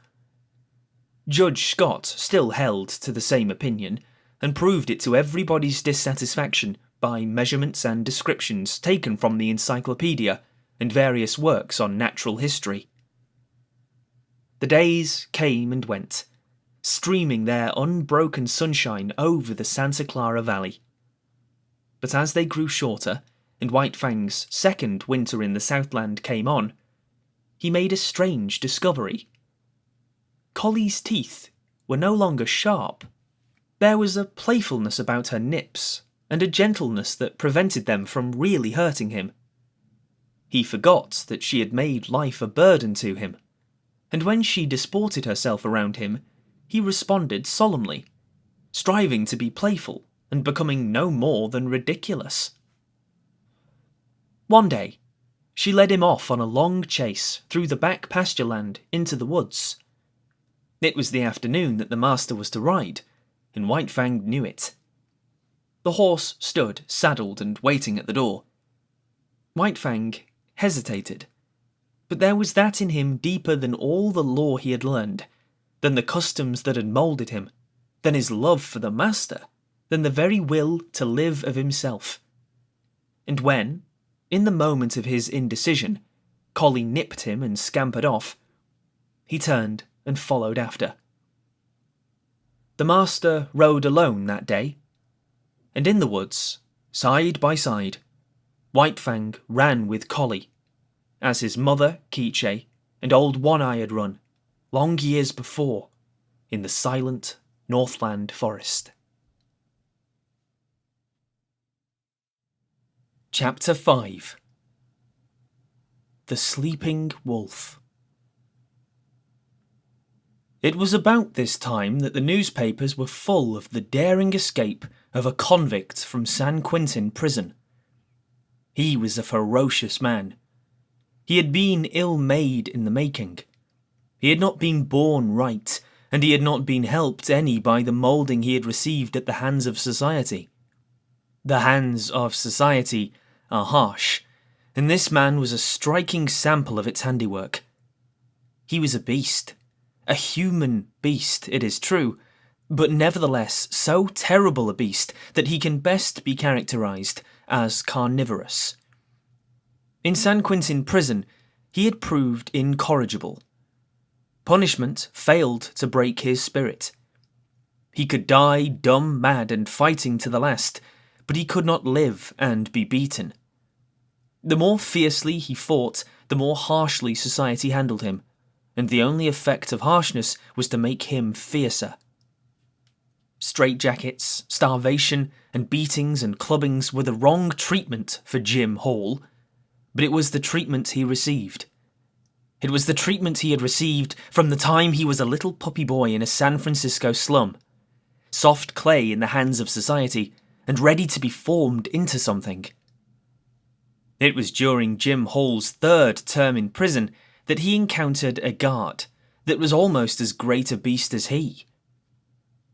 S1: Judge Scott still held to the same opinion, and proved it to everybody's dissatisfaction by measurements and descriptions taken from the encyclopedia and various works on natural history. The days came and went, streaming their unbroken sunshine over the Santa Clara Valley. But as they grew shorter, and White Fang's second winter in the Southland came on, he made a strange discovery. Collie's teeth were no longer sharp. There was a playfulness about her nips, and a gentleness that prevented them from really hurting him. He forgot that she had made life a burden to him, and when she disported herself around him, he responded solemnly, striving to be playful and becoming no more than ridiculous. One day, she led him off on a long chase through the back pasture land into the woods. It was the afternoon that the master was to ride, and White Fang knew it. The horse stood saddled and waiting at the door. White Fang hesitated, but there was that in him deeper than all the lore he had learned, than the customs that had moulded him, than his love for the master, than the very will to live of himself. And when, in the moment of his indecision, Collie nipped him and scampered off, he turned and followed after. The master rode alone that day, and in the woods, side by side, White Fang ran with Collie, as his mother, Quiche, and old One Eye had run, long years before, in the silent Northland forest. Chapter 5. The Sleeping Wolf. It was about this time that the newspapers were full of the daring escape of a convict from San Quentin prison. He was a ferocious man. He had been ill-made in the making. He had not been born right,
S3: and he had not been helped any by the moulding he had received at the hands of society. The hands of society are harsh, and this man was a striking sample of its handiwork. He was a beast, a human beast, it is true, but nevertheless so terrible a beast that he can best be characterized as carnivorous. In San Quentin prison, he had proved incorrigible. Punishment failed to break his spirit. He could die dumb, mad, and fighting to the last, but he could not live and be beaten. The more fiercely he fought, the more harshly society handled him, and the only effect of harshness was to make him fiercer. Straitjackets, starvation, and beatings and clubbings were the wrong treatment for Jim Hall, but it was the treatment he received. It was the treatment he had received from the time he was a little puppy boy in a San Francisco slum, soft clay in the hands of society, and ready to be formed into something. It was during Jim Hall's 3rd term in prison that he encountered a guard that was almost as great a beast as he.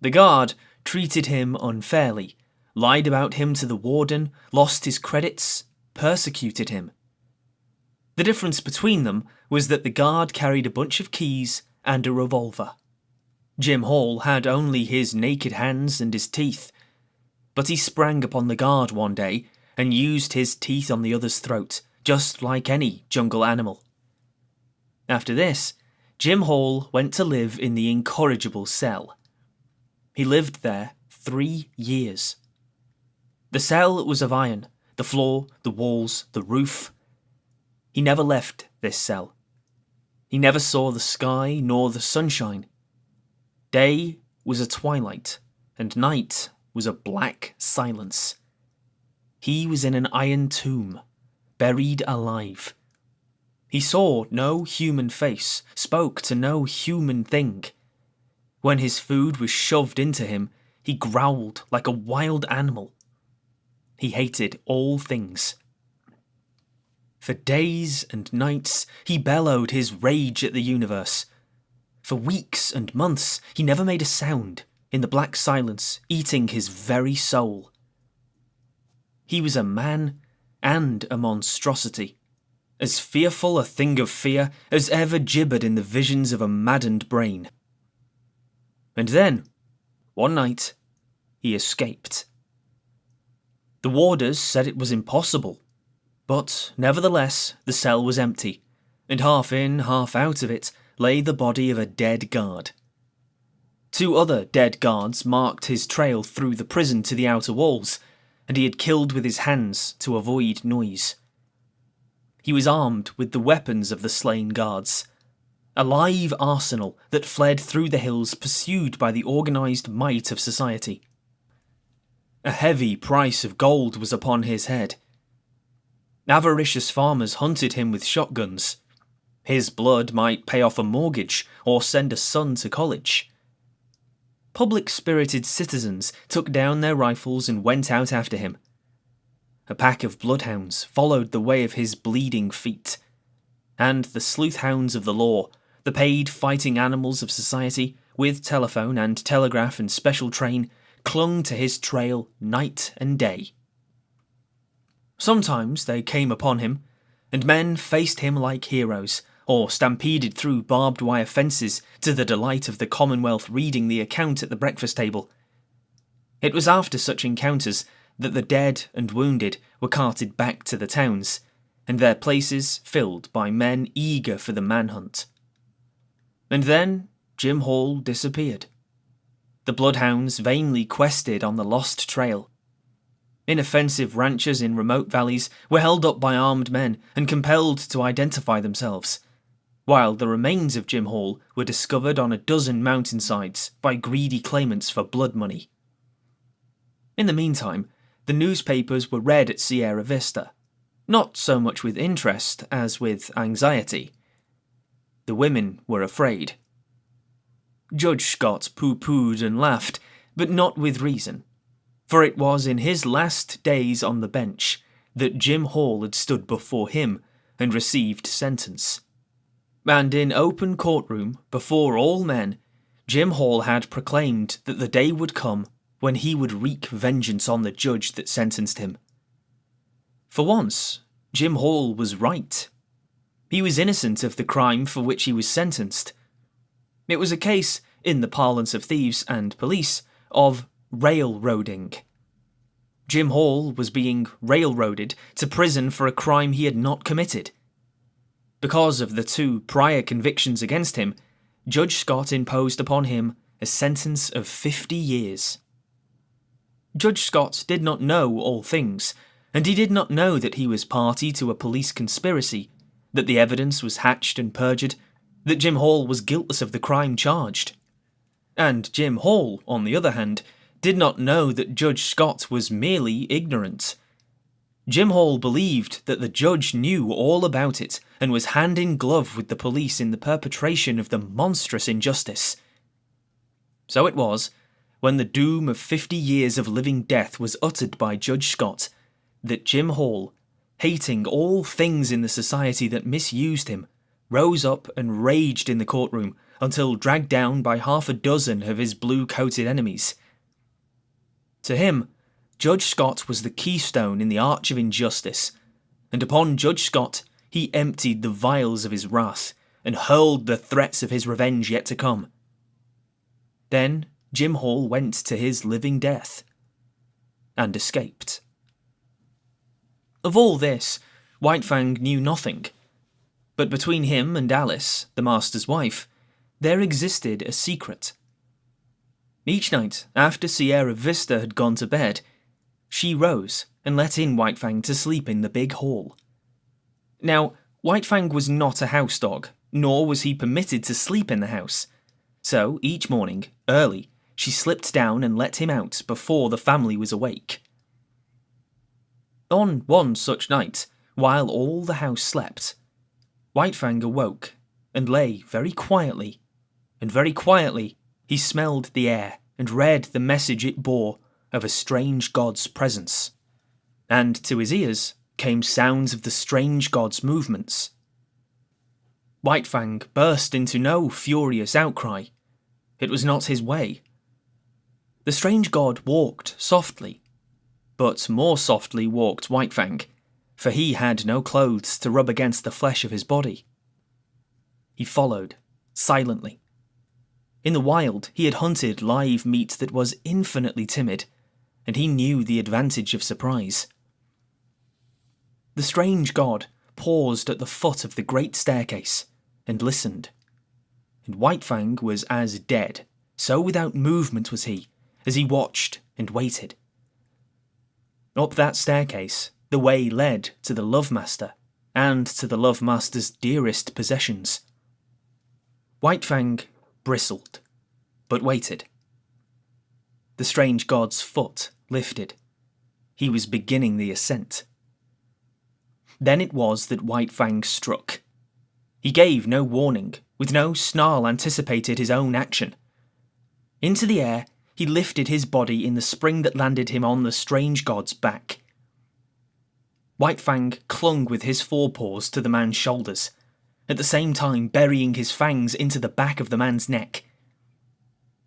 S3: The guard treated him unfairly, lied about him to the warden, lost his credits, persecuted him. The difference between them was that the guard carried a bunch of keys and a revolver. Jim Hall had only his naked hands and his teeth, but he sprang upon the guard one day and used his teeth on the other's throat, just like any jungle animal. After this, Jim Hall went to live in the incorrigible cell. He lived there 3 years. The cell was of iron, the floor, the walls, the roof. He never left this cell. He never saw the sky nor the sunshine. Day was a twilight, and night was a black silence. He was in an iron tomb, buried alive. He saw no human face, spoke to no human thing. When his food was shoved into him, he growled like a wild animal. He hated all things. For days and nights, he bellowed his rage at the universe. For weeks and months, he never made a sound, in the black silence, eating his very soul. He was a man and a monstrosity, as fearful a thing of fear as ever gibbered in the visions of a maddened brain. And then, one night, he escaped. The warders said it was impossible, but nevertheless the cell was empty, and half in, half out of it lay the body of a dead guard. 2 other dead guards marked his trail through the prison to the outer walls, and he had killed with his hands to avoid noise. He was armed with the weapons of the slain guards, a live arsenal that fled through the hills pursued by the organised might of society. A heavy price of gold was upon his head. Avaricious farmers hunted him with shotguns. His blood might pay off a mortgage or send a son to college. Public-spirited citizens took down their rifles and went out after him. A pack of bloodhounds followed the way of his bleeding feet, and the sleuth-hounds of the law, the paid fighting animals of society, with telephone and telegraph and special train, clung to his trail night and day. Sometimes they came upon him, and men faced him like heroes, or stampeded through barbed wire fences to the delight of the Commonwealth reading the account at the breakfast table. It was after such encounters that the dead and wounded were carted back to the towns, and their places filled by men eager for the manhunt. And then Jim Hall disappeared. The bloodhounds vainly quested on the lost trail. Inoffensive ranchers in remote valleys were held up by armed men and compelled to identify themselves, while the remains of Jim Hall were discovered on a dozen mountainsides by greedy claimants for blood money. In the meantime, the newspapers were read at Sierra Vista, not so much with interest as with anxiety. The women were afraid. Judge Scott pooh-poohed and laughed, but not with reason, for it was in his last days on the bench that Jim Hall had stood before him and received sentence. And in open courtroom, before all men, Jim Hall had proclaimed that the day would come when he would wreak vengeance on the judge that sentenced him. For once, Jim Hall was right. He was innocent of the crime for which he was sentenced. It was a case, in the parlance of thieves and police, of railroading. Jim Hall was being railroaded to prison for a crime he had not committed. Because of the 2 prior convictions against him, Judge Scott imposed upon him a sentence of 50 years. Judge Scott did not know all things, and he did not know that he was party to a police conspiracy, that the evidence was hatched and perjured, that Jim Hall was guiltless of the crime charged. And Jim Hall, on the other hand, did not know that Judge Scott was merely ignorant. Jim Hall believed that the judge knew all about it and was hand in glove with the police in the perpetration of the monstrous injustice. So it was, when the doom of 50 years of living death was uttered by Judge Scott, that Jim Hall, hating all things in the society that misused him, rose up and raged in the courtroom until dragged down by 6 of his blue-coated enemies. To him, Judge Scott was the keystone in the arch of injustice, and upon Judge Scott he emptied the vials of his wrath and hurled the threats of his revenge yet to come. Then Jim Hall went to his living death, and escaped. Of all this, White Fang knew nothing, but between him and Alice, the master's wife, there existed a secret. Each night, after Sierra Vista had gone to bed, she rose and let in White Fang to sleep in the big hall. Now, White Fang was not a house dog, nor was he permitted to sleep in the house. So, each morning, early, she slipped down and let him out before the family was awake. On one such night, while all the house slept, White Fang awoke and lay very quietly, and very quietly he smelled the air and read the message it bore of a strange god's presence. And to his ears came sounds of the strange god's movements. White Fang burst into no furious outcry. It was not his way. The strange god walked softly, but more softly walked White Fang, for he had no clothes to rub against the flesh of his body. He followed, silently. In the wild, he had hunted live meat that was infinitely timid, and he knew the advantage of surprise. The strange god paused at the foot of the great staircase and listened, and White Fang was as dead, so without movement was he, as he watched and waited. Up that staircase, the way led to the Love Master, and to the Love Master's dearest possessions. White Fang bristled, but waited. The strange god's foot lifted. He was beginning the ascent. Then it was that White Fang struck. He gave no warning, with no snarl anticipated his own action. Into the air, he lifted his body in the spring that landed him on the strange god's back. White Fang clung with his forepaws to the man's shoulders, at the same time burying his fangs into the back of the man's neck.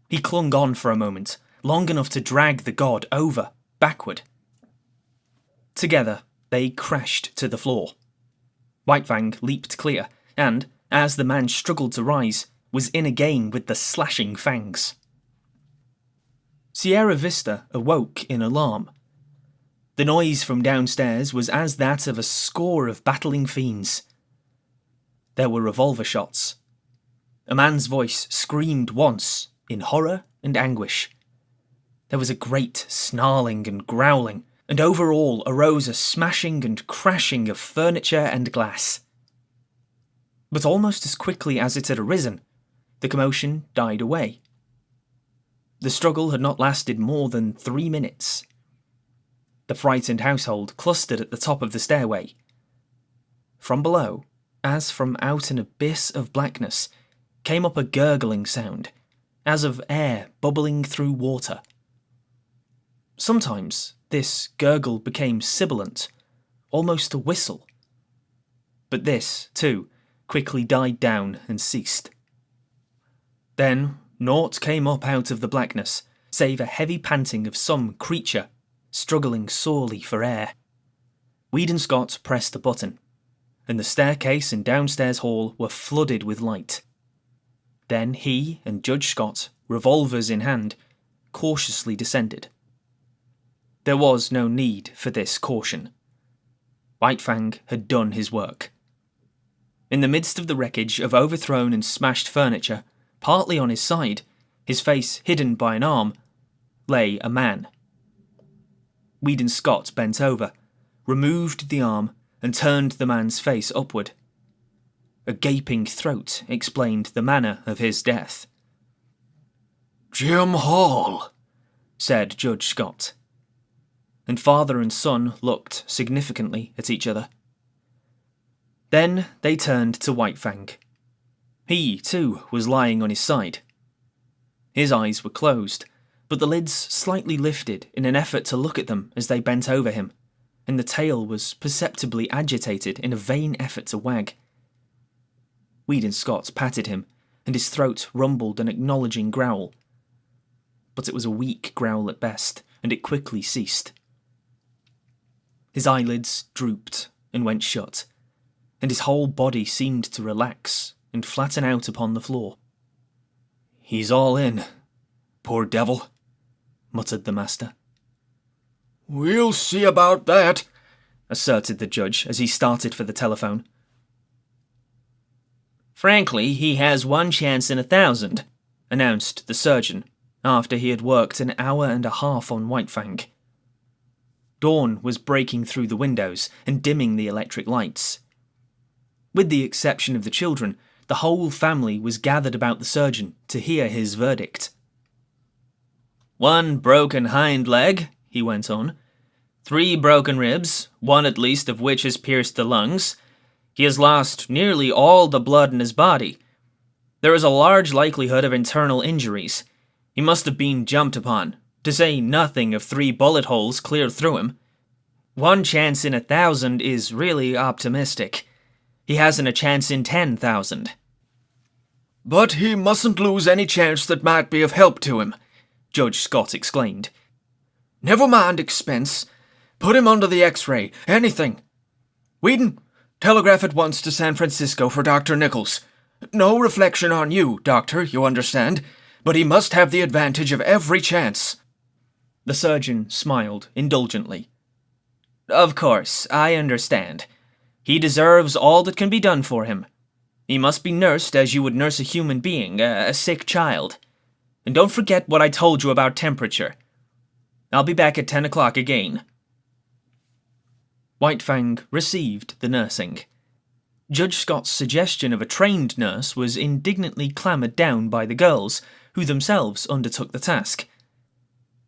S3: He clung on for a moment, long enough to drag the god over, backward. Together, they crashed to the floor. White Fang leaped clear, and, as the man struggled to rise, was in again with the slashing fangs. Sierra Vista awoke in alarm. The noise from downstairs was as that of a score of battling fiends. There were revolver shots. A man's voice screamed once, in horror and anguish. There was a great snarling and growling, and over all arose a smashing and crashing of furniture and glass. But almost as quickly as it had arisen, the commotion died away. The struggle had not lasted more than 3 minutes. The frightened household clustered at the top of the stairway. From below, as from out an abyss of blackness, came up a gurgling sound, as of air bubbling through water. Sometimes this gurgle became sibilant, almost a whistle. But this, too, quickly died down and ceased. Then, Naught came up out of the blackness, save a heavy panting of some creature, struggling sorely for air. Weedon Scott pressed a button, and the staircase and downstairs hall were flooded with light. Then he and Judge Scott, revolvers in hand, cautiously descended. There was no need for this caution. White Fang had done his work. In the midst of the wreckage of overthrown and smashed furniture, partly on his side, his face hidden by an arm, lay a man. Weedon Scott bent over, removed the arm, and turned the man's face upward. A gaping throat explained the manner of his death.
S2: "Jim Hall,"
S3: said Judge Scott. And father and son looked significantly at each other. Then they turned to White Fang. He, too, was lying on his side. His eyes were closed, but the lids slightly lifted in an effort to look at them as they bent over him, and the tail was perceptibly agitated in a vain effort to wag. Weedon Scott patted him, and his throat rumbled an acknowledging growl. But it was a weak growl at best, and it quickly ceased. His eyelids drooped and went shut, and his whole body seemed to relax and flatten out upon the floor.
S2: "He's all in, poor devil,"
S3: muttered the master.
S2: "We'll see about that,"
S3: asserted the judge as he started for the telephone. "Frankly, he has one chance in 1,000, announced the surgeon, after he had worked an hour and a half on White Fang. Dawn was breaking through the windows and dimming the electric lights. With the exception of the children, the whole family was gathered about the surgeon to hear his verdict. "1 broken hind leg," he went on. 3 broken ribs, 1 at least of which has pierced the lungs. He has lost nearly all the blood in his body. There is a large likelihood of internal injuries. He must have been jumped upon, to say nothing of 3 bullet holes clear through him. 1 chance in 1,000 is really optimistic. He hasn't a chance in 10,000.
S2: "But he mustn't lose any chance that might be of help to him," Judge Scott exclaimed. "Never mind expense. Put him under the X-ray, anything. Weedon, telegraph at once to San Francisco for Dr. Nichols. No reflection on you, doctor, you understand, but he must have the advantage of every chance."
S3: The surgeon smiled indulgently. "Of course, I understand. He deserves all that can be done for him. He must be nursed as you would nurse a human being, a sick child. And don't forget what I told you about temperature. I'll be back at 10 o'clock again." White Fang received the nursing. Judge Scott's suggestion of a trained nurse was indignantly clamoured down by the girls, who themselves undertook the task.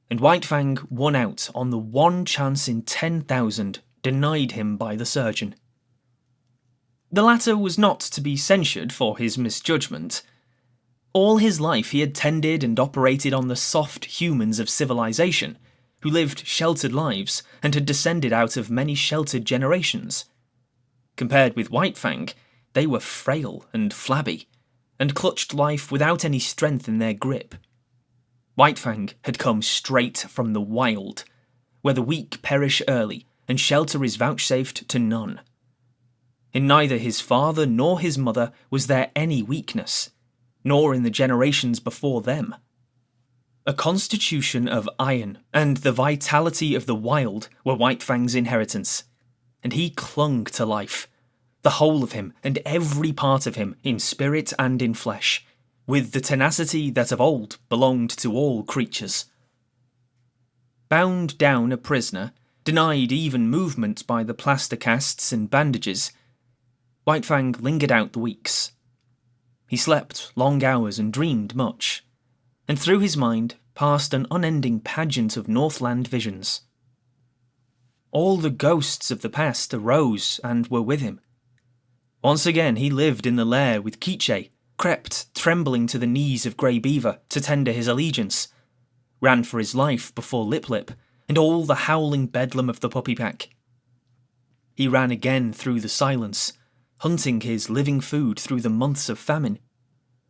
S3: And White Fang won out on the 1 chance in 10,000 denied him by the surgeon. The latter was not to be censured for his misjudgment. All his life he had tended and operated on the soft humans of civilization, who lived sheltered lives and had descended out of many sheltered generations. Compared with White Fang, they were frail and flabby, and clutched life without any strength in their grip. White Fang had come straight from the wild, where the weak perish early and shelter is vouchsafed to none. In neither his father nor his mother was there any weakness, nor in the generations before them. A constitution of iron and the vitality of the wild were White Fang's inheritance, and he clung to life, the whole of him and every part of him in spirit and in flesh, with the tenacity that of old belonged to all creatures. Bound down a prisoner, denied even movement by the plaster casts and bandages, White Fang lingered out the weeks. He slept long hours and dreamed much, and through his mind passed an unending pageant of Northland visions. All the ghosts of the past arose and were with him. Once again he lived in the lair with Quiche, crept trembling to the knees of Grey Beaver to tender his allegiance, ran for his life before Lip Lip and all the howling bedlam of the puppy pack. He ran again through the silence, hunting his living food through the months of famine,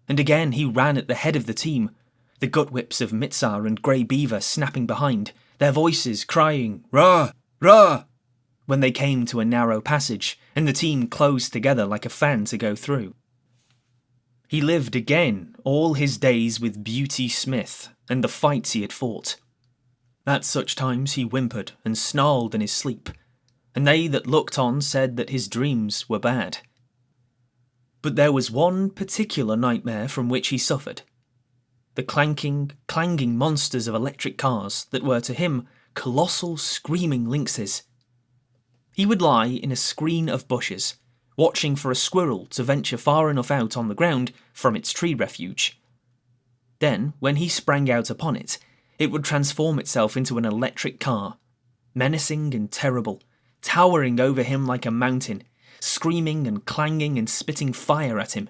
S3: and again he ran at the head of the team, the gut whips of Mitzar and Grey Beaver snapping behind, their voices crying, "Rah! Rah!" when they came to a narrow passage, and the team closed together like a fan to go through. He lived again all his days with Beauty Smith and the fights he had fought. At such times he whimpered and snarled in his sleep, and they that looked on said that his dreams were bad. But there was one particular nightmare from which he suffered. The clanging monsters of electric cars that were to him colossal screaming lynxes. He would lie in a screen of bushes, watching for a squirrel to venture far enough out on the ground from its tree refuge. Then, when he sprang out upon it, it would transform itself into an electric car, menacing and terrible, towering over him like a mountain, screaming and clanging and spitting fire at him.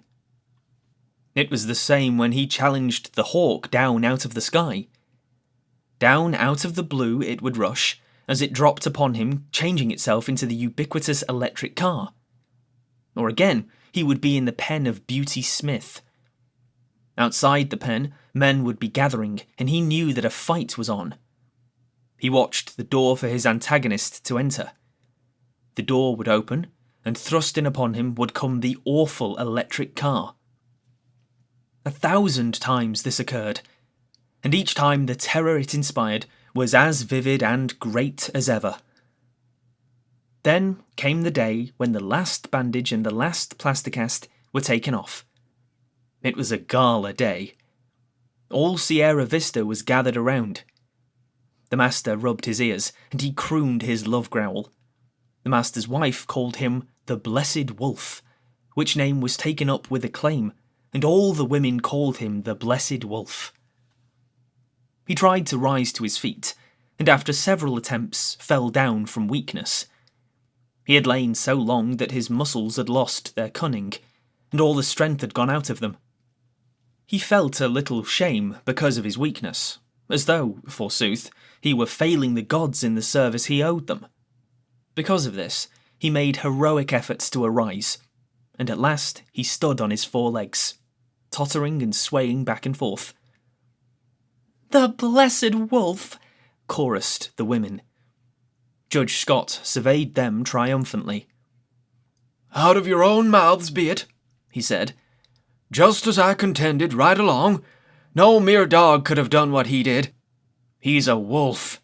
S3: It was the same when he challenged the hawk down out of the sky. Down out of the blue it would rush, as it dropped upon him, changing itself into the ubiquitous electric car. Or again, he would be in the pen of Beauty Smith. Outside the pen, men would be gathering, and he knew that a fight was on. He watched the door for his antagonist to enter. The door would open, and thrust in upon him would come the awful electric car. 1,000 times this occurred, and each time the terror it inspired was as vivid and great as ever. Then came the day when the last bandage and the last plasticast were taken off. It was a gala day. All Sierra Vista was gathered around. The master rubbed his ears, and he crooned his love growl. The master's wife called him the Blessed Wolf, which name was taken up with acclaim, and all the women called him the Blessed Wolf. He tried to rise to his feet, and after several attempts fell down from weakness. He had lain so long that his muscles had lost their cunning, and all the strength had gone out of them. He felt a little shame because of his weakness, as though, forsooth, he were failing the gods in the service he owed them. Because of this, he made heroic efforts to arise, and at last he stood on his 4 legs, tottering and swaying back and forth. "The Blessed Wolf!" chorused the women. Judge Scott surveyed them triumphantly.
S2: "Out of your own mouths be it," he said. "Just as I contended right along. No mere dog could have done what he did. He's a wolf."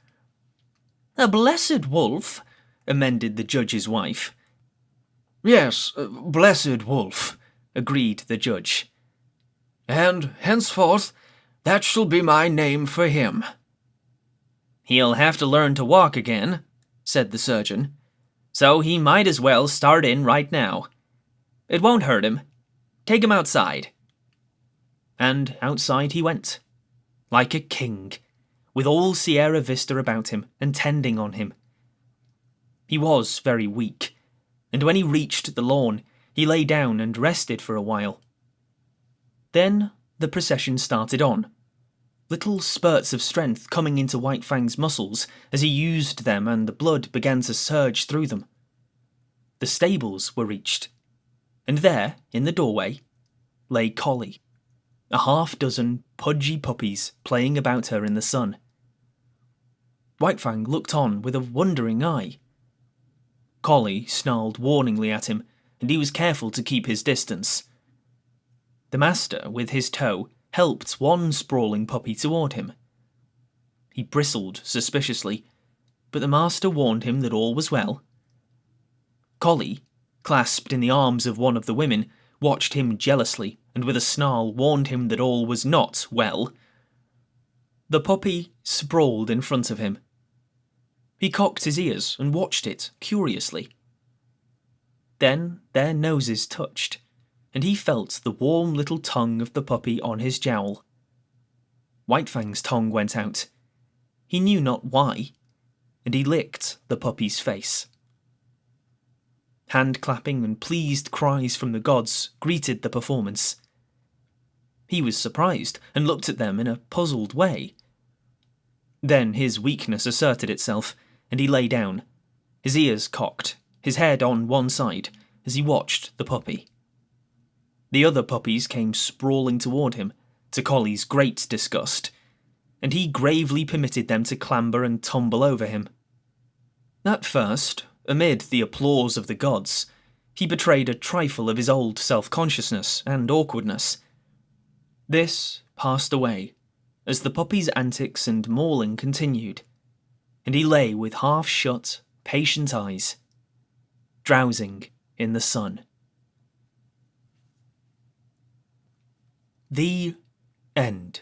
S3: "A blessed wolf," amended the judge's wife.
S2: "Yes, Blessed Wolf," agreed the judge. "And henceforth that shall be my name for him."
S3: "He'll have to learn to walk again," said the surgeon, "so he might as well start in right now. It won't hurt him. Take him outside." And outside he went, like a king, with all Sierra Vista about him and tending on him. He was very weak, and when he reached the lawn, he lay down and rested for a while. Then the procession started on, little spurts of strength coming into White Fang's muscles as he used them, and the blood began to surge through them. The stables were reached, and there, in the doorway, lay Collie, a half-dozen pudgy puppies playing about her in the sun. White Fang looked on with a wondering eye. Collie snarled warningly at him, and he was careful to keep his distance. The master, with his toe, helped one sprawling puppy toward him. He bristled suspiciously, but the master warned him that all was well. Collie, clasped in the arms of one of the women, watched him jealously, and with a snarl warned him that all was not well. The puppy sprawled in front of him. He cocked his ears and watched it curiously. Then their noses touched, and he felt the warm little tongue of the puppy on his jowl. White Fang's tongue went out. He knew not why, and he licked the puppy's face. Hand-clapping and pleased cries from the gods greeted the performance. He was surprised and looked at them in a puzzled way. Then his weakness asserted itself, and he lay down, his ears cocked, his head on one side, as he watched the puppy. The other puppies came sprawling toward him, to Collie's great disgust, and he gravely permitted them to clamber and tumble over him. At first, amid the applause of the gods, he betrayed a trifle of his old self-consciousness and awkwardness. This passed away as the puppy's antics and mauling continued, and he lay with half-shut, patient eyes, drowsing in the sun. The end.